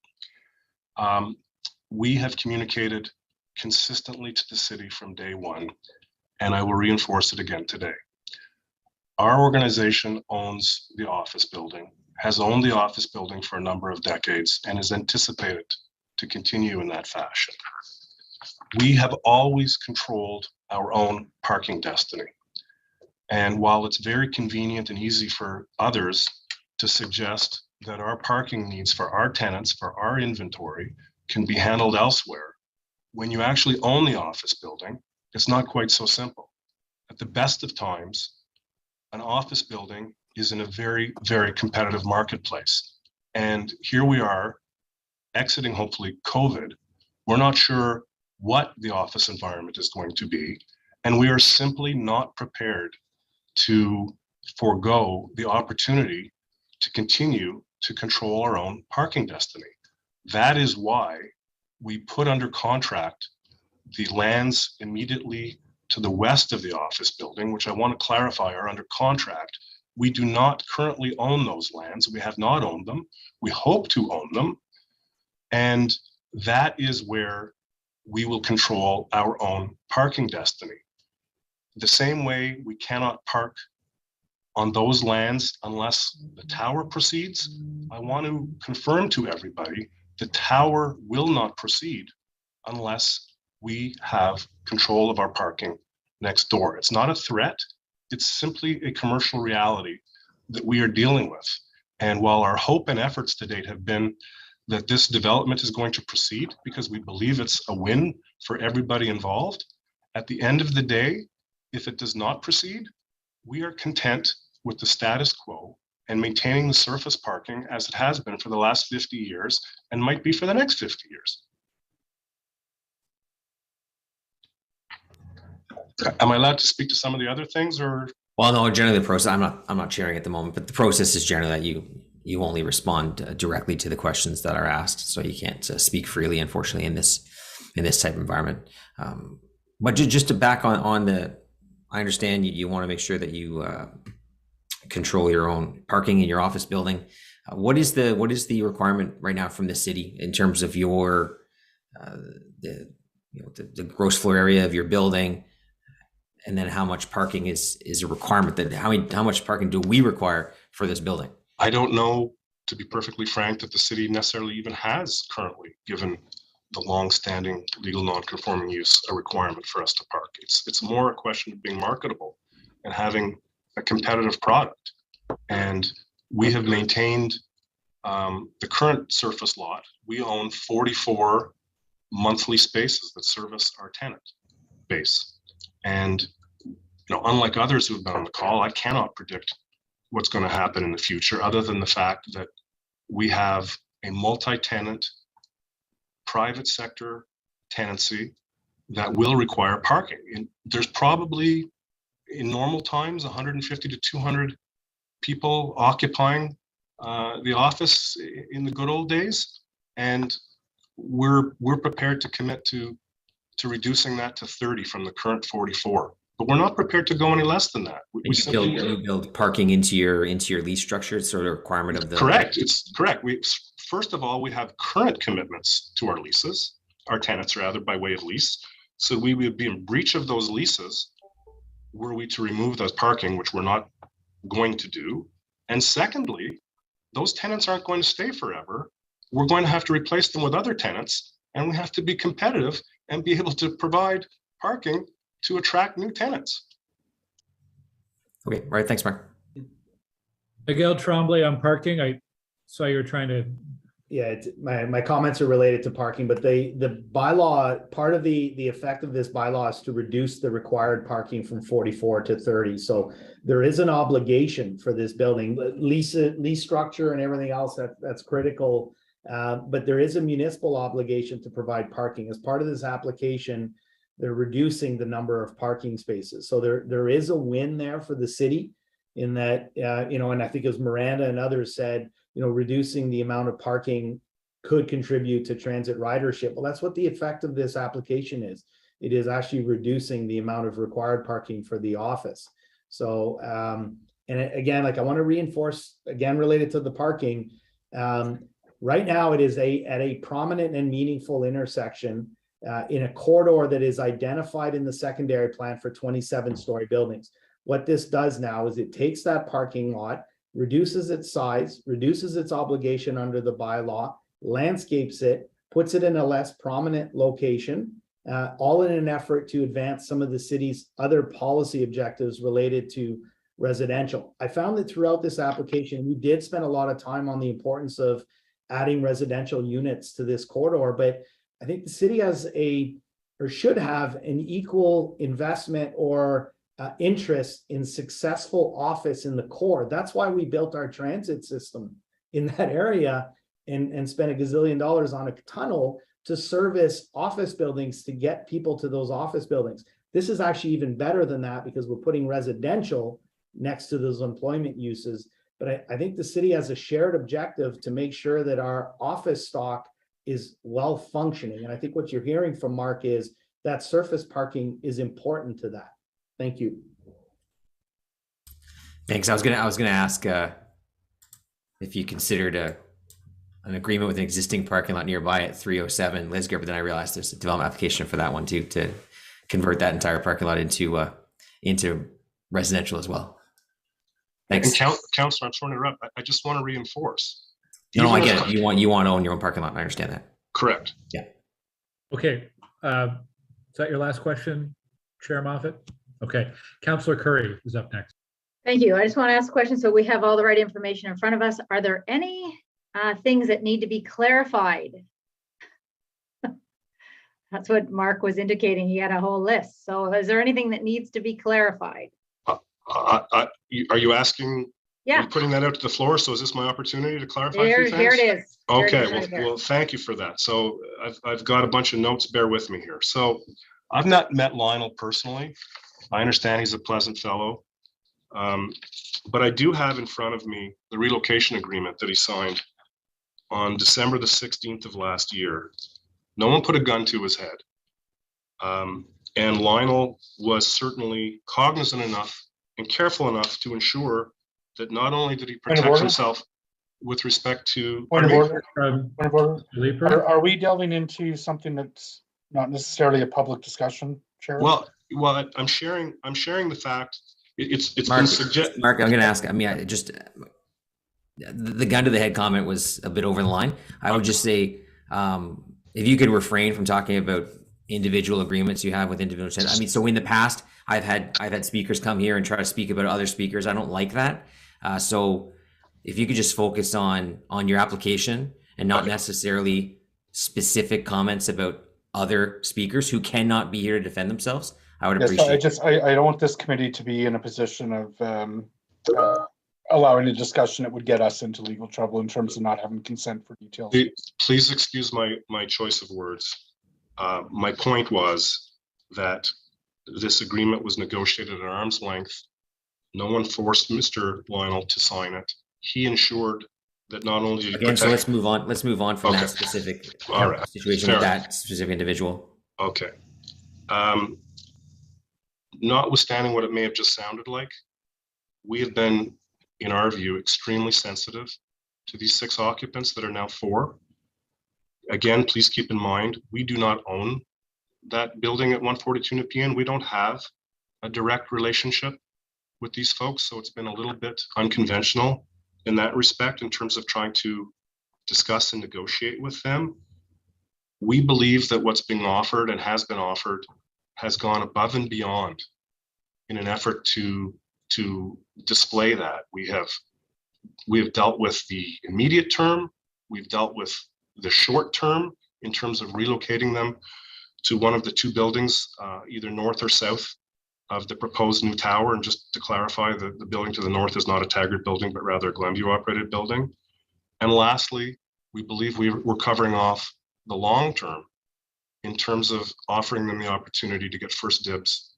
we have communicated consistently to the city from day one, and I will reinforce it again today. Our organization owns the office building, has owned the office building for a number of decades, and is anticipated to continue in that fashion. We have always controlled our own parking destiny. And while it's very convenient and easy for others to suggest that our parking needs for our tenants, for our inventory, can be handled elsewhere, when you actually own the office building, it's not quite so simple. At the best of times, an office building is in a very, very competitive marketplace. And here we are, exiting hopefully COVID. We're not sure what the office environment is going to be, and we are simply not prepared to forego the opportunity to continue to control our own parking destiny. That is why we put under contract the lands immediately to the west of the office building, which I want to clarify are under contract. We do not currently own those lands. We have not owned them. We hope to own them. And that is where we will control our own parking destiny. The same way we cannot park on those lands unless the tower proceeds, I want to confirm to everybody the tower will not proceed unless we have control of our parking next door. It's not a threat. It's simply a commercial reality that we are dealing with. And while our hope and efforts to date have been that this development is going to proceed because we believe it's a win for everybody involved, at the end of the day, if it does not proceed, we are content with the status quo and maintaining the surface parking as it has been for the last 50 years and might be for the next 50 years. Am I allowed to speak to some of the other things, or? Well, no, generally the process, I'm not chairing at the moment, but the process is generally that you only respond directly to the questions that are asked. So you can't speak freely, unfortunately, in this type of environment. But just to back on the, I understand you want to make sure that you control your own parking in your office building. What is the requirement right now from the city in terms of your the gross floor area of your building, and then how much parking is a requirement? That how much parking do we require for this building? I don't know, to be perfectly frank, that the city necessarily even has currently, given the long-standing legal non-conforming use, a requirement for us to park. It's more a question of being marketable and having a competitive product. And we have maintained the current surface lot. We own 44 monthly spaces that service our tenant base. And unlike others who have been on the call, I cannot predict what's going to happen in the future, other than the fact that we have a multi-tenant private sector tenancy that will require parking. And there's probably in normal times, 150 to 200 people occupying the office in the good old days. And we're prepared to commit to reducing that to 30 from the current 44. But we're not prepared to go any less than that. You build parking into your lease structure. It's sort of a requirement of the. Correct. It's correct. First of all, we have current commitments to our leases, our tenants rather, by way of lease. So we would be in breach of those leases were we to remove those parking, which we're not going to do. And secondly, those tenants aren't going to stay forever. We're going to have to replace them with other tenants, and we have to be competitive and be able to provide parking to attract new tenants. Okay, all right, thanks, Mark. Miguel Tremblay on parking. I saw you were trying to. Yeah, my comments are related to parking, but the bylaw, part of the effect of this bylaw is to reduce the required parking from 44 to 30. So there is an obligation for this building, lease structure and everything else that's critical. But there is a municipal obligation to provide parking. As part of this application, they're reducing the number of parking spaces. So there is a win there for the city in that, and I think as Miranda and others said, reducing the amount of parking could contribute to transit ridership. Well, that's what the effect of this application is. It is actually reducing the amount of required parking for the office. So, and again, I want to reinforce, again, related to the parking, right now it is at a prominent and meaningful intersection in a corridor that is identified in the secondary plan for 27-story buildings. What this does now is it takes that parking lot, reduces its size, reduces its obligation under the bylaw, landscapes it, puts it in a less prominent location, all in an effort to advance some of the city's other policy objectives related to residential. I found that throughout this application, we did spend a lot of time on the importance of adding residential units to this corridor, but I think the city has should have an equal investment or interest in successful office in the core. That's why we built our transit system in that area and spent $1 gazillion on a tunnel to service office buildings to get people to those office buildings. This is actually even better than that because we're putting residential next to those employment uses. But I think the city has a shared objective to make sure that our office stock is well functioning. And I think what you're hearing from Mark is that surface parking is important to that. Thank you. Thanks. I was gonna ask if you considered an agreement with an existing parking lot nearby at 307 Lisgar, but then I realized there's a development application for that one too, to convert that entire parking lot into residential as well. Thanks. And Councillor, I'm sorry to interrupt. I just want to reinforce. No, I get it. You want to own your own parking lot. I understand that. Correct. Yeah. Okay. Is that your last question, Chair Moffat? Okay. Councillor Curry is up next. Thank you. I just want to ask a question. So we have all the right information in front of us. Are there any things that need to be clarified? That's what Mark was indicating. He had a whole list. So is there anything that needs to be clarified? Are you asking? Yeah. Are you putting that out to the floor? So is this my opportunity to clarify? Here a few things? it is. Okay. Well, thank you for that. So I've got a bunch of notes. Bear with me here. So I've not met Lionel personally. I understand he's a pleasant fellow. But I do have in front of me the relocation agreement that he signed on December the 16th of last year. No one put a gun to his head. And Lionel was certainly cognizant enough and careful enough to ensure that not only did he protect himself with respect to— Point of order. Are we delving into something that's not necessarily a public discussion, Chair? Well, I'm sharing the fact. It's Mark, been suggested. Mark, I'm going to ask. I mean, the gun to the head comment was a bit over the line. I would just say, if you could refrain from talking about individual agreements you have with individual tenants. I mean, so in the past, I've had speakers come here and try to speak about other speakers. I don't like that. So if you could just focus on your application and not necessarily specific comments about other speakers who cannot be here to defend themselves, I would appreciate it. I don't want this committee to be in a position of allowing a discussion that would get us into legal trouble in terms of not having consent for details. Please excuse my choice of words. My point was that This agreement was negotiated at arm's length. No one forced Mr. Lionel to sign it. He ensured that not only did he Again, so let's move on. Let's move on from that specific All right. situation Fair with enough. that specific individual. Okay. Notwithstanding what it may have just sounded like, we have been, in our view, extremely sensitive to these 6 occupants that are now 4. Again, please keep in mind, we do not own that building at 142 Nepean. We don't have a direct relationship with these folks, so it's been a little bit unconventional in that respect in terms of trying to discuss and negotiate with them. We believe that what's being offered and has been offered has gone above and beyond in an effort to display that. We have dealt with the immediate term, we've dealt with the short term in terms of relocating them to one of the 2 buildings, either north or south of the proposed new tower. And just to clarify, the building to the north is not a Taggart building, but rather a Glenview operated building. And lastly, we believe we're covering off the long term in terms of offering them the opportunity to get first dibs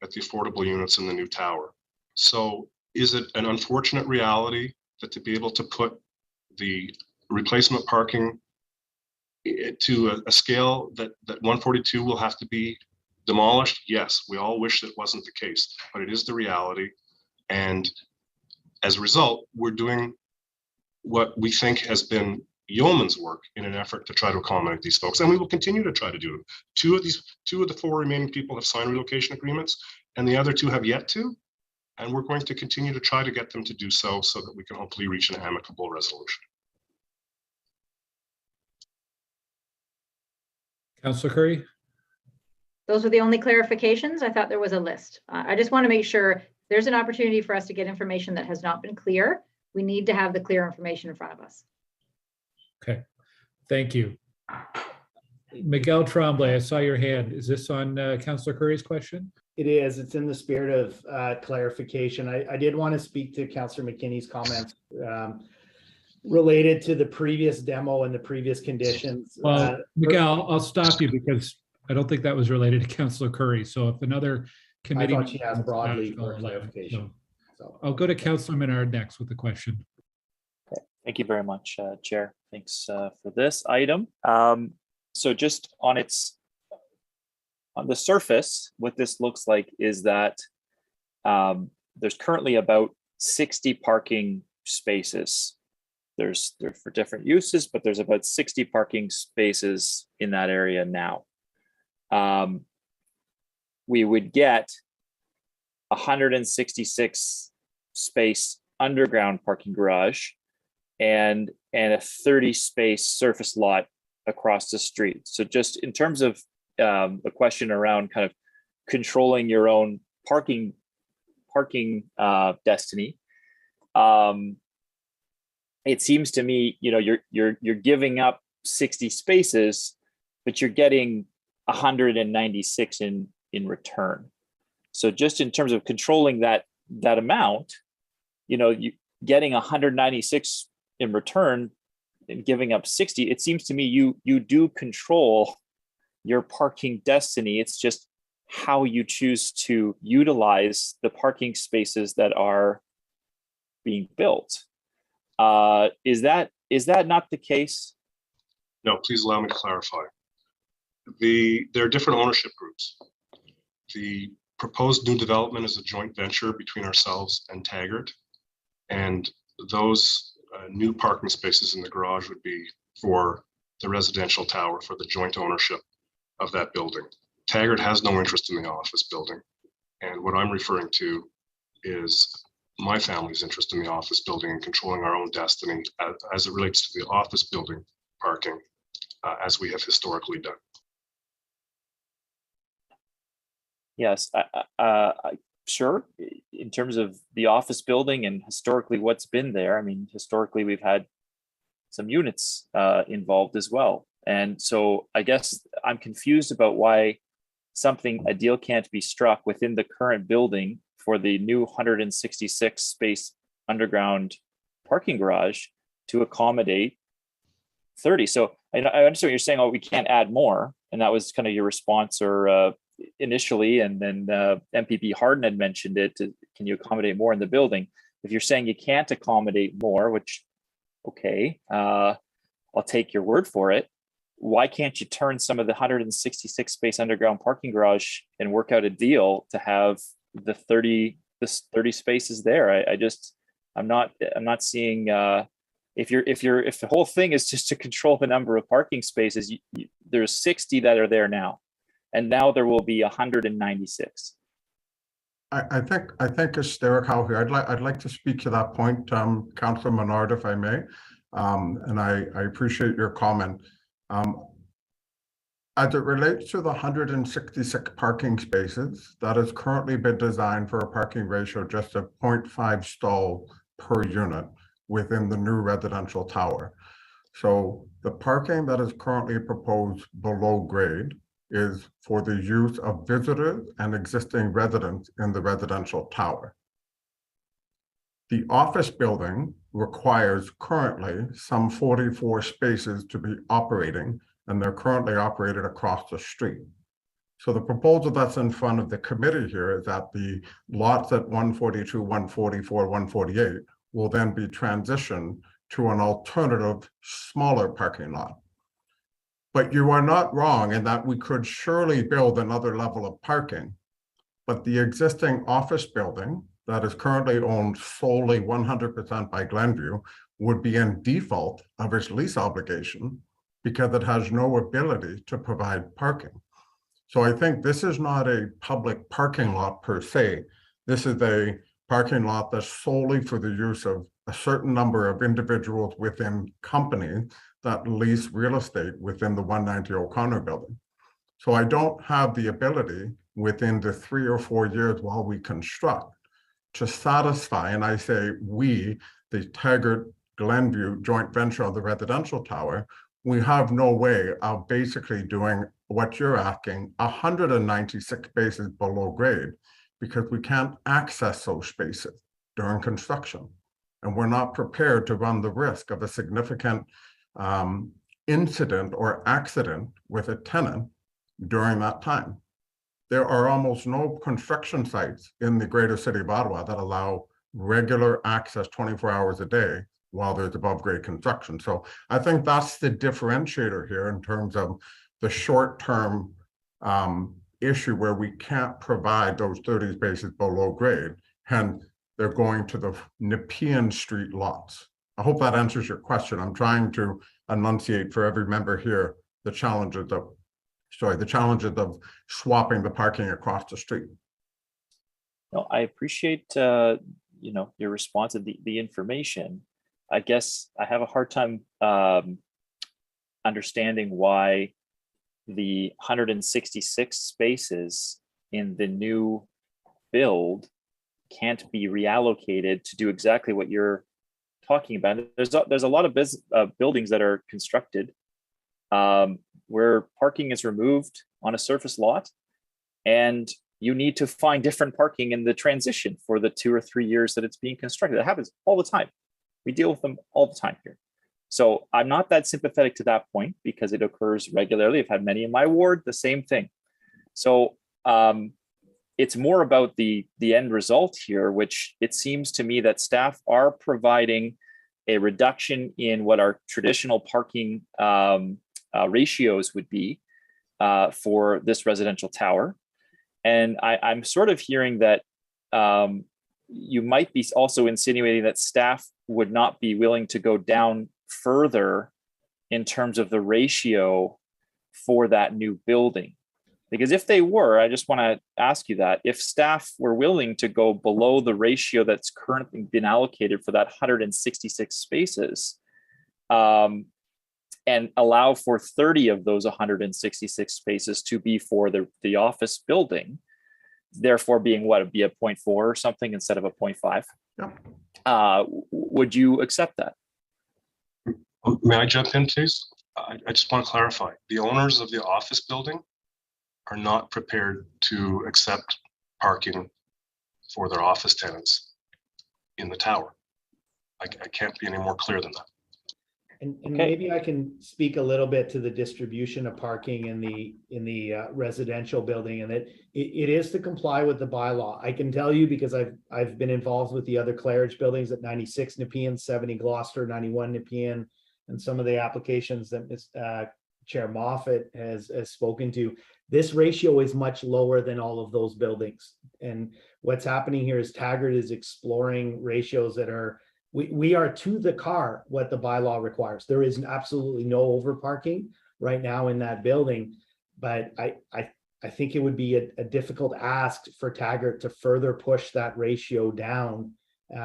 at the affordable units in the new tower. So is it an unfortunate reality that to be able to put the replacement parking to a scale that 142 will have to be demolished? Yes, we all wish that wasn't the case, but it is the reality. And as a result, we're doing what we think has been yeoman's work in an effort to try to accommodate these folks. And we will continue to try to do them. 2 of the 4 remaining people have signed relocation agreements, and the other 2 have yet to. And we're going to continue to try to get them to do so that we can hopefully reach an amicable resolution. Councillor Curry? Those were the only clarifications. I thought there was a list. I just want to make sure there's an opportunity for us to get information that has not been clear. We need to have the clear information in front of us. Okay, thank you. Miguel Tremblay, I saw your hand. Is this on Councillor Curry's question? It is. It's in the spirit of clarification. I did want to speak to Councillor McKinney's comments related to the previous demo and the previous conditions. Well, Miguel, I'll stop you because I don't think that was related to Councillor Curry. So if another committee— I thought she asked broadly for clarification. So I'll go to Councillor Menard next with the question. Okay. Thank you very much, Chair. Thanks for this item. So just on the surface, what this looks like is that there's currently about 60 parking spaces. They're for different uses, but there's about 60 parking spaces in that area now. We would get 166 space underground parking garage and a 30 space surface lot across the street. So just in terms of the question around kind of controlling your own parking destiny, it seems to me, you're giving up 60 spaces, but you're getting 196 in return. So just in terms of controlling that amount, you getting 196 in return and giving up 60, it seems to me you do control your parking destiny. It's just how you choose to utilize the parking spaces that are being built. Is that not the case? No, please allow me to clarify. There are different ownership groups. The proposed new development is a joint venture between ourselves and Taggart, and those new parking spaces in the garage would be for the residential tower, for the joint ownership of that building. Taggart has no interest in the office building, and what I'm referring to is my family's interest in the office building and controlling our own destiny as it relates to the office building parking, as we have historically done. Yes, sure. In terms of the office building and historically what's been there, I mean, historically we've had some units involved as well. And so I guess I'm confused about why a deal can't be struck within the current building for the new 166 space underground parking garage to accommodate 30. So I understand what you're saying, oh, we can't add more. And that was kind of your response or initially, and then MPP Harden had mentioned it, can you accommodate more in the building? If you're saying you can't accommodate more, which, okay, I'll take your word for it. Why can't you turn some of the 166 space underground parking garage and work out a deal to have the 30 spaces there? I'm not seeing, if the whole thing is just to control the number of parking spaces, there's 60 that are there now, and now there will be 196. I think hysterical here. I'd like to speak to that point, Councillor Menard, if I may, and I appreciate your comment. As it relates to the 166 parking spaces, that has currently been designed for a parking ratio just of 0.5 stall per unit within the new residential tower. So the parking that is currently proposed below grade is for the use of visitors and existing residents in the residential tower. The office building requires currently some 44 spaces to be operating, and they're currently operated across the street. So the proposal that's in front of the committee here is that the lots at 142, 144, 148 will then be transitioned to an alternative smaller parking lot. But you are not wrong in that we could surely build another level of parking, but the existing office building that is currently owned solely 100% by Glenview would be in default of its lease obligation because it has no ability to provide parking. So I think this is not a public parking lot per se. This is a parking lot that's solely for the use of a certain number of individuals within companies that lease real estate within the 190 O'Connor building. So I don't have the ability within the 3 or 4 years while we construct to satisfy, and I say we, the Taggart Glenview joint venture of the residential tower, we have no way of basically doing what you're asking, 196 spaces below grade, because we can't access those spaces during construction. And we're not prepared to run the risk of a significant incident or accident with a tenant during that time. There are almost no construction sites in the greater city of Ottawa that allow regular access 24 hours a day while there's above grade construction. So I think that's the differentiator here in terms of the short-term issue where we can't provide those 30 spaces below grade, and they're going to the Nepean Street lots. I hope that answers your question. I'm trying to enunciate for every member here the challenges of swapping the parking across the street. No, I appreciate your response to the information. I guess I have a hard time understanding why the 166 spaces in the new build can't be reallocated to do exactly what you're talking about. There's a lot of buildings that are constructed where parking is removed on a surface lot, and you need to find different parking in the transition for the 2 or 3 years that it's being constructed. That happens all the time. We deal with them all the time here. So I'm not that sympathetic to that point because it occurs regularly. I've had many in my ward, the same thing. So it's more about the end result here, which it seems to me that staff are providing a reduction in what our traditional parking ratios would be for this residential tower. And I'm sort of hearing that you might be also insinuating that staff would not be willing to go down further in terms of the ratio for that new building. Because if they were, I just want to ask you that, if staff were willing to go below the ratio that's currently been allocated for that 166 spaces, and allow for 30 of those 166 spaces to be for the office building, therefore being what, be a 0.4 or something instead of a 0.5. Yeah. Would you accept that? May I jump in, please? I just want to clarify. The owners of the office building are not prepared to accept parking for their office tenants in the tower. I can't be any more clear than that. And Okay. maybe I can speak a little bit to the distribution of parking in the residential building, and that it is to comply with the bylaw. I can tell you because I've been involved with the other Claridge buildings at 96 Nepean, 70 Gloucester, 91 Nepean, and some of the applications that Chair Moffat has spoken to. This ratio is much lower than all of those buildings. And what's happening here is Taggart is exploring ratios that are, we are to the car what the bylaw requires. There is absolutely no over parking right now in that building, but I think it would be a difficult ask for Taggart to further push that ratio down in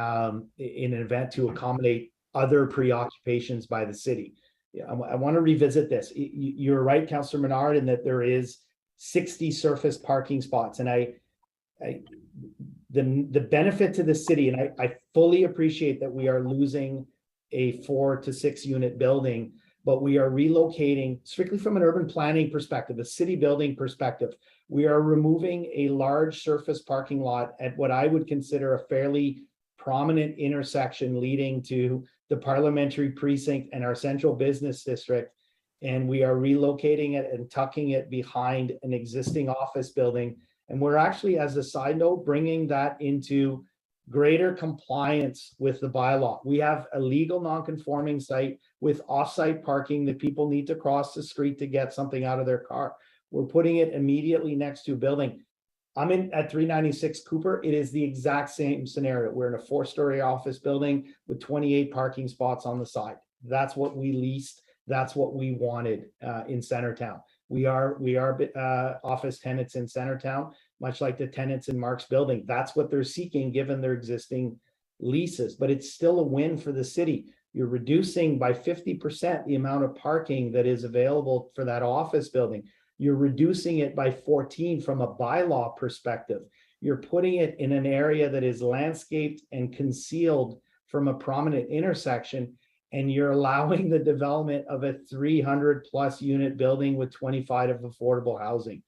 an event to accommodate other preoccupations by the city. Yeah, I want to revisit this. You're right, Councillor Menard, in that there is 60 surface parking spots, and the benefit to the city, and I fully appreciate that we are losing a 4 to 6 unit building, but we are relocating strictly from an urban planning perspective, a city building perspective. We are removing a large surface parking lot at what I would consider a fairly prominent intersection leading to the parliamentary precinct and our central business district. And we are relocating it and tucking it behind an existing office building. And we're actually, as a side note, bringing that into greater compliance with the bylaw. We have a legal non-conforming site with off-site parking that people need to cross the street to get something out of their car. We're putting it immediately next to a building. I'm in at 396 Cooper. It is the exact same scenario. We're in a 4-story office building with 28 parking spots on the side. That's what we leased. That's what we wanted in Centertown. We are office tenants in Centertown, much like the tenants in Mark's building. That's what they're seeking given their existing leases, but it's still a win for the city. You're reducing by 50% the amount of parking that is available for that office building. You're reducing it by 14 from a bylaw perspective. You're putting it in an area that is landscaped and concealed from a prominent intersection, and you're allowing the development of a 300+ unit building with 25 of affordable housing.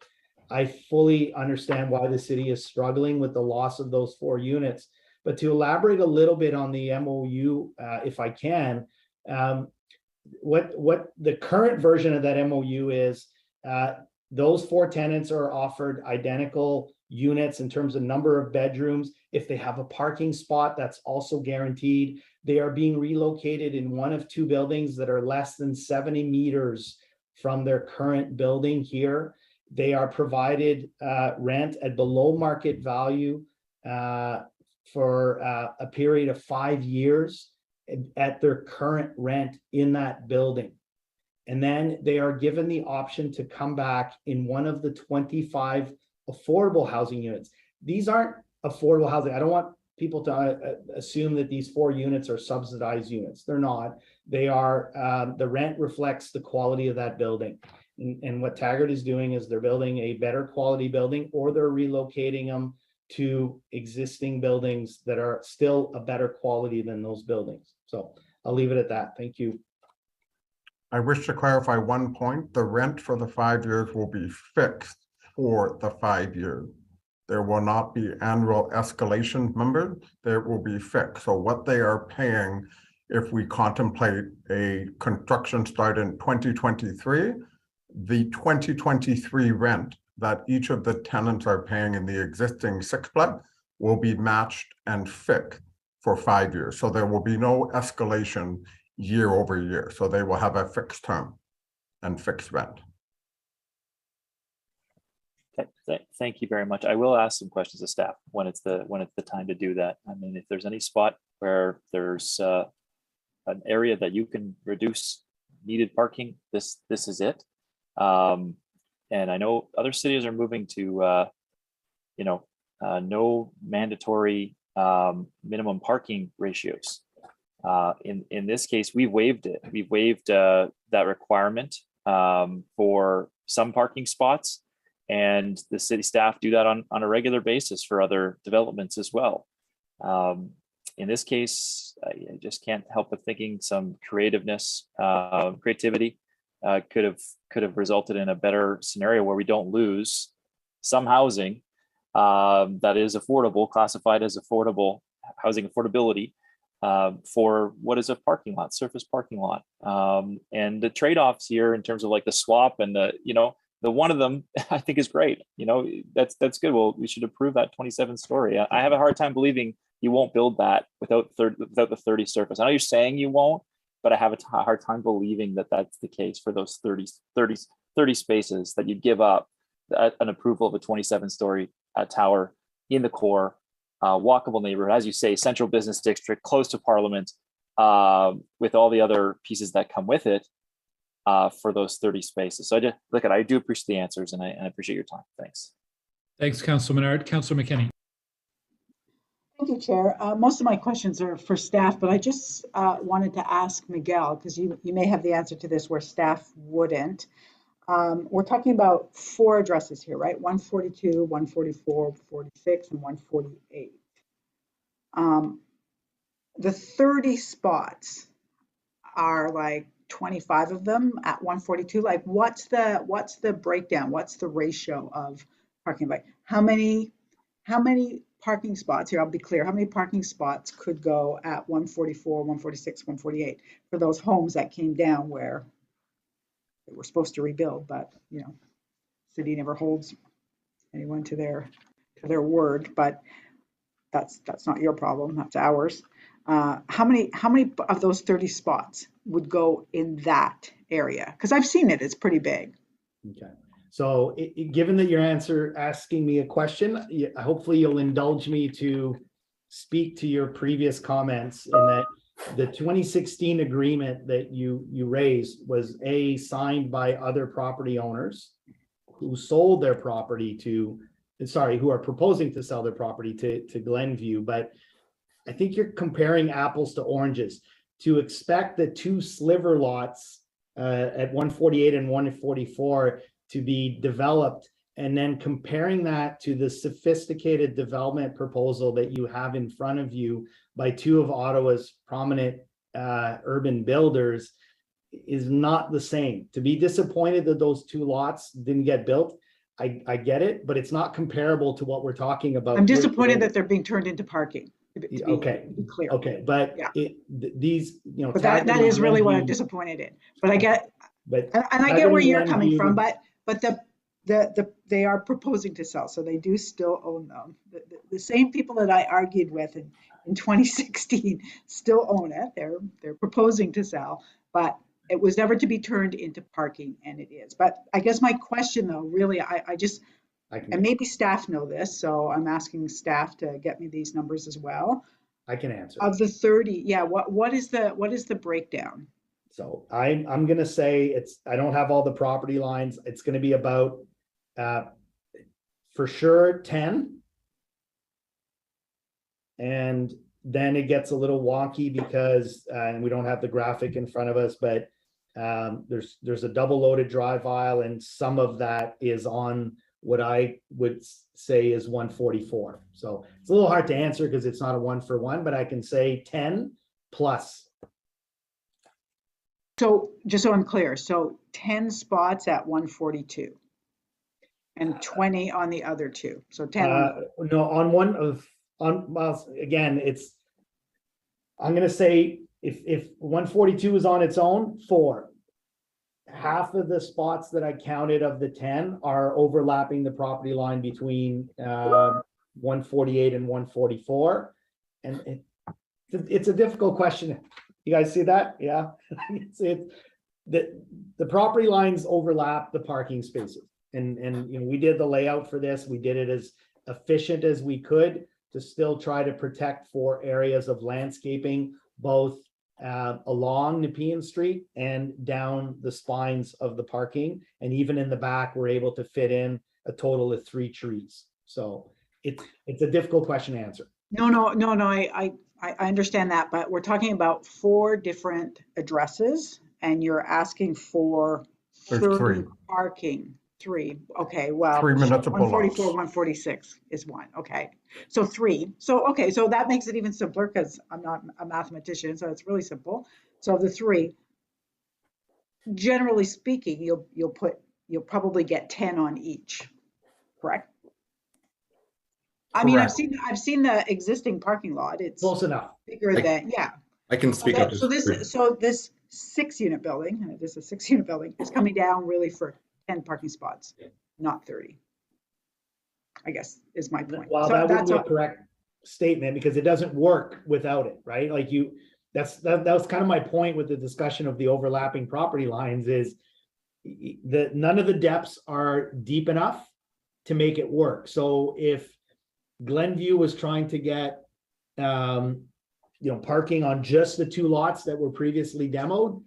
I fully understand why the city is struggling with the loss of those 4 units. But to elaborate a little bit on the MOU, if I can, what the current version of that MOU is, those 4 tenants are offered identical units in terms of number of bedrooms. If they have a parking spot, that's also guaranteed. They are being relocated in one of 2 buildings that are less than 70 meters from their current building here. They are provided rent at below market value for a period of 5 years at their current rent in that building. And then they are given the option to come back in one of the 25 affordable housing units. These aren't affordable housing. I don't want people to assume that these 4 units are subsidized units. They're not. They are, the rent reflects the quality of that building. And what Taggart is doing is they're building a better quality building, or they're relocating them to existing buildings that are still a better quality than those buildings. So I'll leave it at that. Thank you. I wish to clarify one point. The rent for the 5 years will be fixed for the 5 years. There will not be annual escalation, remember? There will be fixed. So what they are paying, if we contemplate a construction start in 2023, the 2023 rent that each of the tenants are paying in the existing 6-plex will be matched and fixed for 5 years. So there will be no escalation year over year. So they will have a fixed term and fixed rent. Okay, thank you very much. I will ask some questions of staff when it's the time to do that. I mean, if there's any spot where there's an area that you can reduce needed parking, this is it. And I know other cities are moving to no mandatory minimum parking ratios. In this case, we waived it. We waived that requirement for some parking spots, and the city staff do that on a regular basis for other developments as well. In this case, I just can't help but thinking some creativeness, creativity could have resulted in a better scenario where we don't lose some housing that is affordable, classified as affordable housing affordability, for what is a parking lot, surface parking lot. And the trade-offs here in terms of like the swap and the, the one of them I think is great. That's good. Well, we should approve that 27-story. I have a hard time believing you won't build that without the 30 surface. I know you're saying you won't, but I have a hard time believing that that's the case for those 30 spaces that you'd give up an approval of a 27-story tower in the core, walkable neighborhood, as you say, central business district, close to Parliament, with all the other pieces that come with it, for those 30 spaces. So I do appreciate the answers, and I appreciate your time. Thanks. Thanks, Councilor Menard. Councilor McKinney. Thank you, Chair. Most of my questions are for staff, but I just wanted to ask Miguel, because you may have the answer to this where staff wouldn't. We're talking about 4 addresses here, right? 142, 144, 46, and 148. The 30 spots are like 25 of them at 142. Like, what's the breakdown? What's the ratio of parking? Like, how many parking spots here? I'll be clear. How many parking spots could go at 144, 146, 148 for those homes that came down where they were supposed to rebuild, but city never holds anyone to their word. But that's not your problem. That's ours. How many of those 30 spots would go in that area? Because I've seen it. It's pretty big. Okay. So given that you're asking me a question, hopefully you'll indulge me to speak to your previous comments in that the 2016 agreement that you raised was signed by other property owners who sold their property who are proposing to sell their property to Glenview. But I think you're comparing apples to oranges. To expect the 2 sliver lots at 148 and 144 to be developed, and then comparing that to the sophisticated development proposal that you have in front of you by 2 of Ottawa's prominent urban builders is not the same. To be disappointed that those 2 lots didn't get built, I get it, but it's not comparable to what we're talking about. I'm disappointed that they're being turned into parking. Okay. To be clear. Okay, but yeah. These, But that is really what I'm disappointed in. But I get, and I get where you're coming from. But they are proposing to sell, so they do still own them. The same people that I argued with in 2016 still own it. They're proposing to sell, but it was never to be turned into parking, and it is. But I guess my question, though, really, and maybe staff know this, so I'm asking staff to get me these numbers as well. I can answer. Of the 30, yeah, what is the breakdown? So I'm gonna say I don't have all the property lines. It's gonna be about for sure 10. And then it gets a little wonky because and we don't have the graphic in front of us, but there's a double loaded drive aisle, and some of that is on what I would say is 144. So it's a little hard to answer because it's not a 1-for-1, but I can say 10 plus. So just so I'm clear, so 10 spots at 142 and 20 on the other 2. So 10 no, on well, again, I'm going to say if 142 is on its own, 4. Half of the spots that I counted of the 10 are overlapping the property line between 148 and 144. And it's a difficult question. You guys see that? Yeah. The property lines overlap the parking spaces. And we did the layout for this. We did it as efficient as we could to still try to protect 4 areas of landscaping, both along Nepean Street and down the spines of the parking. And even in the back, we're able to fit in a total of 3 trees. So it's a difficult question to answer. No, I understand that, but we're talking about 4 different addresses, and you're asking for 30 parking. 3. Okay, well, 3 municipal 144, lots. 146 is 1. Okay, so 3. So okay, so that makes it even simpler because I'm not a mathematician, so it's really simple. So of the 3, generally speaking, you'll probably get 10 on each, correct? I mean, Correct. I've seen the existing parking lot. It's Close enough. bigger than, yeah. I can speak up. So this 6-unit building, this is a 6-unit building, is coming down really for 10 parking spots, not 30. I guess is my point. Well, So that would that's be a what, correct statement because it doesn't work without it, right? Like that was kind of my point with the discussion of the overlapping property lines is that none of the depths are deep enough to make it work. So if Glenview was trying to get, parking on just the 2 lots that were previously demoed,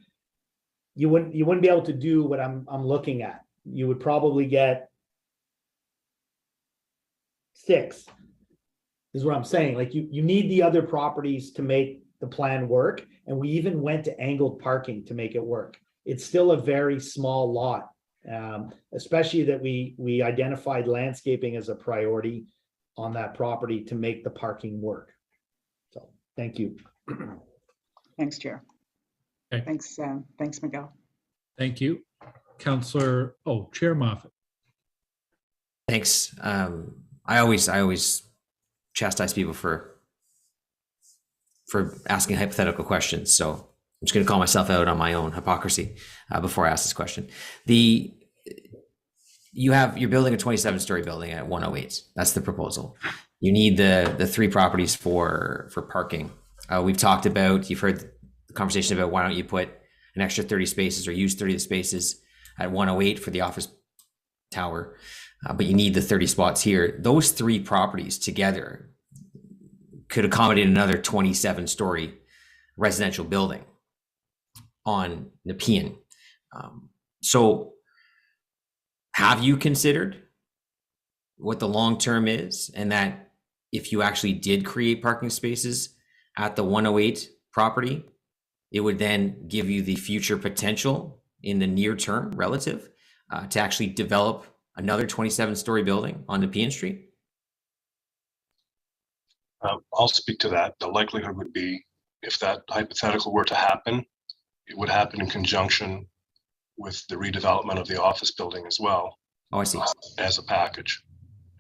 you wouldn't be able to do what I'm looking at. You would probably get 6 is what I'm saying. Like you need the other properties to make the plan work. And we even went to angled parking to make it work. It's still a very small lot, especially that we identified landscaping as a priority on that property to make the parking work. So thank you. thanks, Chair. Okay. Thanks, Miguel. Thank you. Councillor, Chair Moffat. Thanks. I always chastise people for asking hypothetical questions. So I'm just going to call myself out on my own hypocrisy before I ask this question. You're building a 27-story building at 108. That's the proposal. You need the 3 properties for parking. We've talked about, you've heard the conversation about why don't you put an extra 30 spaces or use 30 of the spaces at 108 for the office tower, but you need the 30 spots here. Those 3 properties together could accommodate another 27-story residential building on Nepean. So have you considered what the long term is, and that if you actually did create parking spaces at the 108 property, it would then give you the future potential in the near term relative to actually develop another 27-story building on Nepean Street? I'll speak to that. The likelihood would be, if that hypothetical were to happen, it would happen in conjunction with the redevelopment of the office building as well. Oh, I see. As a package.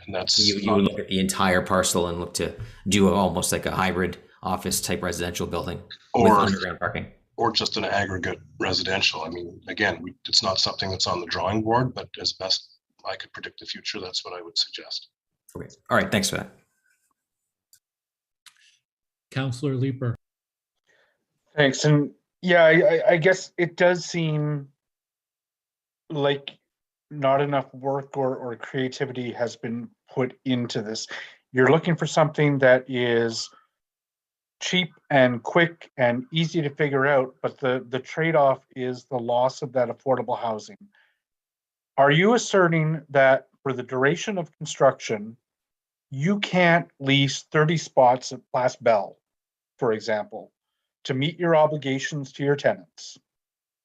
And that's you would look at the entire parcel and look to do almost like a hybrid office type residential building with underground parking. Or just an aggregate residential. I mean, again, it's not something that's on the drawing board, but as best I could predict the future, that's what I would suggest. Okay. All right. Thanks for that. Councillor Leeper. Thanks. And yeah, I guess it does seem like not enough work or creativity has been put into this. You're looking for something that is cheap and quick and easy to figure out, but the trade-off is the loss of that affordable housing. Are you asserting that for the duration of construction, you can't lease 30 spots at Place Bell, for example, to meet your obligations to your tenants?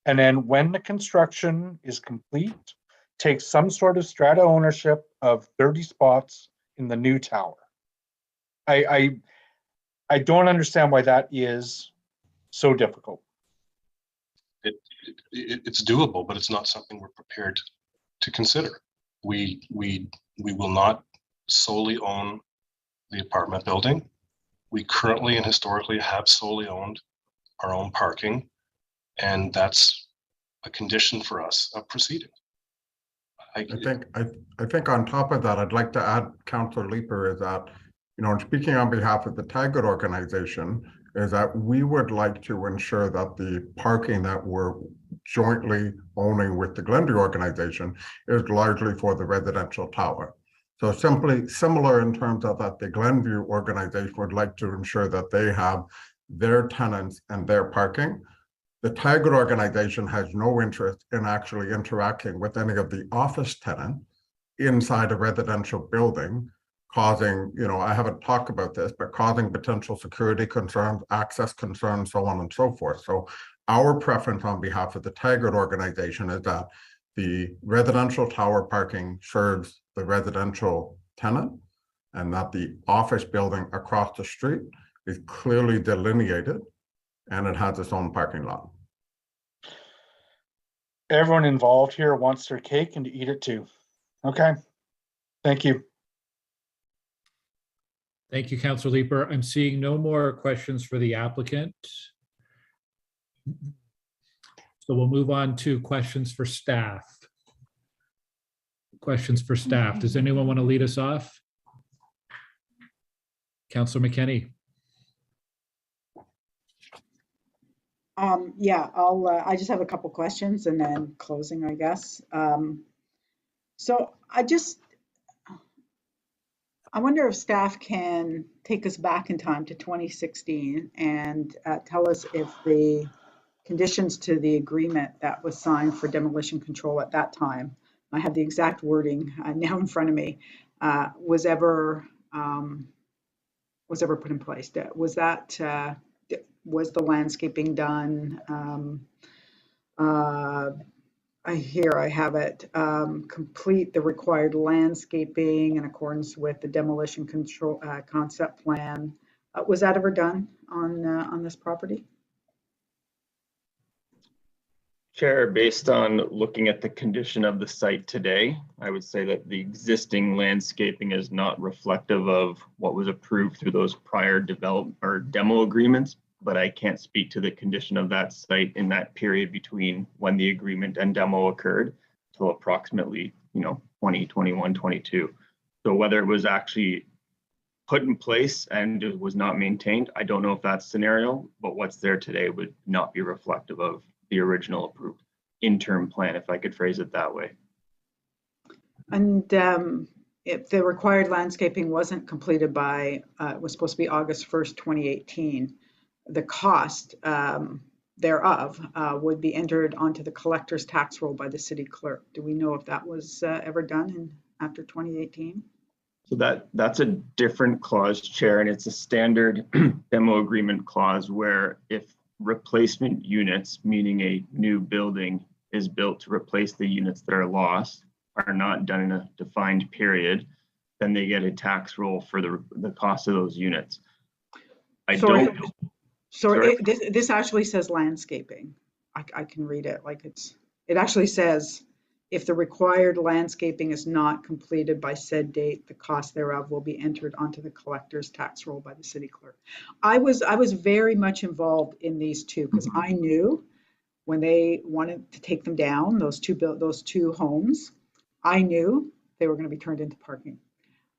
And then when the construction is complete, take some sort of strata ownership of 30 spots in the new tower. I don't understand why that is so difficult. It's doable, but it's not something we're prepared to consider. We will not solely own the apartment building. We currently and historically have solely owned our own parking, and that's a condition for us of proceeding. I think on top of that, I'd like to add, Councillor Leeper, is that, speaking on behalf of the Taggart organization, is that we would like to ensure that the parking that we're jointly owning with the Glenview organization is largely for the residential tower. So simply similar in terms of that the Glenview organization would like to ensure that they have their tenants and their parking. The Taggart organization has no interest in actually interacting with any of the office tenants inside a residential building, causing, I haven't talked about this, but causing potential security concerns, access concerns, so on and so forth. So our preference on behalf of the Taggart organization is that the residential tower parking serves the residential tenant, and that the office building across the street is clearly delineated and it has its own parking lot. Everyone involved here wants their cake and to eat it too. Okay, thank you. Thank you, Councillor Leeper. I'm seeing no more questions for the applicant. So we'll move on to questions for staff. Questions for staff. Does anyone want to lead us off? Councillor McKenney. Yeah, I just have a couple questions and then closing, I guess. So I wonder if staff can take us back in time to 2016 and tell us if the conditions to the agreement that was signed for demolition control at that time, I have the exact wording now in front of me, was ever put in place. Was the landscaping done? I have it. Complete the required landscaping in accordance with the demolition control concept plan. Was that ever done on this property? Chair, based on looking at the condition of the site today, I would say that the existing landscaping is not reflective of what was approved through those prior development or demo agreements, but I can't speak to the condition of that site in that period between when the agreement and demo occurred till approximately, 2021, 22. So whether it was actually put in place and it was not maintained, I don't know if that's scenario, but what's there today would not be reflective of the original approved interim plan, if I could phrase it that way. And if the required landscaping wasn't completed by, it was supposed to be August 1st, 2018, the cost thereof would be entered onto the collector's tax roll by the city clerk. Do we know if that was ever done after 2018? So that's a different clause, Chair, and it's a standard demo agreement clause where if replacement units, meaning a new building is built to replace the units that are lost, are not done in a defined period, then they get a tax roll for the cost of those units. This actually says landscaping. I can read it like it actually says, if the required landscaping is not completed by said date, the cost thereof will be entered onto the collector's tax roll by the city clerk. I was very much involved in these two because I knew when they wanted to take them down, those two homes, I knew they were going to be turned into parking.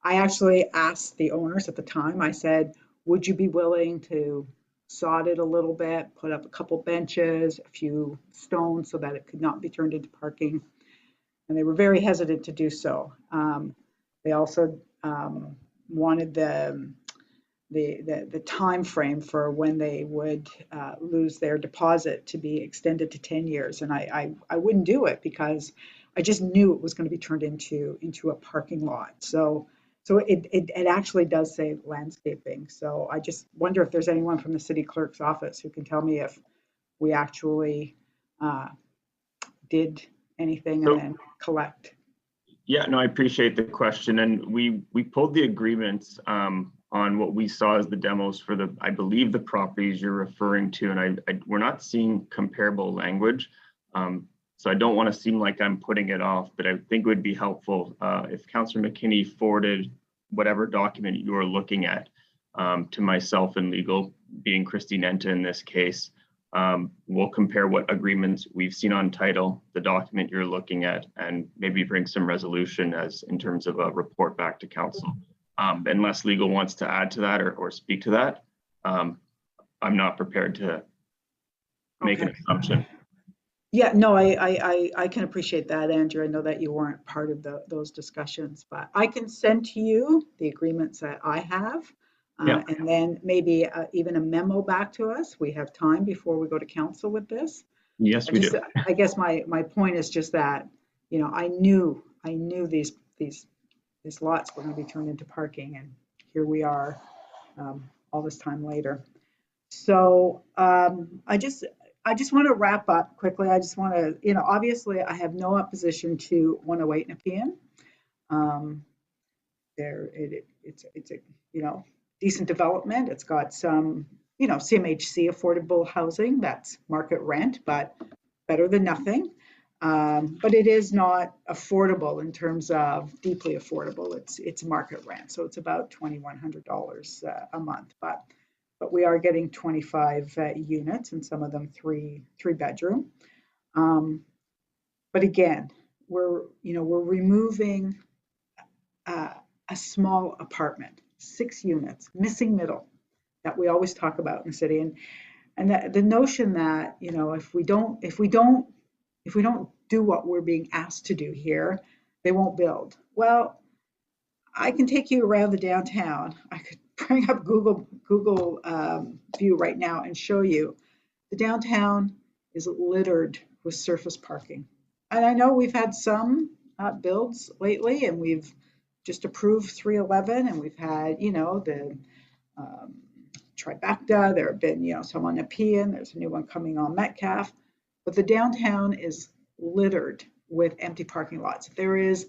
I actually asked the owners at the time, I said, would you be willing to sod it a little bit, put up a couple benches, a few stones so that it could not be turned into parking? And they were very hesitant to do so. They also wanted the time frame for when they would lose their deposit to be extended to 10 years. And I wouldn't do it because I just knew it was going to be turned into a parking lot. So it actually does say landscaping. So I just wonder if there's anyone from the city clerk's office who can tell me if we actually did anything and then collect. Yeah, no, I appreciate the question. And we pulled the agreements on what we saw as the demos for I believe the properties you're referring to, and we're not seeing comparable language. So I don't want to seem like I'm putting it off, but I think it would be helpful if Councillor McKinney forwarded whatever document you are looking at to myself and legal, being Christine Enta in this case. We'll compare what agreements we've seen on title, the document you're looking at, and maybe bring some resolution as in terms of a report back to council. Unless legal wants to add to that or speak to that, I'm not prepared to make an assumption. Yeah, no, I can appreciate that, Andrew. I know that you weren't part of those discussions, but I can send to you the agreements that I have. And then maybe even a memo back to us. We have time before we go to council with this. Yes, we do. I guess my point is just that, I knew these lots were going to be turned into parking, and here we are all this time later. So I just want to wrap up quickly. I just want to, obviously I have no opposition to 108 Nepean. It's a, decent development. It's got some, CMHC affordable housing that's market rent, but better than nothing. But it is not affordable in terms of deeply affordable. It's market rent, so it's about $2,100 a month. But we are getting 25 units, and some of them three bedroom. But again, we're removing a small apartment, 6 units, missing middle, that we always talk about in the city, and the notion that if we don't do what we're being asked to do here, they won't build. Well, I can take you around the downtown. I could bring up Google View right now and show you the downtown is littered with surface parking. And I know we've had some builds lately, and we've just approved 311, and we've had the Tribeca. There have been some on Nepean. There's a new one coming on Metcalf, but the downtown is littered with empty parking lots. There is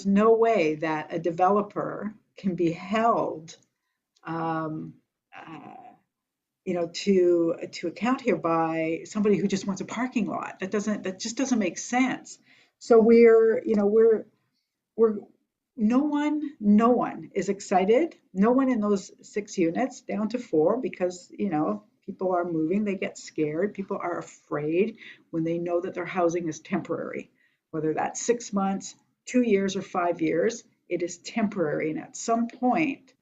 no way that a developer can be held to account here by somebody who just wants a parking lot. That just doesn't make sense. So no one is excited. No one in those 6 units, down to 4, because people are moving, they get scared. People are afraid when they know that their housing is temporary, whether that's 6 months, 2 years, or 5 years. It is temporary, and at some point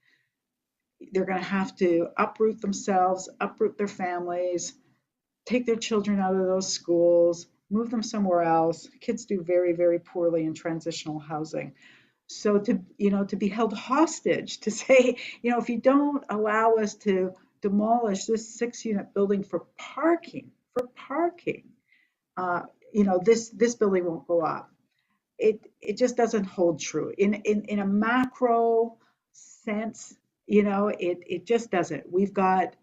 they're going to have to uproot themselves, uproot their families, take their children out of those schools, move them somewhere else. Kids do very, very poorly in transitional housing. So to be held hostage, to say, if you don't allow us to demolish this 6-unit building for parking, this building won't go up. It just doesn't hold true. In a macro sense, it just doesn't. We've got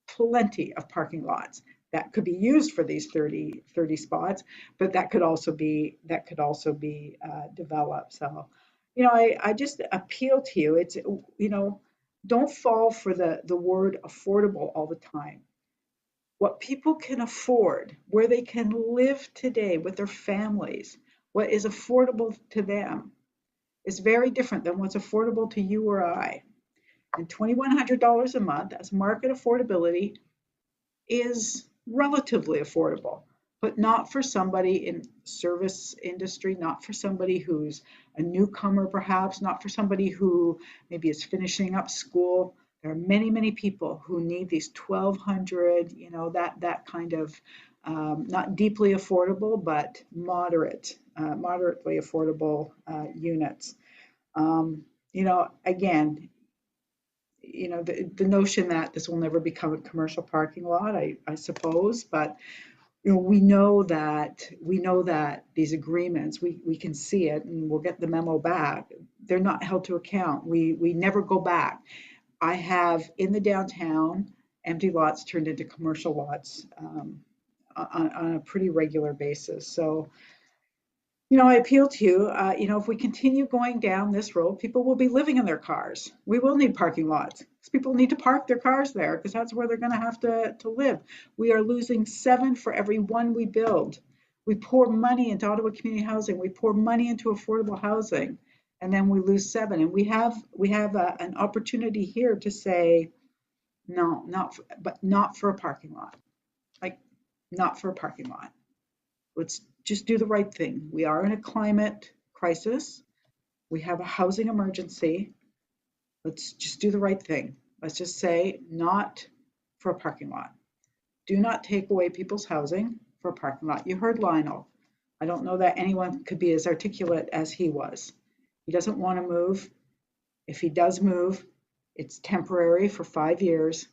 plenty of parking lots that could be used for these 30 spots, but that could also be developed. So, I just appeal to you. It's, don't fall for the word affordable all the time. What people can afford, where they can live today with their families, what is affordable to them is very different than what's affordable to you or I. And $2,100 a month as market affordability is relatively affordable, but not for somebody in service industry, not for somebody who's a newcomer perhaps, not for somebody who maybe is finishing up school. There are many, many people who need these 1,200, that kind of not deeply affordable, but moderately affordable units. Again, the notion that this will never become a commercial parking lot, I suppose, but we know that these agreements, we can see it, and we'll get the memo back. They're not held to account. We never go back. I have in the downtown empty lots turned into commercial lots on a pretty regular basis. So, I appeal to you, if we continue going down this road, people will be living in their cars. We will need parking lots because people need to park their cars there because that's where they're going to have to live. We are losing 7 for every 1 we build. We pour money into Ottawa community housing. We pour money into affordable housing, and then we lose 7. And we have an opportunity here to say, no, not for a parking lot. Like, not for a parking lot. Let's just do the right thing. We are in a climate crisis. We have a housing emergency. Let's just do the right thing. Let's just say not for a parking lot. Do not take away people's housing for a parking lot. You heard Lionel. I don't know that anyone could be as articulate as he was. He doesn't want to move. If he does move, it's temporary for 5 years,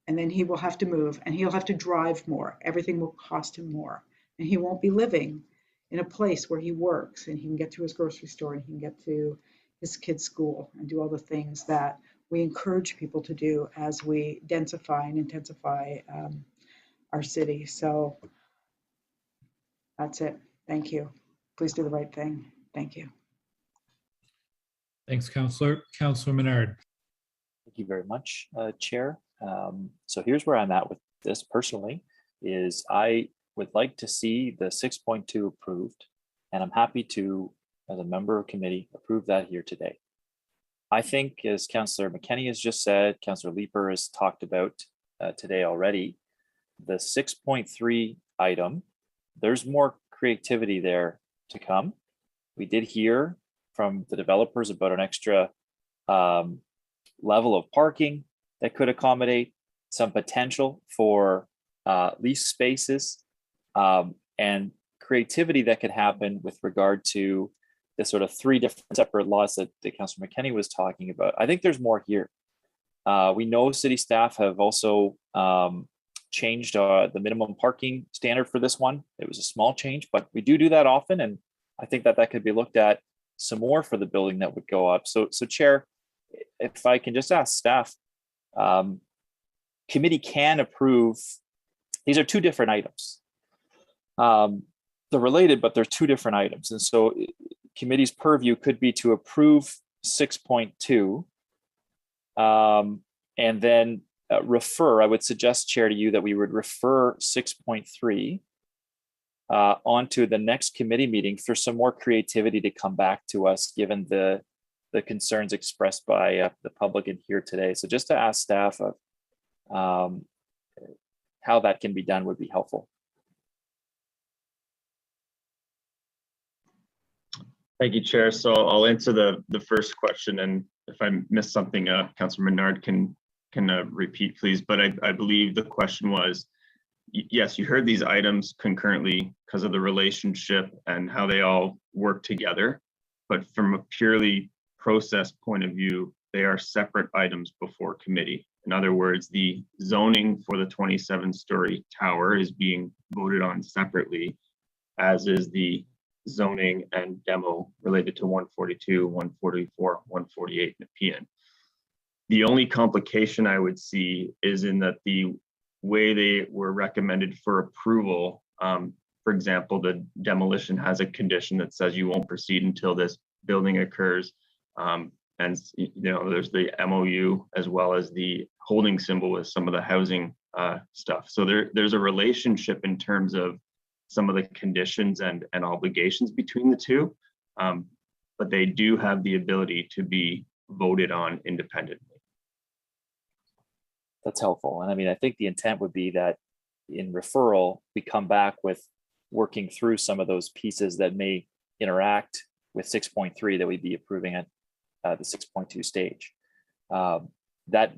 and then he will have to move, and he'll have to drive more. Everything will cost him more. And he won't be living in a place where he works and he can get to his grocery store and he can get to his kid's school and do all the things that we encourage people to do as we densify and intensify our city. So that's it. Thank you. Please do the right thing. Thank you. Thanks, Councillor. Councillor Menard. Thank you very much, Chair. So here's where I'm at with this personally, is I would like to see the 6.2 approved, and I'm happy to, as a member of committee, approve that here today. I think, as Councillor McKenney has just said, Councillor Leeper has talked about today already, the 6.3 item, there's more creativity there to come. We did hear from the developers about an extra level of parking that could accommodate some potential for lease spaces and creativity that could happen with regard to the sort of 3 different separate laws that Councillor McKenney was talking about. I think there's more here. We know city staff have also changed the minimum parking standard for this one. It was a small change, but we do that often, and I think that could be looked at some more for the building that would go up. So Chair, if I can just ask staff, committee can approve. These are 2 different items. They're related, but they're 2 different items, and so committee's purview could be to approve 6.2 and then refer. I would suggest, Chair, to you that we would refer 6.3 onto the next committee meeting for some more creativity to come back to us, given the concerns expressed by the public in here today. So just to ask staff how that can be done would be helpful. Thank you, Chair. So I'll answer the first question, and if I missed something, Councillor Menard can repeat, please. But I believe the question was, yes, you heard these items concurrently because of the relationship and how they all work together. But from a purely process point of view, they are separate items before committee. In other words, the zoning for the 27-story tower is being voted on separately, as is the zoning and demo related to 142, 144, 148 Nepean. The only complication I would see is in that the way they were recommended for approval, for example, the demolition has a condition that says you won't proceed until this building occurs. And there's the MOU as well as the holding symbol with some of the housing stuff. So there's a relationship in terms of some of the conditions and obligations between the 2, but they do have the ability to be voted on independently. That's helpful. And I mean, I think the intent would be that in referral, we come back with working through some of those pieces that may interact with 6.3 that we'd be approving at the 6.2 stage. That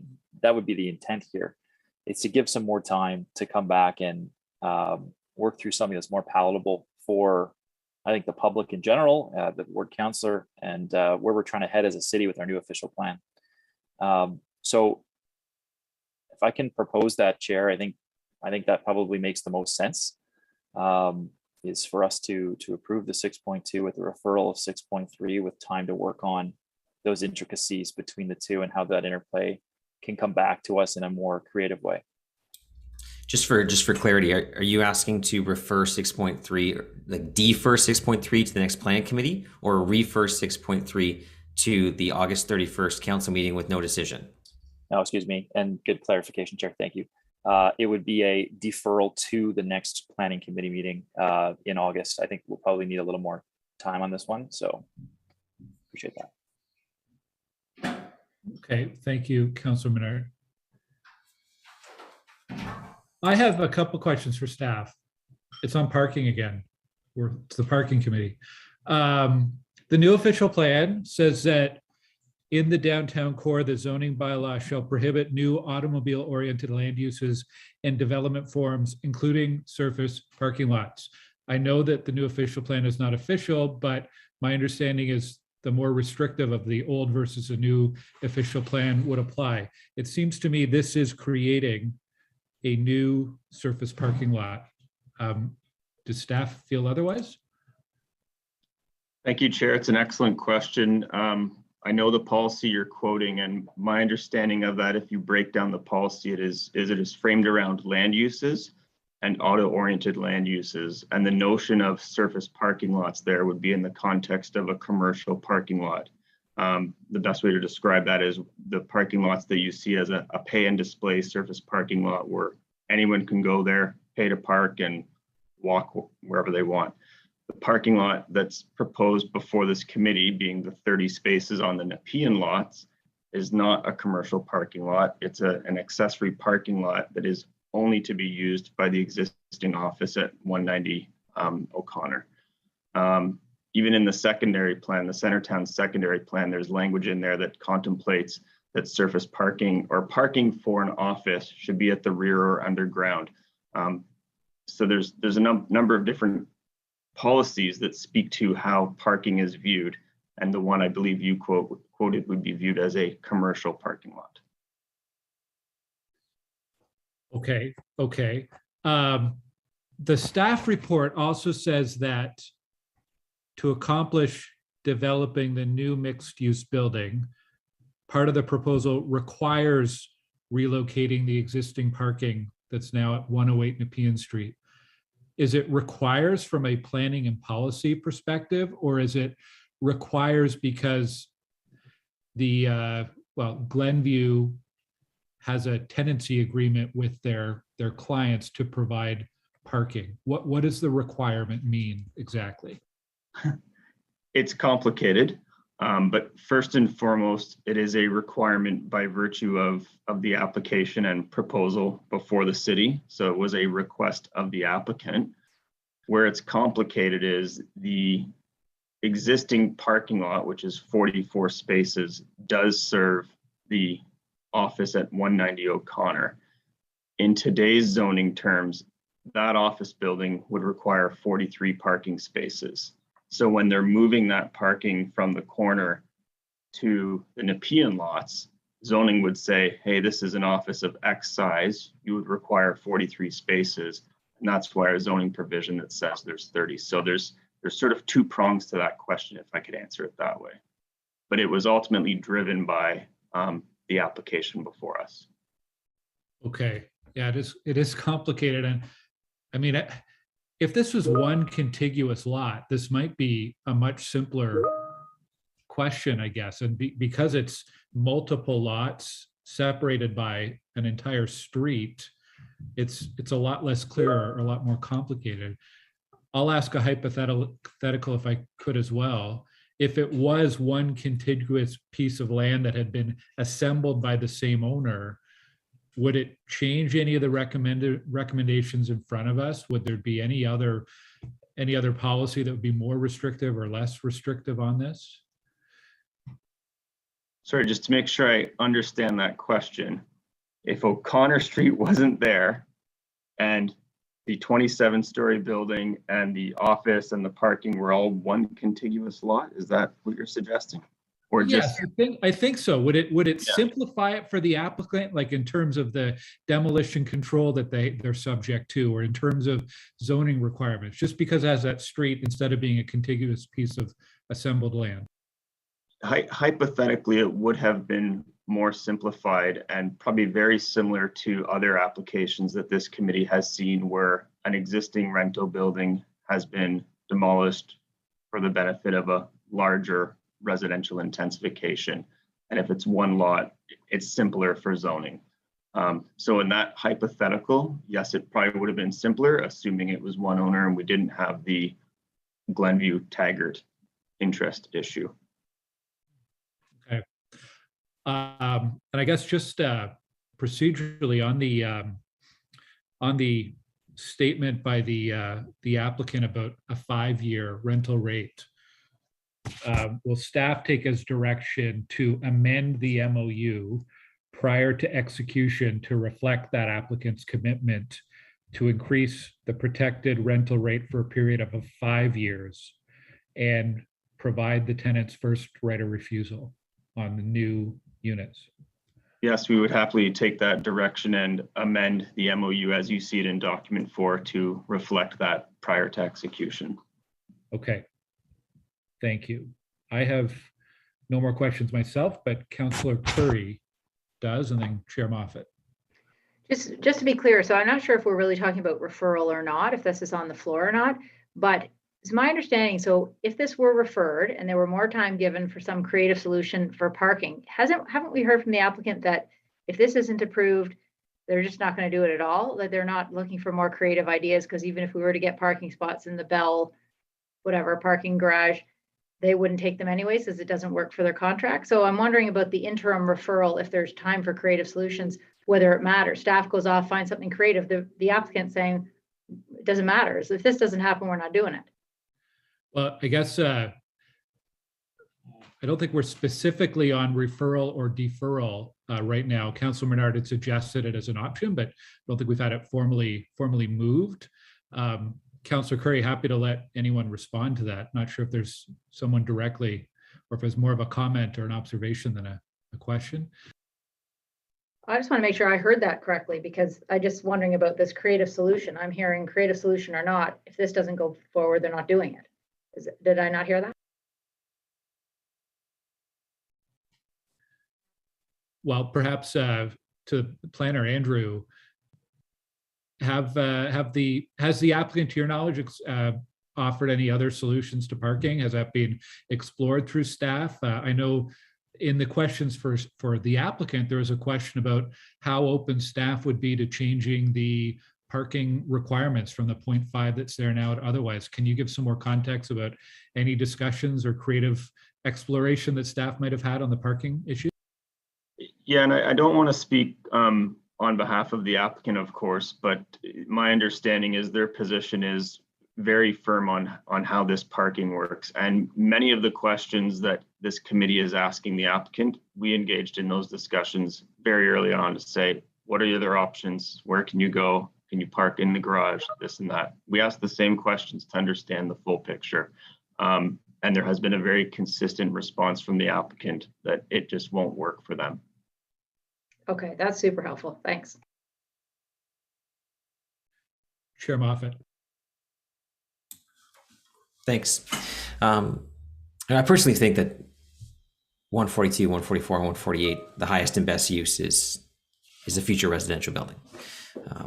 would be the intent here. It's to give some more time to come back and work through something that's more palatable for, I think, the public in general, the ward councillor, and where we're trying to head as a city with our new official plan. So if I can propose that, Chair, I think that probably makes the most sense, is for us to approve the 6.2 with the referral of 6.3 with time to work on those intricacies between the 2 and how that interplay can come back to us in a more creative way. Just for clarity, are you asking to refer 6.3, like defer 6.3 to the next plan committee, or refer 6.3 to the August 31st council meeting with no decision? No, excuse me, and good clarification, Chair, thank you. It would be a deferral to the next planning committee meeting in August. I think we'll probably need a little more time on this one, so appreciate that. Okay, thank you, Councilor Menard. I have a couple questions for staff. It's on parking again. It's the parking committee. The new official plan says that in the downtown core, the zoning bylaw shall prohibit new automobile-oriented land uses and development forms, including surface parking lots. I know that the new official plan is not official, but my understanding is the more restrictive of the old versus a new official plan would apply. It seems to me this is creating a new surface parking lot. Does staff feel otherwise? Thank you, Chair. It's an excellent question. I know the policy you're quoting, and my understanding of that, if you break down the policy, it is framed around land uses and auto-oriented land uses. And the notion of surface parking lots there would be in the context of a commercial parking lot. The best way to describe that is the parking lots that you see as a pay and display surface parking lot where anyone can go there, pay to park, and walk wherever they want. The parking lot that's proposed before this committee, being the 30 spaces on the Nepean lots, is not a commercial parking lot. It's an accessory parking lot that is only to be used by the existing office at 190 O'Connor. Even in the secondary plan, the Centertown secondary plan, there's language in there that contemplates that surface parking or parking for an office should be at the rear or underground. So there's a number of different policies that speak to how parking is viewed. And the one I believe you quoted would be viewed as a commercial parking lot. Okay. The staff report also says that to accomplish developing the new mixed-use building, part of the proposal requires relocating the existing parking that's now at 108 Nepean Street. Is it requires from a planning and policy perspective, or is it requires because the, Glenview has a tenancy agreement with their clients to provide parking? What does the requirement mean exactly? It's complicated, but first and foremost, it is a requirement by virtue of the application and proposal before the city. So it was a request of the applicant. Where it's complicated is the existing parking lot, which is 44 spaces, does serve the office at 190 O'Connor. In today's zoning terms, that office building would require 43 parking spaces. So when they're moving that parking from the corner to the Nepean lots, zoning would say, hey, this is an office of X size, you would require 43 spaces. And that's why our zoning provision that says there's 30. So there's sort of two prongs to that question, if I could answer it that way. But it was ultimately driven by the application before us. Okay, yeah, it is complicated. And I mean, if this was one contiguous lot, this might be a much simpler question, I guess. And because it's multiple lots separated by an entire street, it's a lot less clear or a lot more complicated. I'll ask a hypothetical if I could as well. If it was one contiguous piece of land that had been assembled by the same owner, would it change any of the recommendations in front of us? Would there be any other policy that would be more restrictive or less restrictive on this? Sorry, just to make sure I understand that question. If O'Connor Street wasn't there and the 27-story building and the office and the parking were all one contiguous lot, is that what you're suggesting? Or yes, just I think so. Would it simplify it for the applicant, like in terms of the demolition control that they're subject to, or in terms of zoning requirements, just because it has that street instead of being a contiguous piece of assembled land? Hypothetically, it would have been more simplified and probably very similar to other applications that this committee has seen where an existing rental building has been demolished for the benefit of a larger residential intensification. And if it's one lot, it's simpler for zoning. So in that hypothetical, yes, it probably would have been simpler, assuming it was one owner and we didn't have the Glenview Taggart interest issue. Okay. And I guess just procedurally on the statement by the applicant about a 5-year rental rate, will staff take as direction to amend the MOU prior to execution to reflect that applicant's commitment to increase the protected rental rate for a period of 5 years and provide the tenant's first right of refusal on the new units? Yes, we would happily take that direction and amend the MOU as you see it in document 4 to reflect that prior to execution. Okay. Thank you. I have no more questions myself, but Councillor Curry does, and then Chair Moffat. Just to be clear, so I'm not sure if we're really talking about referral or not, if this is on the floor or not, but it's my understanding, so if this were referred and there were more time given for some creative solution for parking, haven't we heard from the applicant that if this isn't approved, they're just not going to do it at all, that they're not looking for more creative ideas, because even if we were to get parking spots in the Bell, whatever, parking garage, they wouldn't take them anyways, as it doesn't work for their contract. So I'm wondering about the interim referral, if there's time for creative solutions, whether it matters. Staff goes off, finds something creative. The applicant saying, it doesn't matter. So if this doesn't happen, we're not doing it. Well, I guess I don't think we're specifically on referral or deferral right now. Councilor Menard had suggested it as an option, but I don't think we've had it formally moved. Councilor Curry, happy to let anyone respond to that. Not sure if there's someone directly, or if it's more of a comment or an observation than a question. I just want to make sure I heard that correctly, because I just wondering about this creative solution. I'm hearing creative solution or not. If this doesn't go forward, they're not doing it. Did I not hear that? Well, perhaps to planner Andrew, has the applicant, to your knowledge, offered any other solutions to parking? Has that been explored through staff? I know in the questions for the applicant, there was a question about how open staff would be to changing the parking requirements from the 0.5 that's there now to otherwise. Can you give some more context about any discussions or creative exploration that staff might have had on the parking issue? Yeah, and I don't want to speak on behalf of the applicant, of course, but my understanding is their position is very firm on how this parking works. And many of the questions that this committee is asking the applicant, we engaged in those discussions very early on to say, what are your other options? Where can you go? Can you park in the garage? This and that. We asked the same questions to understand the full picture. And there has been a very consistent response from the applicant that it just won't work for them. Okay, that's super helpful. Thanks. Chair Moffat. Thanks. And I personally think that 142, 144, and 148, the highest and best use is a future residential building,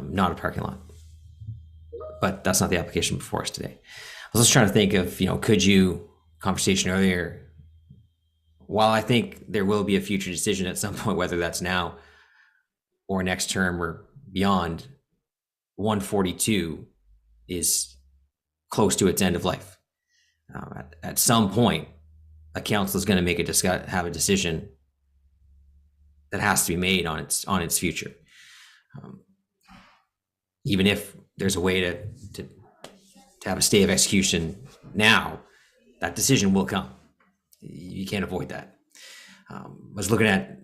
not a parking lot. But that's not the application before us today. I was just trying to think of, could you, conversation earlier, while I think there will be a future decision at some point, whether that's now or next term or beyond, 142 is close to its end of life. At some point, a council is going to have a decision that has to be made on its future. Even if there's a way to have a stay of execution now, that decision will come. You can't avoid that. I was looking at,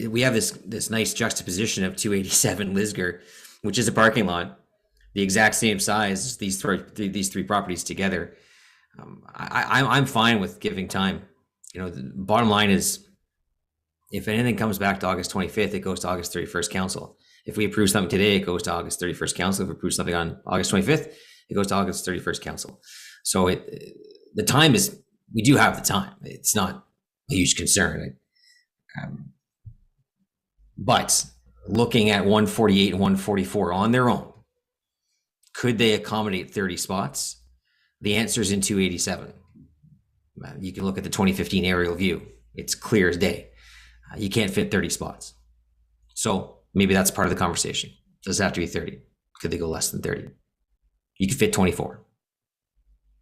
we have this nice juxtaposition of 287 Lisgar, which is a parking lot, the exact same size as these three properties together. I'm fine with giving time. The bottom line is, if anything comes back to August 25th, it goes to August 31st council. If we approve something today, it goes to August 31st council. If we approve something on August 25th, it goes to August 31st council. So the time is, we do have the time. It's not a huge concern. But looking at 148 and 144 on their own, could they accommodate 30 spots? The answer is in 287. You can look at the 2015 aerial view. It's clear as day. You can't fit 30 spots. So maybe that's part of the conversation. Does it have to be 30? Could they go less than 30? You could fit 24.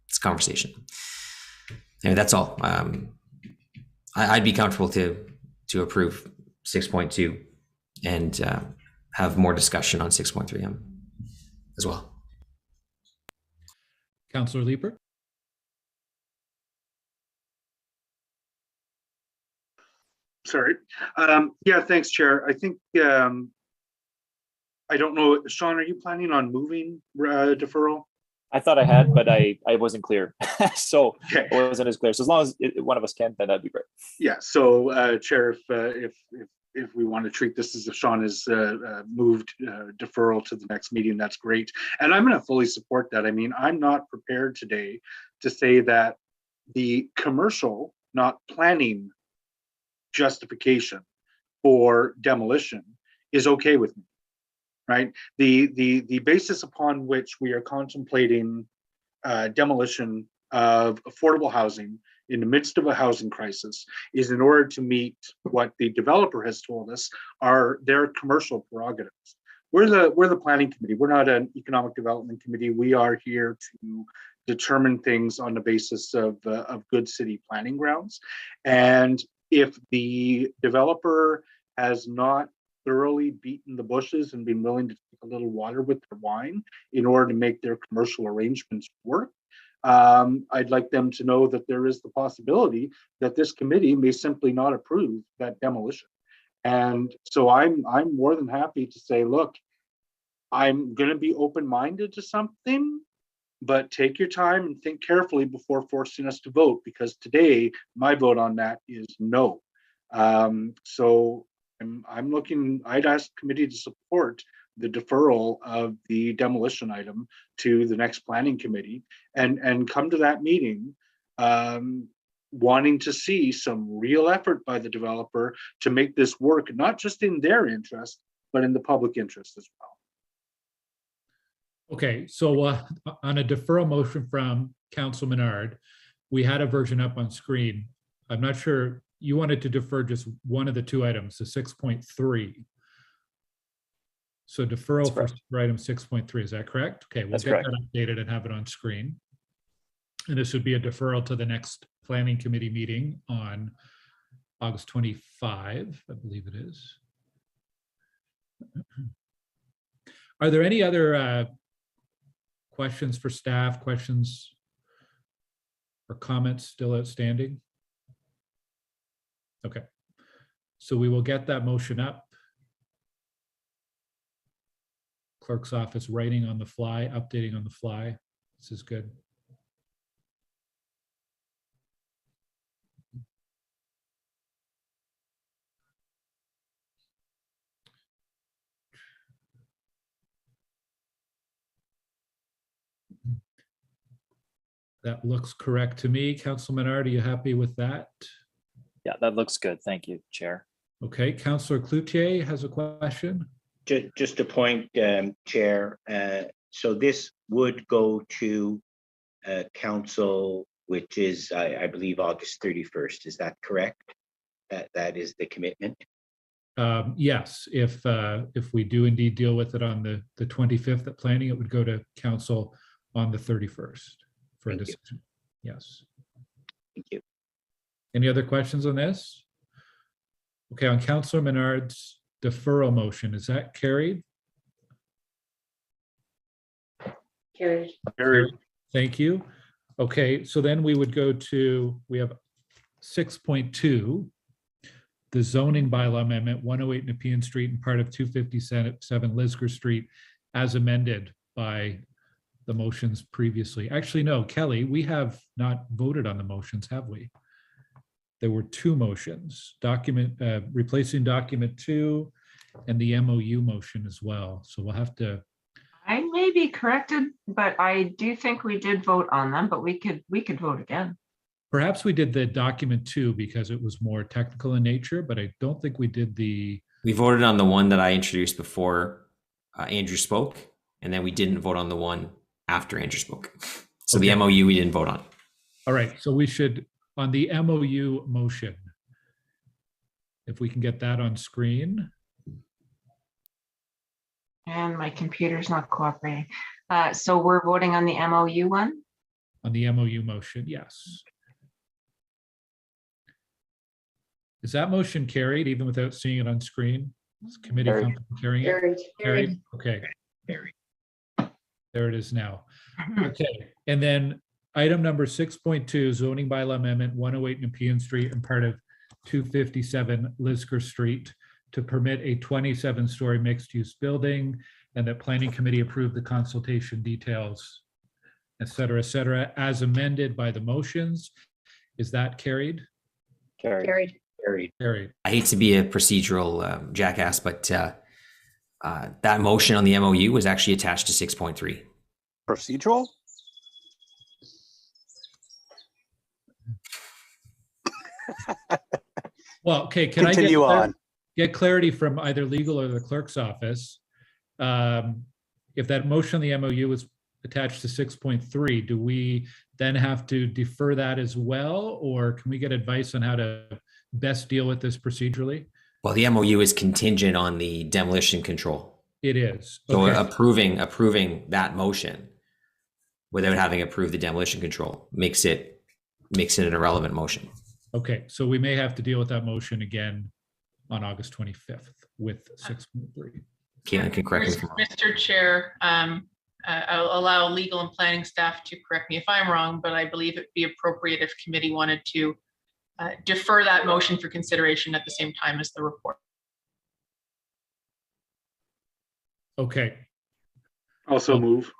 It's a conversation. Anyway, that's all. I'd be comfortable to approve 6.2 and have more discussion on 6.3 as well. Councillor Leeper. Sorry. Yeah, thanks, Chair. I think, I don't know, Sean, are you planning on moving deferral? I thought I had, but I wasn't clear. So okay. It wasn't as clear. So as long as one of us can, then that'd be great. Yeah, so Chair, if we want to treat this as if Sean has moved deferral to the next meeting, that's great. And I'm going to fully support that. I mean, I'm not prepared today to say that the commercial, not planning justification for demolition is okay with me, right? The basis upon which we are contemplating demolition of affordable housing in the midst of a housing crisis is in order to meet what the developer has told us are their commercial prerogatives. we're the planning committee. We're not an economic development committee. We are here to determine things on the basis of good city planning grounds. And if the developer has not thoroughly beaten the bushes and been willing to take a little water with their wine in order to make their commercial arrangements work, I'd like them to know that there is the possibility that this committee may simply not approve that demolition. And so I'm more than happy to say, look, I'm going to be open-minded to something, but take your time and think carefully before forcing us to vote, because today my vote on that is no. So I'm looking, I'd ask the committee to support the deferral of the demolition item to the next planning committee and come to that meeting wanting to see some real effort by the developer to make this work, not just in their interest, but in the public interest as well. Okay, so on a deferral motion from Council Menard, we had a version up on screen. I'm not sure, you wanted to defer just one of the two items, the 6.3. So deferral for item 6.3, is that correct? Okay, we'll get that updated and have it on screen. And this would be a deferral to the next planning committee meeting on August 25, I believe it is. Are there any other questions for staff, questions or comments still outstanding? Okay, so we will get that motion up. Clerk's office writing on the fly, updating on the fly. This is good. That looks correct to me. Councilor Menard, are you happy with that? Yeah, that looks good. Thank you, Chair. Okay, Councillor Cloutier has a question. Just a point, Chair. So this would go to council, which is, I believe, August 31st. Is that correct? That is the commitment? Yes, if we do indeed deal with it on the 25th at planning, it would go to council on the 31st for a decision. Yes. Thank you. Any other questions on this? Okay, on Councillor Menard's deferral motion, is that carried? Carried. Carried. Thank you. Okay, so then we would go to, we have 6.2, the zoning bylaw amendment, 108 Nepean Street and part of 257 Lisgar Street as amended by the motions previously. Actually, no, Kelly, we have not voted on the motions, have we? There were two motions, replacing document 2 and the MOU motion as well. So we'll have to. I may be corrected, but I do think we did vote on them, but we could vote again. Perhaps we did the document 2 because it was more technical in nature, but I don't think we did the. We voted on the one that I introduced before Andrew spoke, and then we didn't vote on the one after Andrew spoke. So okay. The MOU we didn't vote on. All right, so we should, on the MOU motion, if we can get that on screen. And my computer's not cooperating. So we're voting on the MOU one? On the MOU motion, yes. Is that motion carried even without seeing it on screen? Is committee carrying it? Carried. Okay. Carried. There it is now. Okay, and then item number 6.2, zoning bylaw amendment, 108 Nepean Street and part of 257 Lisgar Street to permit a 27-story mixed-use building, and that planning committee approved the consultation details, et cetera, as amended by the motions. Is that carried? Carried. Carried. Carried. I hate to be a procedural jackass, but that motion on the MOU was actually attached to 6.3. Procedural? Well, okay, can Continue I get clarity from either legal or the clerk's office? If that motion on the MOU was attached to 6.3, do we then have to defer that as well? Or can we get advice on how to best deal with this procedurally? Well, the MOU is contingent on the demolition control. It is. So Okay. approving that motion without having approved the demolition control makes it an irrelevant motion. Okay, so we may have to deal with that motion again on August 25th with 6.3. Caitlin can correct me if I'm wrong. Mr. Chair, I'll allow legal and planning staff to correct me if I'm wrong, but I believe it'd be appropriate if committee wanted to defer that motion for consideration at the same time as the report. Okay. Also move.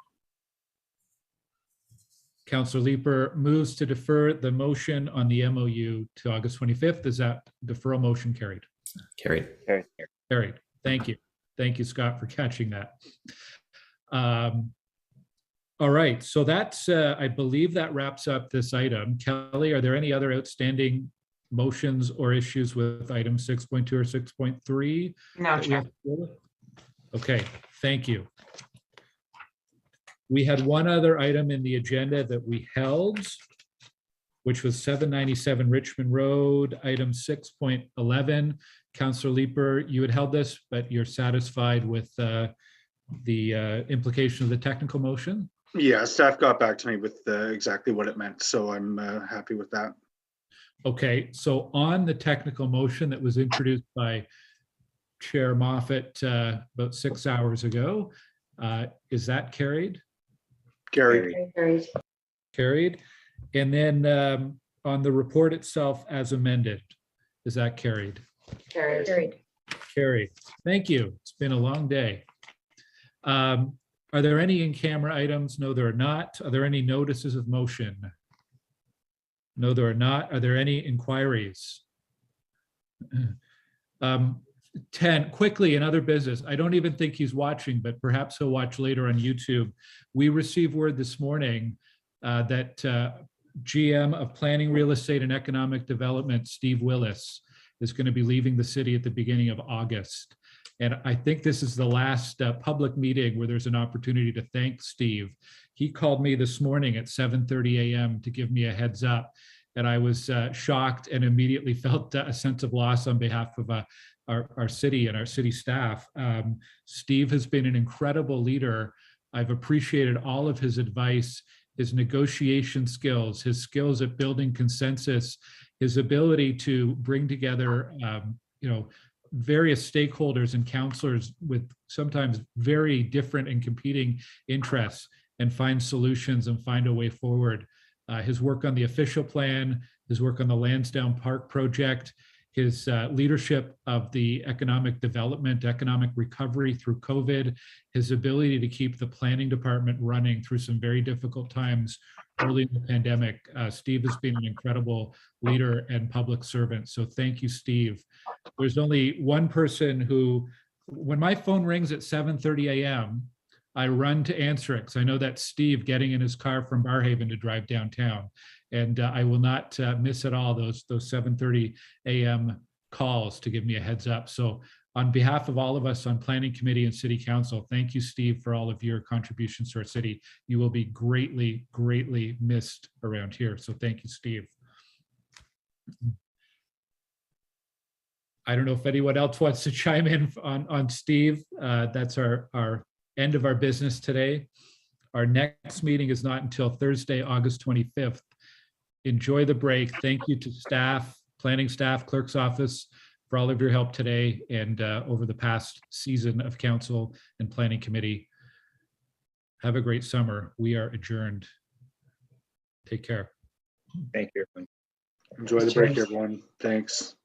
Councillor Leeper moves to defer the motion on the MOU to August 25th. Is that deferral motion carried? Carried. Carried. Thank you. Thank you, Scott, for catching that. All right, so that's, I believe that wraps up this item. Kelly, are there any other outstanding motions or issues with item 6.2 or 6.3? No, Chair. Okay, thank you. We had one other item in the agenda that we held, which was 797 Richmond Road, item 6.11. Councillor Leeper, you had held this, but you're satisfied with the implication of the technical motion? Yeah, staff got back to me with exactly what it meant, so I'm happy with that. Okay, so on the technical motion that was introduced by Chair Moffat about 6 hours ago, is that carried? Carried. Carried. And then on the report itself as amended, is that carried? Carried. Carried. Thank you. It's been a long day. Are there any in-camera items? No, there are not. Are there any notices of motion? No, there are not. Are there any inquiries? 10, quickly, in other business. I don't even think he's watching, but perhaps he'll watch later on YouTube. We received word this morning that GM of Planning, Real Estate and Economic Development, Steve Willis, is going to be leaving the city at the beginning of August. And I think this is the last public meeting where there's an opportunity to thank Steve. He called me this morning at 7:30 a.m. to give me a heads up. And I was shocked and immediately felt a sense of loss on behalf of our city and our city staff. Steve has been an incredible leader. I've appreciated all of his advice, his negotiation skills, his skills at building consensus, his ability to bring together, various stakeholders and counselors with sometimes very different and competing interests and find solutions and find a way forward. His work on the official plan, his work on the Lansdowne Park project, his leadership of the economic development, economic recovery through COVID, his ability to keep the planning department running through some very difficult times early in the pandemic. Steve has been an incredible leader and public servant. So thank you, Steve. There's only one person who, when my phone rings at 7:30 a.m., I run to answer it because I know that's Steve getting in his car from Barrhaven to drive downtown. And I will not miss at all those 7:30 a.m. calls to give me a heads up. So on behalf of all of us on Planning Committee and City Council, thank you, Steve, for all of your contributions to our city. You will be greatly, greatly missed around here. So thank you, Steve. I don't know if anyone else wants to chime in on Steve. That's our end of our business today. Our next meeting is not until Thursday, August 25th. Enjoy the break. Thank you to staff, planning staff, clerk's office for all of your help today and over the past season of council and planning committee. Have a great summer. We are adjourned. Take care. Thank you, everyone. Enjoy the break, everyone. Thanks.